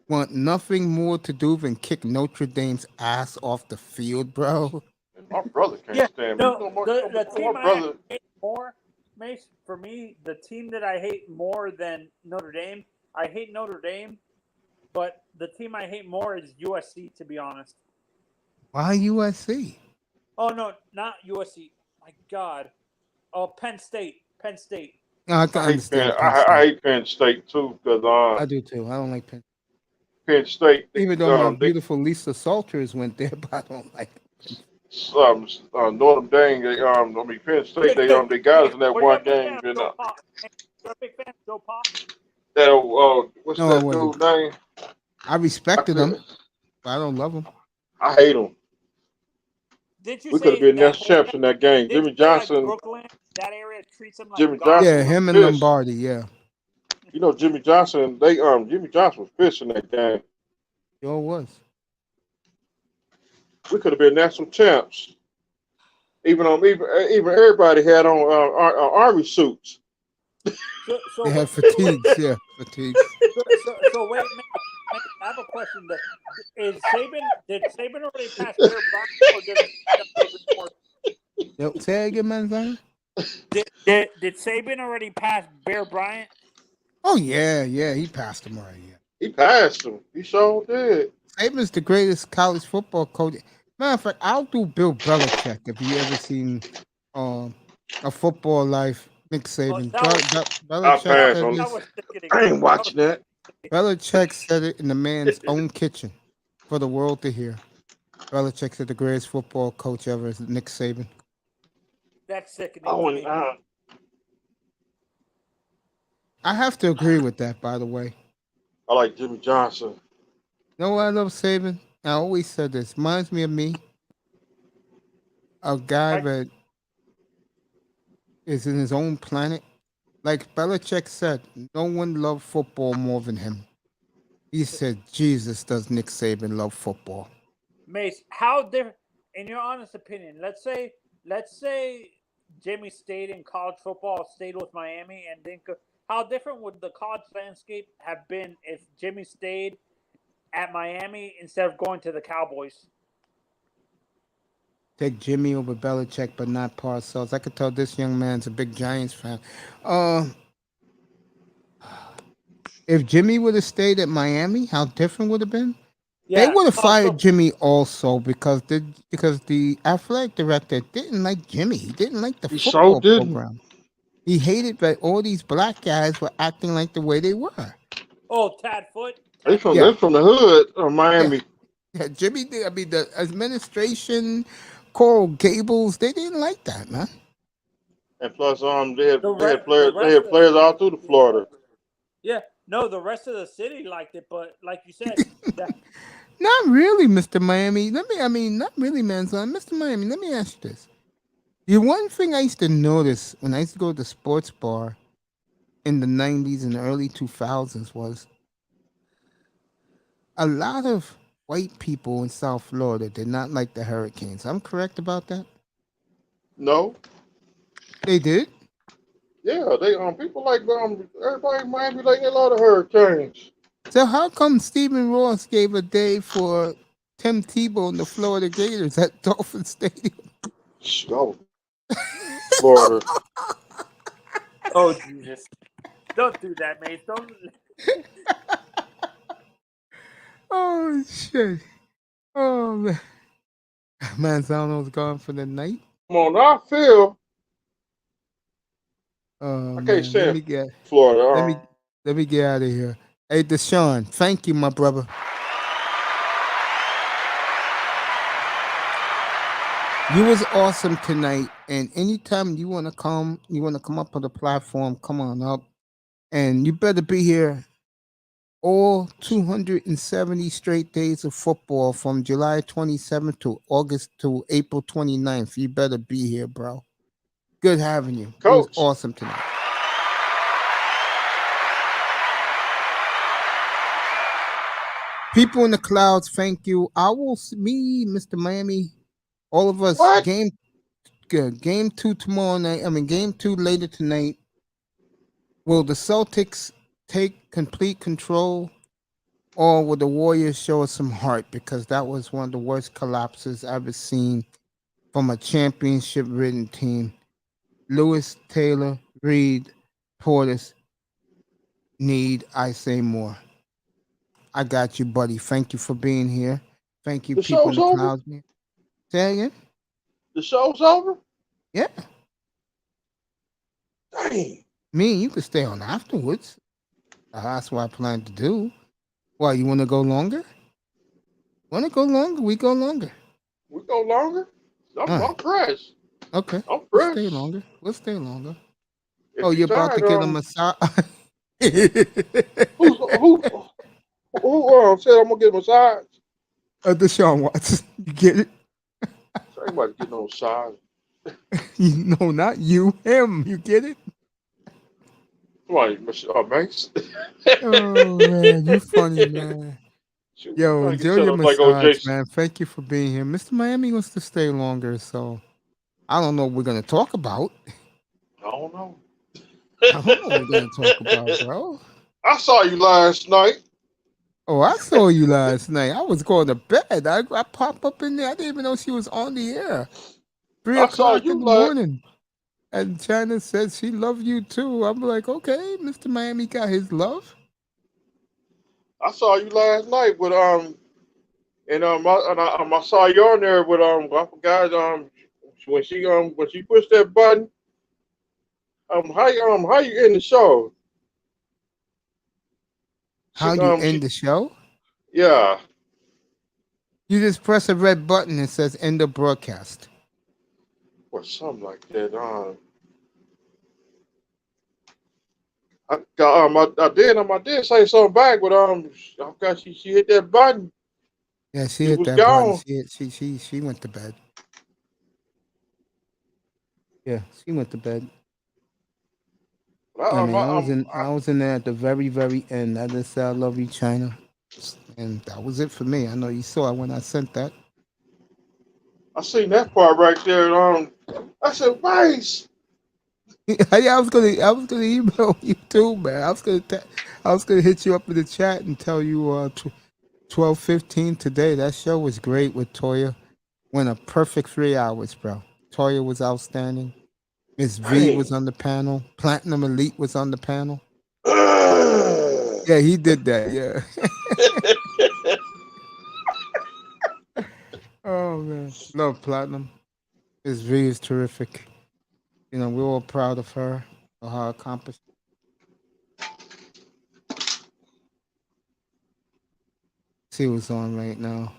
want nothing more to do than kick Notre Dame's ass off the field, bro? And my brother can't Yeah, stand me. no, the My team brother. I hate more, Mace, for me, the team that I hate more than Notre Dame, I hate Notre Dame, but the team I hate more is USC, to be honest. Why USC? Oh, no, not USC. My God. Oh, Penn State. No, I can I hate understand Penn. Penn State. I hate Penn State too because I do too. I don't like Penn. Penn State. Even though my beautiful Lisa Salters went there, but I don't like it. Notre Dame. Penn State. They got us in that one game. And You're a big fan of Joe Pop? that what's No, I that wasn't. dude's name? I respected them, but I don't love them. I hate him. Did you We say could have been that national champs in that game. did Jimmy you say, like, Johnson. Brooklyn, that area treats them like Jimmy garbage? Johnson. Yeah, him and pissed. Lombardi. Yeah, You know Jimmy Johnson. Jimmy Johnson was pissed in that game. sure was. We could have been national champs. Even everybody had on army suits. So They had fatigues. Yeah, fatigues. So wait, I have a question. Did Saban already pass Bear Bryant, or did it Yo, say again, man. Zion? Did Saban already pass Bear Bryant? Oh yeah, he passed him already. Yeah. He passed him. He sure did. Saban's the greatest college football coach. Matter of fact, I'll do Bill Belichick if you ever seen A Football Life. Nick Saban. I passed on. I ain't watching that. Belichick said it in the man's own kitchen for the world to hear. Belichick said the greatest football coach ever is Nick Saban. That's sickening. I have to agree with that, by the way. I like Jimmy Johnson. You know why I love Saban? I always said this. Reminds me of me. A guy that is in his own planet. Like Belichick said, no one loved football more than him. He said, Jesus, does Nick Saban love football? Mace, how different, in your honest opinion, let's say Jimmy stayed in college football, stayed with Miami, and then how different would the college landscape have been if Jimmy stayed at Miami instead of going to the Cowboys? Take Jimmy over Belichick, but not Parcells. I could tell this young man's a big Giants fan. If Jimmy would have stayed at Miami, how different would it have been? Yeah. They would have fired Jimmy also because the athletic director didn't like Jimmy. He didn't like the football program. He hated that all these black guys were acting like the way they were. Oh, Tad Foote. They're from the hood of Miami. Yeah, Jimmy. The administration, Coral Gables, they didn't like that, man. And plus, The they rest had of the players city all through the liked it. Florida. Yeah, no, the rest of the city liked it, but like you said, that Not really, Mr. Miami. Not really, man, son. Mr. Miami, let me ask you this. The one thing I used to notice when I used to go to the sports bar in the 90s and early 2000s was a lot of white people in South Florida did not like the Hurricanes. I'm correct about that? No, They did? yeah, they people like everybody in Miami like a lot of Hurricanes. So how come Stephen Ross gave a day for Tim Tebow and the Florida Gators at Dolphin Stadium? Oh, Florida. oh Jesus, don't do that, mate. Don't. Oh, shit. Oh, man. Manzano's gone for the night. Come on, I feel Oh, I can't man. stand Florida. Let me, let me get out of here. Hey, Deshaun, thank you, my brother. You was awesome tonight, and anytime you want to come up on the platform, come on up, and you better be here all 270 straight days of football from July 27th to April 29th. You better be here, bro. Good having you. It was Coach. awesome tonight. People in the clouds, thank you. Me, Mr. Miami, all of us, What? game 2 tomorrow night. Game 2 later tonight. Will the Celtics take complete control, or will the Warriors show us some heart? Because that was one of the worst collapses I've ever seen from a championship-ridden team. Lewis, Taylor, Reed, Portis need I say more. I got you, buddy. Thank you for being here. Thank you, The people in show's the over? clouds. Man. Say again? The show's over? Yeah. Dang. Me and you could stay on afterwards. That's what I plan to do. Why, you want to go longer? Want to go longer? We go longer. We go longer? All I'm right. fresh. Okay. I'm We'll stay fresh. longer. We'll stay longer. If Oh, you you're about to tired, get a massage? who said I'm gonna get a massage? Deshaun Watson. You get it? So I ain't about to get no massage. No, not you. Him. You get it? Somebody, Mace. Oh, man. You funny, man. Shoot, you Yo, trying to get enjoy set your up like old massage, Jason. man. Thank you for being here. Mr. Miami wants to stay longer, so I don't know what we're going to talk about. I don't know. I don't know what we're going to talk about, bro. I saw you last night. Oh, I saw you last night. I was going to bed. I popped up in there. I didn't even know she was on the air. 3 I saw o'clock in you the last. morning. And China said she loved you too. I'm like, okay, Mr. Miami got his love. I saw you last night with I saw you on there with I forgot when she pushed that button. How you in the show? How She you end the show? yeah. You just press a red button that says end the broadcast. Or something like that. I did say something back, but I forgot she hit that button. Yeah, she It hit was that button. gone. She went to bed. Yeah, she went to bed. I was in there at the very, very end. I just said I love you, China. And that was it for me. I know you saw it when I sent that. I seen that part right there. I said, Mace. Yeah, I was gonna email you too, man. I was gonna hit you up in the chat and tell you 12:15 today. That show was great with Toya. Went a perfect 3 hours, bro. Toya was outstanding. Miss V was Dang. on the panel. Platinum Elite was on the panel. Ugh. Yeah, he did that. Yeah. Oh man, love Platinum. Miss V is terrific. We're all proud of her for her accomplishment. See what's on right now.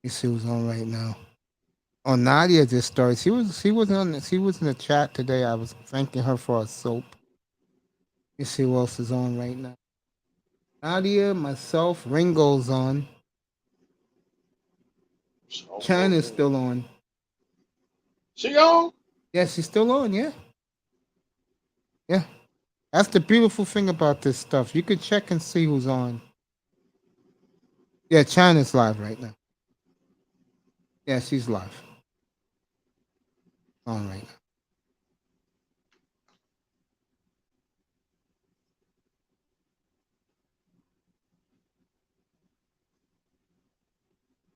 You see who's on right now. Oh, Nadia just started. She was in the chat today. I was thanking her for a soap. You see who else is on right now. Nadia, myself, Ringo's on. Chan is still on. She on? Yeah, she's still on, yeah. Yeah. That's the beautiful thing about this stuff. You can check and see who's on. Yeah, China's live right now. Yeah, she's live. On right now.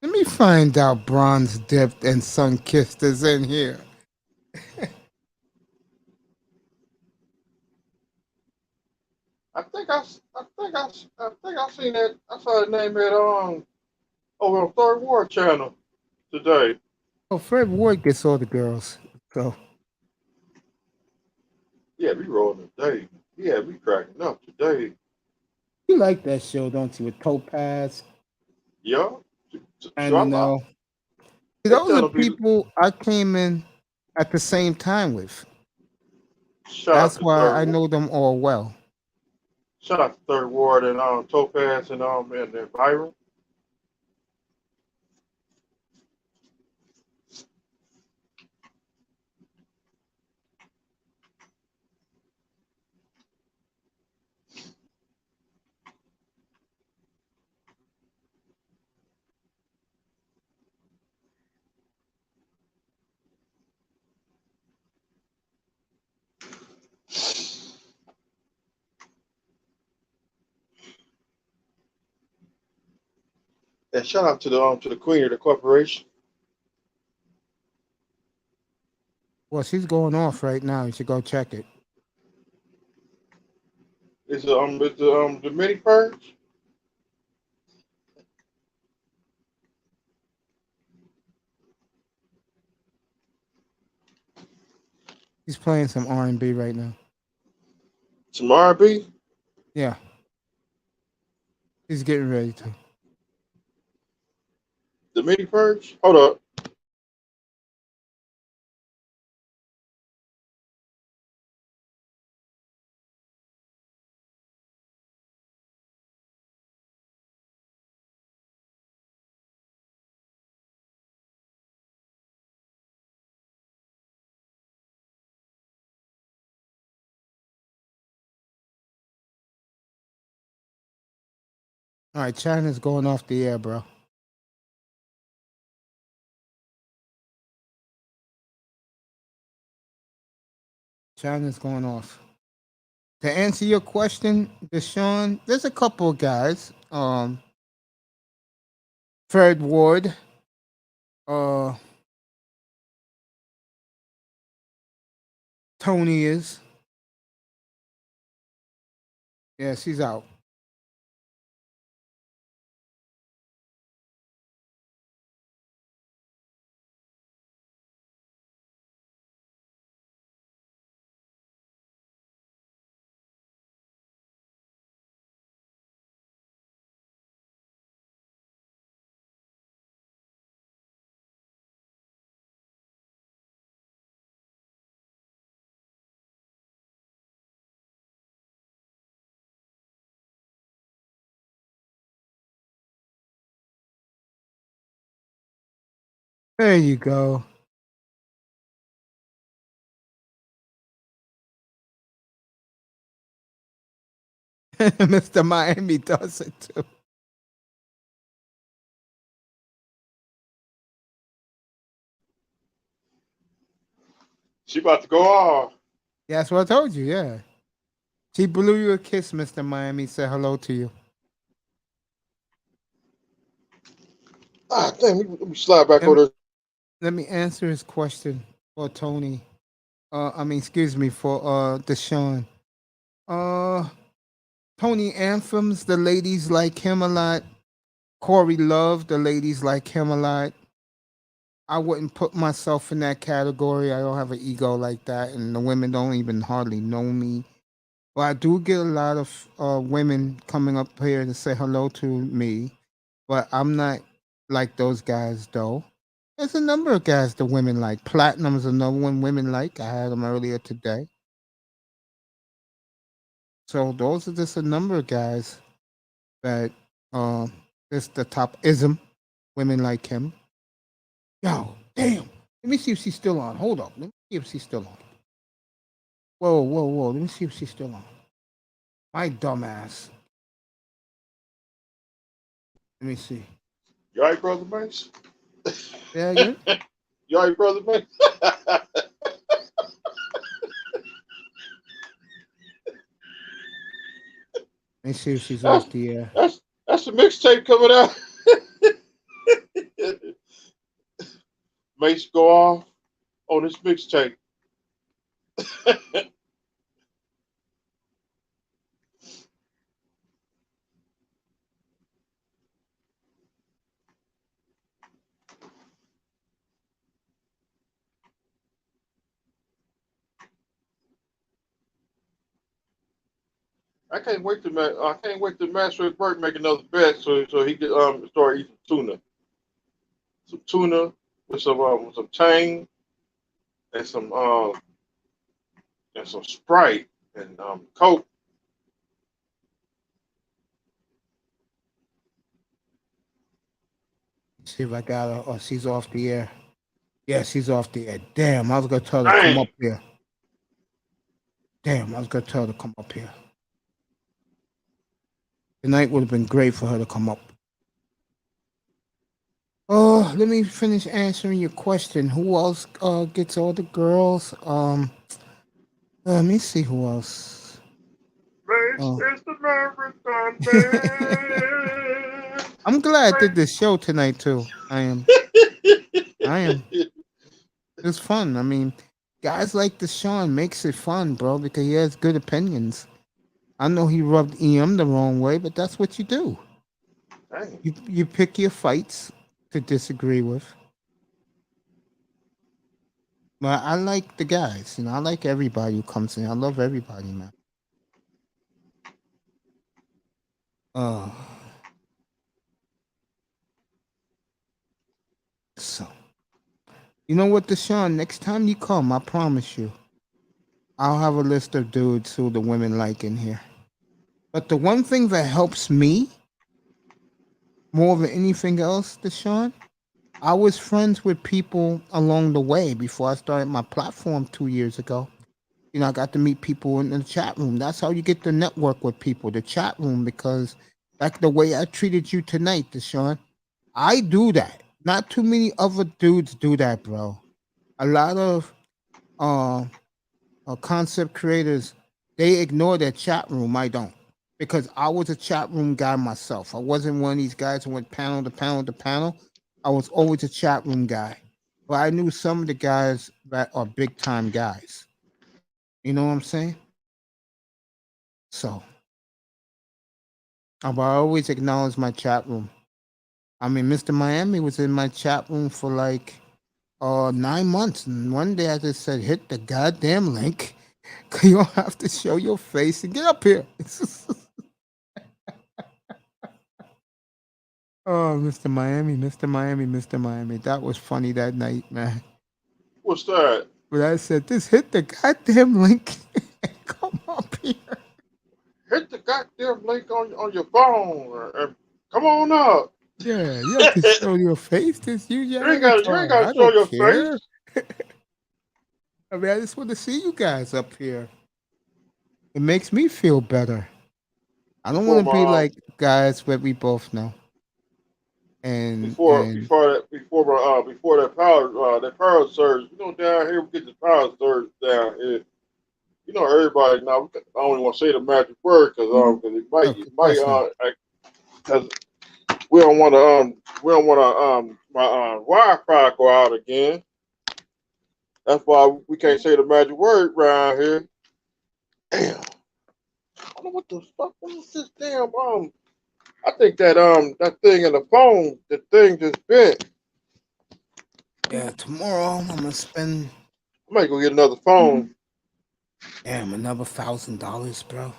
Let me find out Bronze Dipped and Sun Kissed is in here. I seen that. I saw that name at over on Third Ward channel today. Oh, Fred Ward gets all the girls. So Yeah, we rolling today. Yeah, we cracking up today. you like that show, don't you? With Topaz Yeah. and That those are channel be people I came in at the same time with. shout out That's to why Third I Ward. know them all well. Shout out to Third Ward and Topaz and Byron. And shout out to the queen of the corporation. Well, she's going off right now. You should go check it. It's the mini purge. He's playing some R&B right now. Some R&B. Yeah, he's getting ready to. The mini purge. Hold up. All right, China's going off the air, bro. China's going off. To answer your question, Deshaun, there's a couple of guys. Fred Ward, uh, Tony is. Yeah, she's out. There you go. Mr. Miami does it too. She about to go off. Yeah, that's what I told you. Yeah, she blew you a kiss, Mr. Miami. Said hello to you. Ah, damn. Let me slide back Let me, over there. let me answer his question for Tony. Excuse me, for Deshaun. Uh, Tony Anthems, the ladies like him a lot. Corey Love, the ladies like him a lot. I wouldn't put myself in that category. I don't have an ego like that, and the women don't even hardly know me. But I do get a lot of women coming up here to say hello to me, but I'm not like those guys though. There's a number of guys the women like. Platinum is another one women like. I had them earlier today. So those are just a number of guys that is the top ism. Women like him. Yo, damn. Let me see if she's still on. Hold up. Let me see if she's still on. Whoa, whoa, whoa. Let me see if she's still on. My dumbass. Let me see. You all right, brother Mace? Yeah, again? You all right, brother Mace? Let me see if she's off the air. That's a mixtape coming out. Mace go off on this mixtape. I can't wait to Master Burt make another bet so he could start eating tuna. Some tuna with some tang and some Sprite and Coke. See if I got her. Oh, she's off the air. Yeah, she's off the air. Damn, I was gonna tell her to come Dang. up here. Damn, I was gonna tell her to come up here. Tonight would have been great for her to come up. Oh, let me finish answering your question. Who else gets all the girls? Let me see who else. Mace is the marathon man. I'm glad I did this show tonight too. I am. It's fun. I mean, guys like Deshaun makes it fun, bro, because he has good opinions. I know he rubbed EM the wrong way, but that's what you do. Dang. You pick your fights to disagree with. But I like the guys, I like everybody who comes in. I love everybody, man. Uh so you know what, Deshaun, next time you come, I promise you, I'll have a list of dudes who the women like in here. But the one thing that helps me more than anything else, Deshaun, I was friends with people along the way before I started my platform 2 years ago. I got to meet people in the chat room. That's how you get to network with people, the chat room, because like the way I treated you tonight, Deshaun, I do that. Not too many other dudes do that, bro. A lot of concept creators, they ignore their chat room. I don't. Because I was a chat room guy myself. I wasn't one of these guys who went panel to panel to panel. I was always a chat room guy. But I knew some of the guys that are big time guys. You know what I'm saying? So I always acknowledge my chat room. I mean, Mr. Miami was in my chat room for like 9 months. And one day I just said, hit the goddamn link. You don't have to show your face and get up here. Oh, Mr. Miami, Mr. Miami, Mr. Miami. That was funny that night, man. What's that? But I said, just hit the goddamn link and come up here. Hit the goddamn link on your phone and come on up. Yeah, you have to show your face. Just use your You ain't avatar. gotta I show don't your care. face. I mean, I just want to see you guys up here. It makes me feel better. I don't want to be like guys that we both know. Before that power surge, down here we get the power surge down here. Everybody now. I don't even want to say the magic word because because we don't want my Wi-Fi go out again. That's why we can't say the magic word around here. Damn. I don't know what the fuck was this damn I think that thing in the phone, the thing just bent. Yeah, tomorrow I'm gonna spend. I might go get another phone. Damn, another $1,000, bro.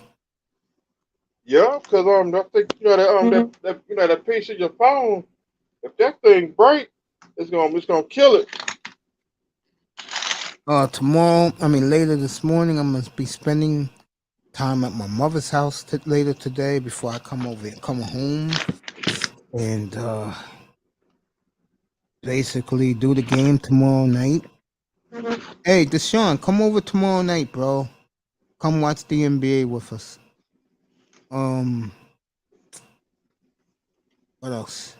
Yeah, because I think that piece of your phone, If that thing break, it's gonna kill it. Tomorrow, later this morning, I'm gonna be spending time at my mother's house later today before I come home, and basically do the game tomorrow night. Hey, Deshaun, come over tomorrow night, bro. Come watch the NBA with us. What else?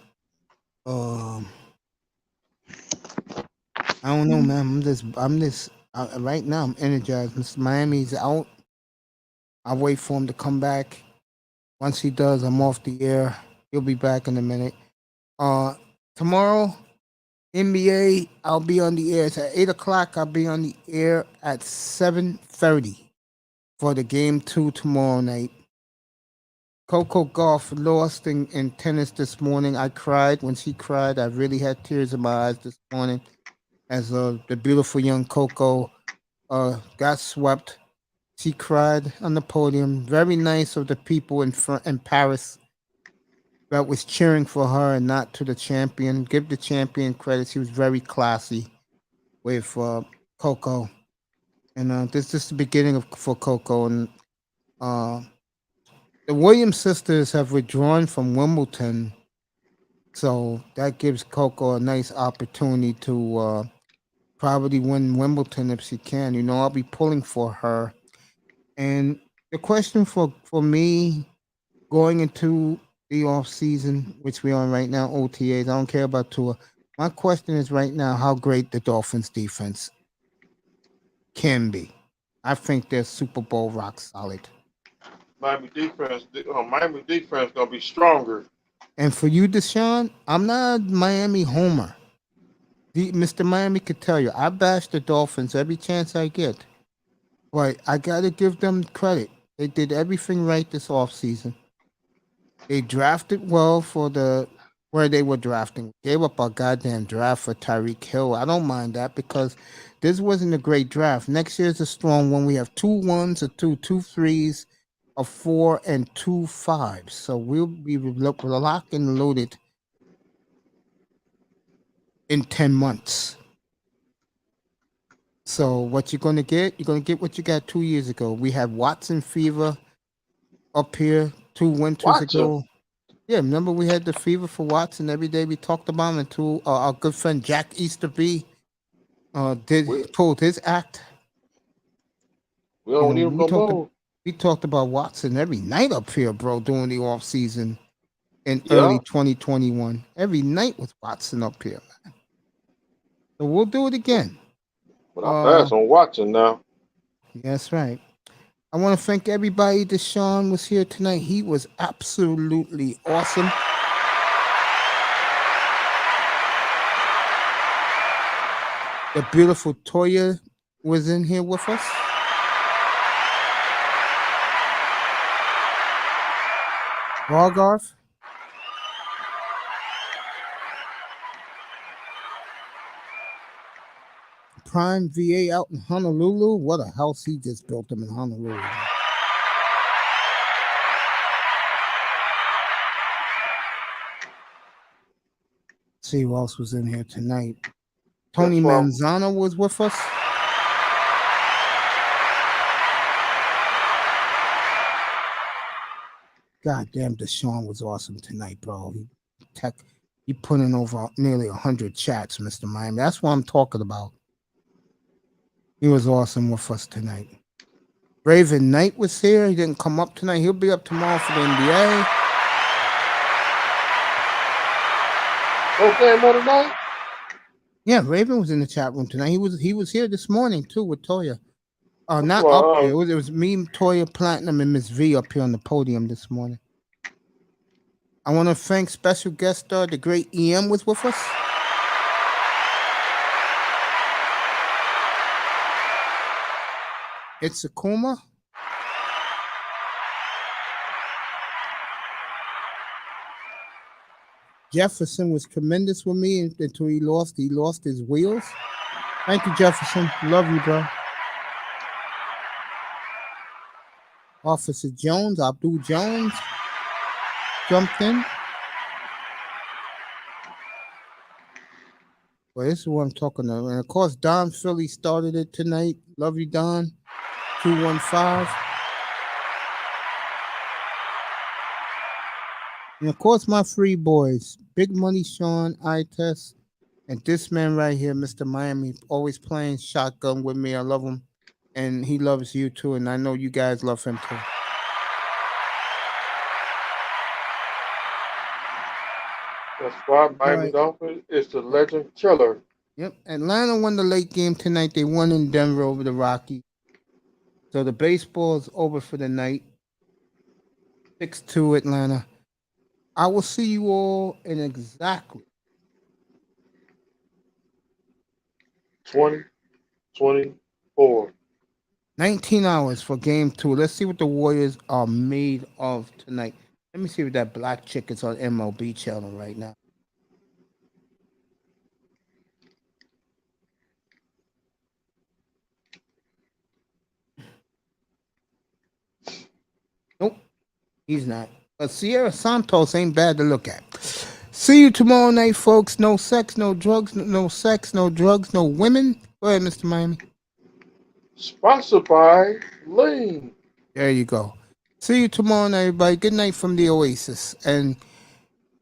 I don't know, man. Right now, I'm energized. Mr. Miami's out. I'll wait for him to come back. Once he does, I'm off the air. He'll be back in a minute. Tomorrow, NBA, I'll be on the air. It's at 8 o'clock. I'll be on the air at 7:30 for the game 2 tomorrow night. Coco Gauff lost in tennis this morning. I cried when she cried. I really had tears in my eyes this morning as the beautiful young Coco got swept. She cried on the podium. Very nice of the people in Paris that was cheering for her and not to the champion. Give the champion credit. She was very classy with Coco. And this is the beginning for Coco. And the Williams sisters have withdrawn from Wimbledon. So that gives Coco a nice opportunity to probably win Wimbledon if she can. I'll be pulling for her. And the question for me going into the off season, which we're on right now, OTAs, I don't care about Tua. My question is right now how great the Dolphins defense can be. I think they're Super Bowl rock solid. Miami defense gonna be stronger. And for you, Deshaun, I'm not a Miami homer. Mr. Miami could tell you, I bash the Dolphins every chance I get. But I got to give them credit. They did everything right this offseason. They drafted well for where they were drafting. Gave up a goddamn draft for Tyreek Hill. I don't mind that because this wasn't a great draft. Next year's a strong one. We have 2 1s, a 2 3s, a 4, and 2 5s. So we'll be locked and loaded in 10 months. So what you're going to get what you got 2 years ago. We had Watson fever up here 2 winters ago. Yeah, remember we had the fever for Watson every day. We talked about him until our good friend Jack Easterby pulled his act. We don't need him no more. We talked about Watson every night up here, bro, during the off season in early 2021. Every night was Watson up here, man. So we'll do it again. But I pass on Watson now. That's right. I want to thank everybody. Deshaun was here tonight. He was absolutely awesome. The beautiful Toya was in here with us. Bargarth. Prime VA out in Honolulu. What a house he just built him in Honolulu. See who else was in here tonight. Tony Manzano was with us. God damn, Deshaun was awesome tonight, bro. He put in over nearly 100 chats, Mr. Miami. That's what I'm talking about. He was awesome with us tonight. Raven Knight was here. He didn't come up tonight. He'll be up tomorrow for the NBA. Okay, more tonight? Yeah, Raven was in the chat room tonight. He was here this morning too with Toya. Not up here. It was me, Toya Platinum, and Miss V up here on the podium this morning. I want to thank special guest star, the great EM was with us. It's Akuma. Jefferson was tremendous with me until he lost his wheels. Thank you, Jefferson. Love you, bro. Officer Jones, Abdul Jones, jumped in. Well, this is what I'm talking about. And of course, Don Philly started it tonight. Love you, Don. 215. And of course, my free boys, Big Money Sean, I-Test, and this man right here, Mr. Miami, always playing shotgun with me. I love him. And he loves you too. And I know you guys love him too. That's why Miami right. Dolphins is the legend killer. Yep. Atlanta won the late game tonight. They won in Denver over the Rockies. So the baseball is over for the night. 6-2 Atlanta. I will see you all in exactly 2024. 19 hours for game 2. Let's see what the Warriors are made of tonight. Let me see if that black chick is on MLB channel right now. Nope, he's not. But Sierra Santos ain't bad to look at. See you tomorrow night, folks. No sex, no drugs, no sex, no drugs, no women. Go ahead, Mr. Miami. Sponsored by Lean. There you go. See you tomorrow night, everybody. Good night from the Oasis. And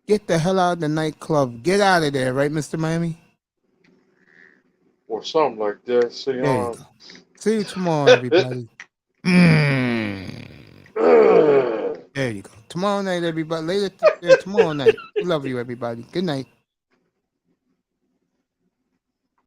get the hell out of the nightclub. Get out of there, right, Mr. Miami? Or something like that. See There you go. See you tomorrow, everybody. There you go. Tomorrow night, everybody. Later tomorrow night. We love you, everybody. Good night.